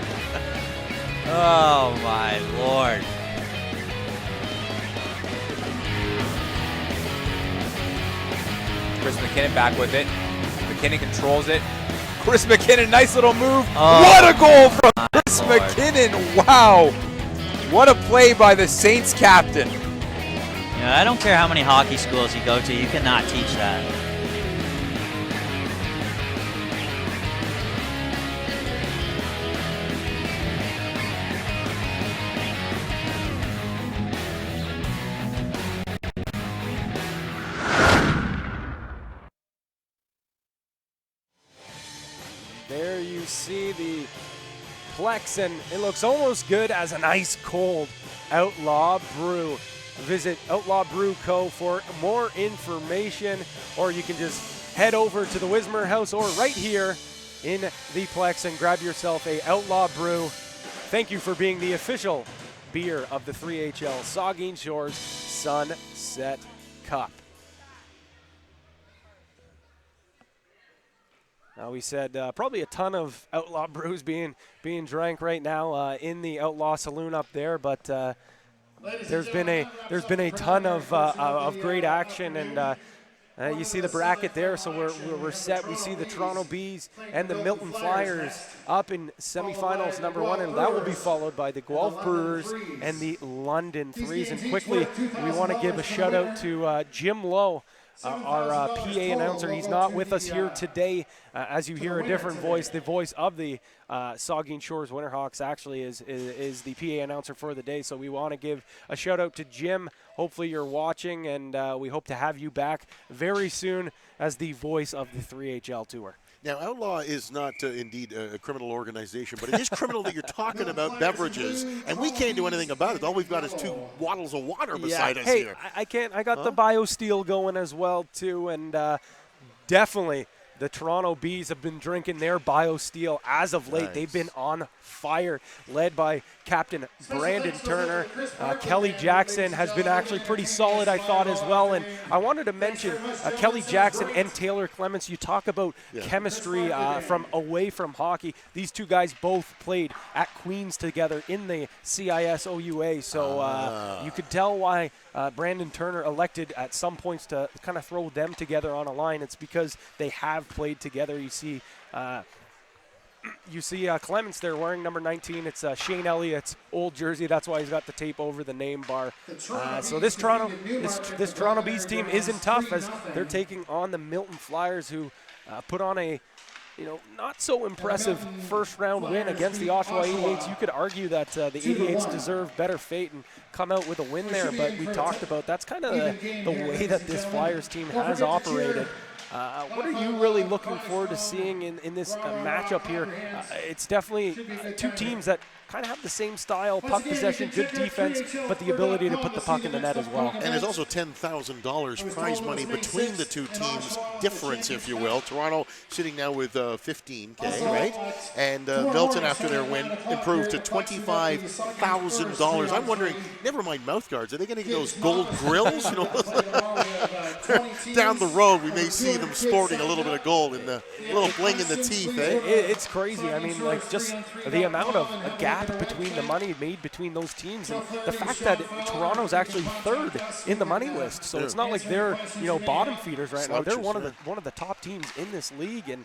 Oh my Lord. Chris McKinnon back with it. McKinnon controls it. Chris McKinnon, nice little move. Oh, what a goal from Chris McKinnon. Wow. What a play by the Saints captain. Yeah, I don't care how many hockey schools you go to, you cannot teach that. There you see the Plex, and it looks almost good as an ice cold Outlaw Brew. Visit Outlaw Brew Co. for more information, or you can just head over to the Wismer House or right here in the Plex and grab yourself a Outlaw Brew. Thank you for being the official beer of the 3HL Saugeen Shores Sunset Cup. Now we said probably a ton of Outlaw Brews being drank right now in the Outlaw Saloon up there, but there's been a ton of great action, and you see the bracket there, so we're set. We see the Toronto Bees and the Milton Flyers up in semifinals number 1, and that will be followed by the Guelph Brewers and the London Threes. And quickly, we want to give a shout out to Jim Lowe, our PA announcer. He's not with us here today. As you hear a different voice, the voice of the Saugeen Shores Winterhawks actually is the PA announcer for the day. So we want to give a shout out to Jim. Hopefully you're watching, and we hope to have you back very soon as the voice of the 3HL Tour. Now, Outlaw is not indeed a criminal organization, but it is criminal that you're talking about beverages, and we can't do anything about it. All we've got is 2 bottles of water beside us here. I can't. I got the BioSteel going as well too, and definitely the Toronto Bees have been drinking their BioSteel as of late. Nice. They've been on fire, led by Captain Brandon Turner. Kelly Jackson has been actually pretty solid, I thought, as well. And I wanted to mention Kelly Jackson and Taylor Clements. You talk about chemistry from away from hockey. These 2 guys both played at Queens together in the CIS OUA. So you could tell why Brandon Turner elected at some points to kind of throw them together on a line. It's because they have played together. You see Clements there wearing number 19. It's Shane Elliott's old jersey. That's why he's got the tape over the name bar. So this Toronto Bees team isn't tough, as they're taking on the Milton Flyers, who put on a not so impressive first-round win against the Oshawa 88s. You could argue that the 88s deserve better fate and come out with a win there, but we talked about that's kind of the way that this Flyers team has operated. What are you really looking forward to seeing in this matchup here? It's definitely 2 teams that kind of have the same style, puck possession, good defense, but the ability to put the puck in the net as well. And there's also $10,000 prize money between the 2 teams, difference, if you will. Toronto sitting now with $15K, right? And Milton, after their win, improved to $25,000. I'm wondering, never mind mouth guards, are they going to get those gold grills? Down the road, we may see them sporting a little bit of gold and the little bling in the teeth, eh? It's crazy. I mean, like, just the amount of gap between the money made between those teams, and the fact that Toronto's actually 3rd in the money list. So it's not like they're bottom feeders right now. They're one of the top teams in this league, and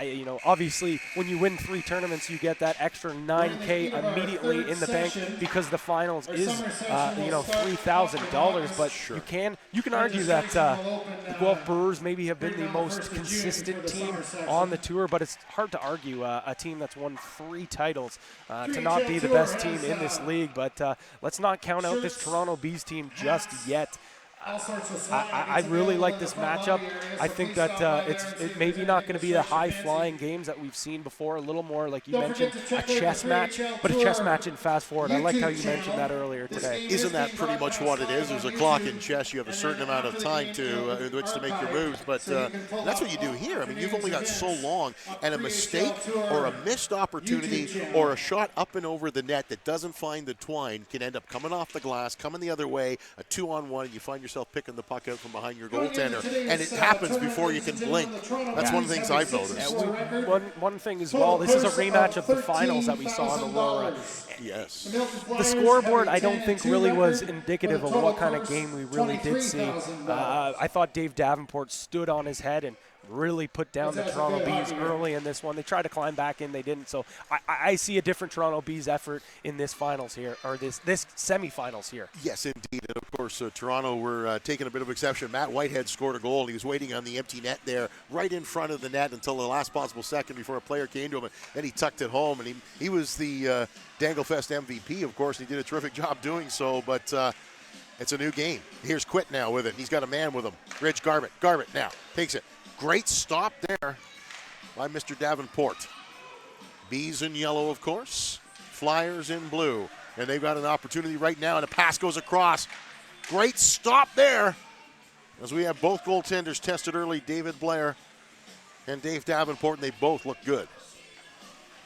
you know, obviously when you win 3 tournaments, you get that extra $9K immediately in the bank because the finals is, you know, $3,000. But sure. you can argue that the Guelph Brewers maybe have been the most consistent team on the tour, but it's hard to argue a team that's won 3 titles to not be the best team in this league. But let's not count out this Toronto Bees team just yet. I really like this matchup. I think that it's maybe not going to be the high-flying games that we've seen before. A little more, like you mentioned, a chess match, but a chess match in fast forward. I like how you mentioned that earlier today. Isn't that pretty much what it is? There's a clock in chess. You have a certain amount of time in which to make your moves, but that's what you do here. I mean, you've only got so long, and a mistake or a missed opportunity or a shot up and over the net that doesn't find the twine can end up coming off the glass, coming the other way, a 2-on-1, and you find yourself picking the puck out from behind your goaltender, and it happens before you can blink. That's one of the things I've noticed. One thing as well, this is a rematch of the finals that we saw in Aurora. Yes. The scoreboard, I don't think, really was indicative of what kind of game we really did see. I thought Dave Davenport stood on his head and really put down the Toronto Bees early in this one. They tried to climb back in, they didn't. So I see a different Toronto Bees effort in this finals here, or this semifinals here. Yes, indeed. And of course, Toronto were taking a bit of exception. Matt Whitehead scored a goal. He was waiting on the empty net there, right in front of the net until the last possible second before a player came to him. And then he tucked it home. And he was the Danglefest MVP, of course. He did a terrific job doing so. But it's a new game. Here's Quit now with it. He's got a man with him. Ridge Garbett. Garbett now takes it. Great stop there by Mr. Davenport. Bees in yellow, of course. Flyers in blue. And they've got an opportunity right now, and a pass goes across. Great stop there. As we have both goaltenders tested early, David Blair and Dave Davenport, and they both look good.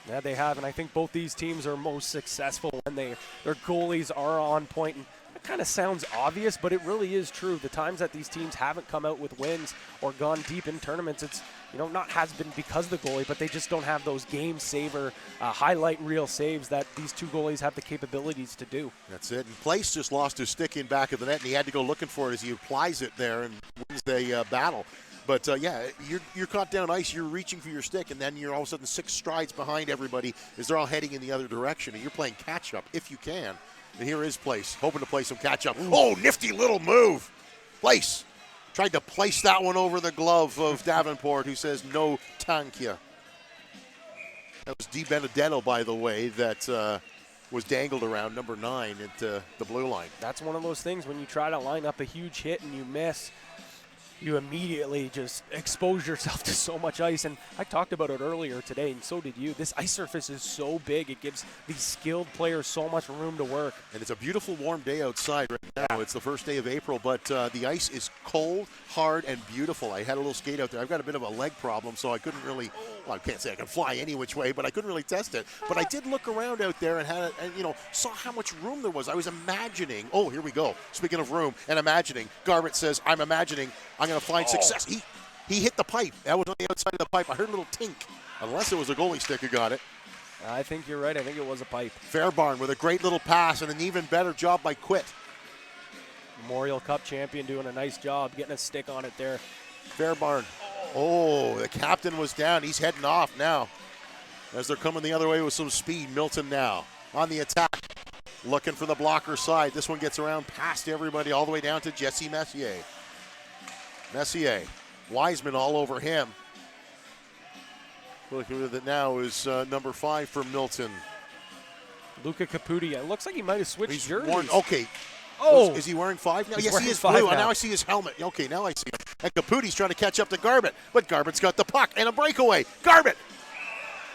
Yeah, they have, and I think both these teams are most successful when their goalies are on point. And that kind of sounds obvious, but it really is true. The times that these teams haven't come out with wins or gone deep in tournaments, it's not has been because of the goalie, but they just don't have those game-saver, highlight reel saves that these two goalies have the capabilities to do. That's it. And Place just lost his stick in back of the net, and he had to go looking for it as he applies it there and wins the battle. But, yeah, you're caught down ice, you're reaching for your stick, and then you're all of a sudden 6 strides behind everybody as they're all heading in the other direction, and you're playing catch-up if you can. And here is Place, hoping to play some catch-up. Oh, nifty little move. Place tried to place that one over the glove of Davenport, who says, no, thank you. That was Di Benedetto, by the way, that was dangled around number 9 at the blue line. That's one of those things when you try to line up a huge hit and you miss, you immediately just expose yourself to so much ice. And I talked about it earlier today, and so did you. This ice surface is so big. It gives these skilled players so much room to work. And it's a beautiful warm day outside right now. It's the first day of April, but the ice is cold, hard, and beautiful. I had a little skate out there. I've got a bit of a leg problem, so I couldn't really, well, I can't say I can fly any which way, but I couldn't really test it. But I did look around out there and saw how much room there was. I was imagining, oh, here we go. Speaking of room and imagining, Garbett says, I'm imagining I'm going to find success. He hit the pipe. That was on the outside of the pipe. I heard a little tink, unless it was a goalie stick who got it. I think you're right. I think it was a pipe. Fairbarn with a great little pass and an even better job by Quit. Memorial Cup champion doing a nice job getting a stick on it there. Fairbarn. Oh, the captain was down. He's heading off now as they're coming the other way with some speed. Milton now on the attack, looking for the blocker side. This one gets around past everybody all the way down to Jesse Messier. Messier, Wiseman all over him. Looking at it now is number 5 for Milton. Luca Caputi. It looks like he might have switched jerseys. Okay. Oh. Is he wearing 5 now? He's yes, wearing he is 5 blue. now. Now I see his helmet. Okay, now I see him. And Caputi's trying to catch up to Garbett, but Garbett's got the puck and a breakaway. Garbett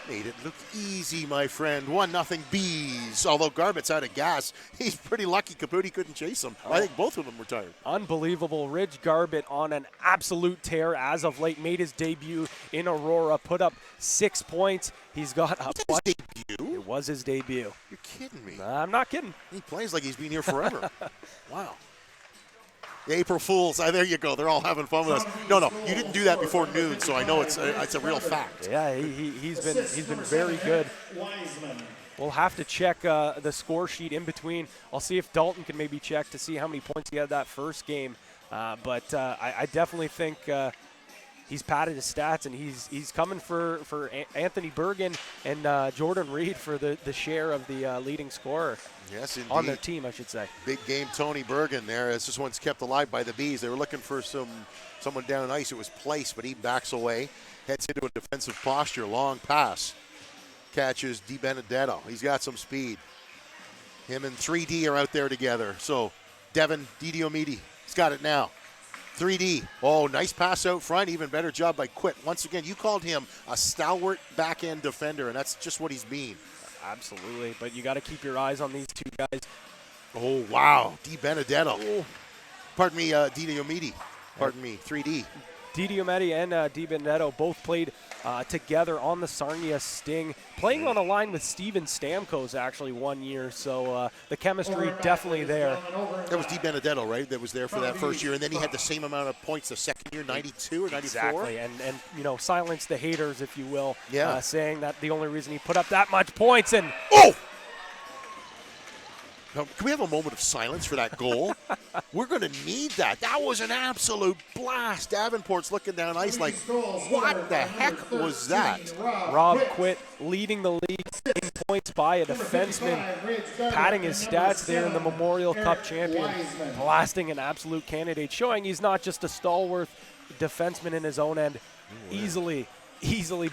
made it look easy, my friend. 1-0 Bees. Although Garbett's out of gas, he's pretty lucky Caputi couldn't chase him. I think both of them were tired. Unbelievable. Ridge Garbett on an absolute tear as of late. Made his debut in Aurora. Put up 6 points. He's got a Was that his debut? It was his debut. You're kidding me. I'm not kidding. He plays like he's been here forever. Wow. The April Fools. There you go. They're all having fun with us. No, you didn't do that before noon, so I know it's a real fact. Yeah, he's been very good. We'll have to check the score sheet in between. I'll see if Dalton can maybe check to see how many points he had that first game. But I definitely think he's padded his stats, and he's coming for Anthony Bergen and Jordan Reed for the share of the leading scorer. Yes, indeed. On their team, I should say. Big game Tony Bergen there, as this one's kept alive by the Bees. They were looking for someone down ice. It was Place, but he backs away, heads into a defensive posture, long pass. Catches Di Benedetto. He's got some speed. Him and 3D are out there together. So Devin Didiomidi, he's got it now. 3D. Oh, nice pass out front. Even better job by Quit. Once again, you called him a stalwart backhand defender, and that's just what he's been. Absolutely, but you got to keep your eyes on these two guys. Oh, wow. Di Benedetto. Oh. Pardon me, Didiomidi. Pardon me, 3D. Didiomidi and Di Benedetto both played together on the Sarnia Sting, playing on a line with Steven Stamkos actually 1 year, so the chemistry definitely there. That was Di Benedetto, right, that was there for that first year, and then he had the same amount of points the second year, 92 or 94? Exactly, and you know, silence the haters, if you will, yeah. Saying that the only reason he put up that much points and... Oh! Now, can we have a moment of silence for that goal? We're going to need that. That was an absolute blast. Davenport's looking down ice like, what the heck was that? Rob Quit leading the league in points by a defenseman, padding his stats there in the Memorial Cup champion, blasting an absolute candidate, showing he's not just a stalwart defenseman in his own end, easily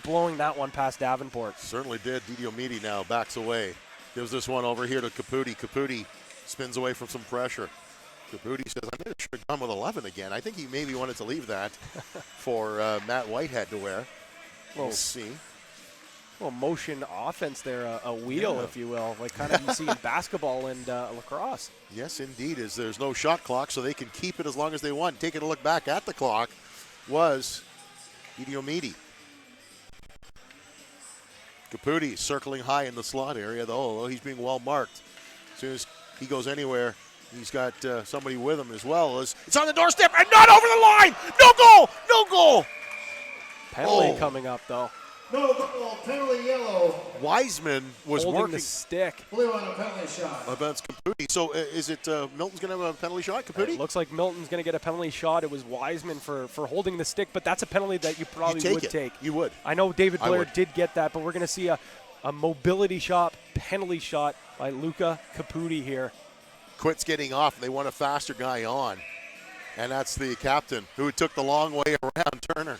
blowing that one past Davenport. Certainly did. Didiomidi now backs away. Gives this one over here to Caputi. Caputi spins away from some pressure. Caputi says, I should have gone with 11 again. I think he maybe wanted to leave that for Matt Whitehead to wear. We'll see. Well, motion offense there, a wheel, if you will, like kind of you see in basketball and lacrosse. Yes, indeed, as there's no shot clock, so they can keep it as long as they want. Taking a look back at the clock was Didiomidi. Caputi circling high in the slot area, though he's being well marked. As soon as he goes anywhere, he's got somebody with him as well. It's on the doorstep and not over the line. No goal! No goal! Penalty coming up, though. No goal, penalty yellow. Wiseman was holding working the stick. Blue on a penalty shot. Against Caputi. So is it Milton's going to have a penalty shot, Caputi? It looks like Milton's going to get a penalty shot. It was Wiseman for holding the stick, but that's a penalty that you probably would take. You would. I know David Blair did get that, but we're going to see a mobility shot, penalty shot by Luca Caputi here. Quit's getting off, and they want a faster guy on. And that's the captain who took the long way around Turner.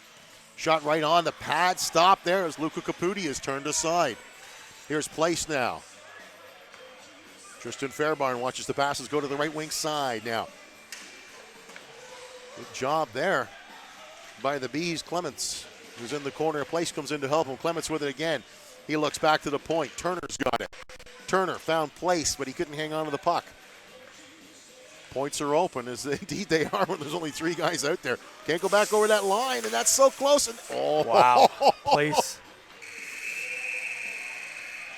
Shot right on the pad, stop there as Luca Caputi is turned aside. Here's Place now. Tristan Fairbairn watches the passes go to the right wing side now. Good job there by the Bees. Clements, who's in the corner. Place comes in to help him. Clements with it again. He looks back to the point. Turner's got it. Turner found Place, but he couldn't hang on to the puck. Points are open, as indeed they are when there's only three guys out there. Can't go back over that line, and that's so close. And oh, wow. Place.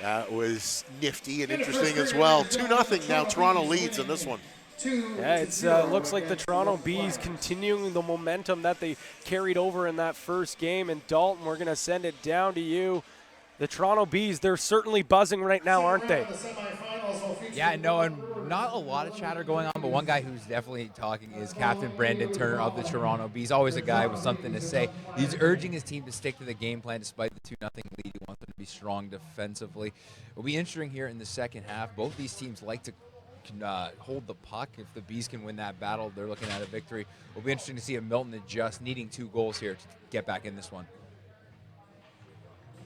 That was nifty and interesting as well. 2-0 now. Toronto leads in this one. Yeah, it looks like the Toronto Bees continuing the momentum that they carried over in that first game. And Dalton, we're going to send it down to you. The Toronto Bees, they're certainly buzzing right now, aren't they? Yeah, no, and not a lot of chatter going on, but one guy who's definitely talking is Captain Brandon Turner of the Toronto Bees. Always a guy with something to say. He's urging his team to stick to the game plan despite the 2-0 lead. He wants them to be strong defensively. It'll be interesting here in the second half. Both these teams like to hold the puck. If the Bees can win that battle, they're looking at a victory. It'll be interesting to see if Milton adjust, needing 2 goals here to get back in this one.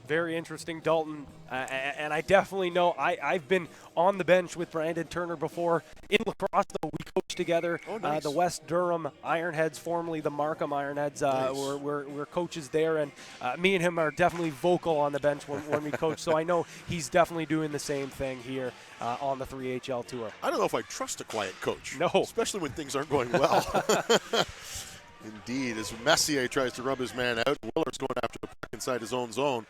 Very interesting, Dalton. And I definitely know I've been on the bench with Brandon Turner before. In lacrosse, though, we coached together. Oh, nice. The West Durham Ironheads, formerly the Markham Ironheads, Nice. we're coaches there. And me and him are definitely vocal on the bench when we coach. So I know he's definitely doing the same thing here on the 3HL tour. I don't know if I trust a quiet coach. No. Especially when things aren't going well. Indeed, as Messier tries to rub his man out, Willer's going after the puck inside his own zone.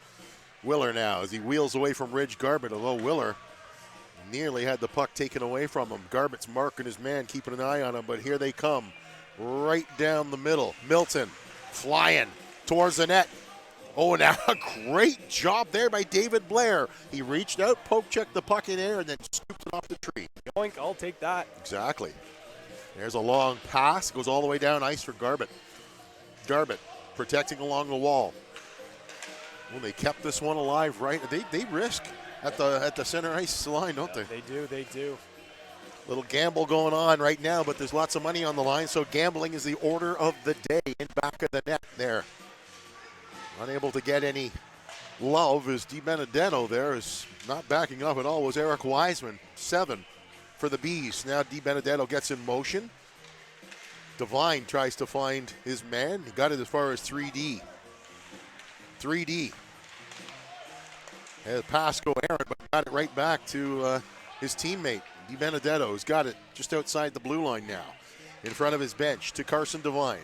Willer now as he wheels away from Ridge Garbett, although Willer nearly had the puck taken away from him. Garbett's marking his man, keeping an eye on him, but here they come right down the middle. Milton flying towards the net. Oh, now a great job there by David Blair. He reached out, poke-checked the puck in air, and then scooped it off the tree. Yoink, I'll take that. Exactly. There's a long pass. Goes all the way down ice for Garbett. Garbett protecting along the wall. Well, they kept this one alive, right? They risk at the center ice line, don't they? They do. Little gamble going on right now, but there's lots of money on the line, so gambling is the order of the day. In back of the net there. Unable to get any love is DiBenedetto there, is not backing up at all, was Eric Wiseman. 7 for the Bees. Now DiBenedetto gets in motion. Devine tries to find his man. He got it as far as 3D. 3D. Had a pass go errant, but got it right back to his teammate. DiBenedetto has got it just outside the blue line now. In front of his bench to Carson Devine.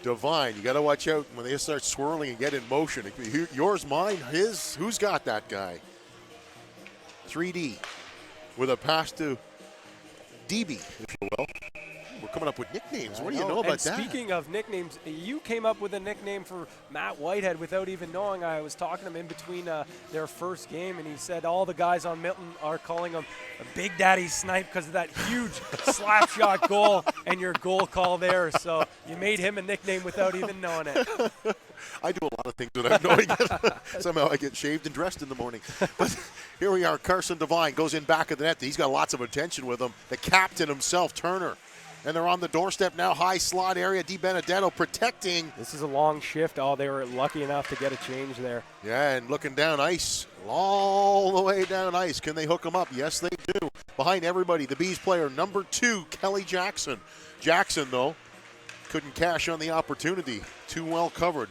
Devine, you got to watch out when they start swirling and get in motion. Yours, mine, his, who's got that guy? 3D with a pass to DB, if you will. We're coming up with nicknames. What do you know about that? Speaking of nicknames, you came up with a nickname for Matt Whitehead without even knowing. I was talking to him in between their first game, and he said all the guys on Milton are calling him a Big Daddy Snipe because of that huge slap shot goal and your goal call there. So you made him a nickname without even knowing it. I do a lot of things without knowing it. Somehow I get shaved and dressed in the morning. But here we are. Carson Devine goes in back of the net. He's got lots of attention with him. The captain himself, Turner. And they're on the doorstep now, high slot area. DiBenedetto protecting. This is a long shift. Oh, they were lucky enough to get a change there. Yeah, and looking down ice, all the way down ice. Can they hook them up? Yes, they do. Behind everybody, the Bees player, number 2, Kelly Jackson. Jackson, though, couldn't cash on the opportunity. Too well covered.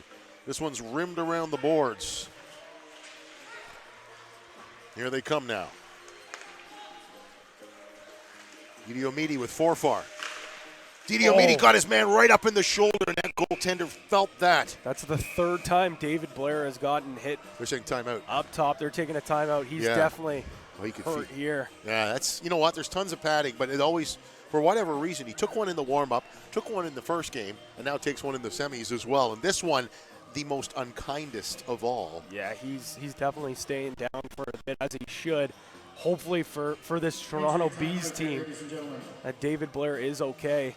This one's rimmed around the boards. Here they come now. Didiomidi with Forfar. Didiomidi got his man right up in the shoulder, and that goaltender felt that. That's the third time David Blair has gotten hit. They're taking timeout. Up top, they're taking a timeout. He's definitely hurt here. Yeah, that's, you know what, there's tons of padding, but it always, for whatever reason, he took one in the warm-up, took one in the first game, and now takes one in the semis as well. And this one, the most unkindest of all. Yeah, he's definitely staying down for a bit, as he should. Hopefully for this Toronto Bees team, that David Blair is okay.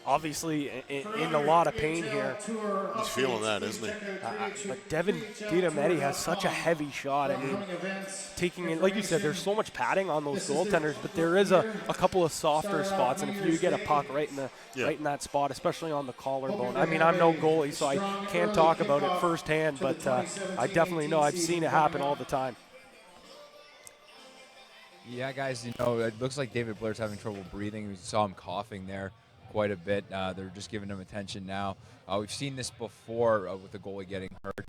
Obviously in a lot of pain here. He's feeling that, isn't he? But Devin Didiomedi has such a heavy shot. I mean, taking it, like you said, there's so much padding on those goaltenders, but there is a couple of softer spots, and if you get a puck right in that spot, especially on the collarbone. I mean, I'm no goalie, so I can't talk about it firsthand, but I definitely know. I've seen it happen all the time. Yeah, guys, you know, it looks like David Blair's having trouble breathing. We saw him coughing there quite a bit. They're just giving him attention now. We've seen this before with the goalie getting hurt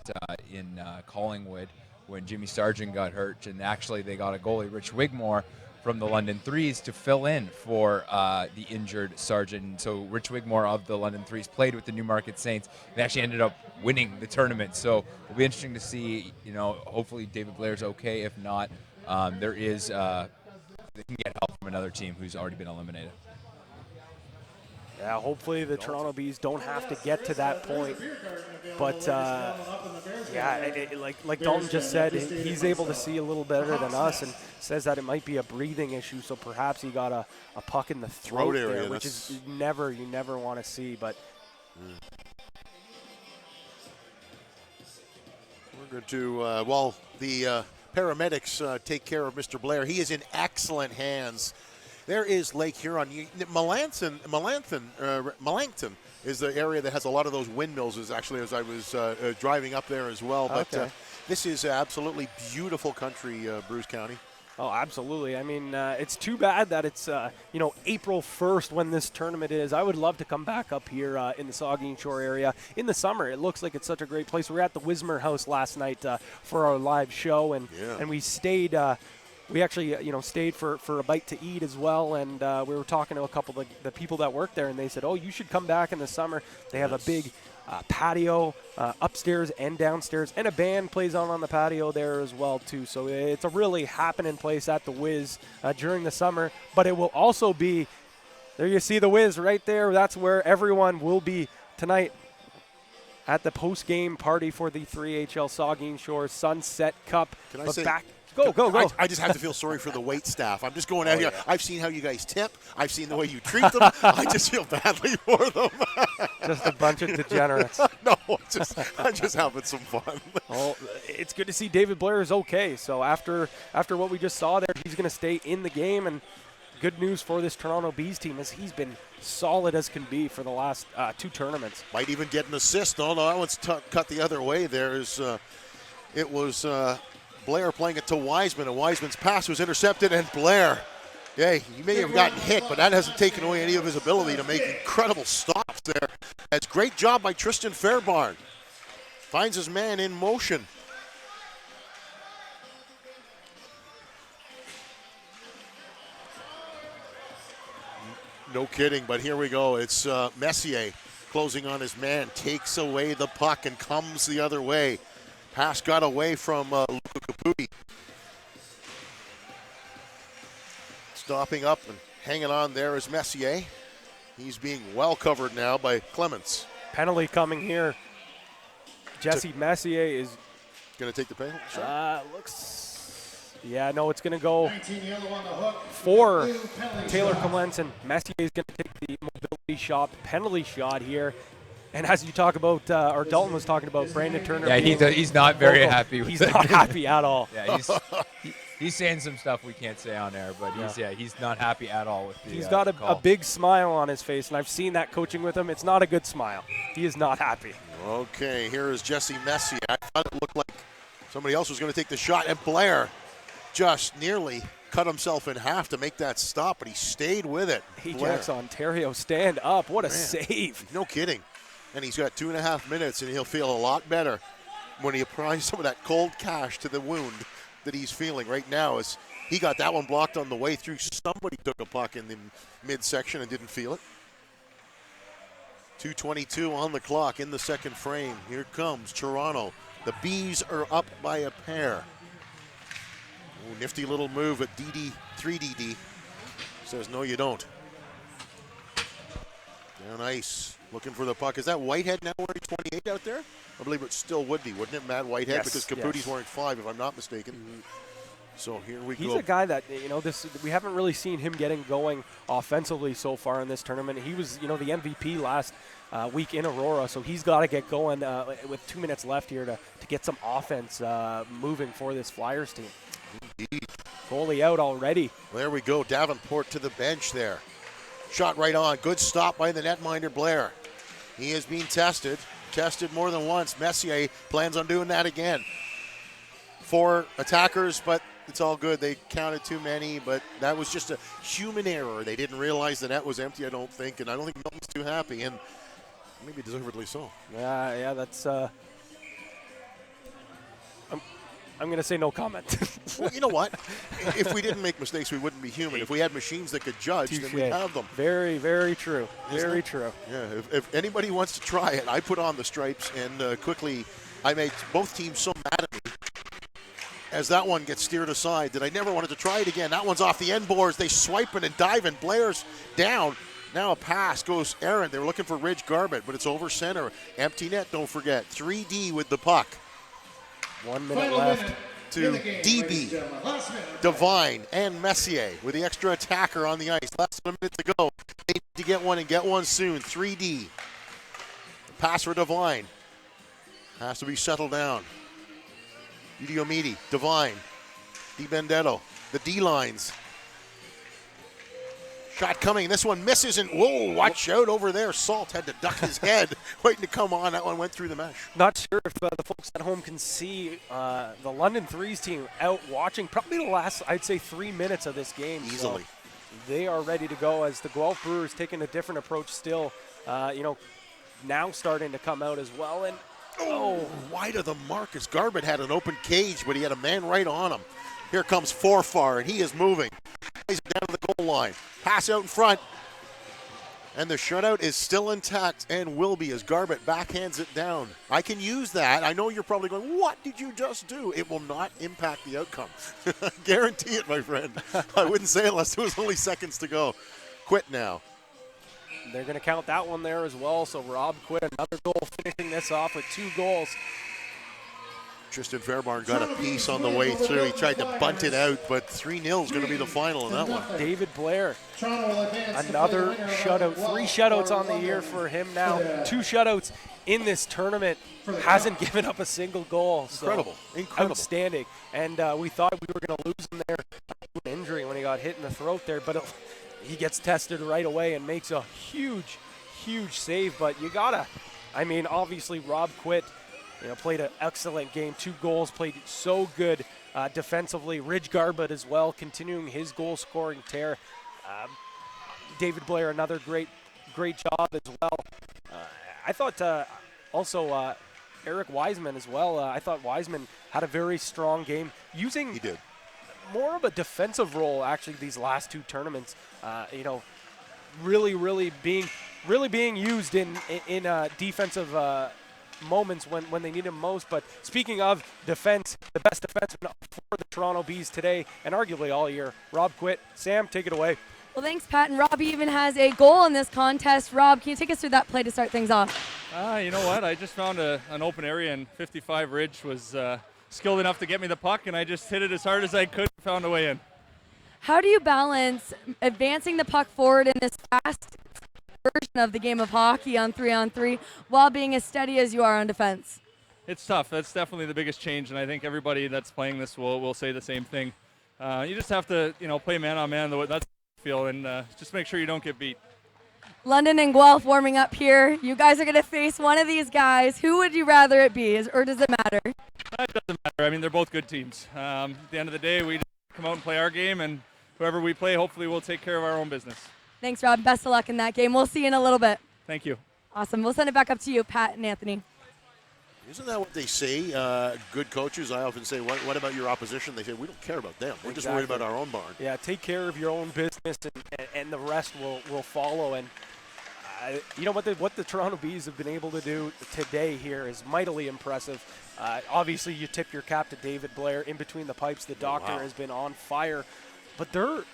in Collingwood when Jimmy Sargent got hurt, and actually they got a goalie, Rich Wigmore, from the London Threes to fill in for the injured Sargent. And so Rich Wigmore of the London Threes played with the Newmarket Saints and actually ended up winning the tournament. So it'll be interesting to see, you know, hopefully David Blair's okay. If not, there is they can get help from another team who's already been eliminated. Yeah, hopefully the Toronto Bees don't have to get to that point. But, like Dalton just said, he's able to see a little better than us and says that it might be a breathing issue, so perhaps he got a puck in the throat area, there, which is you never want to see. But we're going to, the paramedics take care of Mr. Blair. He is in excellent hands. There is Lake Huron. Melanchthon is the area that has a lot of those windmills, as I was driving up there as well. But this is absolutely beautiful country, Bruce County. Oh, absolutely. I mean, it's too bad that it's, April 1st when this tournament is. I would love to come back up here in the Saugeen Shore area in the summer. It looks like it's such a great place. We were at the Wismer House last night for our live show, and we stayed. We actually, stayed for a bite to eat as well, and we were talking to a couple of the people that work there, and they said, oh, you should come back in the summer. They have a big patio upstairs and downstairs, and a band plays on the patio there as well, too. So it's a really happening place at the Wiz during the summer, but it will also be, there you see the Wiz right there. That's where everyone will be tonight at the post-game party for the 3HL Saugeen Shores Sunset Cup. Go, go, go. I just have to feel sorry for the wait staff. I'm just going out here. Yeah. I've seen how you guys tip. I've seen the way you treat them. I just feel badly for them. Just a bunch of degenerates. No, I'm just having some fun. Well, it's good to see David Blair is okay. So after what we just saw there, he's going to stay in the game. And good news for this Toronto Bees team is he's been solid as can be for the last 2 tournaments. Might even get an assist. No, that one's cut the other way. It was Blair playing it to Wiseman, and Wiseman's pass was intercepted, and Blair, he may have gotten hit, but that hasn't taken away any of his ability to make incredible stops there. That's a great job by Tristan Fairbairn. Finds his man in motion. No kidding, but here we go. It's Messier closing on his man, takes away the puck and comes the other way. Pass got away from Luka Caputi. Stopping up and hanging on there is Messier. He's being well covered now by Clements. Penalty coming here. Jesse Messier is going to take the penalty. It's going to go for Taylor Clements, and Messier is going to take the mobility shot, penalty shot here. And as you talk about, or Dalton was talking about, Brandon Turner. Yeah, he's not very happy with it. He's not happy at all. Yeah, he's saying some stuff we can't say on air, but he's not happy at all with the He's got a big smile on his face, and I've seen that coaching with him. It's not a good smile. He is not happy. Okay, here is Jesse Messier. I thought it looked like somebody else was going to take the shot, and Blair just nearly cut himself in half to make that stop, but he stayed with it. Ajax Ontario, stand up. What a save. No kidding. And he's got 2.5 minutes, and he'll feel a lot better when he applies some of that cold cash to the wound that he's feeling right now. As he got that one blocked on the way through. Somebody took a puck in the midsection and didn't feel it. 2:22 on the clock in the second frame. Here comes Toronto. The Bees are up by a pair. Ooh, nifty little move at 3DD. Says, no, you don't. Down ice. Looking for the puck. Is that Whitehead now wearing 28 out there? I believe it still would be, wouldn't it, Matt Whitehead? Yes, because Caputi's wearing 5, if I'm not mistaken. Mm-hmm. So here we go. He's a guy that, we haven't really seen him getting going offensively so far in this tournament. He was, the MVP last week in Aurora, so he's got to get going with 2 minutes left here to get some offense moving for this Flyers team. Indeed. Goalie out already. There we go. Davenport to the bench there. Shot right on. Good stop by the netminder, Blair. He is being tested more than once. Messier plans on doing that again. 4 attackers, but it's all good. They counted too many, but that was just a human error. They didn't realize the net was empty, I don't think, and I don't think Milton's too happy, and maybe deservedly so. Yeah, that's... I'm going to say no comment. Well, you know what? If we didn't make mistakes, we wouldn't be human. If we had machines that could judge, then we'd have them. Very, very true. Very true. Yeah, if anybody wants to try it, I put on the stripes, and quickly I made both teams so mad at me as that one gets steered aside that I never wanted to try it again. That one's off the end boards. They swiping and diving. Blair's down. Now a pass goes errant. They were looking for Ridge Garbett, but it's over center. Empty net, don't forget. 3D with the puck. 1 minute left. To DB, Devine, and Messier with the extra attacker on the ice. Less than a minute to go. They need to get one and get one soon. 3D. Pass for Devine. Has to be settled down. Udiomidi, Devine, DiBendetto, the D-lines. Shot coming. This one misses, and whoa, watch out over there. Salt had to duck his head, waiting to come on. That one went through the mesh. Not sure if the folks at home can see the London Threes team out watching probably the last, I'd say, 3 minutes of this game. Easily. So they are ready to go as the Guelph Brewers taking a different approach still, now starting to come out as well. And wide of the Marcus Garbett had an open cage, but he had a man right on him. Here comes Forfar, and he is moving. He's down to the goal line. Pass out in front. And the shutout is still intact and will be as Garbett backhands it down. I can use that. I know you're probably going, what did you just do? It will not impact the outcome. Guarantee it, my friend. I wouldn't say it unless there was only seconds to go. Quit now. They're going to count that one there as well. So Rob Quinn, another goal, finishing this off with 2 goals. Tristan Fairbairn got a piece on the way through. He tried to bunt it out, but 3-0 is going to be the final in that one. David Blair, another shutout. 3 shutouts on the year for him now. 2 shutouts in this tournament. Hasn't given up a single goal. So Incredible. Incredible. Outstanding. And we thought we were going to lose him there with an injury when he got hit in the throat there, but he gets tested right away and makes a huge, huge save. But you got to, I mean, obviously Rob Quitt, played an excellent game. 2 goals, played so good defensively. Ridge Garbutt as well, continuing his goal-scoring tear. David Blair, another great job as well. I thought also Eric Wiseman as well. I thought Wiseman had a very strong game, using more of a defensive role actually these last 2 tournaments. Really being used in defensive moments when they need him most. But speaking of defense, the best defenseman for the Toronto Bees today and arguably all year, Rob Quitt. Sam, take it away. Well, thanks, Pat. And Rob even has a goal in this contest. Rob, can you take us through that play to start things off? You know what? I just found an open area, and 55 Ridge was skilled enough to get me the puck, and I just hit it as hard as I could and found a way in. How do you balance advancing the puck forward in this fast version of the game of hockey on 3-on-3 while being as steady as you are on defense? It's tough. That's definitely the biggest change, and I think everybody that's playing this will say the same thing. You just have to, play man-on-man. That's feel, and just make sure you don't get beat. London and Guelph warming up here. You guys are going to face one of these guys. Who would you rather it be, or does it matter? It doesn't matter. I mean, they're both good teams. At the end of the day, we just come out and play our game, and whoever we play, hopefully we'll take care of our own business. Thanks, Rob. Best of luck in that game. We'll see you in a little bit. Thank you. Awesome. We'll send it back up to you, Pat and Anthony. Isn't that what they say? Good coaches, I often say, what about your opposition? They say, we don't care about them. We're just worried about our own barn. Yeah, take care of your own business, and the rest will follow. And what the Toronto Bees have been able to do today here is mightily impressive. Obviously, you tip your cap to David Blair. In between the pipes, the doctor has been on fire. But they're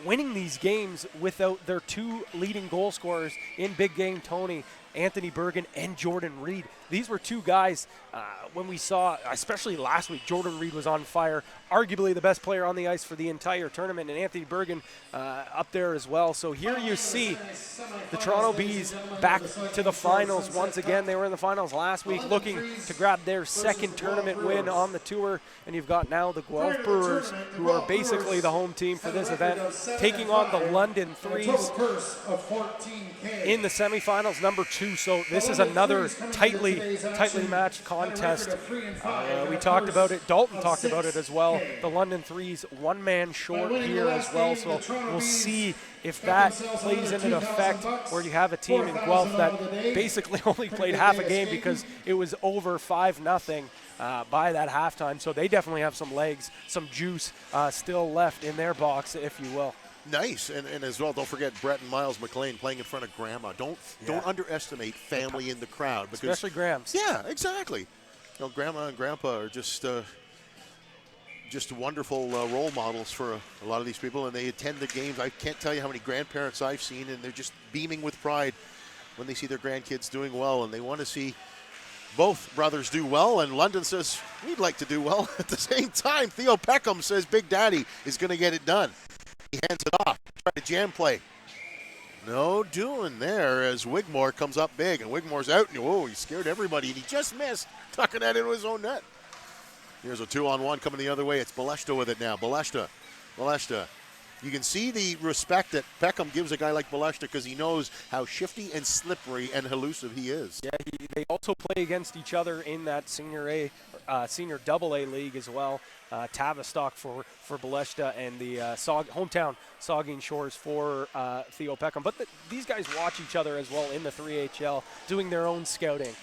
winning these games without their 2 leading goal scorers in Big Game Tony, Anthony Bergen and Jordan Reed. These were 2 guys when we saw, especially last week, Jordan Reed was on fire, arguably the best player on the ice for the entire tournament, and Anthony Bergen up there as well. So here you see the Toronto Bees back to the finals once again. They were in the finals last week, looking to grab their 2nd tournament win on the tour, and you've got now the Guelph Brewers, who are basically the home team for this event, taking on the London Threes in the semifinals, number 2. So this is another tightly matched contest. We talked about it. Dalton talked about it as well. The London Threes 1-man short here as well. So we'll see if that plays into effect, where you have a team in Guelph that basically only played half a game because it was over 5-0 by that halftime. So they definitely have some legs, some juice still left in their box, if you will. Nice, and as well, don't forget Brett and Miles McLean playing in front of Grandma. Don't underestimate family in the crowd, because especially Grams. Yeah, exactly. Grandma and Grandpa are just wonderful role models for a lot of these people, and they attend the games. I can't tell you how many grandparents I've seen, and they're just beaming with pride when they see their grandkids doing well, and they want to see both brothers do well. And London says, we'd like to do well. At the same time, Theo Peckham says Big Daddy is going to get it done. He hands it off, try to jam play. No doing there as Wigmore comes up big, and Wigmore's out, and he scared everybody, and he just missed, tucking that into his own net. Here's a 2-on-1 coming the other way. It's Beleshta with it now. Beleshta. You can see the respect that Peckham gives a guy like Beleshta, because he knows how shifty and slippery and elusive he is. Yeah, they also play against each other in that senior AA league as well. Tavistock for Beleshta, and the hometown Saugeen Shores for Theo Peckham. But these guys watch each other as well in the 3HL, doing their own scouting.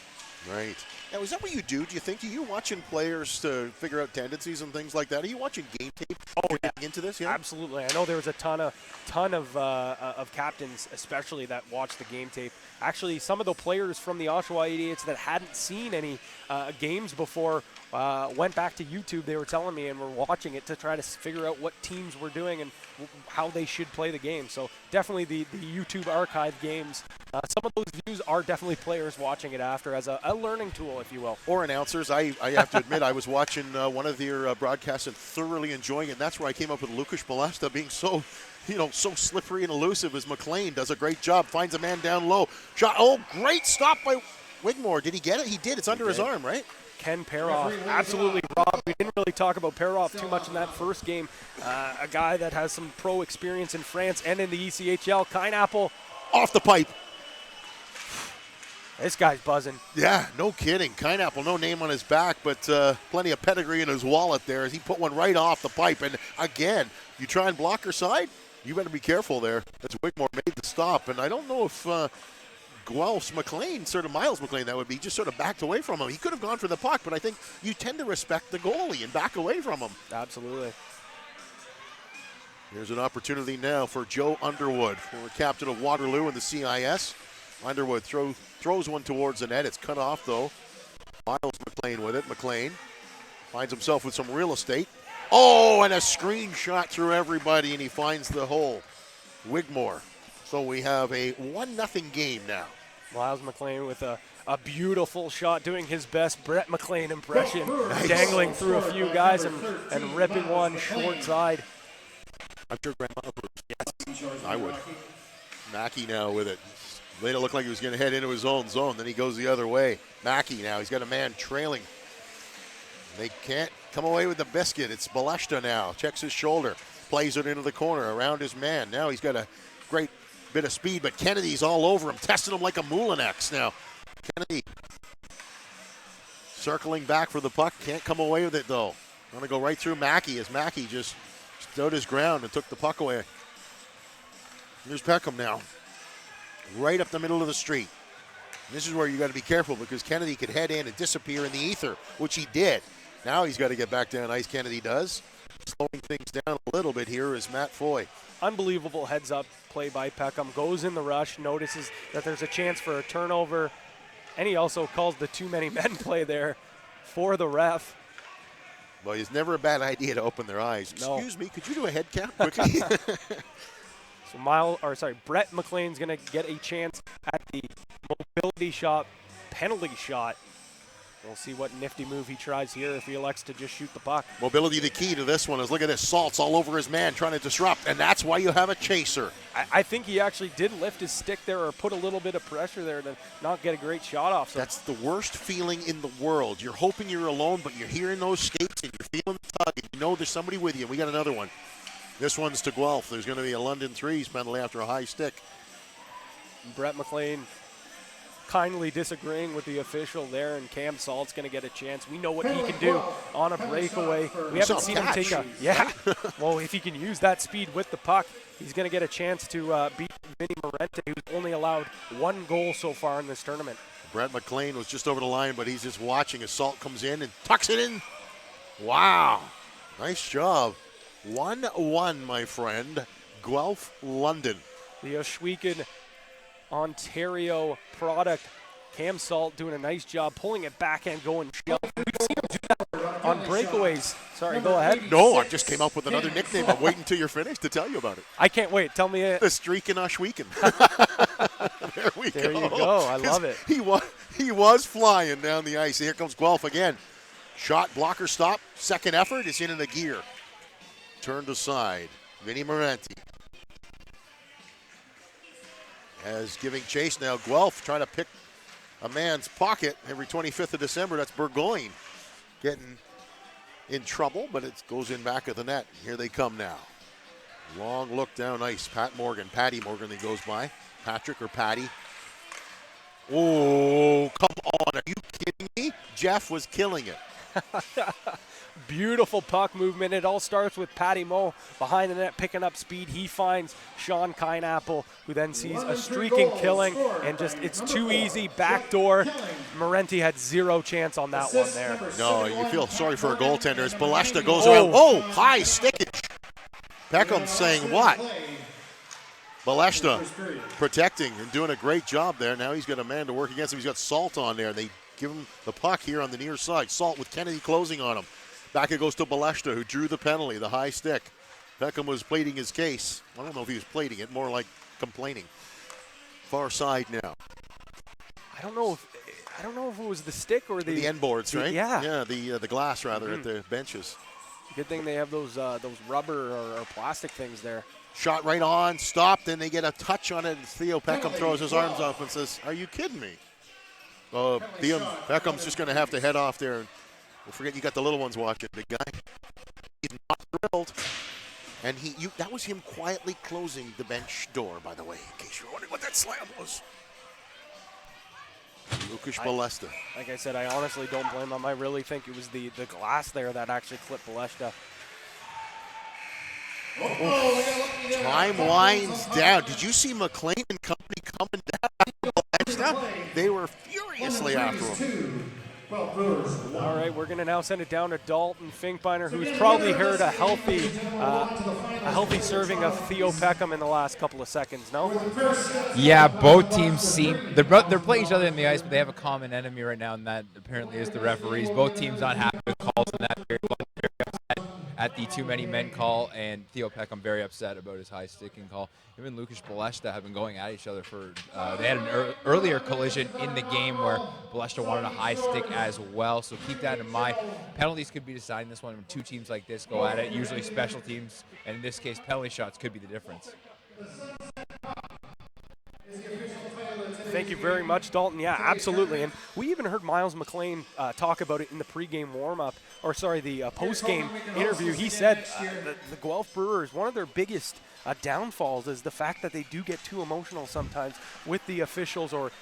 Right. Now, is that what you do? Do you think? Are you watching players to figure out tendencies and things like that? Are you watching game tape? Into this? Yeah. Absolutely. I know there was a ton of captains, especially, that watched the game tape. Actually, some of the players from the Oshawa 88s that hadn't seen any games before went back to YouTube, they were telling me, and we're watching it to try to figure out what teams were doing and how they should play the game. So definitely the YouTube archive games, some of those views are definitely players watching it after as a learning tool, if you will. Or announcers. I have to admit, I was watching one of their broadcasts and thoroughly enjoying it. And that's where I came up with Lucas Balesta being so slippery and elusive as McLean does a great job, finds a man down low. Shot, oh, great stop by Wigmore. Did he get it? He did. It's under his arm, right? Ken Peroff absolutely robbed. We didn't really talk about Peroff too much in that first game. A guy that has some pro experience in France and in the ECHL. Pineapple off the pipe. This guy's buzzing. Yeah, no kidding. Pineapple, no name on his back, but plenty of pedigree in his wallet there as he put one right off the pipe. And again, you try and block her side, you better be careful there. As Wigmore made the stop. And I don't know if Guelph's McLean, sort of Miles McLean, that would be, just sort of backed away from him. He could have gone for the puck, but I think you tend to respect the goalie and back away from him. Absolutely. Here's an opportunity now for Joe Underwood, former captain of Waterloo in the CIS. Underwood throws one towards the net. It's cut off, though. Miles McLean with it. McLean finds himself with some real estate. Oh, and a screen shot through everybody, and he finds the hole. Wigmore. So we have a 1-0 game now. Miles McLean with a beautiful shot, doing his best Brett McLean impression, Nice. dangling through a few guys and ripping one short side. I'm sure Grandma approves. Yes, I would. Mackey now with it. Made it look like he was going to head into his own zone. Then he goes the other way. Mackey now. He's got a man trailing. They can't come away with the biscuit. It's Balesta now. Checks his shoulder. Plays it into the corner around his man. Now he's got a great bit of speed, but Kennedy's all over him, testing him like a Moulinex now. Kennedy circling back for the puck. Can't come away with it, though. Want to go right through Mackey as Mackey just stood his ground and took the puck away. Here's Peckham now. Right up the middle of the street. This is where you got to be careful because Kennedy could head in and disappear in the ether, which he did. Now he's got to get back down ice. Kennedy does. Slowing things down a little bit here is Matt Foy. Unbelievable heads-up play by Peckham. Goes in the rush, notices that there's a chance for a turnover, and he also calls the too many men play there for the ref. Well, it's never a bad idea to open their eyes. No. Excuse me, could you do a head count quickly? So Brett McLean's going to get a chance at the mobility shot, penalty shot. We'll see what nifty move he tries here if he elects to just shoot the puck. Mobility, the key to this one is, look at this, Salt's all over his man trying to disrupt, and that's why you have a chaser. I think he actually did lift his stick there or put a little bit of pressure there to not get a great shot off. So that's the worst feeling in the world. You're hoping you're alone, but you're hearing those skates and you're feeling the tug, and you know there's somebody with you. We got another one. This one's to Guelph. There's going to be a London threes penalty after a high stick. Brett McLean kindly disagreeing with the official there, and Cam Salt's going to get a chance. We know what he can do on a breakaway. We haven't seen him take a well, if he can use that speed with the puck, he's going to get a chance to beat Vinny Morente, who's only allowed 1 goal so far in this tournament. Brett McLean was just over the line, but he's just watching as Salt comes in and tucks it in. Wow. Nice job. 1-1, my friend. Guelph, London. The Ohsweken, Ontario product. Cam Salt doing a nice job pulling it back and going shelf. We've seen him do that on breakaways. Sorry, go ahead. No, I just came up with another nickname. I'm waiting until you're finished to tell you about it. I can't wait. Tell me it. The streak in Ohsweken. There we go. There you go. I love it. He was flying down the ice. Here comes Guelph again. Shot, blocker, stop. Second effort. It's in the gear. Turned aside. Vinny Morente. As giving chase now. Guelph trying to pick a man's pocket every 25th of December. That's Burgoyne getting in trouble, but it goes in back of the net. Here they come now. Long look down ice. Patty Morgan that goes by. Patrick or Patty. Oh, come on. Are you kidding me? Jeff was killing it. Beautiful puck movement. It all starts with Patty Moe behind the net picking up speed. He finds Sean Pineapple, who then sees a streaking killing, and just it's too easy. Backdoor. Morente had zero chance on that one there. No, you feel sorry for a goaltender as Balesta goes around. Oh, high stickage. Peckham saying what? Balesta protecting and doing a great job there. Now he's got a man to work against him. He's got Salt on there. They give him the puck here on the near side. Salt with Kennedy closing on him. Back it goes to Baleshta, who drew the penalty, the high stick. Peckham was pleading his case. I don't know if he was pleading it, more like complaining. Far side now. I don't know if it was the stick or the end boards, right? Yeah. Yeah, the glass rather at the benches. Good thing they have those rubber or plastic things there. Shot right on, stopped, then they get a touch on it, and Theo Peckham throws his arms up and says, "Are you kidding me?" Theo Peckham's just going to have to head off there. And don't forget, you got the little ones watching, big guy. He's not thrilled. And that was him quietly closing the bench door, by the way, in case you're wondering what that slam was. Lukas Baleshta. Like I said, I honestly don't blame him. I really think it was the glass there that actually clipped Baleshta. Time winds down. Did you see McLean and company coming down after Baleshta? They were furiously after him. All right, we're going to now send it down to Dalton Finkbeiner, who's probably heard a healthy serving of Theo Peckham in the last couple of seconds, no? Yeah, both teams they're playing each other in the ice, but they have a common enemy right now, and that apparently is the referees. Both teams not happy with calls in that period. Very upset at the too many men call, and Theo Peckham very upset about his high sticking call. Him and Lukas Baleshta have been going at each other for, they had an earlier collision in the game where Baleshta wanted a high stick as well, so keep that in mind. Penalties could be deciding this one when two teams like this go at it. Usually special teams, and in this case, penalty shots could be the difference. Thank you very much, Dalton. Yeah, absolutely. And we even heard Miles McLean talk about it in the pregame warm-up, the postgame interview. He said the Guelph Brewers, one of their biggest downfalls is the fact that they do get too emotional sometimes with the officials, or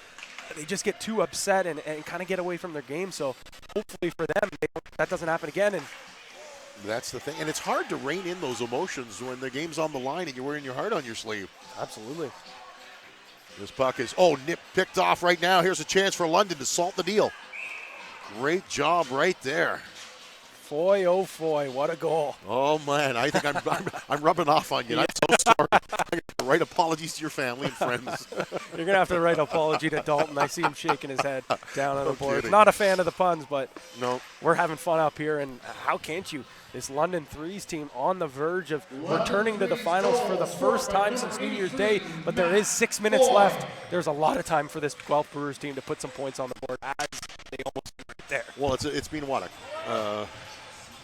they just get too upset and kind of get away from their game. So hopefully for them, that doesn't happen again. And that's the thing. And it's hard to rein in those emotions when the game's on the line and you're wearing your heart on your sleeve. Absolutely. This puck is, picked off right now. Here's a chance for London to salt the deal. Great job right there. Foy, oh foy, what a goal. Oh, man, I think I'm rubbing off on you. I'm so sorry. I'm going to write apologies to your family and friends. You're going to have to write an apology to Dalton. I see him shaking his head down on the board. Kidding. Not a fan of the puns, but no, we're having fun up here, and how can't you? This London Threes team on the verge of returning to the finals for the first time since New Year's Day, but there is 6 minutes left. There's a lot of time for this Guelph Brewers team to put some points on the board, as they almost right there. Well, it's been,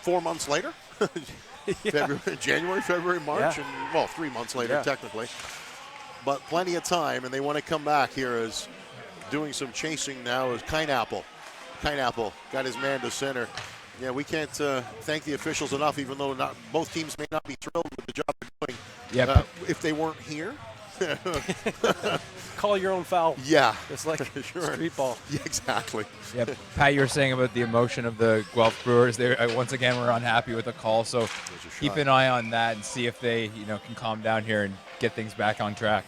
4 months later? January, February, March, and 3 months later, technically. But plenty of time, and they want to come back here as doing some chasing now is Kineapple. Kineapple got his man to center. Yeah, we can't thank the officials enough, even though both teams may not be thrilled with the job they're doing. Yeah, if they weren't here. Call your own foul. Yeah. It's like street ball. Yeah, exactly. Yeah, Pat, you were saying about the emotion of the Guelph Brewers. They once again were unhappy with the call, so keep an eye on that and see if they can calm down here and get things back on track.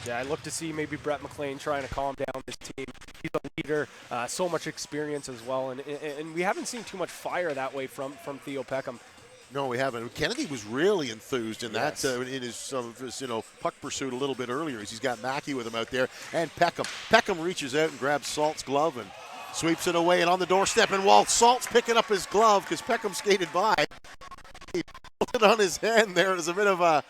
Yeah, I look to see maybe Brett McLean trying to calm down this team. He's a leader, so much experience as well, and we haven't seen too much fire that way from Theo Peckham. No, we haven't. Kennedy was really enthused in that in his puck pursuit a little bit earlier. He's got Mackey with him out there, and Peckham. Peckham reaches out and grabs Salt's glove and sweeps it away, and on the doorstep, and while Salt's picking up his glove because Peckham skated by, he put it on his hand there. There's a bit of a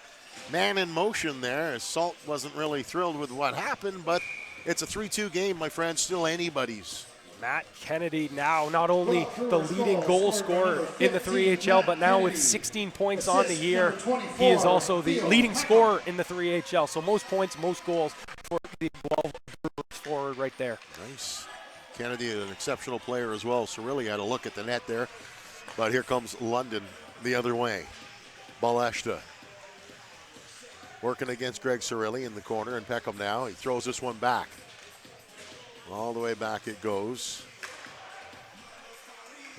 man in motion there. Salt wasn't really thrilled with what happened, but it's a 3-2 game, my friend, still anybody's. Matt Kennedy now not only the leading goal scorer in the 3HL, but now with 16 points on the year, he is also the leading scorer in the 3HL. So most points, most goals for the Guelph Brewers forward right there. Nice. Kennedy, an exceptional player as well, so really had a look at the net there. But here comes London the other way. Baleshta working against Greg Cirilli in the corner, and Peckham now. He throws this one back. All the way back it goes.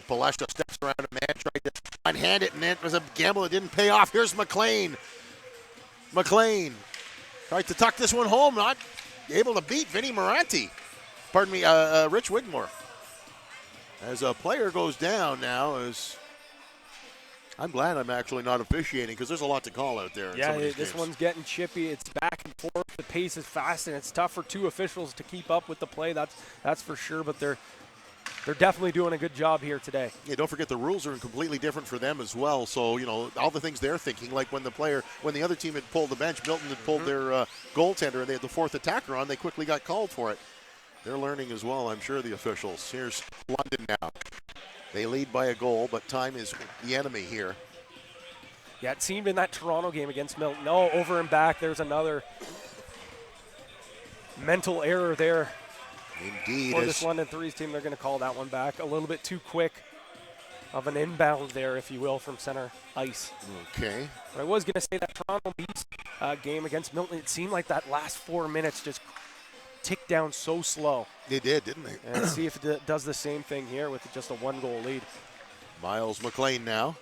Baleshta steps around a man, tried to unhand it, and it was a gamble that didn't pay off. Here's McLean. McLean tried to tuck this one home, not able to beat Vinny Moranti. Pardon me, Rich Widmore. As a player goes down now, I'm glad I'm actually not officiating because there's a lot to call out there. Yeah, this one's getting chippy. It's back and forth. The pace is fast, and it's tough for two officials to keep up with the play. That's for sure. But they're they're definitely doing a good job here today. Yeah, don't forget the rules are completely different for them as well. So, you know, all the things they're thinking, like when the other team had pulled the bench, Milton had pulled their goaltender and they had the fourth attacker on, they quickly got called for it. They're learning as well, I'm sure, the officials. Here's London now. They lead by a goal, but time is the enemy here. Yeah, it seemed in that Toronto game against Milton. No, over and back, there's another mental error there. Indeed. For this London Threes team, they're going to call that one back. A little bit too quick of an inbound there, if you will, from center ice. Okay. But I was going to say that Toronto Bees game against Milton, it seemed like that last 4 minutes just ticked down so slow. They did, didn't they? And see if it does the same thing here with just a 1-goal lead. Miles McLean now.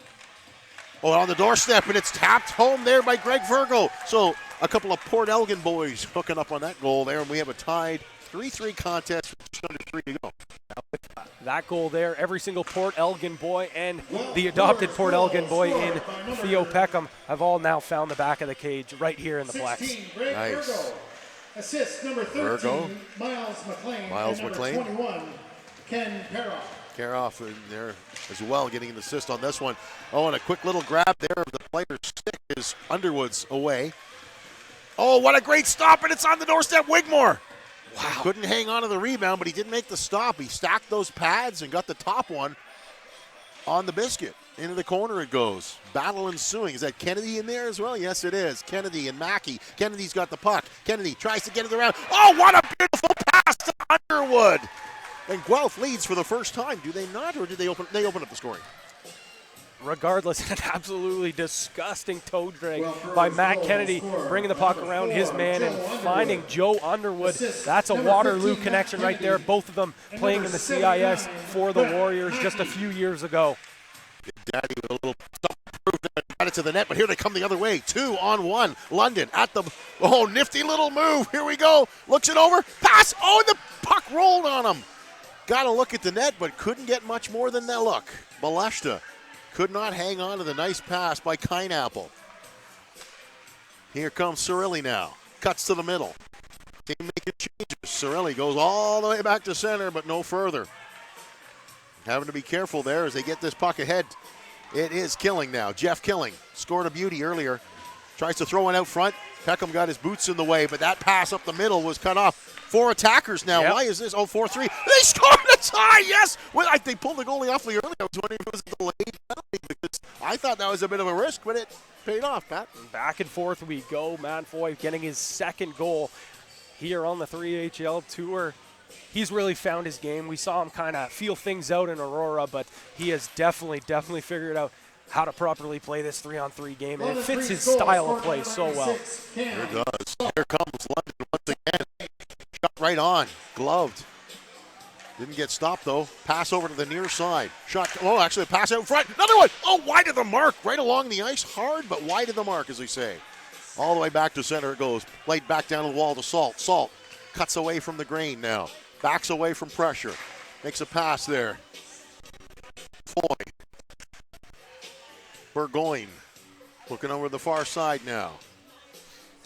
Oh, on the doorstep, and it's tapped home there by Greg Virgo. So a couple of Port Elgin boys hooking up on that goal there, and we have a tied 3-3 contest with just under 3 to go. That goal there, every single Port Elgin boy and the adopted Port Elgin boy in Theo Peckham have all now found the back of the cage right here in the Plex. Nice. Assist number 13, Virgo. Miles McLean. Miles and McLean. Number 21, Ken Karoff. Karoff in there as well, getting an assist on this one. Oh, and a quick little grab there of the player's stick is Underwood's away. Oh, what a great stop, and it's on the doorstep, Wigmore. Wow. Couldn't hang on to the rebound, but he did make the stop. He stacked those pads and got the top one on the biscuit. Into the corner it goes. Battle ensuing. Is that Kennedy in there as well? Yes, it is. Kennedy and Mackey. Kennedy's got the puck. Kennedy tries to get it around. Oh, what a beautiful pass to Underwood. And Guelph leads for the first time. Do they not, or did they open up the scoring? Regardless, an absolutely disgusting toe drag by Matt Kennedy, bringing the puck around his man and finding Joe Underwood. That's a Waterloo connection right there. Both of them playing in the CIS for the Warriors just a few years ago. Daddy with a little got it to the net, but here they come the other way. 2-on-1. London at the, nifty little move. Here we go. Looks it over. Pass. Oh, and the puck rolled on him. Got to look at the net, but couldn't get much more than that look. Baleshta could not hang on to the nice pass by Kineapple. Here comes Cirilli now. Cuts to the middle. Team making changes. Cirilli goes all the way back to center, but no further. Having to be careful there as they get this puck ahead. It is Killing now. Jeff Killing scored a beauty earlier. Tries to throw one out front. Peckham got his boots in the way, but that pass up the middle was cut off. 4 attackers now. Yep. Why is this? 4-3. They scored a tie, yes! Well, they pulled the goalie awfully early. I was wondering if it was a delayed penalty because I thought that was a bit of a risk, but it paid off, Pat. Back and forth we go. Matt Foy getting his second goal here on the 3HL tour. He's really found his game. We saw him kind of feel things out in Aurora, but he has definitely figured out how to properly play this 3-on-3 game, and it fits his style of play so well. Here it does. Here comes London once again. Shot right on. Gloved. Didn't get stopped, though. Pass over to the near side. Shot. Oh, actually, a pass out front. Another one. Oh, wide of the mark. Right along the ice. Hard, but wide of the mark, as they say. All the way back to center it goes. Played back down the wall to Salt. Salt cuts away from the grain now. Backs away from pressure. Makes a pass there. Foy. Burgoyne looking over the far side now.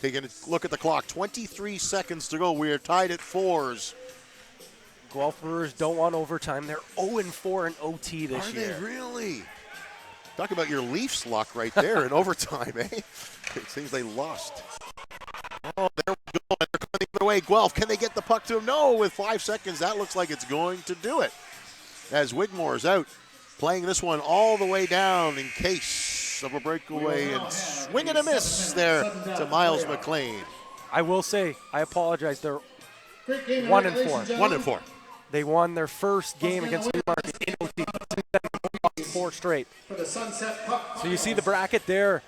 Taking a look at the clock. 23 seconds to go. We are tied at 4s. Guelph Brewers don't want overtime. They're 0-4 in OT this year. Are they really? Talk about your Leafs luck right there in overtime, eh? It seems they lost. Oh, there we go. They're coming the other way. Guelph, can they get the puck to him? No, with 5 seconds, that looks like it's going to do it. As Wigmore's out, playing this one all the way down in case of a breakaway and swing and a miss there to Miles McLean. I will say, I apologize. They're 1-4. 1-4. They won their first game against Newmarket in OT. 4 straight. So you see the bracket there.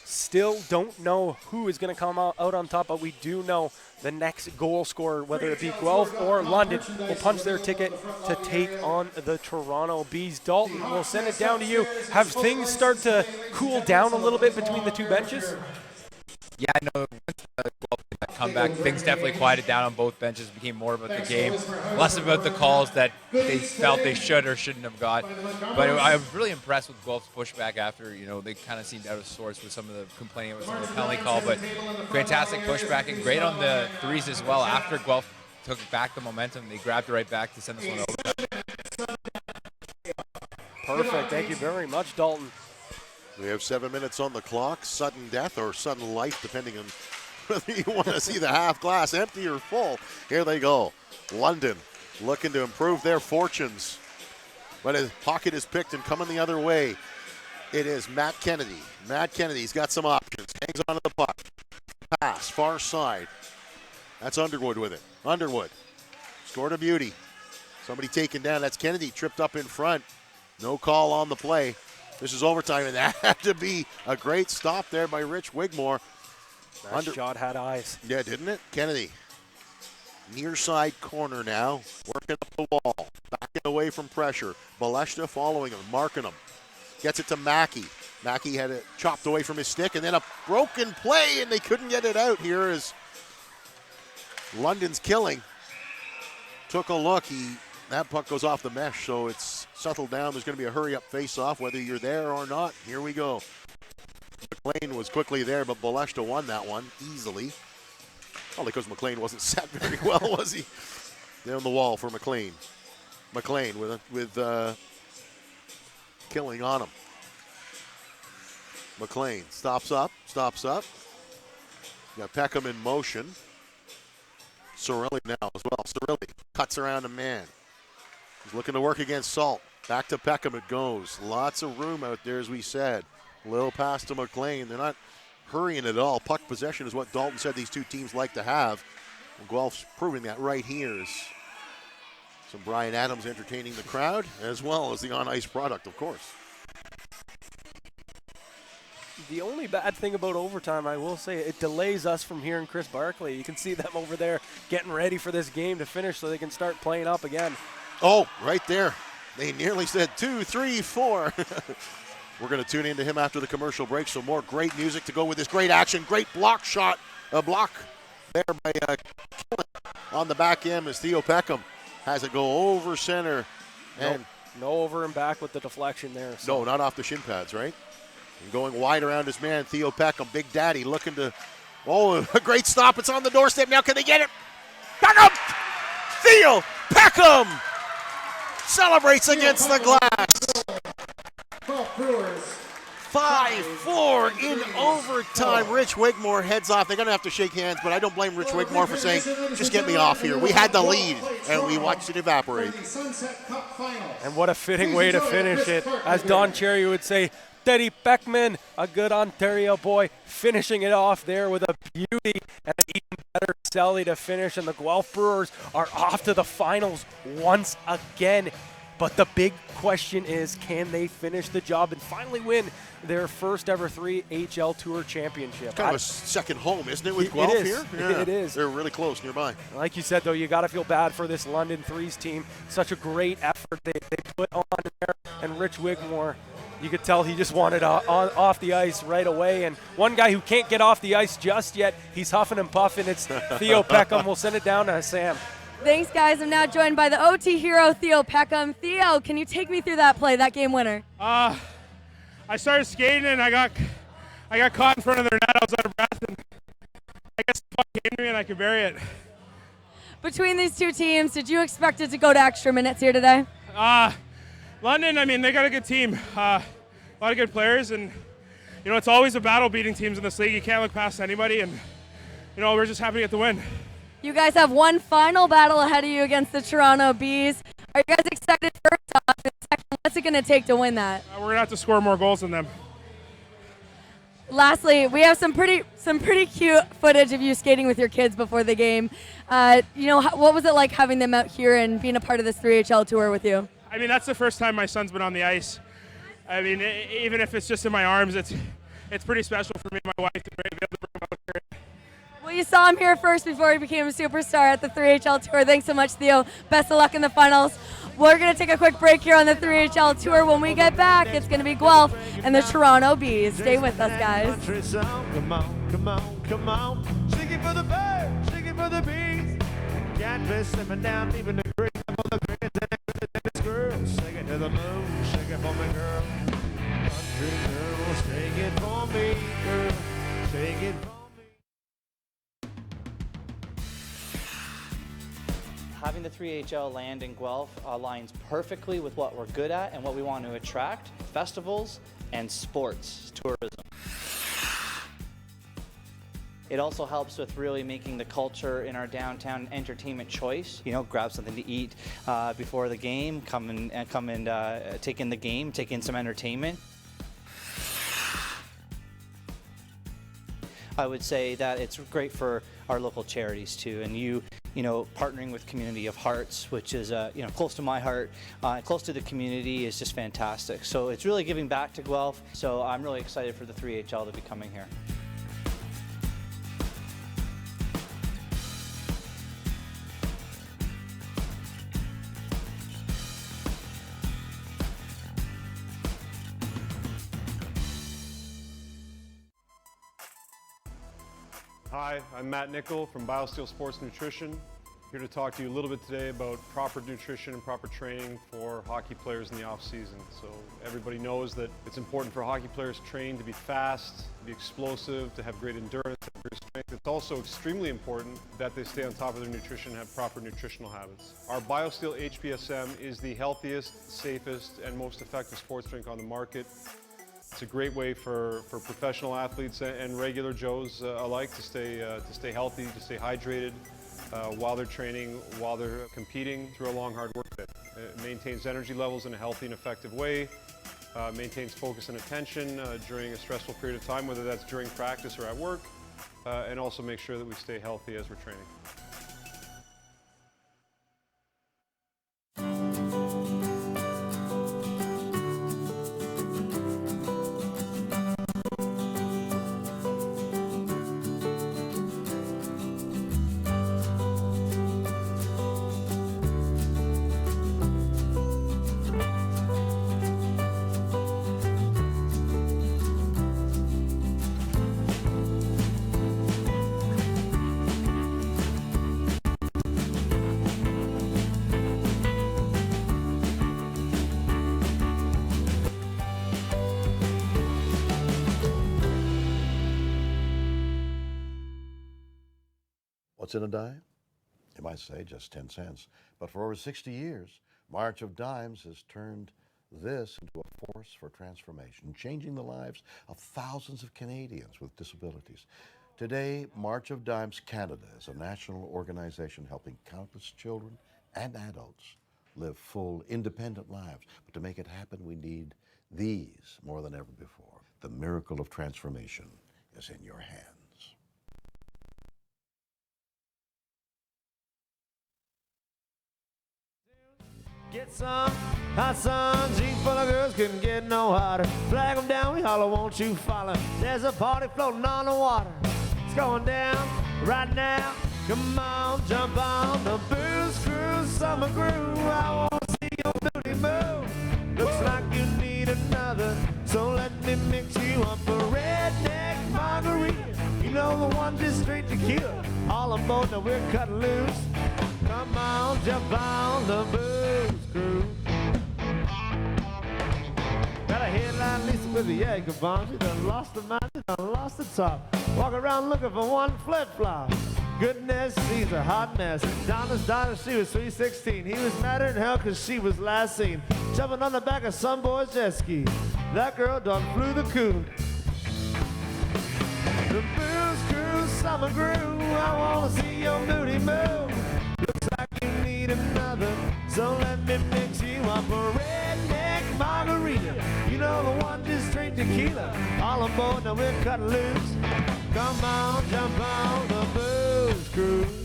Still don't know who is going to come out on top, but we do know the next goal scorer, whether it be Guelph or London, will punch their ticket to take on the Toronto Bees. Dalton, we'll send it down to you. Have things start to cool down a little bit between the two benches? Yeah, no, once Guelph did that comeback, things definitely quieted down on both benches. It became more about the game, less about the calls that they felt they should or shouldn't have got. But I was really impressed with Guelph's pushback after, they kind of seemed out of sorts with some of the complaining with some of the penalty call. But fantastic pushback and great on the threes as well. After Guelph took back the momentum, they grabbed it right back to send this one over. Perfect. Thank you very much, Dalton. We have 7 minutes on the clock. Sudden death or sudden life, depending on whether you want to see the half glass empty or full. Here they go. London looking to improve their fortunes. But his pocket is picked and coming the other way. It is Matt Kennedy. Matt Kennedy's got some options. Hangs on to the puck. Pass, far side. That's Underwood with it. Underwood scored a beauty. Somebody taken down. That's Kennedy tripped up in front. No call on the play. This is overtime, and that had to be a great stop there by Rich Wigmore. That shot had eyes. Yeah, didn't it? Kennedy. Near side corner now. Working up the wall. Backing away from pressure. Baleshta following him, marking him. Gets it to Mackey. Mackey had it chopped away from his stick, and then a broken play, and they couldn't get it out. Here is London's killing. Took a look. That puck goes off the mesh, so it's settled down. There's going to be a hurry-up face-off, whether you're there or not. Here we go. McLean was quickly there, but Baleshta won that one easily. Probably because McLean wasn't set very well, was he? Down the wall for McLean. McLean with killing on him. McLean stops up. Got Peckham in motion. Cirilli now as well. Cirilli cuts around a man. He's looking to work against Salt. Back to Peckham it goes. Lots of room out there, as we said. Little pass to McLean. They're not hurrying at all. Puck possession is what Dalton said these two teams like to have. And Guelph's proving that right here. Is some Brian Adams entertaining the crowd, as well as the on-ice product, of course. The only bad thing about overtime, I will say, it delays us from hearing Chris Barkley. You can see them over there getting ready for this game to finish so they can start playing up again. Oh, right there. They nearly said 2, 3, 4. We're going to tune into him after the commercial break. So more great music to go with this great action. Great block shot. A block there by Killen on the back end as Theo Peckham has it go over center. And no over and back with the deflection there. So. No, not off the shin pads, right? And going wide around his man, Theo Peckham. Big Daddy looking to, a great stop. It's on the doorstep now. Can they get it? Peckham! Theo Peckham celebrates against the glass. 5-4 in overtime. Rich Wigmore heads off. They're going to have to shake hands, but I don't blame Rich Wigmore for saying, just get me off here. We had the lead, and we watched it evaporate. And what a fitting way to finish it. As Don Cherry would say, Teddy Beckman, a good Ontario boy, finishing it off there with a beauty and an even better Selly to finish. And the Guelph Brewers are off to the finals once again. But the big question is, can they finish the job and finally win their first ever 3HL Tour Championship? It's kind of a second home, isn't it, with Guelph here? Yeah. It is. They're really close nearby. Like you said, though, you got to feel bad for this London Threes team. Such a great effort they put on there. And Rich Wigmore, you could tell he just wanted off the ice right away. And one guy who can't get off the ice just yet, he's huffing and puffing. It's Theo Peckham. We'll send it down to Sam. Thanks, guys. I'm now joined by the OT hero, Theo Peckham. Theo, can you take me through that play, that game winner? I started skating and I got caught in front of their net. I was out of breath, and I guess the puck came to me and I could bury it. Between these two teams, did you expect it to go to extra minutes here today? London, I mean, they got a good team, a lot of good players, and it's always a battle beating teams in this league. You can't look past anybody, and we're just happy to get the win. You guys have one final battle ahead of you against the Toronto Bees. Are you guys excited first off? And second, what's it going to take to win that? We're going to have to score more goals than them. Lastly, we have some pretty cute footage of you skating with your kids before the game. What was it like having them out here and being a part of this 3HL tour with you? I mean, that's the first time my son's been on the ice. I mean, even if it's just in my arms, it's pretty special for me and my wife to be able to bring him out here. Well, you saw him here first before he became a superstar at the 3HL Tour. Thanks so much, Theo. Best of luck in the finals. We're going to take a quick break here on the 3HL Tour. When we get back, it's going to be Guelph and the Toronto Bees. Stay with us, guys. Come on, come on, come on. Shake it for the birds, shake it for the bees. Can't be slipping down, even the great for the birds and the girls. Shake it to the moon, shake it for me, girl. Country girl, shake it for me, girl. Shake it for me. Having the 3HL land in Guelph aligns perfectly with what we're good at and what we want to attract: festivals and sports tourism. It also helps with really making the culture in our downtown entertainment choice. You know, grab something to eat before the game, come and take in the game, take in some entertainment. I would say that it's great for our local charities too, and you know, partnering with Community of Hearts, which is you know, close to my heart, close to the community, is just fantastic. So it's really giving back to Guelph. So I'm really excited for the 3HL to be coming here. Hi, I'm Matt Nickel from BioSteel Sports Nutrition. Here to talk to you a little bit today about proper nutrition and proper training for hockey players in the off-season. So everybody knows that it's important for hockey players trained to be fast, to be explosive, to have great endurance, to have great strength. It's also extremely important that they stay on top of their nutrition and have proper nutritional habits. Our BioSteel HPSM is the healthiest, safest, and most effective sports drink on the market. It's a great way for professional athletes and regular Joes alike to stay healthy, to stay hydrated while they're training, while they're competing through a long, hard work day. It maintains energy levels in a healthy and effective way, maintains focus and attention during a stressful period of time, whether that's during practice or at work, and also make sure that we stay healthy as we're training. What's in a dime? You might say just 10 cents. But for over 60 years, March of Dimes has turned this into a force for transformation, changing the lives of thousands of Canadians with disabilities. Today, March of Dimes Canada is a national organization helping countless children and adults live full, independent lives. But to make it happen, we need these more than ever before. The miracle of transformation is in your hands. Get some hot sun, jeep full of girls couldn't get no hotter. Flag them down, we holler, won't you follow? There's a party floating on the water. It's going down right now. Come on, jump on the booze cruise, summer groove. I want to see your booty move. Looks like you need another, so let me mix you up a redneck margarita. You know the one just straight tequila. All on board, now we're cutting loose. Come on, jump on the booze cruise. Got a headline Lisa with the Jaeger bomb. She done lost her mind, she done lost the top. Walk around looking for one flip-flop. Goodness, she's a hot mess. Donna's daughter, she was 316. He was madder than hell because she was last seen jumping on the back of some boy's jet ski. That girl done flew the coop. The booze cruise, summer groove. I want to see your booty move. Looks like you need another, so let me mix you up a redneck margarita. You know the one just straight tequila. All on board, now we're cutting loose. Come on, jump on the booze cruise.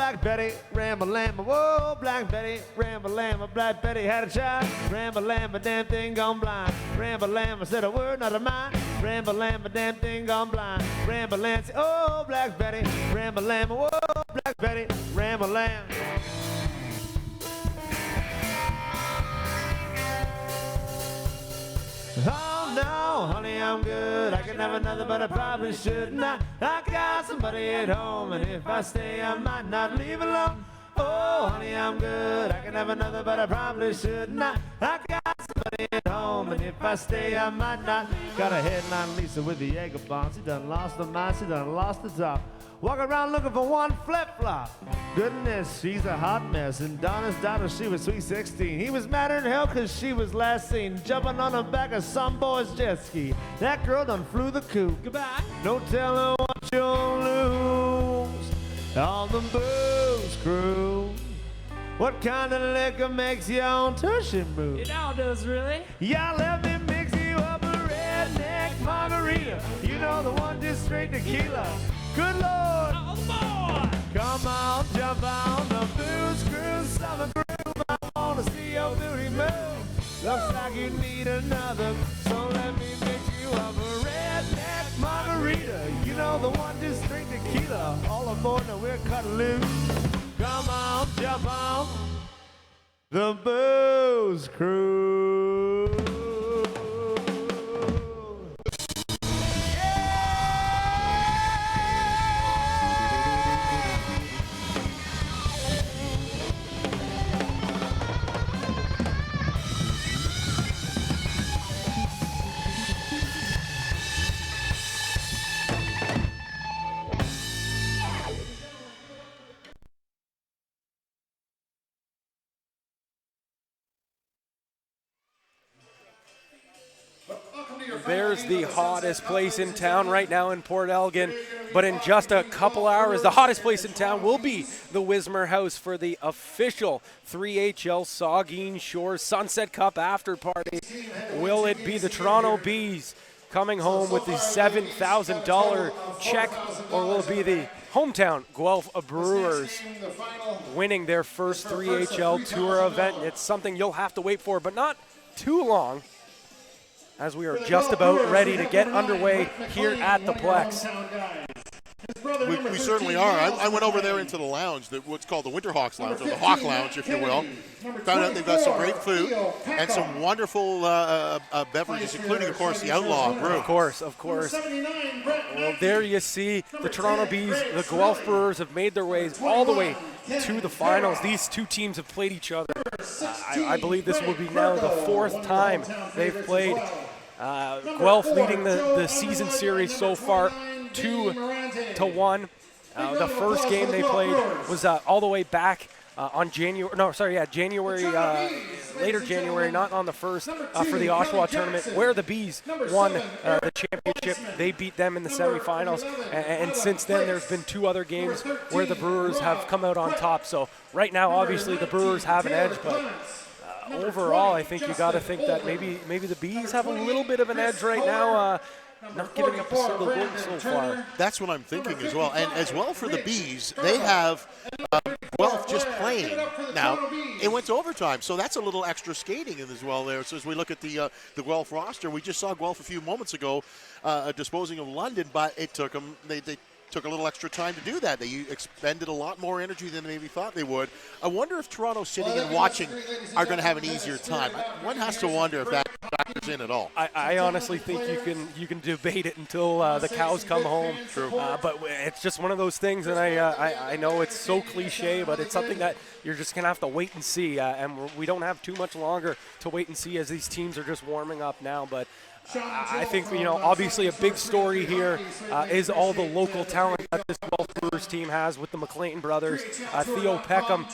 Black Betty, Ramble-Lamba, whoa, Black Betty, Ramble-Lamba, Black Betty had a child. Ramble-Lamba, damn thing gone blind. Ramble-Lamba said a word not of mine. Ramble-Lamba, damn thing gone blind. Ramble-Lamba, oh, Black Betty, Ramble-Lamba, whoa, Black Betty, Ramble-Lamba. Oh no, honey, I'm good. I can have another, but I probably should not. I got somebody at home, and if I stay, I might not leave alone. Oh, honey, I'm good. I can have another, but I probably should not. I got somebody at home, and if I stay, I might not. Got a headline Lisa with the Jaeger bomb. She done lost her mind, she done lost the top. Walk around looking for one flip-flop. Goodness, she's a hot mess. And Donna's daughter, she was sweet 16. He was madder than hell because she was last seen jumping on the back of some boy's jet ski. That girl done flew the coop. Goodbye. No telling what you'll lose on the booze crew. What kind of liquor makes you on Tushy move? It all does, really. Yeah, let me mix you up a redneck margarita. You know the one just straight tequila. Good Lord. Oh, boy. Come on, jump on the booze cruise, summer groove. I wanna see your booty move. Looks like you need another, so let me mix you up a redneck margarita. You know the one just straight tequila. All aboard now we're cut loose. Come on, jump on the booze cruise. There's the hottest place in town right now in Port Elgin. But in just a couple hours, the hottest place in town will be the Wismer House for the official 3HL Saugeen Shores Sunset Cup after party. Will it be the Toronto Bees coming home with the $7,000 check, or will it be the hometown Guelph Brewers winning their first 3HL Tour event? It's something you'll have to wait for, but not too long, as we are just about ready to get underway here at the Plex. We certainly are. I went over there into the lounge, what's called the Winterhawks Lounge, or the Hawk Lounge, if you will. Found out they've got some great food and some wonderful beverages, including, of course, the Outlaw Brew. Of course. Well, there you see the Toronto Bees, the Guelph Brewers have made their ways all the way to the finals. These two teams have played each other. I believe this will be now the fourth time they've played. Guelph leading the season series so far 2-1. The first game they played was all the way back on January, later January, not on the first, for the Oshawa tournament, where the Bees won the championship. They beat them in the semifinals, and since then there's been two other games where the Brewers have come out on top. So right now, obviously, the Brewers have an edge, but overall, I think you got to think that maybe the Bees have a little bit of an edge right now. Not giving up a single goal so far. That's what I'm thinking as well. And as well for the Bees, they have Guelph just playing now. It went to overtime, so that's a little extra skating as well there. So as we look at the Guelph roster, we just saw Guelph a few moments ago disposing of London, but it took them, they took a little extra time to do that. They expended a lot more energy than they maybe thought they would. I wonder if Toronto sitting and watching are going to have an easier time. One has to wonder if that factors in at all. I honestly think you can debate it until the cows come home. True. But it's just one of those things, and I know it's so cliche, but it's something that you're just going to have to wait and see. And we don't have too much longer to wait and see, as these teams are just warming up now. But I think, obviously a big story here is all the local talent that this Guelph Brewers team has with the McLean brothers, Theo Peckham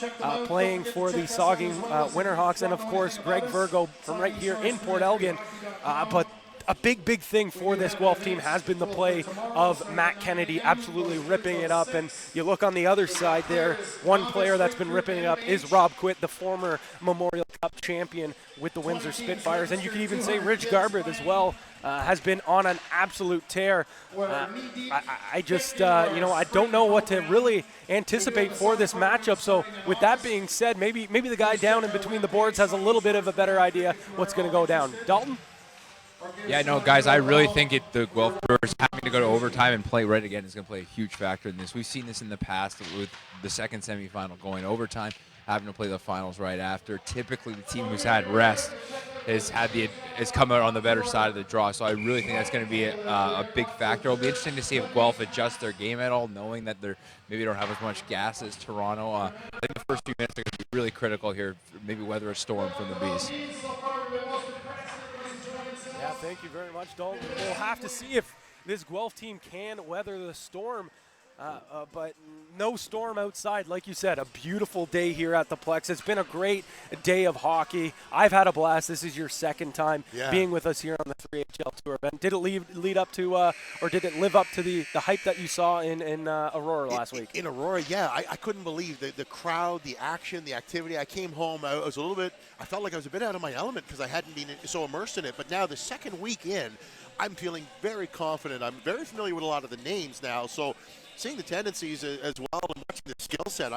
playing for the Saugeen Winterhawks, and of course Greg Virgo from right here in Port Elgin. But a big thing for this Guelph team has been the play of Matt Kennedy absolutely ripping it up. And you look on the other side there, one player that's been ripping it up is Rob Quitt, the former Memorial Cup champion with the Windsor Spitfires. And you could even say Rich Garbett as well has been on an absolute tear. I just, I don't know what to really anticipate for this matchup. So with that being said, maybe the guy down in between the boards has a little bit of a better idea what's going to go down. Dalton? Yeah, no, guys, I really think the Guelph Brewers having to go to overtime and play right again is going to play a huge factor in this. We've seen this in the past with the second semifinal going overtime, having to play the finals right after. Typically, the team who's had rest has come out on the better side of the draw. So I really think that's going to be a big factor. It'll be interesting to see if Guelph adjusts their game at all, knowing that they maybe don't have as much gas as Toronto. I think the first few minutes are going to be really critical here. Maybe weather a storm from the Bees. Yeah, thank you very much, Dalton. We'll have to see if this Guelph team can weather the storm, but no storm outside. Like you said, a beautiful day here at the Plex. It's been a great day of hockey. I've had a blast. This is your second time being with us here on the 3HL Tour event. Did it lead up to, or did it live up to the hype that you saw in Aurora last week? In Aurora, yeah. I couldn't believe the crowd, the action, the activity. I came home, I felt like I was a bit out of my element because I hadn't been so immersed in it. But now the second week in, I'm feeling very confident. I'm very familiar with a lot of the names now. So seeing the tendencies as well and watching the skill set,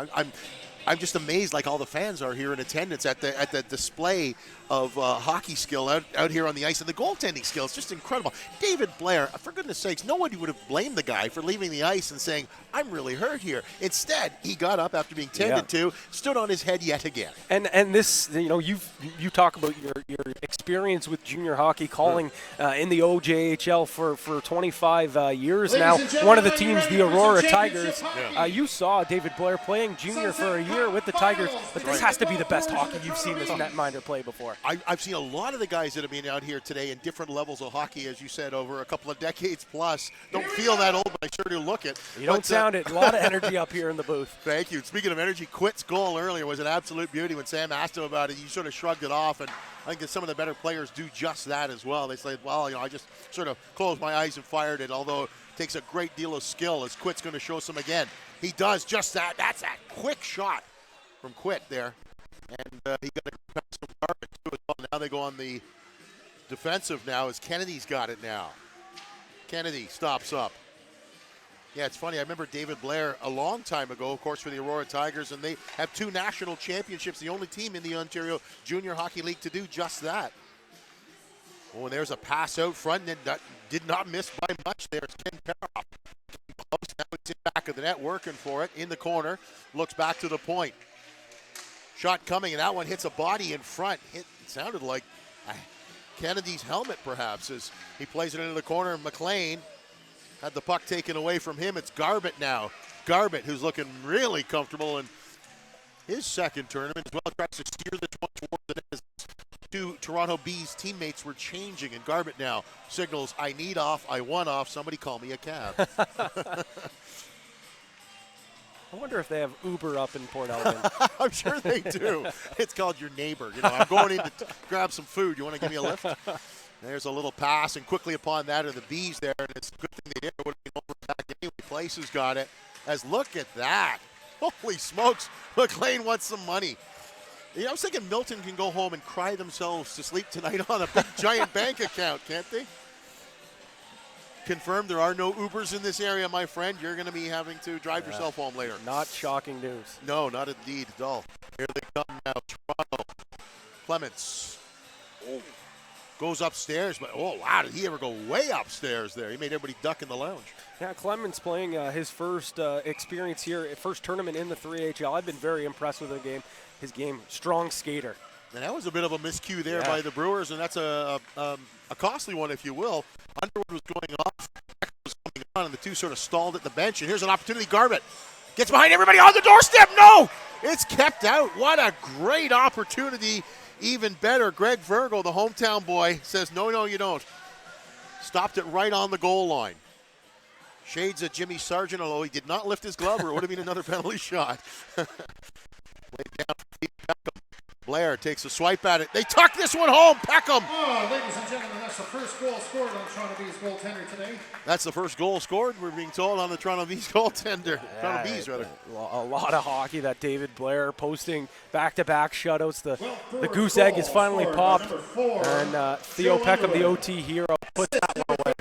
I'm just amazed, like all the fans are here in attendance at the display of hockey skill out here on the ice, and the goaltending skill is just incredible. David Blair, for goodness sakes, nobody would have blamed the guy for leaving the ice and saying, I'm really hurt here. Instead, he got up after being tended to, stood on his head yet again. And this, you talk about your experience with junior hockey, calling in the OJHL for 25 years now. One of the teams, the Aurora Tigers, you saw David Blair playing junior for a year with the Tigers, but this has to be the best hockey you've seen this netminder play before. I've seen a lot of the guys that have been out here today in different levels of hockey, as you said, over a couple of decades plus. Don't feel that old, but I sure do look it. You don't sound it. A lot of energy up here in the booth. Thank you. Speaking of energy, Quitt's goal earlier was an absolute beauty. When Sam asked him about it, he sort of shrugged it off, and I think that some of the better players do just that as well. They say, well, I just sort of closed my eyes and fired it, although it takes a great deal of skill, as Quitt's going to show some again. He does just that. That's a quick shot from Quitt there. And he got a pass from Garbett too as well. Now they go on the defensive now as Kennedy's got it now. Kennedy stops up. Yeah, it's funny. I remember David Blair a long time ago, of course, for the Aurora Tigers, and they have 2 national championships, the only team in the Ontario Junior Hockey League to do just that. Oh, and there's a pass out front, and that did not miss by much there. It's Ken Peroff. Close. Now it's in back of the net, working for it in the corner. Looks back to the point. Shot coming, and that one hits a body in front. It sounded like Kennedy's helmet, perhaps, as he plays it into the corner. McLean had the puck taken away from him. It's Garbett now. Garbett, who's looking really comfortable in his second tournament as well, tries to steer this one towards the net as 2 Toronto Bees teammates were changing, and Garbett now signals, I need off, I want off, somebody call me a cab. I wonder if they have Uber up in Port Elgin. I'm sure they do. It's called your neighbor. I'm going in to grab some food. You want to give me a lift? There's a little pass, and quickly upon that are the Bees there, and it's a good thing they did. It would have been over back anyway. Places got it. As look at that. Holy smokes. McLean wants some money. I was thinking Milton can go home and cry themselves to sleep tonight on a big giant bank account, can't they? Confirmed there are no Ubers in this area, my friend. You're going to be having to drive yourself home later. Not shocking news. No, not indeed at all. Here they come now. Toronto. Clements. Oh. Goes upstairs, but oh wow, did he ever go way upstairs there? He made everybody duck in the lounge. Yeah, Clements playing his first experience here, first tournament in the 3HL. I've been very impressed with his game. Strong skater. And that was a bit of a miscue there by the Brewers, and that's a costly one, if you will. Underwood was going off, was coming on, and the two sort of stalled at the bench. And here's an opportunity. Garbett gets behind everybody on the doorstep. No, it's kept out. What a great opportunity. Even better, Greg Virgo, the hometown boy, says, no, you don't. Stopped it right on the goal line. Shades at Jimmy Sargent, although he did not lift his glove, or it would have been another penalty shot. Laid down for Pete Peckham. Blair takes a swipe at it. They tuck this one home. Peckham. Oh, ladies and gentlemen, that's the first goal scored on Toronto Bees goaltender today. That's the first goal scored, we're being told, on the Toronto Bees goaltender. Toronto Bees, rather. A lot of hockey that David Blair posting back-to-back shutouts. The goose egg is finally popped, and Theo Peckham, the OT hero, puts that one away.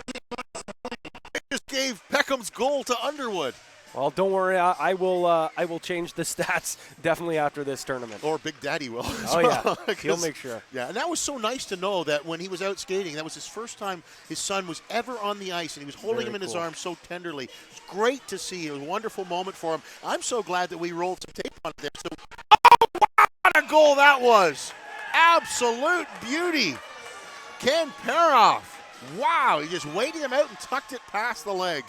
Just gave Peckham's goal to Underwood. Well, don't worry. I will change the stats definitely after this tournament. Or Big Daddy will. Oh, yeah. He'll make sure. Yeah, and that was so nice to know that when he was out skating, that was his first time his son was ever on the ice, and he was holding him in his arms so tenderly. It's great to see. It was a wonderful moment for him. I'm so glad that we rolled some tape on it there. So, oh, wow, what a goal that was. Absolute beauty. Ken Peroff. Wow, he just waited him out and tucked it past the leg.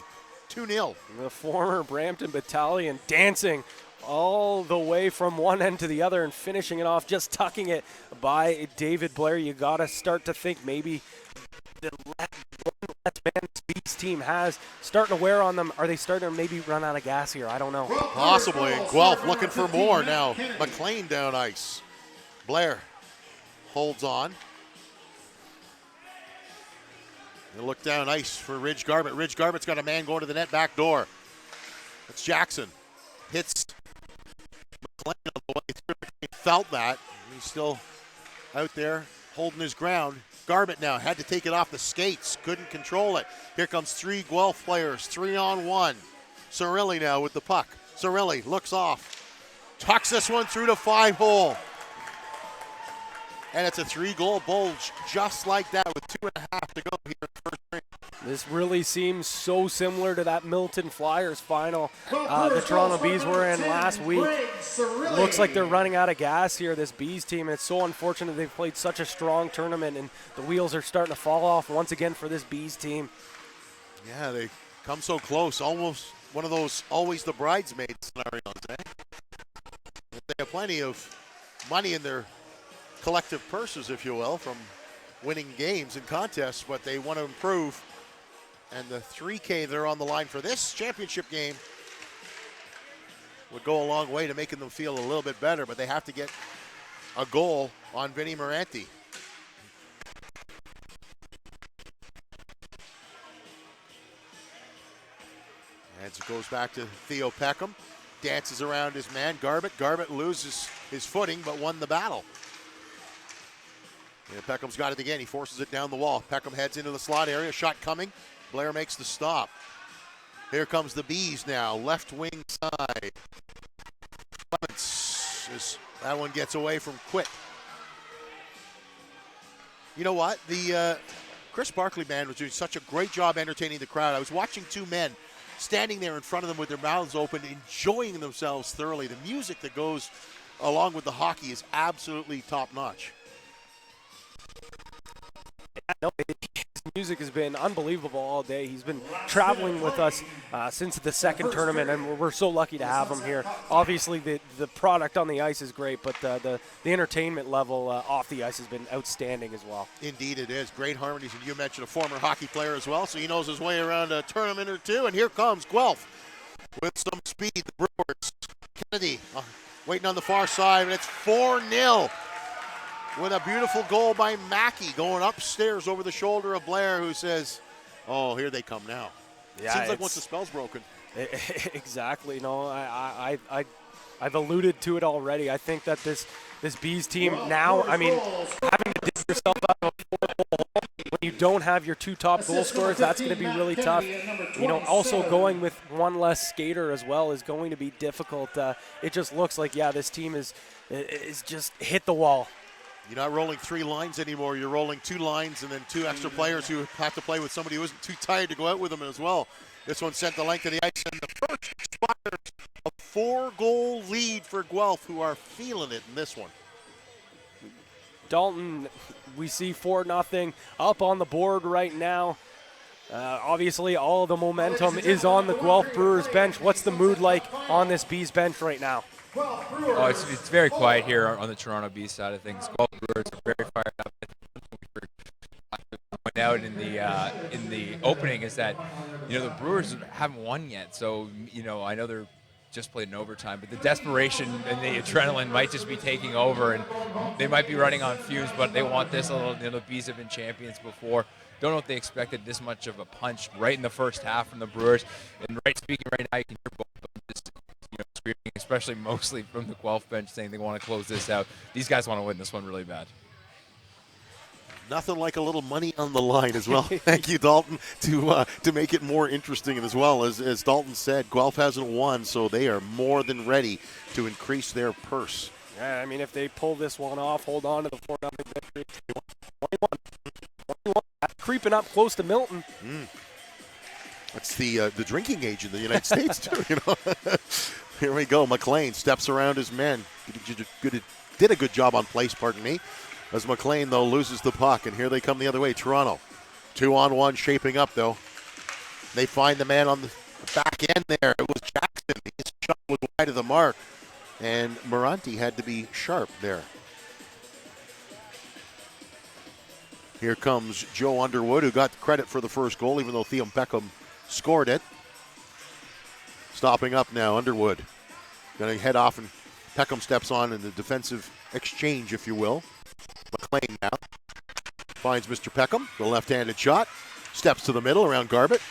2-0. The former Brampton Battalion dancing all the way from one end to the other and finishing it off, just tucking it by David Blair. You got to start to think maybe the less man Bees team has starting to wear on them. Are they starting to maybe run out of gas here? I don't know. Possibly. Guelph looking for more now. McLean down ice. Blair holds on. They look down ice for Ridge Garbett. Ridge Garbett's got a man going to the net back door. That's Jackson. Hits McLean on the way through. He felt that. He's still out there holding his ground. Garbett now had to take it off the skates. Couldn't control it. Here comes 3 Guelph players. 3-on-1. Cirilli now with the puck. Cirilli looks off. Tucks this one through to 5-hole. And it's a 3-goal bulge just like that with 2.5 to go here in the first frame. This really seems so similar to that Milton Flyers final the Toronto Bees were in last week. Looks like they're running out of gas here, this Bees team. And it's so unfortunate they've played such a strong tournament and the wheels are starting to fall off once again for this Bees team. Yeah, they come so close. Almost one of those always the bridesmaid scenarios, eh? They have plenty of money in their collective purses, if you will, from winning games and contests, but they want to improve. And the $3K they're on the line for this championship game would go a long way to making them feel a little bit better, but they have to get a goal on Vinny Moranti. And it goes back to Theo Peckham. Dances around his man, Garbett. Garbett loses his footing, but won the battle. Yeah, Peckham's got it again. He forces it down the wall. Peckham heads into the slot area. Shot coming. Blair makes the stop. Here comes the Bees now. Left wing side. That one gets away from Quick. You know what? The Chris Barkley band was doing such a great job entertaining the crowd. I was watching 2 men standing there in front of them with their mouths open, enjoying themselves thoroughly. The music that goes along with the hockey is absolutely top-notch. No, his music has been unbelievable all day. He's been traveling with us since the second tournament, and we're so lucky to have him here. Obviously, the product on the ice is great, but the entertainment level off the ice has been outstanding as well. Indeed it is. Great harmonies, and you mentioned a former hockey player as well, so he knows his way around a tournament or two. And here comes Guelph with some speed. The Brewers. Kennedy waiting on the far side, and it's 4-0. With a beautiful goal by Mackey going upstairs over the shoulder of Blair, who says, oh, here they come now. Yeah, seems like once the spell's broken. Exactly. No, I've alluded to it already. I think that this Bees team now, I mean, having to dig yourself out of a 4-goal hole when you don't have your 2 top goal scorers, that's going to be really tough. You know, also going with 1 less skater as well is going to be difficult. It just looks like, yeah, this team is just hit the wall. You're not rolling 3 lines anymore. You're rolling 2 lines and then 2 extra players who have to play with somebody who isn't too tired to go out with them as well. This one sent the length of the ice, and the first expires a 4-goal lead for Guelph, who are feeling it in this one. Dalton, we see 4-0 up on the board right now. Obviously, all the momentum is on the Guelph Brewers bench. What's the mood like on this Bees bench right now? Oh, it's very quiet here on the Toronto Bees side of things. Guelph Brewers are very fired up. Point out in the opening is that, you know, the Brewers haven't won yet. So, you know, I know they're just played in overtime, but the desperation and the adrenaline might just be taking over, and they might be running on fumes, but they want this a little. The Bees have been champions before. Don't know if they expected this much of a punch right in the first half from the Brewers. And speaking right now, you can hear both of them just screaming, especially mostly from the Guelph bench, saying they want to close this out. These guys want to win this one really bad. Nothing like a little money on the line as well. Thank you, Dalton, to make it more interesting. And as well, as Dalton said, Guelph hasn't won, so they are more than ready to increase their purse. Yeah, I mean, if they pull this one off, hold on to the 4-0 victory. 21. Creeping up close to Milton. That's the drinking age in the United States, too, you know. Here we go. McLean steps around his men. Did a good job on place, pardon me. As McLean, though, loses the puck, and here they come the other way. Toronto, 2-on-1 shaping up, though. They find the man on the back end there. It was Jackson. His shot was wide of the mark, and Moranti had to be sharp there. Here comes Joe Underwood, who got credit for the first goal, even though Theum Peckham scored it. Stopping up now, Underwood. Going to head off, and Peckham steps on in the defensive exchange, if you will. McLean now finds Mr. Peckham, the left-handed shot. Steps to the middle around Garbett.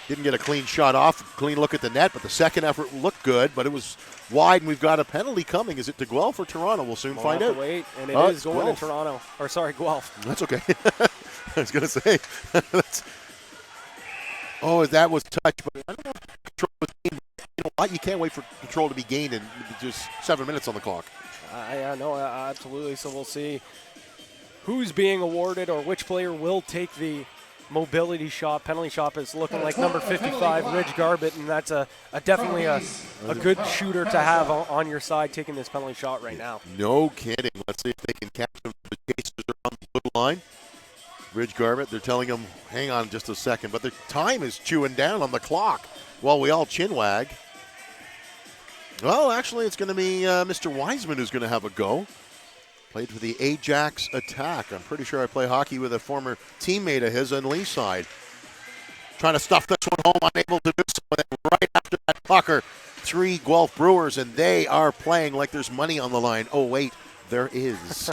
Didn't get a clean shot off, clean look at the net, but the second effort looked good, but it was wide, and we've got a penalty coming. Is it to Guelph or Toronto? We'll soon find out. Wait, and it is going Guelph. to Toronto. Or, sorry, Guelph. That's okay. I was going to say. That was touch, but I don't know if control was gained. You know what? You can't wait for control to be gained in just 7 minutes on the clock. Yeah, no, absolutely. So we'll see who's being awarded or which player will take the mobility shot. Penalty shot is looking like number 55, Ridge Garbett, and that's definitely a good shooter to have on your side taking this penalty shot right now. No kidding. Let's see if they can catch him. The chasers are on the blue line. Ridge Garbett, they're telling him, hang on just a second, but the time is chewing down on the clock while we all chinwag. Well, actually, it's going to be Mr. Wiseman who's going to have a go. Played for the Ajax Attack. I'm pretty sure I play hockey with a former teammate of his on Lee's side. Trying to stuff this one home, unable to do so. And then right after that pucker, 3 Guelph Brewers, and they are playing like there's money on the line. Oh, wait, there is.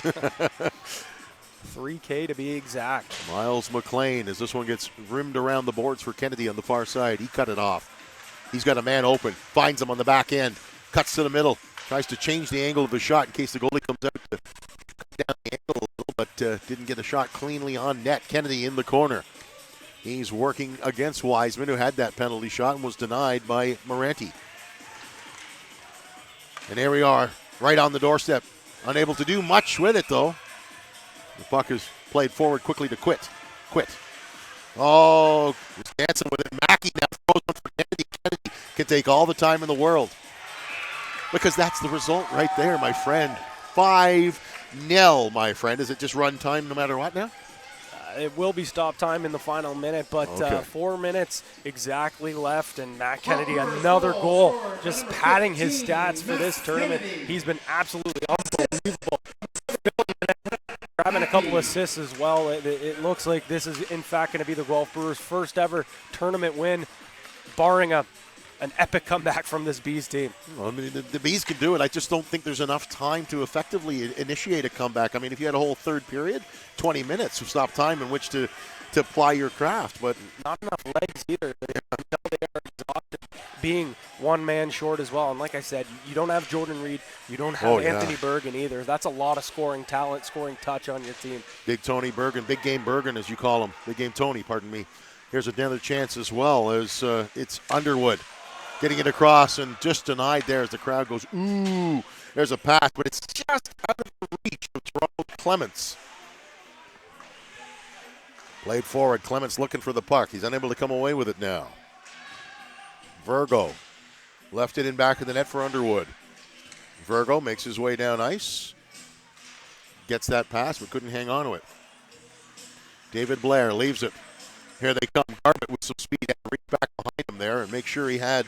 $3K to be exact. Miles McLean, as this one gets rimmed around the boards for Kennedy on the far side. He cut it off. He's got a man open, finds him on the back end, cuts to the middle, tries to change the angle of the shot in case the goalie comes out to cut down the angle a little, but didn't get the shot cleanly on net. Kennedy in the corner. He's working against Wiseman, who had that penalty shot and was denied by Moranti. And there we are, right on the doorstep. Unable to do much with it, though. The puck is played forward quickly to Quit. Oh, he's dancing with it. Mackey now throws one for Kennedy. Kennedy can take all the time in the world. Because that's the result right there, my friend. 5-0, my friend. Is it just run time no matter what now? It will be stop time in the final minute, but 4 minutes exactly left, and Matt Kennedy, another goal, just padding his stats for this tournament. He's been absolutely unbelievable. Grabbing a couple assists as well. It looks like this is, in fact, going to be the Guelph Brewers' first ever tournament win, barring an epic comeback from this Bees team. Well, I mean, the Bees can do it. I just don't think there's enough time to effectively initiate a comeback. I mean, if you had a whole third period, 20 minutes of stop time in which to apply your craft, but not enough legs either. They are exhausted, being one man short as well. And like I said, you don't have Jordan Reed, you don't have Anthony Bergen either. That's a lot of scoring talent, scoring touch on your team. Big Tony Bergen, big game Bergen as you call him. Big game Tony, pardon me. Here's another chance as well as it's Underwood getting it across and just denied there as the crowd goes, ooh. There's a pass, but it's just out of the reach of Toronto Clements. Played forward. Clements looking for the puck. He's unable to come away with it now. Virgo left it in back of the net for Underwood. Virgo makes his way down ice. Gets that pass, but couldn't hang on to it. David Blair leaves it. Here they come. Garbett with some speed. Reach back behind him there and make sure he had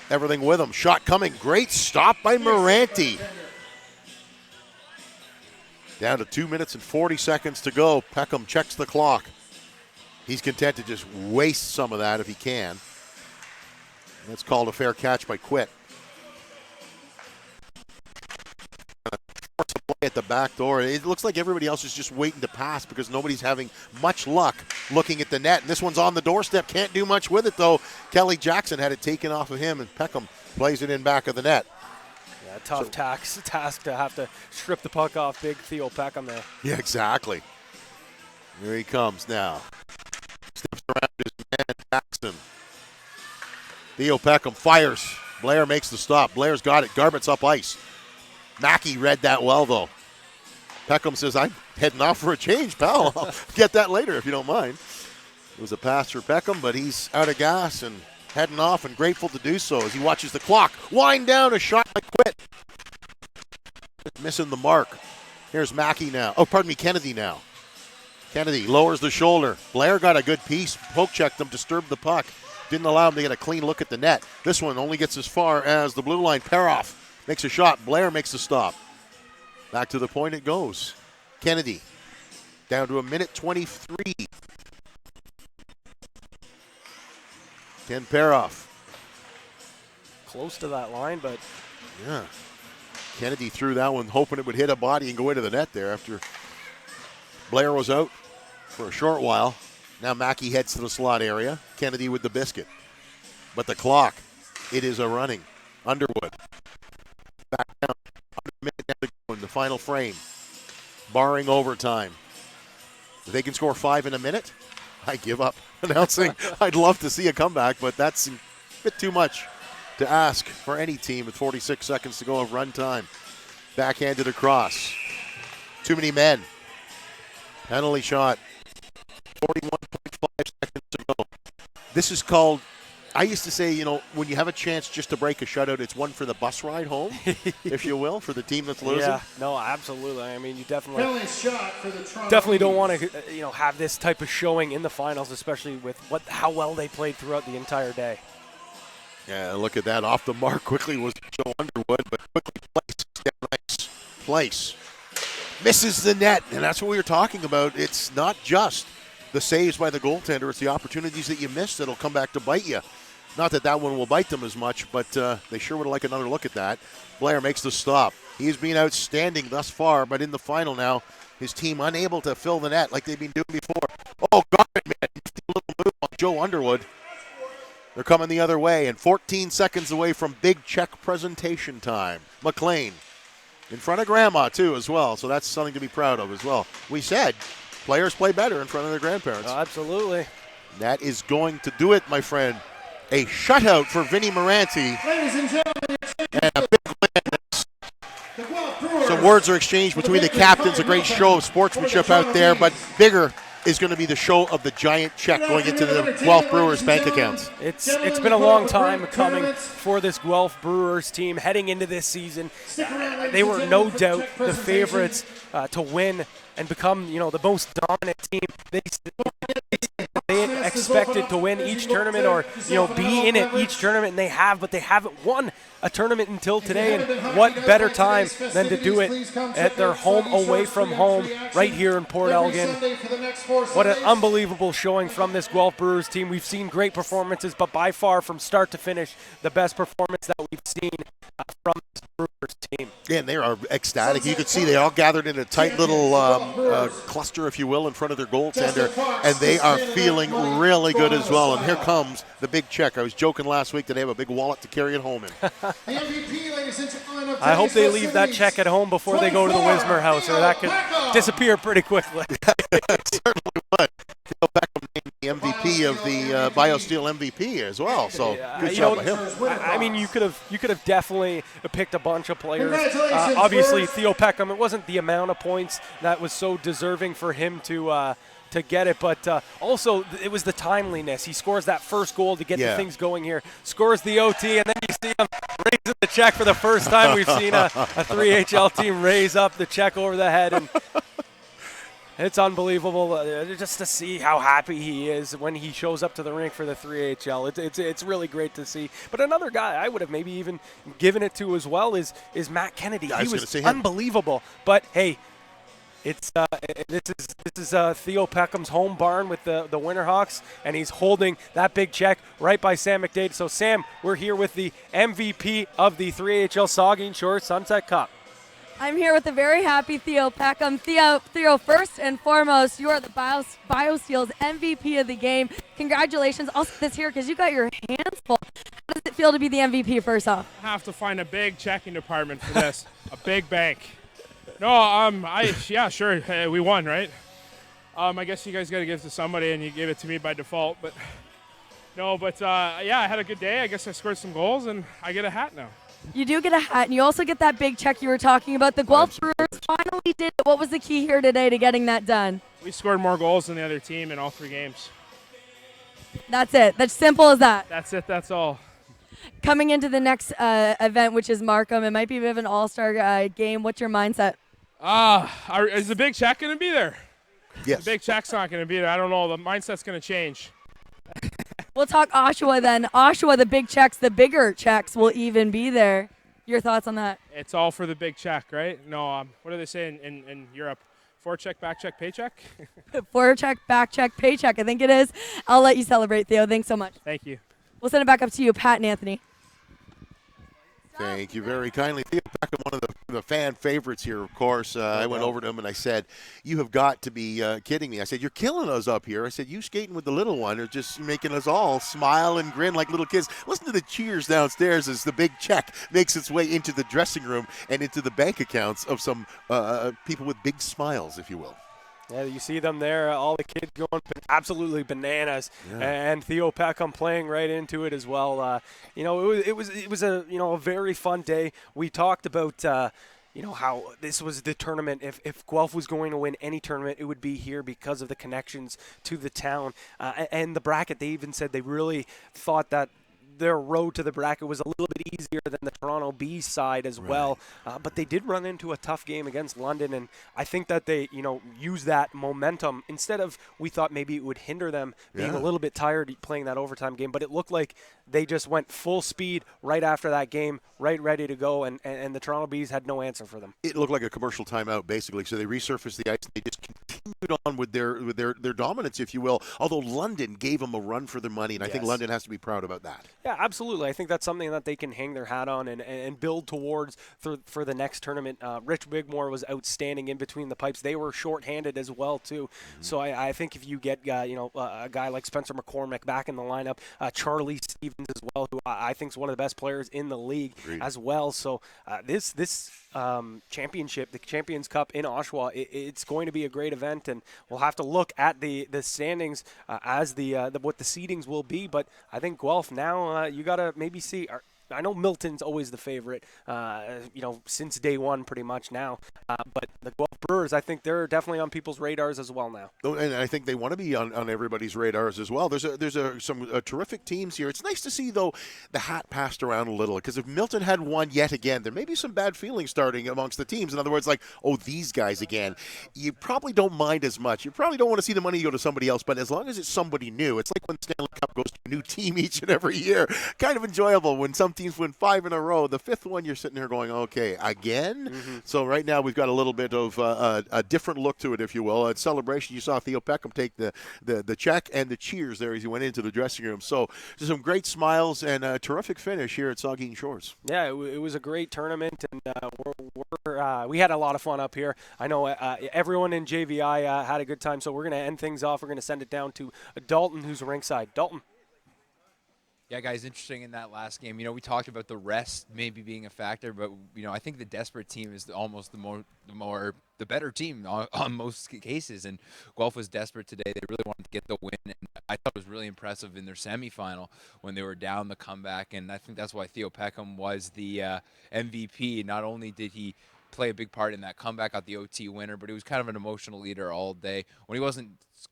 everything with him. Shot coming. Great stop by Moranti. Down to 2 minutes and 40 seconds to go. Peckham checks the clock. He's content to just waste some of that if he can. That's called a fair catch by Quit. At the back door. It looks like everybody else is just waiting to pass because nobody's having much luck looking at the net. And this one's on the doorstep. Can't do much with it, though. Kelly Jackson had it taken off of him, and Peckham plays it in back of the net. Yeah, tough task to have to strip the puck off big Theo Peckham there. Yeah, exactly. Here he comes now. Steps around his man, Jackson. Theo Peckham fires. Blair makes the stop. Blair's got it. Garbutt's up ice. Mackey read that well, though. Peckham says, I'm heading off for a change, pal. I'll get that later if you don't mind. It was a pass for Peckham, but he's out of gas and heading off and grateful to do so as he watches the clock wind down. A shot by Quit. Missing the mark. Here's Mackey now. Oh, pardon me, Kennedy now. Kennedy lowers the shoulder. Blair got a good piece. Poke checked him, disturbed the puck. Didn't allow him to get a clean look at the net. This one only gets as far as the blue line. Peroff makes a shot. Blair makes the stop. Back to the point it goes. Kennedy down to a minute 23. Ken Peroff. Close to that line, but yeah. Kennedy threw that one hoping it would hit a body and go into the net there after Blair was out for a short while. Now Mackey heads to the slot area. Kennedy with the biscuit. But the clock, it is a running. Underwood. Back down. Under a minute down to go in the final frame. Barring overtime. If they can score 5 in a minute, I give up announcing. I'd love to see a comeback, but that's a bit too much to ask for any team with 46 seconds to go of run time. Backhanded across. Too many men. Penalty shot. 41.5 seconds to go. This is called, I used to say, when you have a chance just to break a shutout, it's one for the bus ride home, if you will, for the team that's losing. Yeah, no, absolutely. I mean, you definitely Definitely don't want to, have this type of showing in the finals, especially with how well they played throughout the entire day. Yeah, look at that. Off the mark quickly was Joe Underwood, but quickly placed down ice. Place. Misses the net, and that's what we were talking about. It's not just the saves by the goaltender. It's the opportunities that you miss that'll come back to bite you. Not that that one will bite them as much, but they sure would like another look at that. Blair makes the stop. He's been outstanding thus far, but in the final now, his team unable to fill the net like they've been doing before. Oh, God, man. A little move on Joe Underwood. They're coming the other way, and 14 seconds away from big check presentation time. McLean in front of Grandma, too, as well, so that's something to be proud of as well. We said players play better in front of their grandparents. Absolutely. That is going to do it, my friend. A shutout for Vinny Moranti. Ladies and gentlemen, and a big win. Some words are exchanged between the captains. A great show of sportsmanship out there, but bigger is going to be the show of the giant check going into the Guelph Brewers bank accounts. It's been a long time coming for this Guelph Brewers team heading into this season. They were no doubt the favorites to win and become, the most dominant team. They expected to win each tournament or, be in it each tournament, and they have, but they haven't won a tournament until today, and what better time than to do it at their home away from home right here in Port Elgin. What an unbelievable showing from this Guelph Brewers team. We've seen great performances, but by far from start to finish, the best performance that we've seen from this Brewers team. Yeah, and they are ecstatic. You could see they all gathered in a tight little cluster, if you will, in front of their goaltender, and they are feeling really good as well. And here comes the big check. I was joking last week that they have a big wallet to carry it home in. I hope they leave that check at home before they go to the Wismer house, or that could disappear pretty quickly. Certainly would. Theo Peckham named the MVP of the BioSteel MVP as well, so good job by him. I mean, you could have definitely picked a bunch of players. Obviously, Theo Peckham, it wasn't the amount of points that was so deserving for him to get it, but also it was the timeliness. He scores that first goal to get the things going here, scores the OT, and then you see him raising the check for the first time. We've seen a 3HL team raise up the check over the head, and it's unbelievable just to see how happy he is when he shows up to the rink for the 3HL. It's really great to see. But another guy I would have maybe even given it to as well is Matt Kennedy. He was unbelievable. But hey, It's this is Theo Peckham's home barn with the Winterhawks, and he's holding that big check right by Sam McDade. So Sam, we're here with the MVP of the 3HL Saugeen Shores Sunset Cup. I'm here with a very happy Theo Peckham. Theo, first and foremost, you are the BioSteel's MVP of the game. Congratulations. I'll say this here because you got your hands full. How does it feel to be the MVP first off? I have to find a big checking department for this, a big bank. No, yeah, sure, we won, right? I guess you guys got to give it to somebody, and you gave it to me by default. But no, yeah, I had a good day. I guess I scored some goals, and I get a hat now. You do get a hat, and you also get that big check you were talking about. The Guelph Brewers finally did it. What was the key here today to getting that done? We scored more goals than the other team in all 3 games. That's it. That's simple as that. That's it. That's all. Coming into the next event, which is Markham, it might be a bit of an all-star game. What's your mindset? Is the big check going to be there? Yes. The big check's not going to be there. I don't know. The mindset's going to change. We'll talk Oshawa then. Oshawa, the big checks, the bigger checks will even be there. Your thoughts on that? It's all for the big check, right? No, what do they say in Europe? Forecheck, back check, paycheck? Forecheck, back check, paycheck, I think it is. I'll let you celebrate, Theo. Thanks so much. Thank you. We'll send it back up to you, Pat and Anthony. Thank you very kindly. Theo Peckham, one of the fan favorites here, of course. I went over to him and I said, you have got to be kidding me. I said, you're killing us up here. I said, you skating with the little one are just making us all smile and grin like little kids. Listen to the cheers downstairs as the big check makes its way into the dressing room and into the bank accounts of some people with big smiles, if you will. Yeah, you see them there, all the kids going absolutely bananas, and Theo Peckham playing right into it as well. It was a a very fun day. We talked about how this was the tournament. If Guelph was going to win any tournament, it would be here because of the connections to the town and the bracket. They even said they really thought that their road to the bracket was a little bit easier than the Toronto B side as well. But they did run into a tough game against London, and I think that they, used that momentum. Instead of, we thought maybe it would hinder them being a little bit tired playing that overtime game, but it looked like they just went full speed right after that game, right ready to go, and the Toronto Bees had no answer for them. It looked like a commercial timeout, basically. So they resurfaced the ice. They just continued on with their dominance, if you will, although London gave them a run for their money, and I think London has to be proud about that. Yeah, absolutely. I think that's something that they can hang their hat on and build towards for the next tournament. Rich Bigmore was outstanding in between the pipes. They were shorthanded as well, too. So I think if you get a guy like Spencer McCormick back in the lineup, Charlie Stevens as well, who I think is one of the best players in the league as well. So this championship, the Champions Cup in Oshawa, it's going to be a great event, and we'll have to look at the standings as what the seedings will be. But I think Guelph now, you got to maybe see. I know Milton's always the favorite, since day one pretty much now. But the Guelph Brewers, I think they're definitely on people's radars as well now. And I think they want to be on everybody's radars as well. There's some terrific teams here. It's nice to see, though, the hat passed around a little, because if Milton had won yet again, there may be some bad feelings starting amongst the teams. In other words, like, oh, these guys again. You probably don't mind as much. You probably don't want to see the money go to somebody else, but as long as it's somebody new, it's like when Stanley Cup goes to a new team each and every year. Kind of enjoyable when some teams win 5 in a row. The 5th one, you're sitting there going, okay, again? So right now we've got a little bit of a different look to it, if you will. At celebration, you saw Theo Peckham take the check and the cheers there as he went into the dressing room. So just some great smiles and a terrific finish here at Saugeen Shores. Yeah, it was a great tournament, and we had a lot of fun up here. I know everyone in JVI had a good time, so we're going to end things off. We're going to send it down to Dalton, who's ringside. Dalton. Yeah, guys, interesting in that last game. We talked about the rest maybe being a factor, but I think the desperate team is almost the better team on most cases. And Guelph was desperate today. They really wanted to get the win, and I thought it was really impressive in their semifinal when they were down the comeback. And I think that's why Theo Peckham was the MVP. Not only did he play a big part in that comeback, got the OT winner, but he was kind of an emotional leader all day. When he wasn't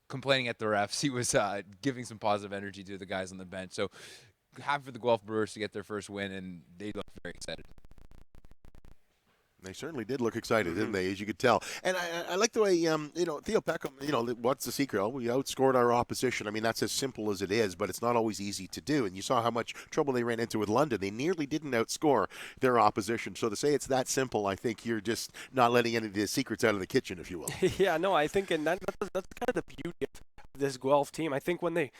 complaining at the refs, he was giving some positive energy to the guys on the bench. So happy for the Guelph Brewers to get their first win, and they look very excited. They certainly did look excited, didn't they, as you could tell. And I like the way, Theo Peckham, what's the secret? Oh, we outscored our opposition. I mean, that's as simple as it is, but it's not always easy to do. And you saw how much trouble they ran into with London. They nearly didn't outscore their opposition. So to say it's that simple, I think you're just not letting any of the secrets out of the kitchen, if you will. Yeah, no, I think, and that's kind of the beauty of this Guelph team. I think when they,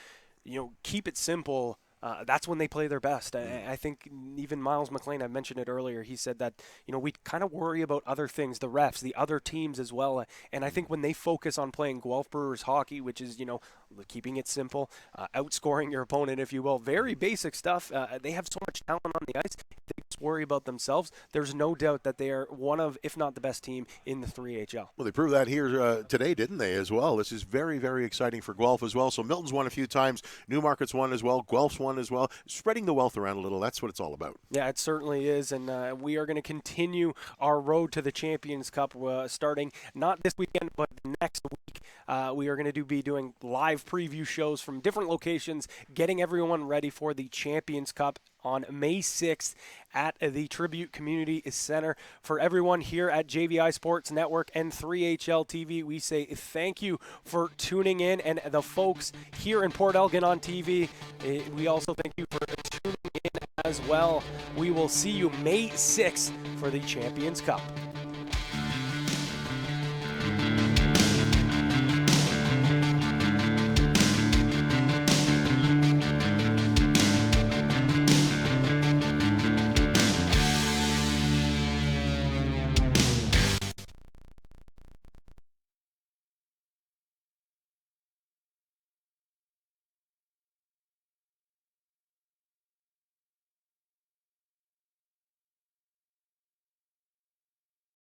keep it simple, that's when they play their best. I think even Miles McLean, I mentioned it earlier, he said that, we kind of worry about other things, the refs, the other teams as well. And I think when they focus on playing Guelph Brewers hockey, which is, keeping it simple, outscoring your opponent, if you will, very basic stuff. They have so much talent on the ice. They just worry about themselves. There's no doubt that they are one of, if not the best team in the 3HL. Well, they proved that here today, didn't they, as well? This is very, very exciting for Guelph as well. So Milton's won a few times. Newmarket's won as well. Guelph's won as well. Spreading the wealth around a little, that's what it's all about. Yeah, it certainly is. And we are going to continue our road to the Champions Cup starting not this weekend, but next week. We are going to be doing live preview shows from different locations, getting everyone ready for the Champions Cup on May 6th at the Tribute Community Center. For everyone here at JVI Sports Network and 3HL TV, we say thank you for tuning in. And the folks here in Port Elgin on TV, we also thank you for tuning in as well. We will see you May 6th for the Champions Cup.